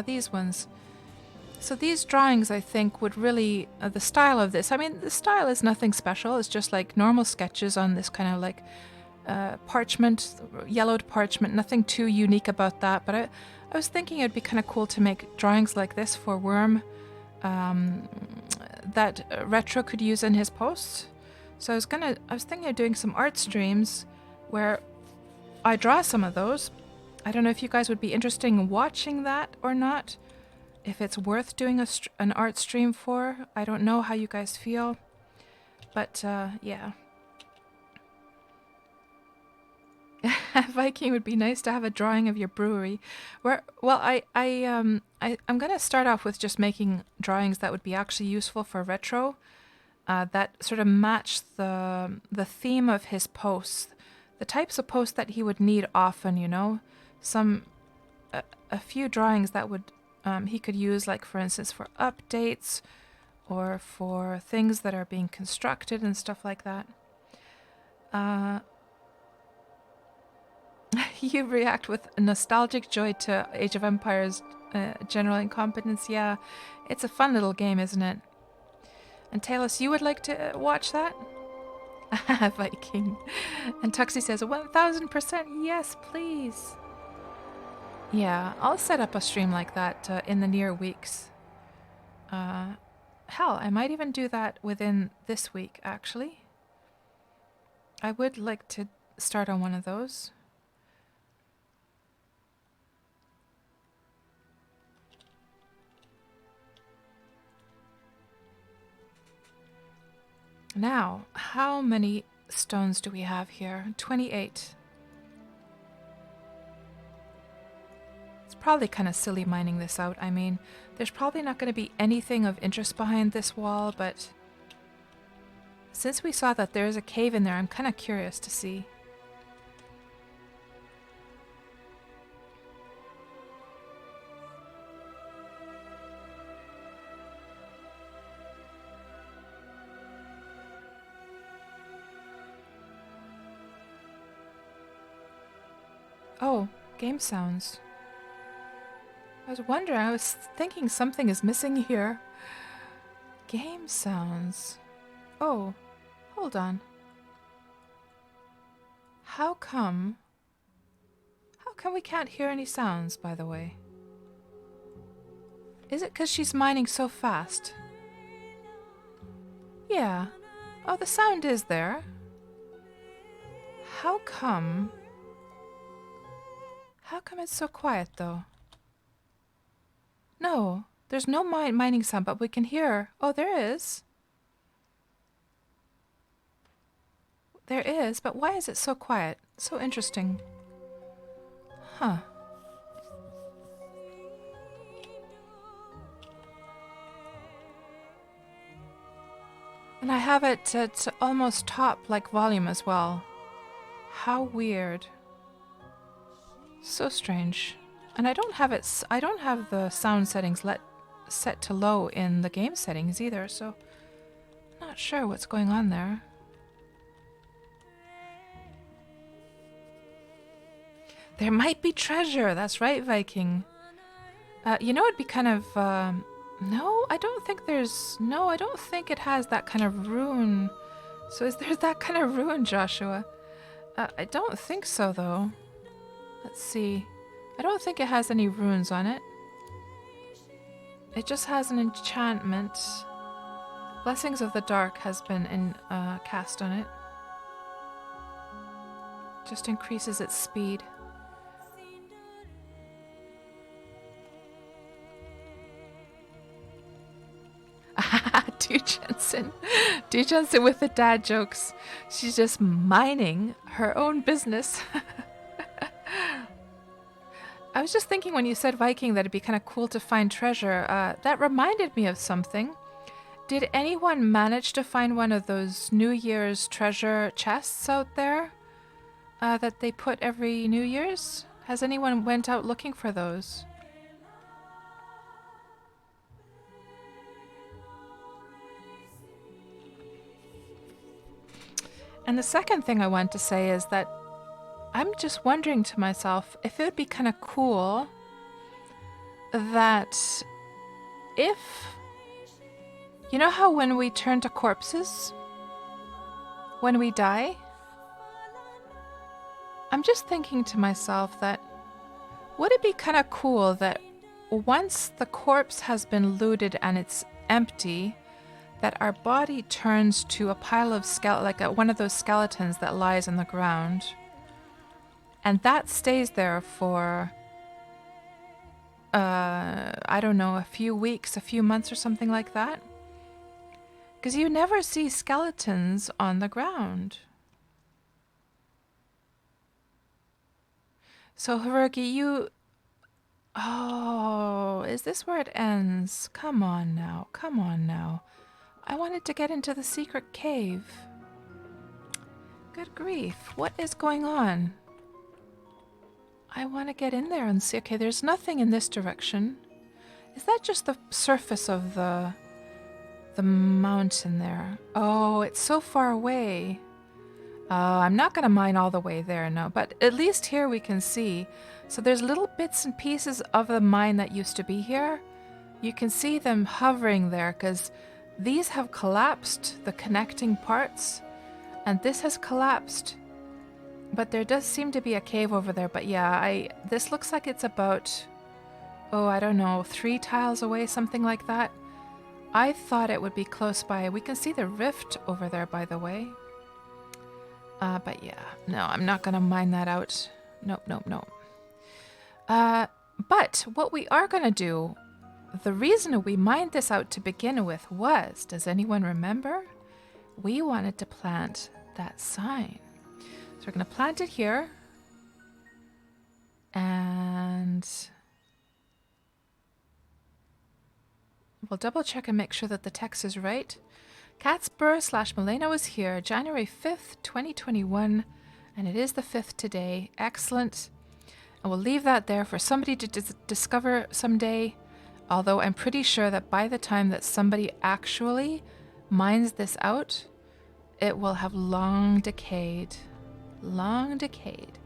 these ones. So these drawings, I think, would really... the style of this, I mean, the style is nothing special. It's just like normal sketches on this kind of like parchment, yellowed parchment, nothing too unique about that. But I was thinking it'd be kind of cool to make drawings like this for Wurm that Retro could use in his posts. So I was thinking of doing some art streams where I draw some of those. I don't know if you guys would be interested in watching that or not. If it's worth doing an art stream for. I don't know how you guys feel. But, yeah. Viking would be nice to have a drawing of your brewery. I'm going to start off with just making drawings that would be actually useful for Retro. That sort of match the theme of his posts. The types of posts that he would need often, you know. A few drawings that would he could use, like for instance for updates or for things that are being constructed and stuff like that. You react with nostalgic joy to Age of Empires general incompetence. Yeah, it's a fun little game, isn't it? And Talos, you would like to watch that? Viking. And Tuxie says 1000% yes, please. Yeah, I'll set up a stream like that in the near weeks. Hell, I might even do that within this week, actually. I would like to start on one of those. Now, how many stones do we have here? 28. It's probably kind of silly mining this out. I mean, there's probably not going to be anything of interest behind this wall, but since we saw that there is a cave in there, I'm kind of curious to see. Oh, game sounds. I was thinking something is missing here. Game sounds. Oh, hold on. How come we can't hear any sounds, by the way? Is it because she's mining so fast? Yeah. Oh, the sound is there. How come it's so quiet, though? No, there's no mining sound, but we can hear. Oh, there is. There is, but why is it so quiet? So interesting. Huh. And I have it at almost top, like, volume as well. How weird. So strange. And I don't have the sound settings set to low in the game settings either, so not sure what's going on there. There might be treasure. That's right, Viking. You know, it'd be kind of no, I don't think it has that kind of rune. So is there that kind of rune, Joshua? I don't think so, though. Let's see. I don't think it has any runes on it. It just has an enchantment. Blessings of the Dark has been cast on it. Just increases its speed. Do Jensen with the dad jokes. She's just minding her own business. I was just thinking when you said Viking that it'd be kind of cool to find treasure. That reminded me of something. Did anyone manage to find one of those New Year's treasure chests out there that they put every New Year's? Has anyone went out looking for those? And the second thing I want to say is that I'm just wondering to myself if it would be kind of cool that if... You know how when we turn to corpses, when we die, I'm just thinking to myself that would it be kind of cool that once the corpse has been looted and it's empty, that our body turns to a pile of one of those skeletons that lies on the ground, and that stays there for I don't know, a few weeks, a few months or something like that? Because you never see skeletons on the ground. So, Haruki, you... Oh, is this where it ends? Come on now, come on now. I wanted to get into the secret cave. Good grief, what is going on? I want to get in there and see. Okay, there's nothing in this direction. Is that just the surface of the mountain there? Oh, it's so far away. I'm not going to mine all the way there, no. But at least here we can see. So there's little bits and pieces of the mine that used to be here. You can see them hovering there because these have collapsed, the connecting parts. And this has collapsed. But there does seem to be a cave over there. But yeah, this looks like it's about, oh, I don't know, 3 tiles away, something like that. I thought it would be close by. We can see the rift over there, by the way. But yeah, no, I'm not going to mine that out. Nope, nope, nope. But what we are going to do, the reason we mined this out to begin with was, does anyone remember? We wanted to plant that sign. So we're going to plant it here. And we'll double check and make sure that the text is right. KatsPurr / Milena was here January 5th, 2021. And it is the 5th today. Excellent. And we'll leave that there for somebody to discover someday. Although I'm pretty sure that by the time that somebody actually mines this out, it will have long decayed. Long decayed.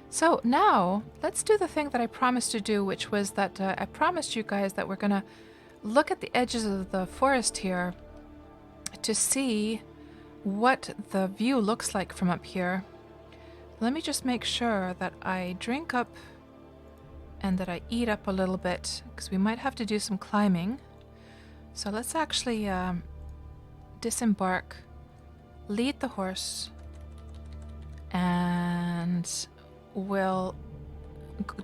So now, let's do the thing that I promised to do, which was that I promised you guys that we're going to look at the edges of the forest here to see what the view looks like from up here. Let me just make sure that I drink up and that I eat up a little bit, because we might have to do some climbing. So let's actually disembark, lead the horse, and we'll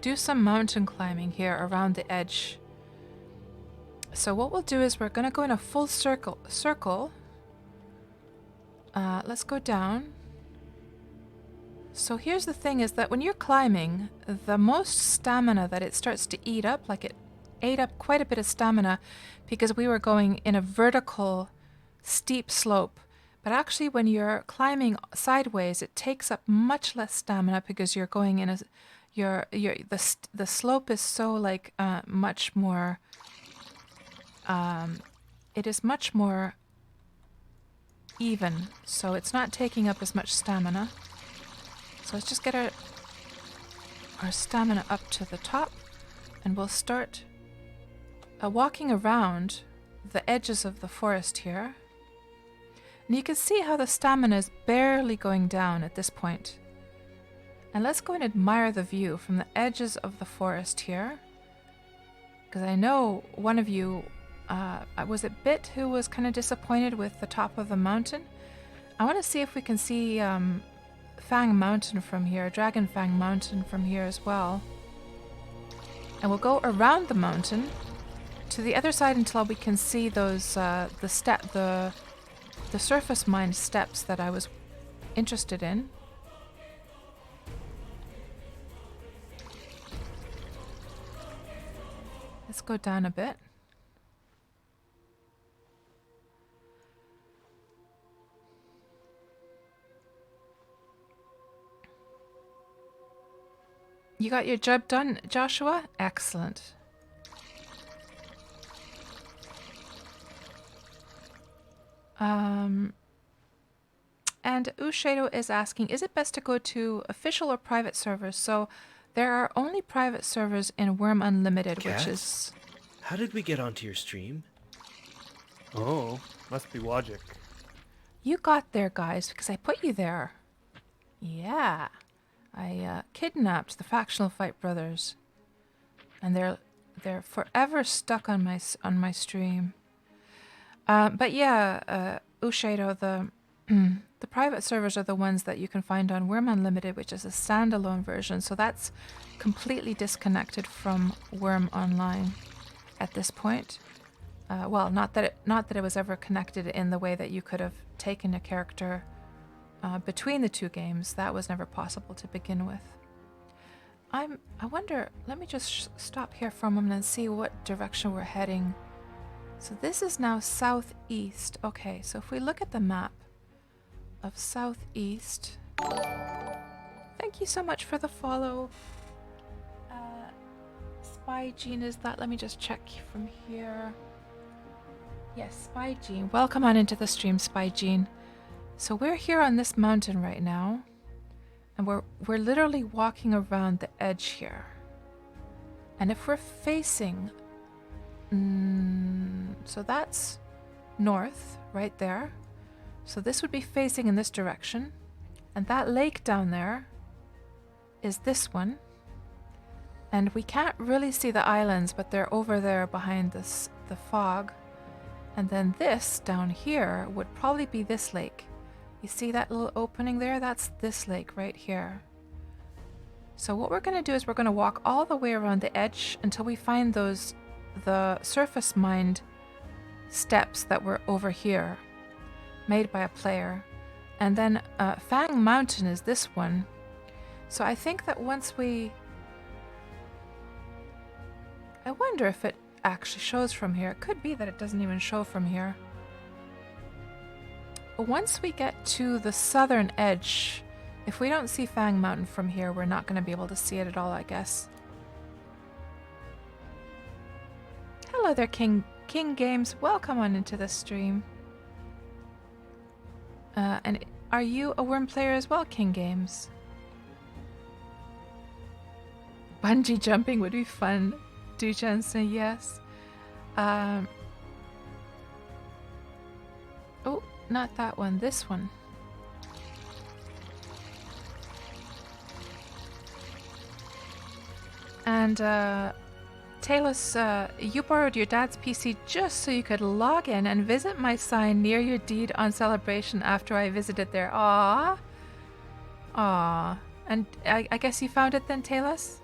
do some mountain climbing here around the edge. So what we'll do is we're going to go in a full circle. Let's go down. So here's the thing, is that when you're climbing, the most stamina that it starts to eat up, like it ate up quite a bit of stamina because we were going in a vertical steep slope. But actually when you're climbing sideways, it takes up much less stamina because you're going in the slope is so like much more it is much more even, so it's not taking up as much stamina. So let's just get our stamina up to the top, and we'll start walking around the edges of the forest here. And you can see how the stamina is barely going down at this point. And let's go and admire the view from the edges of the forest here. Because I know one of you, was it Bit, who was kind of disappointed with the top of the mountain? I want to see if we can see Fang Mountain from here, Dragon Fang Mountain from here as well. And we'll go around the mountain to the other side until we can see those the surface mine steps that I was interested in. Let's go down a bit. You got your job done, Joshua? Excellent. And Ushado is asking, is it best to go to official or private servers? So there are only private servers in Wurm Unlimited, Kat? which is... How did we get onto your stream? Oh, must be logic. You got there, guys, because I put you there. Yeah. I kidnapped the factional fight brothers, and they're forever stuck on my stream. But yeah, Ushado, the private servers are the ones that you can find on Wurm Unlimited, which is a standalone version. So that's completely disconnected from Wurm Online at this point. Well, not that it was ever connected in the way that you could have taken a character between the two games. That was never possible to begin with. I wonder, let me just stop here for a moment and see what direction we're heading. So this is now southeast. Okay, so if we look at the map of southeast. Thank you so much for the follow. Spy Gene is that? Let me just check from here. Yes, Spy Gene. Welcome on into the stream, Spy Gene. So we're here on this mountain right now. And we're literally walking around the edge here. And if we're facing... so that's north, right there. So this would be facing in this direction. And that lake down there is this one. And we can't really see the islands, but they're over there behind the fog. And then this down here would probably be this lake. You see that little opening there? That's this lake right here. So what we're going to do is we're going to walk all the way around the edge until we find the surface mined steps that were over here, made by a player. And then Fang Mountain is this one. So I think that once we... I wonder if it actually shows from here. It could be that it doesn't even show from here. But once we get to the southern edge, if we don't see Fang Mountain from here, we're not going to be able to see it at all, I guess. Hello there, King Games. Welcome on into the stream. And are you a Wurm player as well, King Games? Bungee jumping would be fun. Duchan say yes. Oh, not that one. This one. And Talos, you borrowed your dad's PC just so you could log in and visit my sign near your deed on Celebration after I visited there. Aww. Aww. And I guess you found it then, Talos?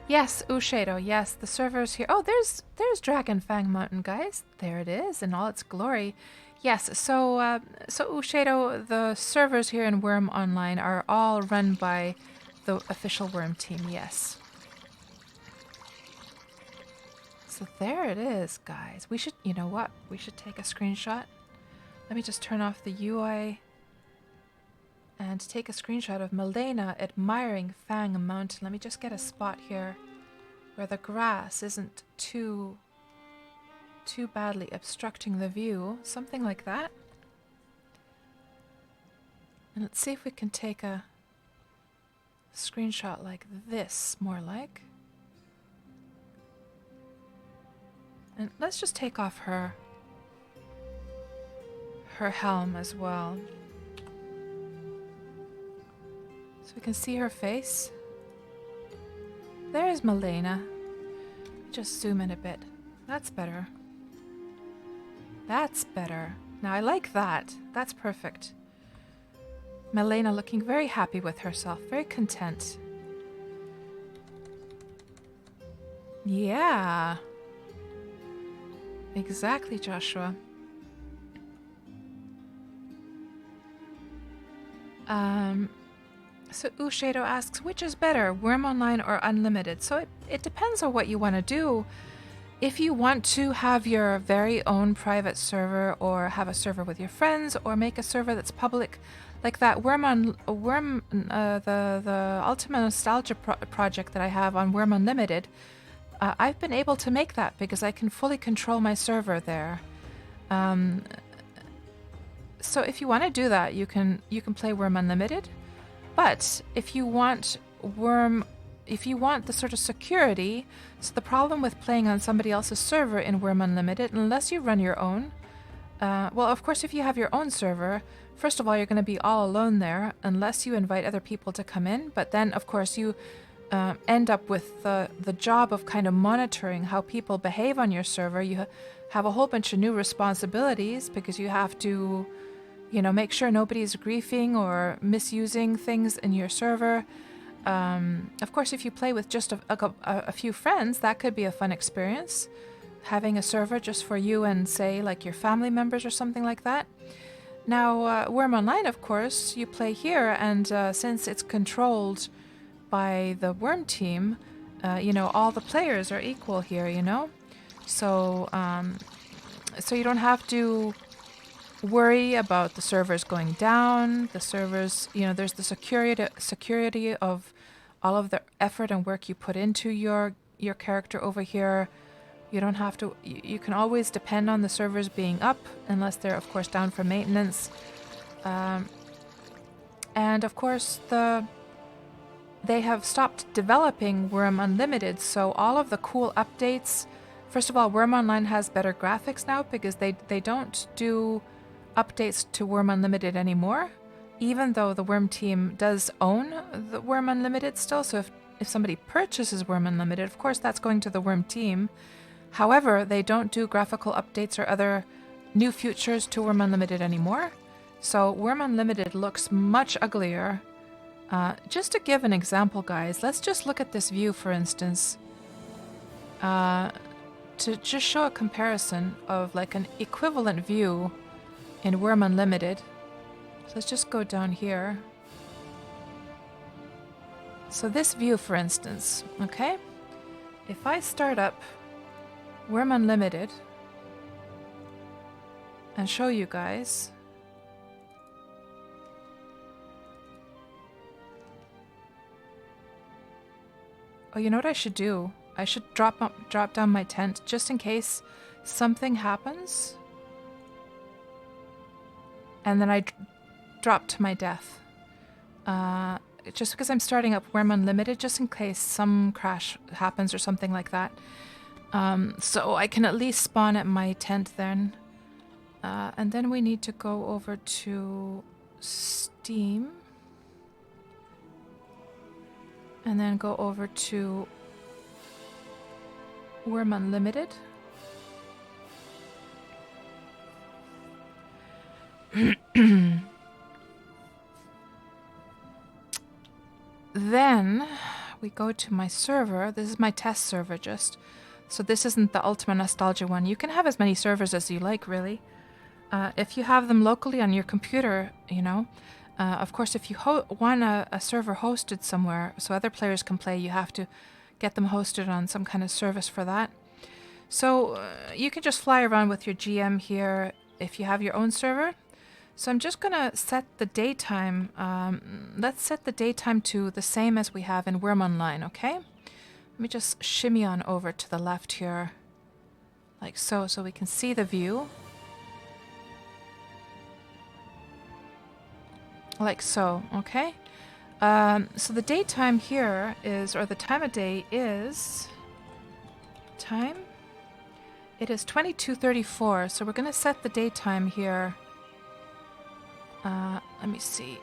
Yes, Ushado, yes, the servers here. Oh, there's Dragon Fang Mountain, guys. There it is in all its glory. Yes, so Ushado, the servers here in Wurm Online are all run by the official Wurm team, yes. So there it is, guys. We should, you know what? We should take a screenshot. Let me just turn off the UI and take a screenshot of Milena admiring Fang Mountain. Let me just get a spot here where the grass isn't too badly obstructing the view. Something like that. And let's see if we can take a screenshot like this, more like. And let's just take off her helm as well. So we can see her face. There's Milena. Just zoom in a bit. That's better. That's better. Now I like that. That's perfect. Milena looking very happy with herself, very content. Yeah. Exactly, Joshua. So Ushado asks, which is better, Wurm Online or Unlimited? So it depends on what you want to do. If you want to have your very own private server or have a server with your friends or make a server that's public, like that the Ultima Nostalgia project that I have on Wurm Unlimited, I've been able to make that because I can fully control my server there. So if you want to do that, you can play Wurm Unlimited. But if you want the sort of security, so the problem with playing on somebody else's server in Wurm Unlimited, unless you run your own, well, of course, if you have your own server, first of all, you're going to be all alone there unless you invite other people to come in. But then, of course, you end up with the job of kind of monitoring how people behave on your server. You have a whole bunch of new responsibilities because you have to, make sure nobody's griefing or misusing things in your server. Of course, if you play with just a few friends, that could be a fun experience. Having a server just for you and, say, like your family members or something like that. Now, Wurm Online, of course, you play here, and since it's controlled by the Wurm team, all the players are equal here, So, so you don't have to worry about the servers going down. The servers, there's the security of all of the effort and work you put into your character over here. You don't have to, you can always depend on the servers being up, unless they're, of course, down for maintenance. And, of course, they have stopped developing Wurm Unlimited, so all of the cool updates... First of all, Wurm Online has better graphics now because they don't do updates to Wurm Unlimited anymore, even though the Wurm team does own the Wurm Unlimited still. So if somebody purchases Wurm Unlimited, of course, that's going to the Wurm team. However, they don't do graphical updates or other new features to Wurm Unlimited anymore. So Wurm Unlimited looks much uglier. Just to give an example, guys, let's just look at this view, for instance. To just show a comparison of like an equivalent view in Wurm Unlimited. So let's just go down here. So this view, for instance, okay? If I start up Wurm Unlimited and show you guys. Oh, you know what I should do? I should drop down my tent just in case something happens. And then I drop to my death. Just because I'm starting up Wurm Unlimited, just in case some crash happens or something like that. So I can at least spawn at my tent then. And then we need to go over to Steam. And then go over to Wurm Unlimited. Then we go to my server. This is my test server just. So this isn't the Ultima Nostalgia one. You can have as many servers as you like, really. If you have them locally on your computer, of course, if you want a server hosted somewhere so other players can play, you have to get them hosted on some kind of service for that. So you can just fly around with your GM here if you have your own server. So I'm just going to set the daytime. Let's set the daytime to the same as we have in Wurm Online, okay? Let me just shimmy on over to the left here. Like so we can see the view. Like so, okay? So the daytime here is, or the time of day is... Time? It is 22:34, so we're going to set the daytime here. Let me see.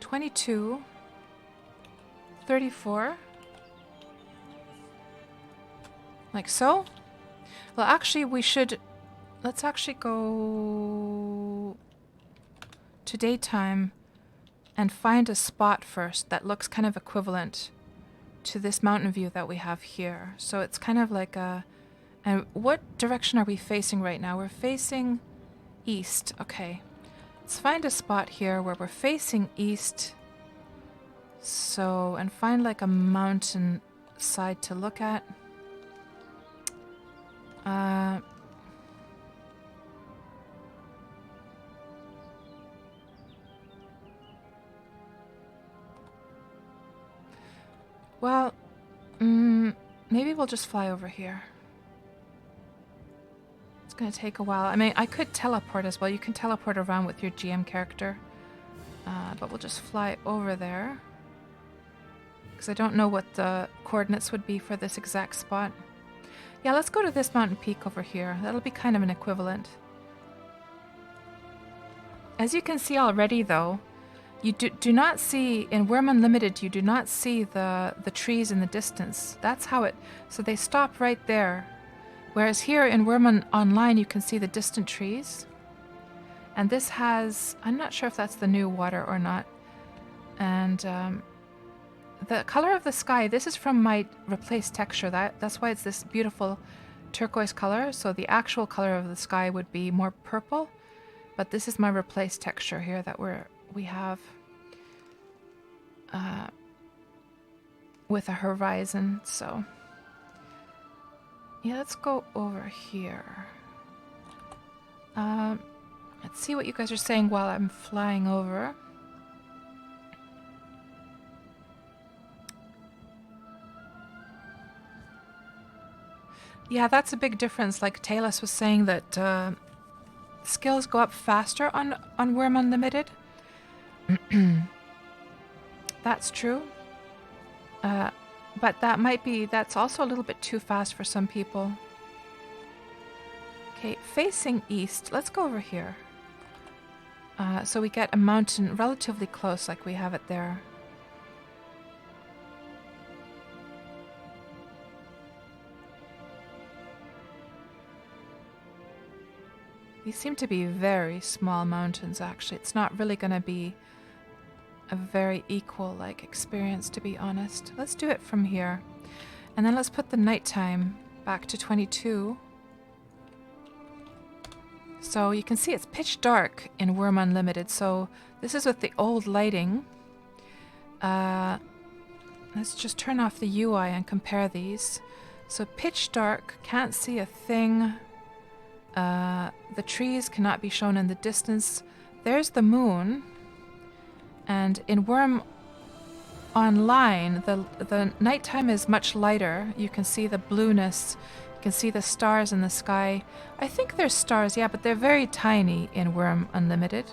22:34. Like so. Well, actually, we should... Let's actually go to daytime and find a spot first that looks kind of equivalent to this mountain view that we have here. So it's kind of like a... And what direction are we facing right now? We're facing east. Okay. Let's find a spot here where we're facing east. So, and find like a mountain side to look at. Well, maybe we'll just fly over here. It's gonna take a while. I mean, I could teleport as well. You can teleport around with your GM character. But we'll just fly over there. Because I don't know what the coordinates would be for this exact spot. Yeah, let's go to this mountain peak over here. That'll be kind of an equivalent. As you can see already, though, you do not see, in Wurm Unlimited, you do not see the trees in the distance. That's how it, so they stop right there. Whereas here in Wurm Online, you can see the distant trees. And this has, I'm not sure if that's the new water or not. And the color of the sky, this is from my replaced texture. That's why it's this beautiful turquoise color. So the actual color of the sky would be more purple. But this is my replaced texture here that we have with a horizon. So yeah, let's go over here. Let's see what you guys are saying while I'm flying over. Yeah, that's a big difference. Like Talus was saying that skills go up faster on Wurm Unlimited. That's true. But that's also a little bit too fast for some people. Okay, facing east. Let's go over here. So we get a mountain relatively close like we have it there. These seem to be very small mountains, actually. It's not really going to be a very equal experience, to be honest. Let's do it from here. And then let's put the nighttime back to 22. So you can see it's pitch dark in Wurm Unlimited. So this is with the old lighting. Let's just turn off the UI and compare these. So pitch dark, can't see a thing. The trees cannot be shown in the distance. There's the moon. And in Wurm Online, the nighttime is much lighter. You can see the blueness. You can see the stars in the sky. I think there's stars, yeah, but they're very tiny in Wurm Unlimited.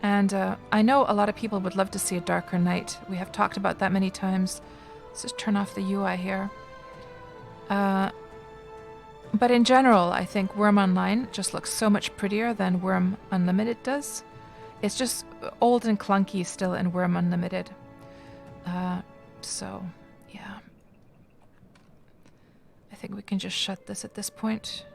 And I know a lot of people would love to see a darker night. We have talked about that many times. Let's just turn off the UI here. But in general, I think Wurm Online just looks so much prettier than Wurm Unlimited does. It's just old and clunky still in Wurm Unlimited. So, yeah. I think we can just shut this at this point.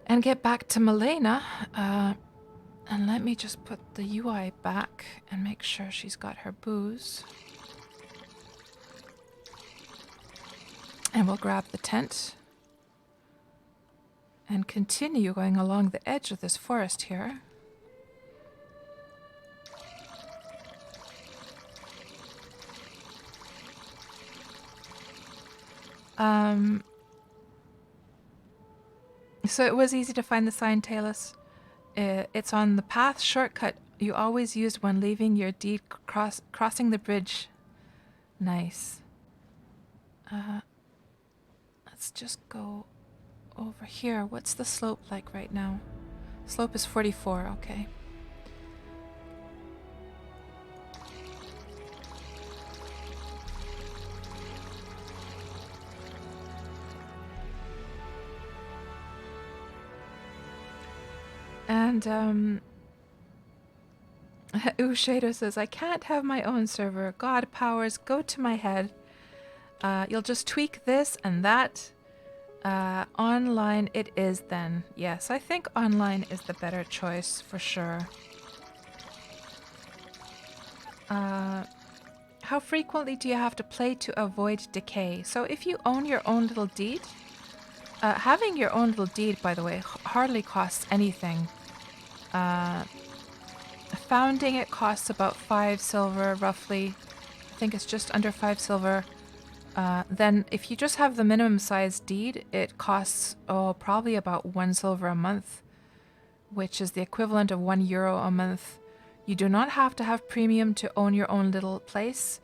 And get back to Milena. And let me just put the UI back and make sure she's got her booze. And we'll grab the tent. And continue going along the edge of this forest here. So it was easy to find the sign, Talus. It's on the path shortcut you always used when leaving your deed crossing the bridge. Nice. Let's just go over here. What's the slope like right now? Slope is 44, okay. And Ushado says, I can't have my own server. God powers, go to my head. You'll just tweak this and that. Online it is then. Yes, I think online is the better choice for sure. How frequently do you have to play to avoid decay? So if you own your own little deed, having your own little deed, by the way, hardly costs anything. Founding it costs about 5 silver, roughly. I think it's just under 5 silver. Then if you just have the minimum size deed, it costs, probably about 1 silver a month, which is the equivalent of €1 a month. You do not have to have premium to own your own little place.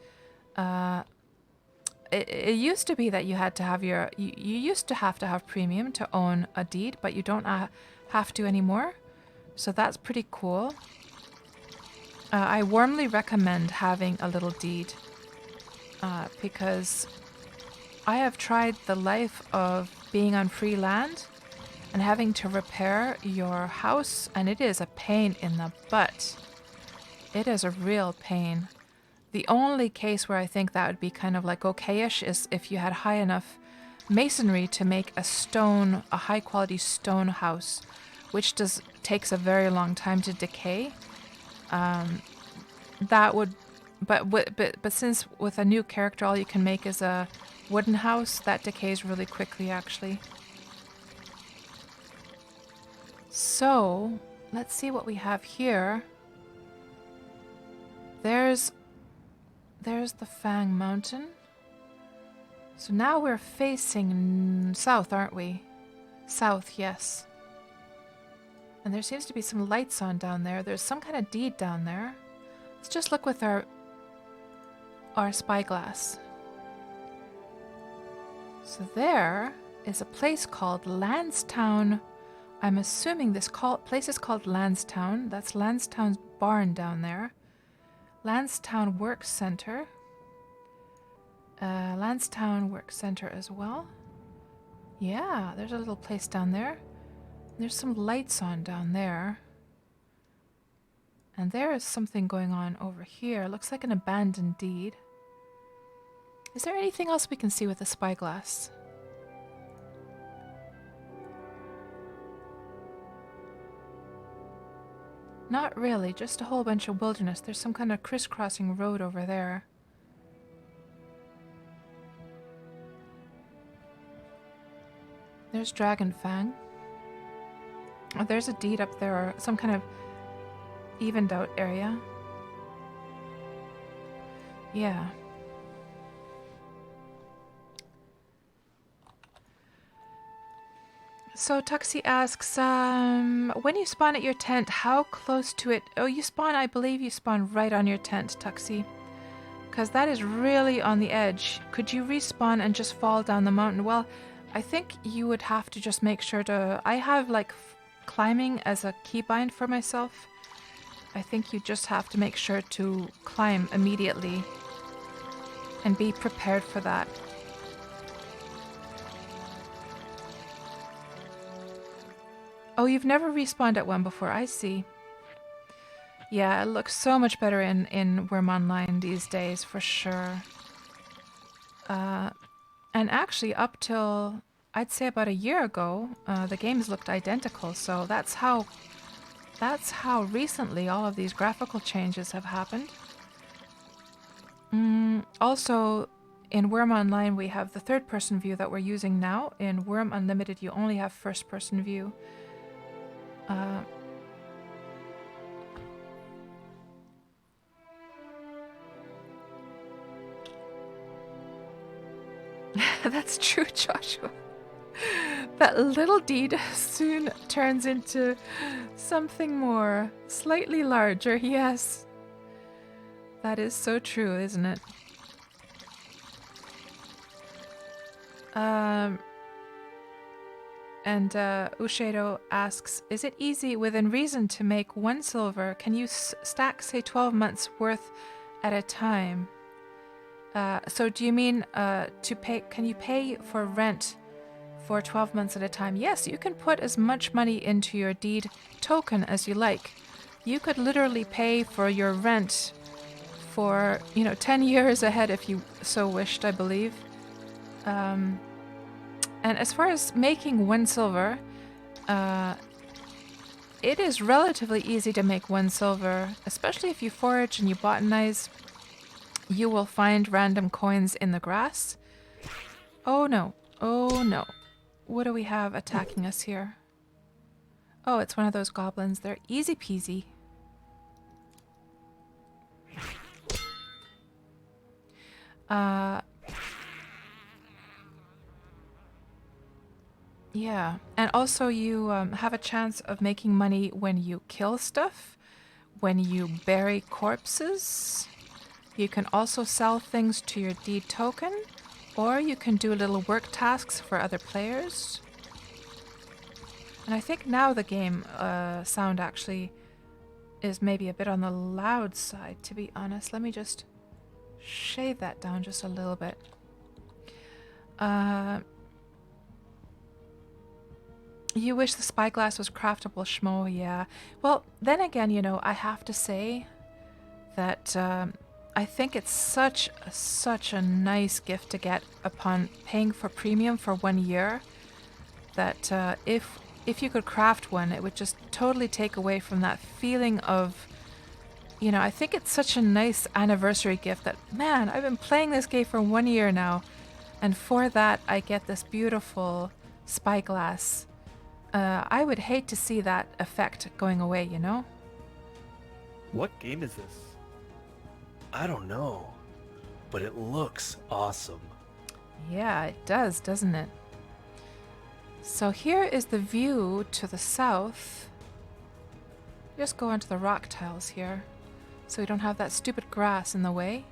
It used to be that you had to have you used to have premium to own a deed, but you don't have to anymore. So that's pretty cool. I warmly recommend having a little deed. because I have tried the life of being on free land and having to repair your house, and it is a pain in the butt. It is a real pain. The only case where I think that would be kind of like okay-ish is if you had high enough masonry to make a high quality stone house, which takes a very long time to decay. That would, but since with a new character all you can make is a wooden house, that decays really quickly actually. So let's see what we have here. There's the Fang Mountain. So now we're facing south, aren't we? South, yes. And there seems to be some lights on down there. There's some kind of deed down there. Let's just look with our spyglass. So there is a place called Lansdowne. I'm assuming this place is called Lansdowne. That's Lansdowne's barn down there. Lansdowne Work Center. Lansdowne Work Center as well. Yeah, there's a little place down there. There's some lights on down there. And there is something going on over here. Looks like an abandoned deed. Is there anything else we can see with the spyglass? Not really, just a whole bunch of wilderness. There's some kind of crisscrossing road over there. There's Dragonfang. Oh, there's a deed up there, or some kind of evened out area. Yeah. So Tuxie asks, when you spawn at your tent, how close to it? Oh, I believe you spawn right on your tent, Tuxie. Because that is really on the edge. Could you respawn and just fall down the mountain? Well, I think you would have to just make sure to... I have like climbing as a keybind for myself. I think you just have to make sure to climb immediately and be prepared for that. Oh, you've never respawned at one before, I see. Yeah, it looks so much better in Wurm Online these days, for sure. And actually, up till, I'd say about a year ago, the games looked identical, so that's how recently all of these graphical changes have happened. Also, in Wurm Online, we have the third-person view that we're using now. In Wurm Unlimited, you only have first-person view. That's true, Joshua. That little deed soon turns into something more, slightly larger, yes. That is so true, isn't it? And Ushedo asks, is it easy within reason to make 1 silver? Can you stack, say, 12 months worth at a time? So do you mean to pay? Can you pay for rent for 12 months at a time? Yes, you can put as much money into your deed token as you like. You could literally pay for your rent for, 10 years ahead if you so wished, I believe. And as far as making 1 silver, it is relatively easy to make 1 silver, especially if you forage and you botanize. You will find random coins in the grass. Oh no, oh no. What do we have attacking us here? Oh, it's one of those goblins. They're easy peasy. Yeah, and also you have a chance of making money when you kill stuff, when you bury corpses. You can also sell things to your deed token, or you can do little work tasks for other players. And I think now the game sound actually is maybe a bit on the loud side, to be honest. Let me just shade that down just a little bit. You wish the spyglass was craftable, Schmo, yeah. Well, then again, you know, I have to say that I think it's such a nice gift to get upon paying for premium for 1 year, that if you could craft one, it would just totally take away from that feeling of, you know, I think it's such a nice anniversary gift that, man, I've been playing this game for 1 year now, and for that I get this beautiful spyglass. I would hate to see that effect going away, you know? What game is this? I don't know, but it looks awesome. Yeah, it does, doesn't it? So here is the view to the south. Just go onto the rock tiles here, so we don't have that stupid grass in the way.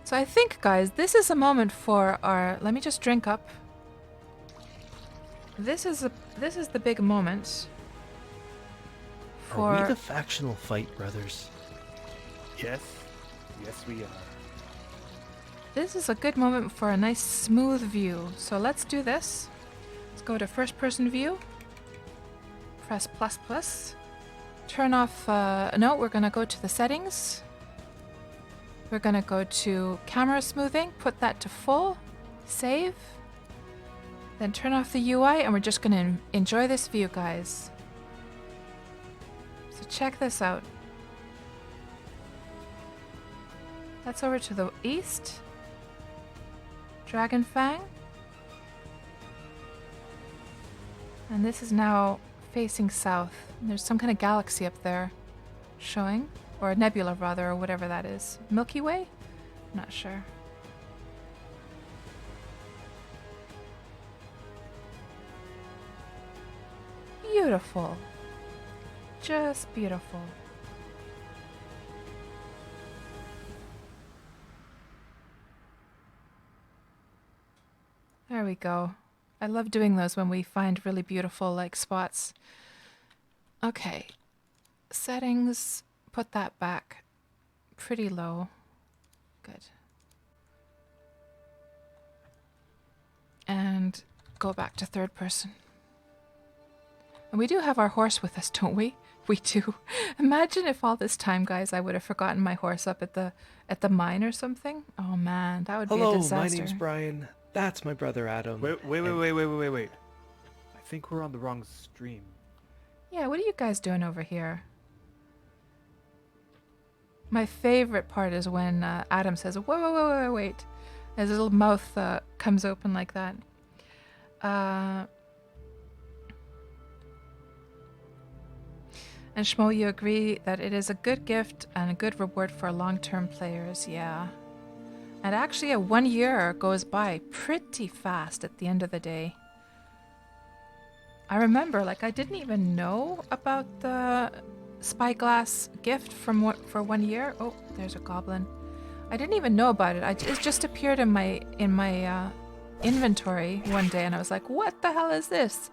So I think, guys, this is a moment for our... Let me just drink up. This is the big moment for... Are we the factional fight brothers? Yes. Yes, we are. This is a good moment for a nice smooth view. So let's do this. Let's go to first person view. Press ++. Turn off, no, we're gonna go to the settings. We're gonna go to camera smoothing, put that to full, save. Then turn off the UI and we're just gonna enjoy this view, guys. So check this out. That's over to the east. Dragon Fang. And this is now facing south. There's some kind of galaxy up there showing. Or a nebula, rather, or whatever that is. Milky Way? I'm not sure. Beautiful. Just beautiful. There we go. I love doing those when we find really beautiful, like, spots. Okay. Settings. Put that back pretty low. Good. And go back to third person. And we do have our horse with us, don't we? We do. Imagine if all this time, guys, I would have forgotten my horse up at the mine or something. Oh man, that would be a Hello, disaster. my name's Brian. That's my brother Adam. Wait. I think we're on the wrong stream. Yeah, what are you guys doing over here? My favorite part is when Adam says, wait. His little mouth comes open like that. And Schmo, you agree that it is a good gift and a good reward for long-term players, yeah. And actually, 1 year goes by pretty fast at the end of the day. I remember, like, I didn't even know about the spyglass gift for 1 year. Oh, there's a goblin. I didn't even know about it. It just appeared in my inventory one day, and I was like, "What the hell is this?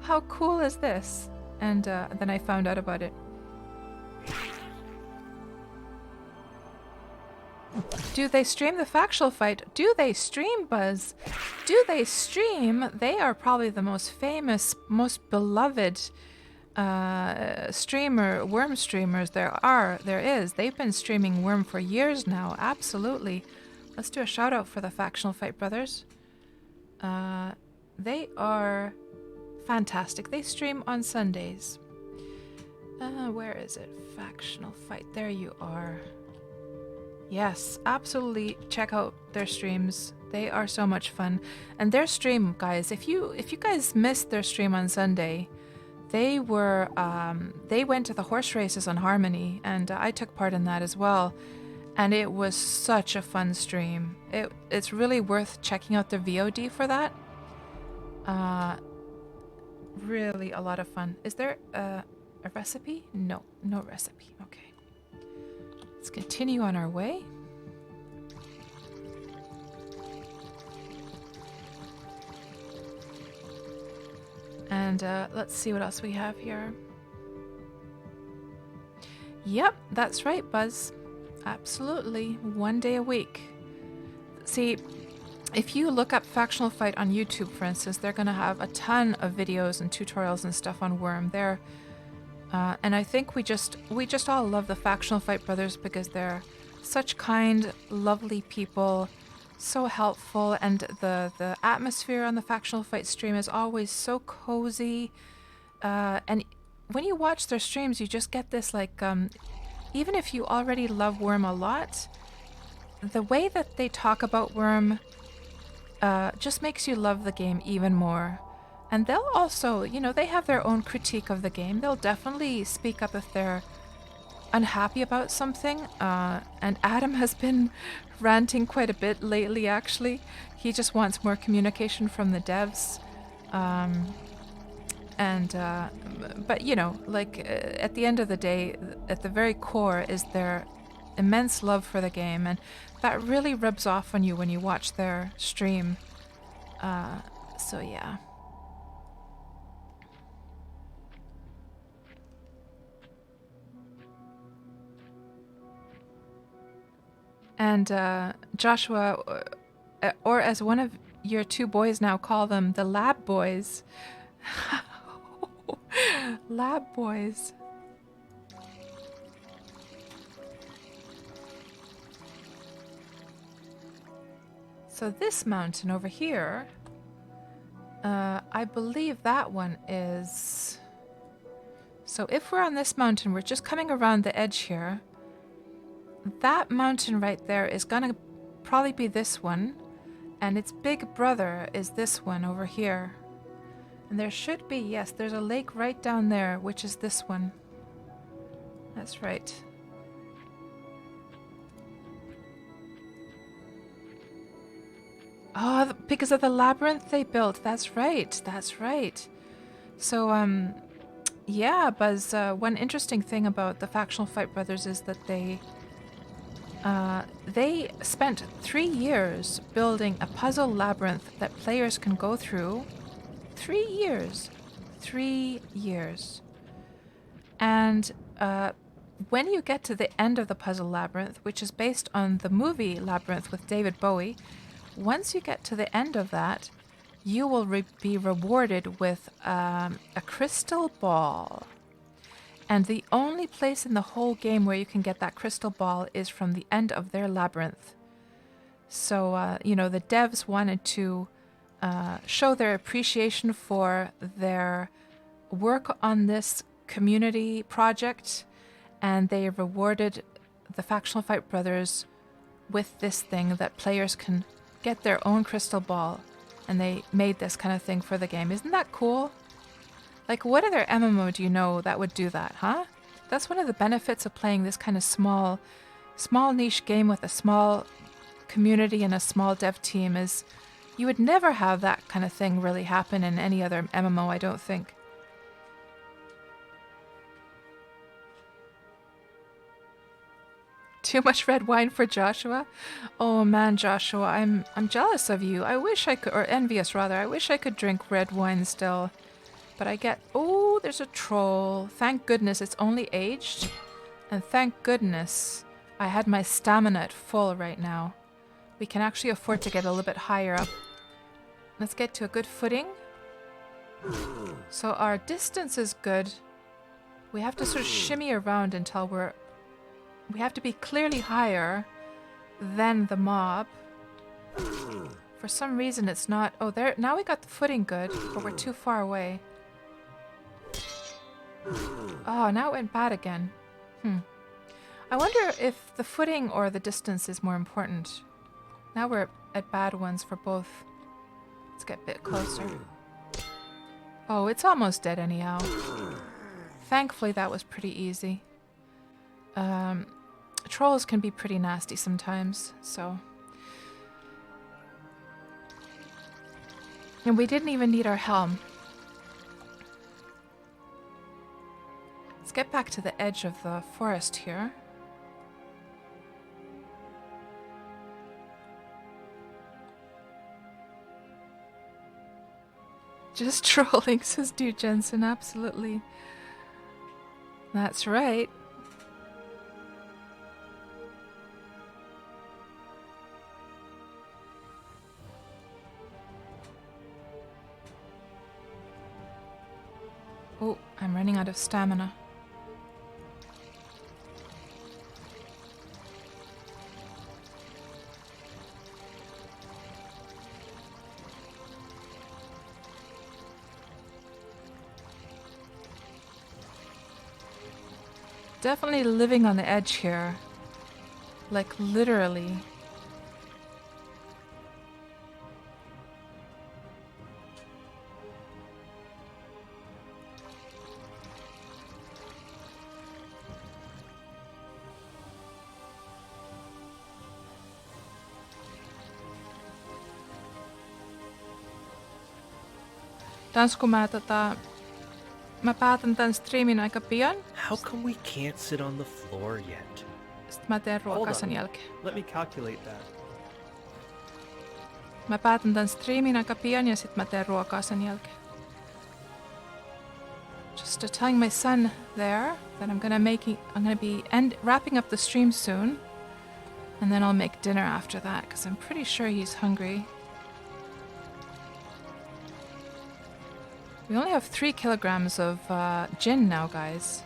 How cool is this?" And then I found out about it. Do they stream the factual fight? Do they stream, Buzz? Do they stream? They are probably the most famous, most beloved Wurm streamers there is. They've been streaming Wurm for years now, absolutely. Let's do a shout out for the Factional Fight Brothers. They are fantastic. They stream on Sundays. Where is it? Factional Fight. There you are. Yes, absolutely check out their streams. They are so much fun. And their stream, guys, if you guys missed their stream on Sunday, they went to the horse races on Harmony, and I took part in that as well. And it was such a fun stream. It's really worth checking out the VOD for that. Really a lot of fun. Is there a recipe? No recipe. Okay. Let's continue on our way. And let's see what else we have here. Yep, that's right, Buzz. Absolutely. 1 day a week. See, if you look up Factional Fight on YouTube, for instance, they're going to have a ton of videos and tutorials and stuff on Wurm. And I think we just all love the Factional Fight brothers because they're such kind, lovely people, so helpful, and the atmosphere on the Factional Fight stream is always so cozy. And when you watch their streams, you just get this like, even if you already love Wurm a lot, the way that they talk about Wurm just makes you love the game even more. And they'll also, they have their own critique of the game. They'll definitely speak up if they're unhappy about something. And Adam has been ranting quite a bit lately, actually. He just wants more communication from the devs. But, at the end of the day, at the very core is their immense love for the game. And that really rubs off on you when you watch their stream. So, yeah. And Joshua, or as one of your two boys now call them, the lab boys. Lab boys. So this mountain over here, I believe that one is... So if we're on this mountain, we're just coming around the edge here. That mountain right there is gonna probably be this one, and its big brother is this one over here. And there should be, yes, there's a lake right down there, which is this one. That's right. Oh, because of the labyrinth they built. That's right. That's right. So, yeah, Buzz, one interesting thing about the Factional Fight Brothers is that they spent 3 years building a puzzle labyrinth that players can go through. 3 years. 3 years. And when you get to the end of the puzzle labyrinth, which is based on the movie Labyrinth with David Bowie, once you get to the end of that, you will be rewarded with a crystal ball. And the only place in the whole game where you can get that crystal ball is from the end of their labyrinth. So, the devs wanted to show their appreciation for their work on this community project, and they rewarded the Factional Fight Brothers with this thing that players can get their own crystal ball, and they made this kind of thing for the game. Isn't that cool? Like, what other MMO do you know that would do that, huh? That's one of the benefits of playing this kind of small niche game with a small community and a small dev team is you would never have that kind of thing really happen in any other MMO, I don't think. Too much red wine for Joshua? Oh man, Joshua, I'm jealous of you. I wish I could, or envious rather. I wish I could drink red wine still. But I get, oh, there's a troll. Thank goodness it's only aged. And thank goodness I had my stamina at full right now. We can actually afford to get a little bit higher up. Let's get to a good footing. So our distance is good. We have to sort of shimmy around until we have to be clearly higher than the mob. For some reason it's not... Oh, there. Now we got the footing good, but we're too far away. Oh, now it went bad again. I wonder if the footing or the distance is more important. Now we're at bad ones for both. Let's get a bit closer. Oh, it's almost dead anyhow. Thankfully that was pretty easy. Trolls can be pretty nasty sometimes, so... And we didn't even need our helm. Let's get back to the edge of the forest here. Just trolling, says Dude Jensen, absolutely. That's right. Oh, I'm running out of stamina. Definitely living on the edge here. Like, literally. Tans kun mä päätän tän streamin aika pian. How come we can't sit on the floor yet? Sitten mä teen ruokaa Hold sen on. jälkeen. Let me calculate that. Mä päätän tän streamin aika pian ja sitten mä teen ruokaa sen jälkeen. Just telling my son there that I'm gonna be wrapping up the stream soon, and then I'll make dinner after that because I'm pretty sure he's hungry. We only have 3 kilograms of gin now, guys.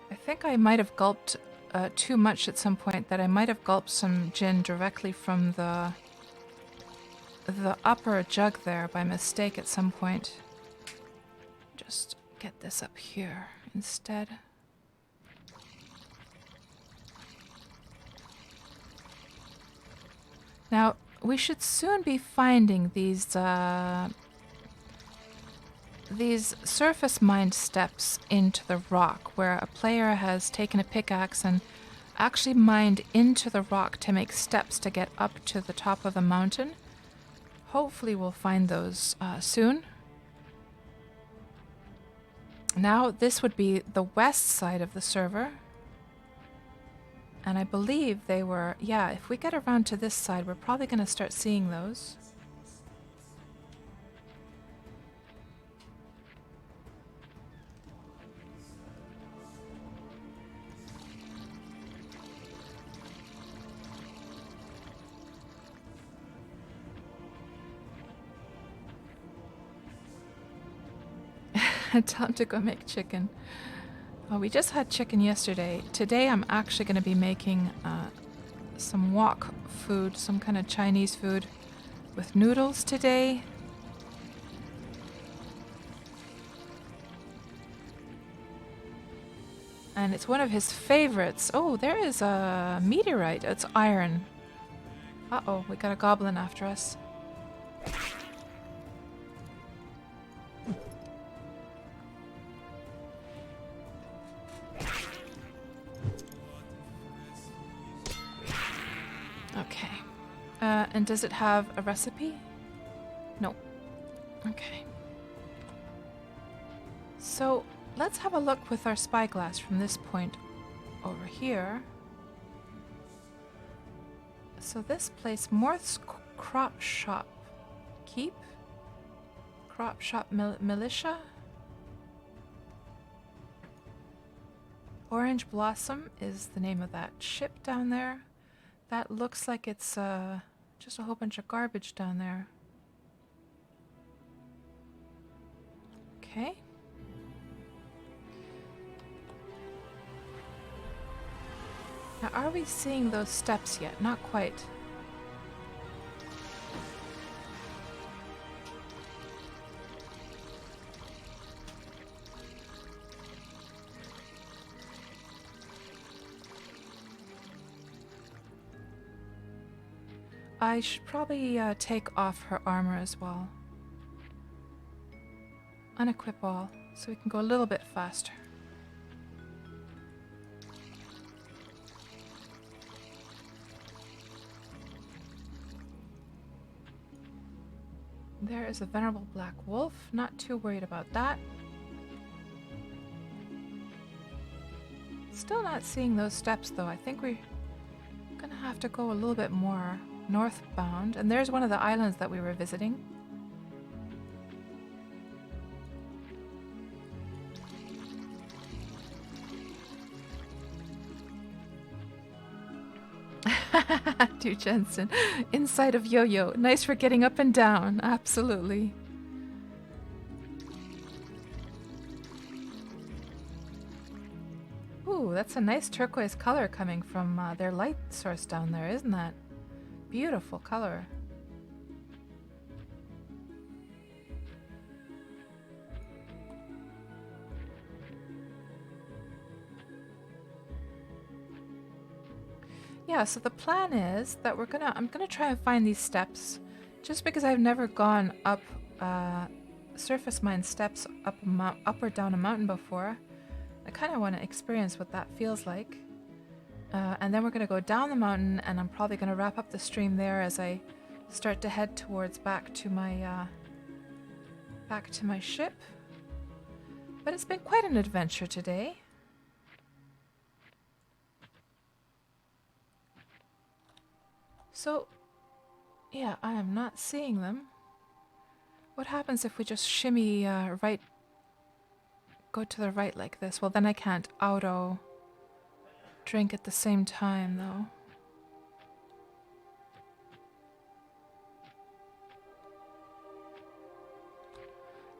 I think I might have gulped too much at some point, that I might have gulped some gin directly from the upper jug there by mistake at some point. Just get this up here instead. Now, we should soon be finding these surface mined steps into the rock, where a player has taken a pickaxe and actually mined into the rock to make steps to get up to the top of the mountain. Hopefully we'll find those soon. Now, this would be the west side of the server. And I believe they were, yeah, if we get around to this side, we're probably going to start seeing those. Time to go make chicken. Oh, we just had chicken yesterday. Today I'm actually going to be making some wok food, some kind of Chinese food with noodles today. And it's one of his favorites. Oh, there is a meteorite. It's iron. Uh-oh, we got a goblin after us. Okay. And does it have a recipe? No. Okay. So, let's have a look with our spyglass from this point over here. So this place, Morth's Crop Shop. Keep? Crop Shop Militia? Orange Blossom is the name of that ship down there. That looks like it's just a whole bunch of garbage down there. Okay. Now, are we seeing those steps yet? Not quite. I should probably take off her armor as well. Unequip all, so we can go a little bit faster. There is a venerable black wolf. Not too worried about that. Still not seeing those steps though. I think we're gonna have to go a little bit more northbound. And there's one of the islands that we were visiting. To Jensen. Inside of Yo-Yo. Nice for getting up and down. Absolutely. Ooh, that's a nice turquoise color coming from their light source down there, isn't that? Beautiful color. Yeah, so the plan is that I'm gonna try and find these steps, just because I've never gone up surface mine steps up or down a mountain before. I kind of want to experience what that feels like. And then we're gonna go down the mountain, and I'm probably gonna wrap up the stream there as I start to head towards back to my ship. But it's been quite an adventure today. So, yeah, I am not seeing them. What happens if we just shimmy right, go to the right like this? Well, then I can't auto drink at the same time, though.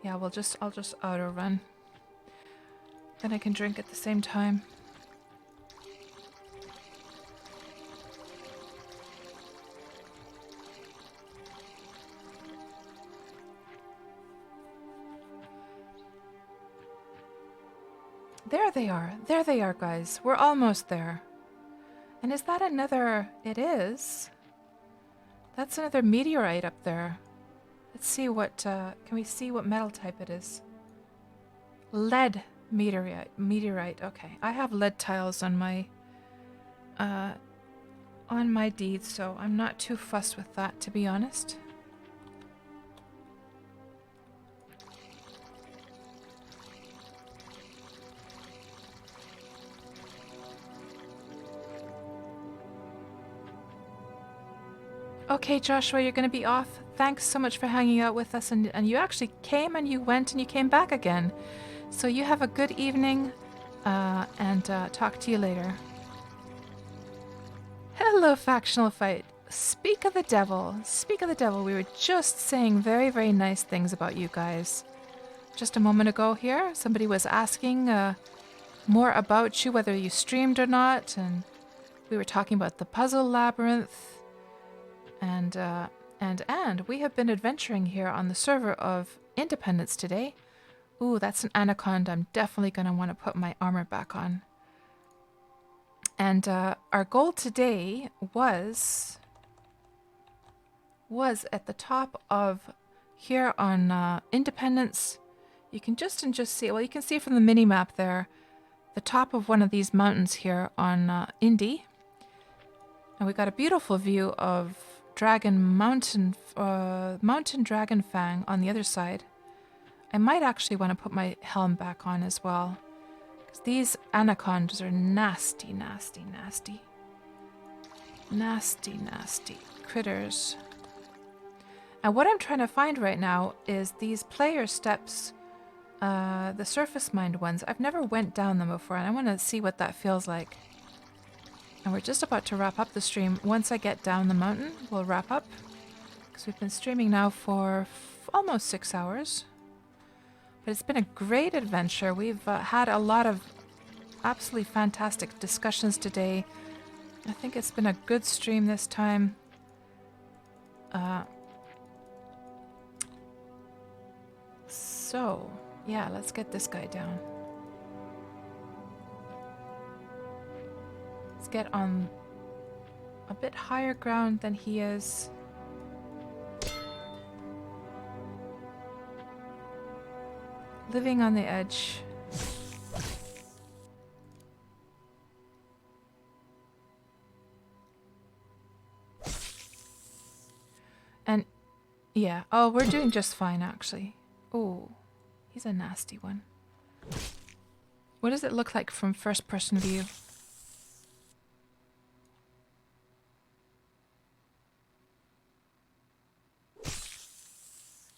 Yeah, I'll just auto run. Then I can drink at the same time. There they are. There they are, guys. We're almost there. And is that another... It is. That's another meteorite up there. Let's see what... can we see what metal type it is? Lead meteorite. Meteorite. Okay. I have lead tiles on my deed, so I'm not too fussed with that, to be honest. Okay, Joshua, you're going to be off. Thanks so much for hanging out with us. And you actually came and you went and you came back again. So you have a good evening and talk to you later. Hello, Factional Fight. Speak of the devil. Speak of the devil. We were just saying very, very nice things about you guys. Just a moment ago here, somebody was asking more about you, whether you streamed or not. And we were talking about the puzzle labyrinth. And we have been adventuring here on the server of Independence today. Ooh, that's an anaconda. I'm definitely going to want to put my armor back on. And our goal today was at the top of here on Independence. You can just see, well, you can see from the mini map there, the top of one of these mountains here on Indy. And we got a beautiful view of Mountain Dragon Fang on the other side. I might actually want to put my helm back on as well, because these anacondas are nasty, nasty, nasty. Nasty, nasty critters. And what I'm trying to find right now is these player steps, the surface mined ones. I've never went down them before, and I want to see what that feels like. And we're just about to wrap up the stream. Once I get down the mountain, we'll wrap up. Because we've been streaming now for almost 6 hours. But it's been a great adventure. We've had a lot of absolutely fantastic discussions today. I think it's been a good stream this time. So, yeah, let's get this guy down. Get on a bit higher ground than he is. Living on the edge. And yeah, oh, we're doing just fine actually. Oh, he's a nasty one. What does it look like from first person view?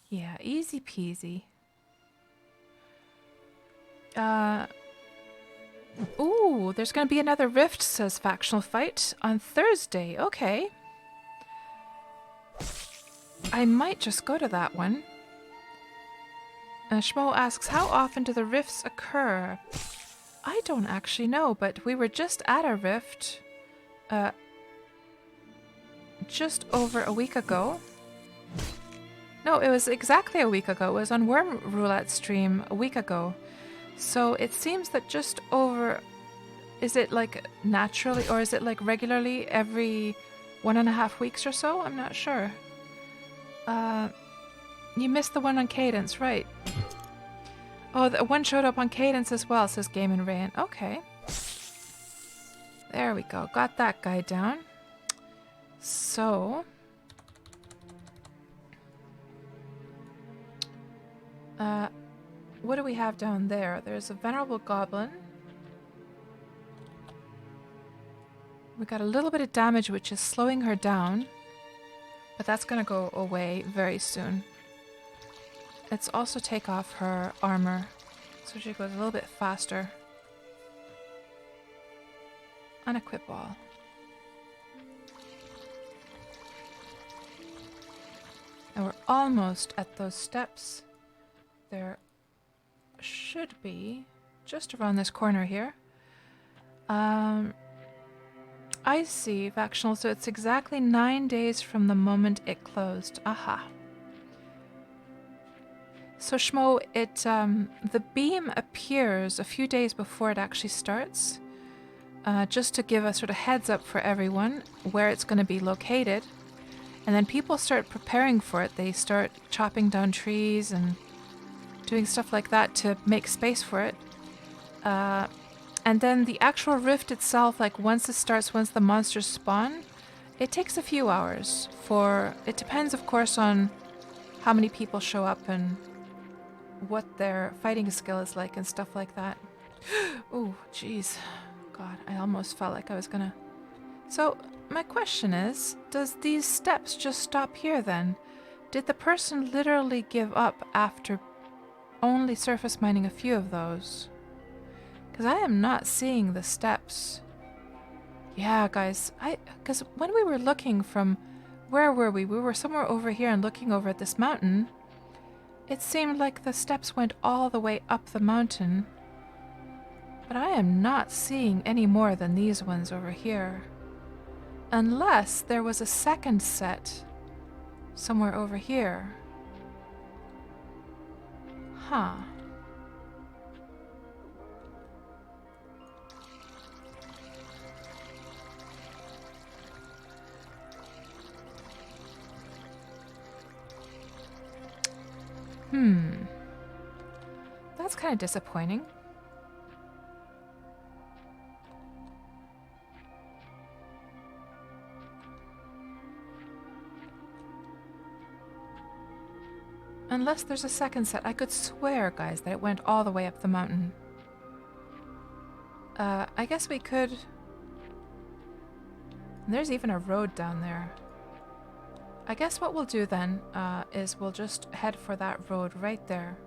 Yeah, easy peasy. Ooh, Oh, there's going to be another rift, says Factional Fight, on Thursday. Okay. I might just go to that one. Schmo asks, how often do the rifts occur? I don't actually know, but we were just at a rift just over a week ago. No, it was exactly a week ago. It was on Wurm Roulette stream a week ago. So it seems that just over... Is it like naturally or is it like regularly every 1.5 weeks or so? I'm not sure. You missed the one on Cadence, right? Oh, the one showed up on Cadence as well, says Game and Rain. Okay. There we go. Got that guy down. So... what do we have down there? There's a Venerable Goblin. We got a little bit of damage, which is slowing her down. But that's going to go away very soon. Let's also take off her armor, so she goes a little bit faster. Unequip all. And we're almost at those steps. There should be just around this corner here. I see, Factional, so it's exactly 9 days from the moment it closed. Aha. So Schmo, the beam appears a few days before it actually starts, just to give a sort of heads up for everyone where it's going to be located. And then people start preparing for it. They start chopping down trees and doing stuff like that to make space for it. And then the actual rift itself, like once it starts, once the monsters spawn, it takes a few hours it depends of course on how many people show up and what their fighting skill is like and stuff like that. Oh, jeez. God, I almost felt like I was gonna... So, my question is, does these steps just stop here then? Did the person literally give up after only surface mining a few of those? Because I am not seeing the steps. Yeah, guys, because when we were looking from... Where were we? We were somewhere over here and looking over at this mountain. It seemed like the steps went all the way up the mountain. But I am not seeing any more than these ones over here. Unless there was a second set somewhere over here. Huh. That's kind of disappointing. Unless there's a second set. I could swear, guys, that it went all the way up the mountain. I guess we could... There's even a road down there. I guess what we'll do then is we'll just head for that road right there.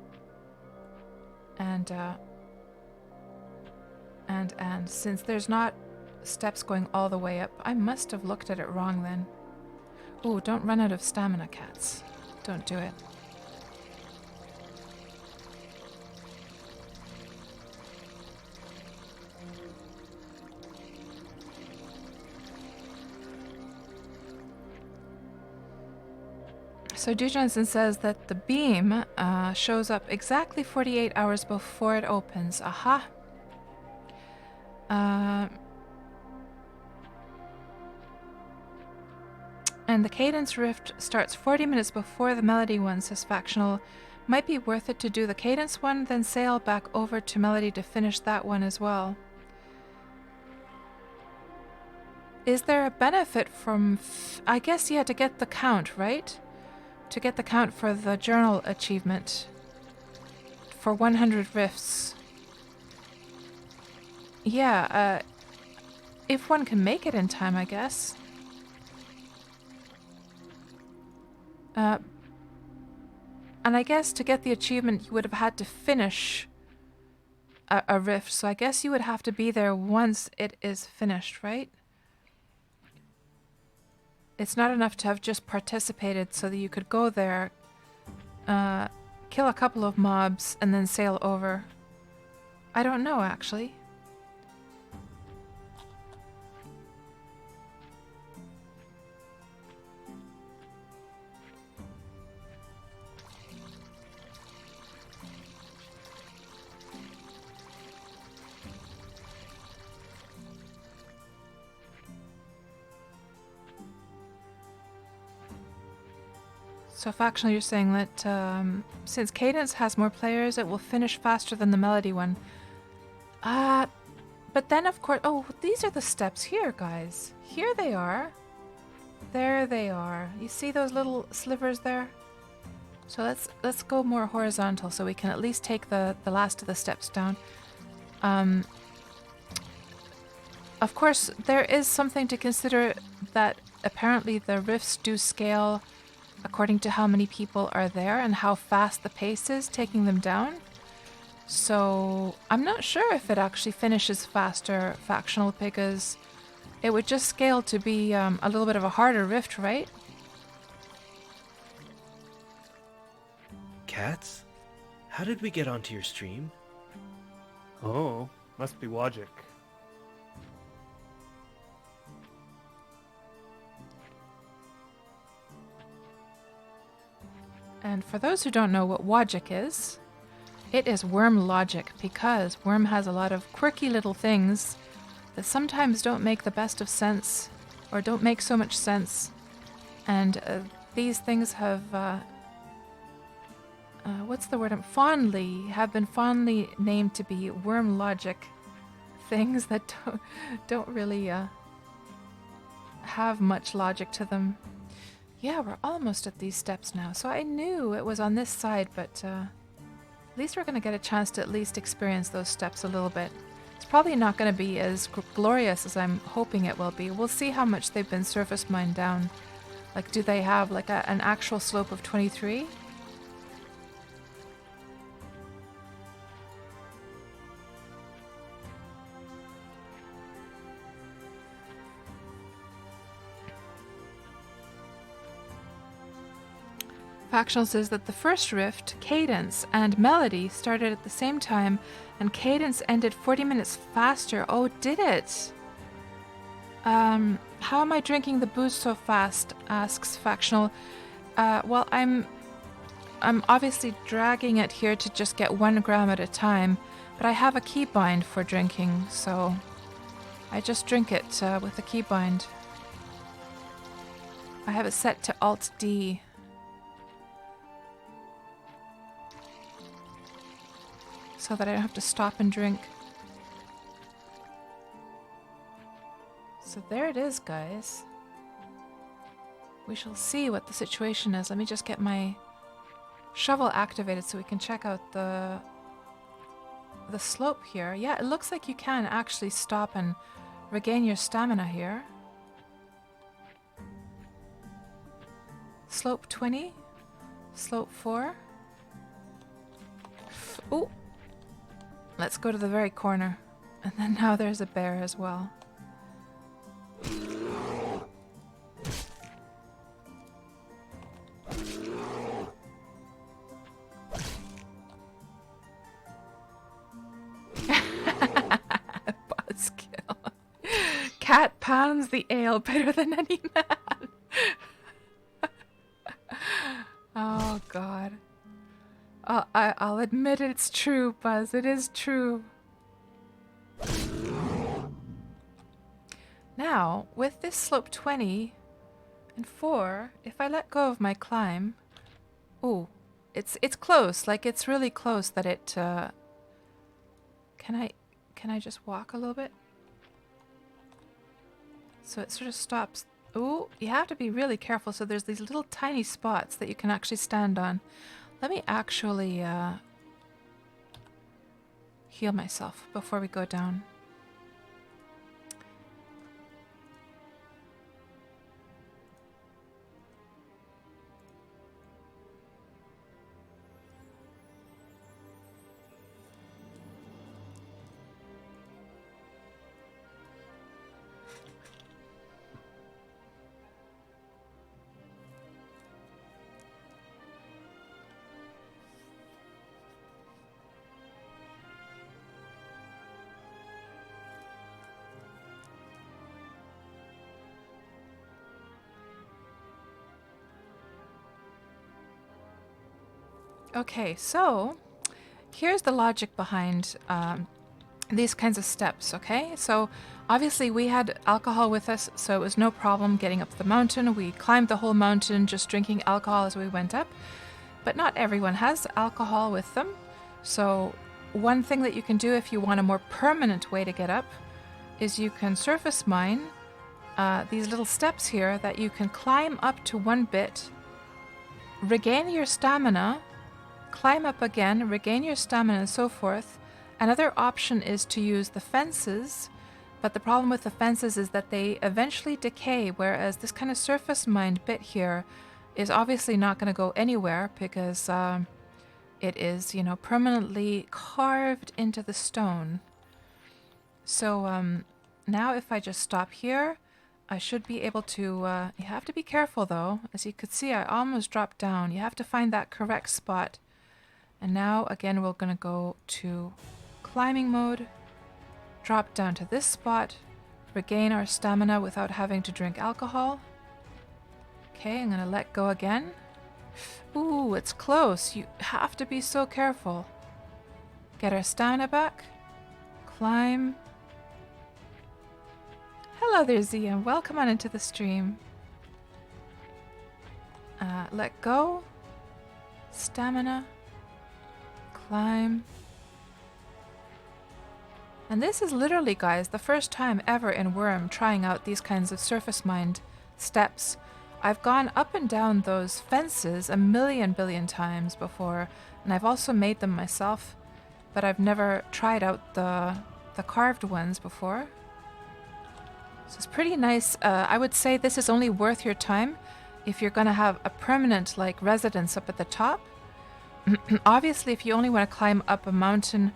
And since there's not steps going all the way up, I must have looked at it wrong then. Oh, don't run out of stamina, cats. Don't do it. So Du Johnson says that the beam shows up exactly 48 hours before it opens. Aha. And the Cadence Rift starts 40 minutes before the Melody one, says Factional. Might be worth it to do the Cadence one, then sail back over to Melody to finish that one as well. Is there a benefit from... I guess you had to get the count, right? To get the count for the journal achievement. For 100 rifts. Yeah, if one can make it in time, I guess. And I guess to get the achievement, you would have had to finish a rift, so I guess you would have to be there once it is finished, right? It's not enough to have just participated so that you could go there, kill a couple of mobs, and then sail over. I don't know, actually. So factional, you're saying that since Cadence has more players, it will finish faster than the Melody one. But then of course, oh, these are the steps here, guys. Here they are. There they are. You see those little slivers there? So let's go more horizontal so we can at least take the last of the steps down. Of course, there is something to consider that apparently the rifts do scale according to how many people are there and how fast the pace is taking them down. So I'm not sure if it actually finishes faster, factional, because it would just scale to be a little bit of a harder rift, right? Cats? How did we get onto your stream? Oh, must be Logic. And for those who don't know what Logic is, it is Wurm logic, because Wurm has a lot of quirky little things that sometimes don't make the best of sense, or don't make so much sense. And these things have, what's the word? Have been fondly named to be Wurm logic things that don't really have much logic to them. Yeah, we're almost at these steps now. So I knew it was on this side, but at least we're going to get a chance to at least experience those steps a little bit. It's probably not going to be as glorious as I'm hoping it will be. We'll see how much they've been surface mined down. Like, do they have like an actual slope of 23? Factional says that the first rift, Cadence, and Melody started at the same time, and Cadence ended 40 minutes faster. Oh, did it? How am I drinking the booze so fast? Asks Factional. Well, I'm obviously dragging it here to just get 1 gram at a time, but I have a keybind for drinking, so I just drink it with the keybind. I have it set to Alt-D. So that I don't have to stop and drink. So there it is, guys. We shall see what the situation is. Let me just get my shovel activated so we can check out the slope here. Yeah, it looks like you can actually stop and regain your stamina here. Slope 20. Slope 4. Ooh. Let's go to the very corner. And then now there's a bear as well. Buzzkill. Cat pounds the ale better than any man. Oh, God. I'll admit it's true, Buzz. It is true. Now, with this slope 20 and 4, if I let go of my climb... Ooh, it's close. Like, it's really close that it... Can I just walk a little bit? So it sort of stops. Ooh, you have to be really careful. So there's these little tiny spots that you can actually stand on. Let me actually heal myself before we go down. Okay, so here's the logic behind these kinds of steps, okay? So obviously we had alcohol with us, so it was no problem getting up the mountain. We climbed the whole mountain just drinking alcohol as we went up. But not everyone has alcohol with them. So one thing that you can do if you want a more permanent way to get up is you can surface mine these little steps here that you can climb up to one bit, regain your stamina, climb up again, regain your stamina, and so forth. Another option is to use the fences, but the problem with the fences is that they eventually decay, whereas this kind of surface mined bit here is obviously not going to go anywhere because it is, you know, permanently carved into the stone. So now if I just stop here, I should be able to, you have to be careful though. As you could see, I almost dropped down. You have to find that correct spot. And now again, we're going to go to climbing mode, drop down to this spot, regain our stamina without having to drink alcohol. Okay, I'm going to let go again. Ooh, it's close. You have to be so careful. Get our stamina back. Climb. Hello there, Zia. Welcome on into the stream. Let go. Stamina. Climb. And this is literally, guys, the first time ever in Wurm trying out these kinds of surface mined steps. I've gone up and down those fences a million billion times before, and I've also made them myself, but I've never tried out the carved ones before. So it's pretty nice. I would say this is only worth your time if you're going to have a permanent like residence up at the top. Obviously, if you only want to climb up a mountain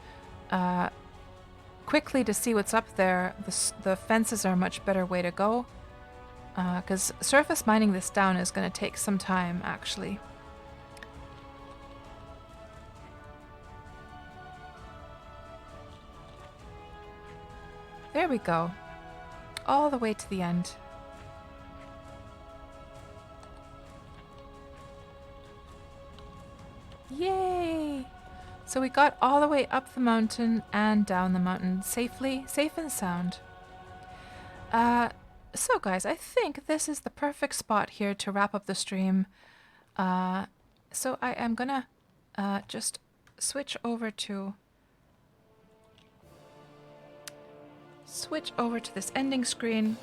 quickly to see what's up there, the fences are a much better way to go. Because surface mining this down is going to take some time, actually. There we go. All the way to the end. Yay! So we got all the way up the mountain and down the mountain safely, safe and sound. So guys, I think this is the perfect spot here to wrap up the stream. So I am gonna just switch over to this ending screen.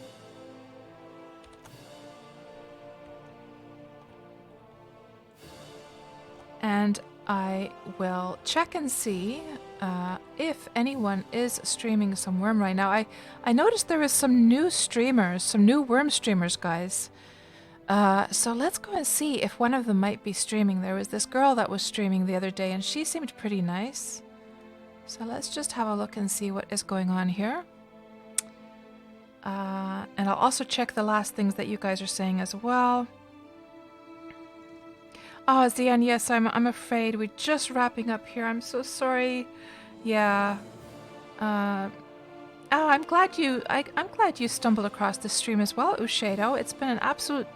And I will check and see if anyone is streaming some Wurm right now. I noticed there was some new streamers, some new Wurm streamers, guys. So let's go and see if one of them might be streaming. There was this girl that was streaming the other day and she seemed pretty nice. So let's just have a look and see what is going on here. And I'll also check the last things that you guys are saying as well. Oh, Zian, yes, I'm afraid we're just wrapping up here. I'm so sorry. Yeah. Oh, I'm glad you stumbled across the stream as well, Ushado. It's been an absolute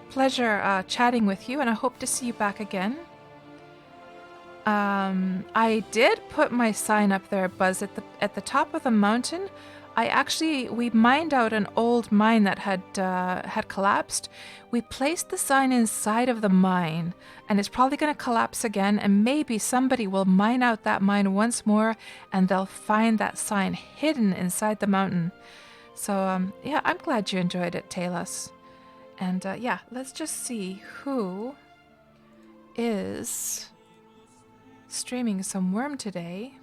pleasure chatting with you, and I hope to see you back again. I did put my sign up there, Buzz, at the top of the mountain. We mined out an old mine that had collapsed. We placed the sign inside of the mine, and it's probably going to collapse again, and maybe somebody will mine out that mine once more, and they'll find that sign hidden inside the mountain. So, yeah, I'm glad you enjoyed it, Talos. And, yeah, let's just see who is streaming some Wurm today.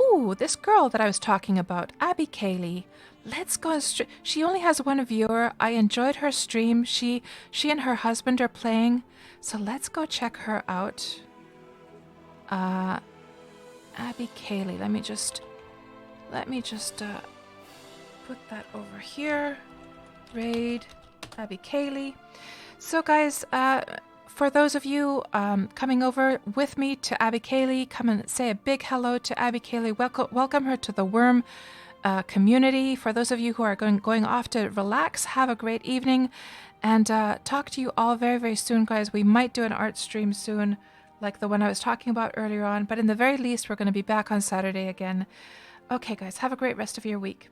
Ooh, this girl that I was talking about, Abby Kaylee. Let's go. She only has one viewer. I enjoyed her stream. She and her husband are playing. So let's go check her out. Abby Kaylee. Let me just put that over here. Raid Abby Kaylee. So guys, for those of you coming over with me to Abby Kaylee, come and say a big hello to Abby Kaylee. Welcome her to the Wurm community. For those of you who are going off to relax, have a great evening, and talk to you all very, very soon, guys. We might do an art stream soon. like the one I was talking about earlier on. But in the very least, we're going to be back on Saturday again. Okay, guys, have a great rest of your week.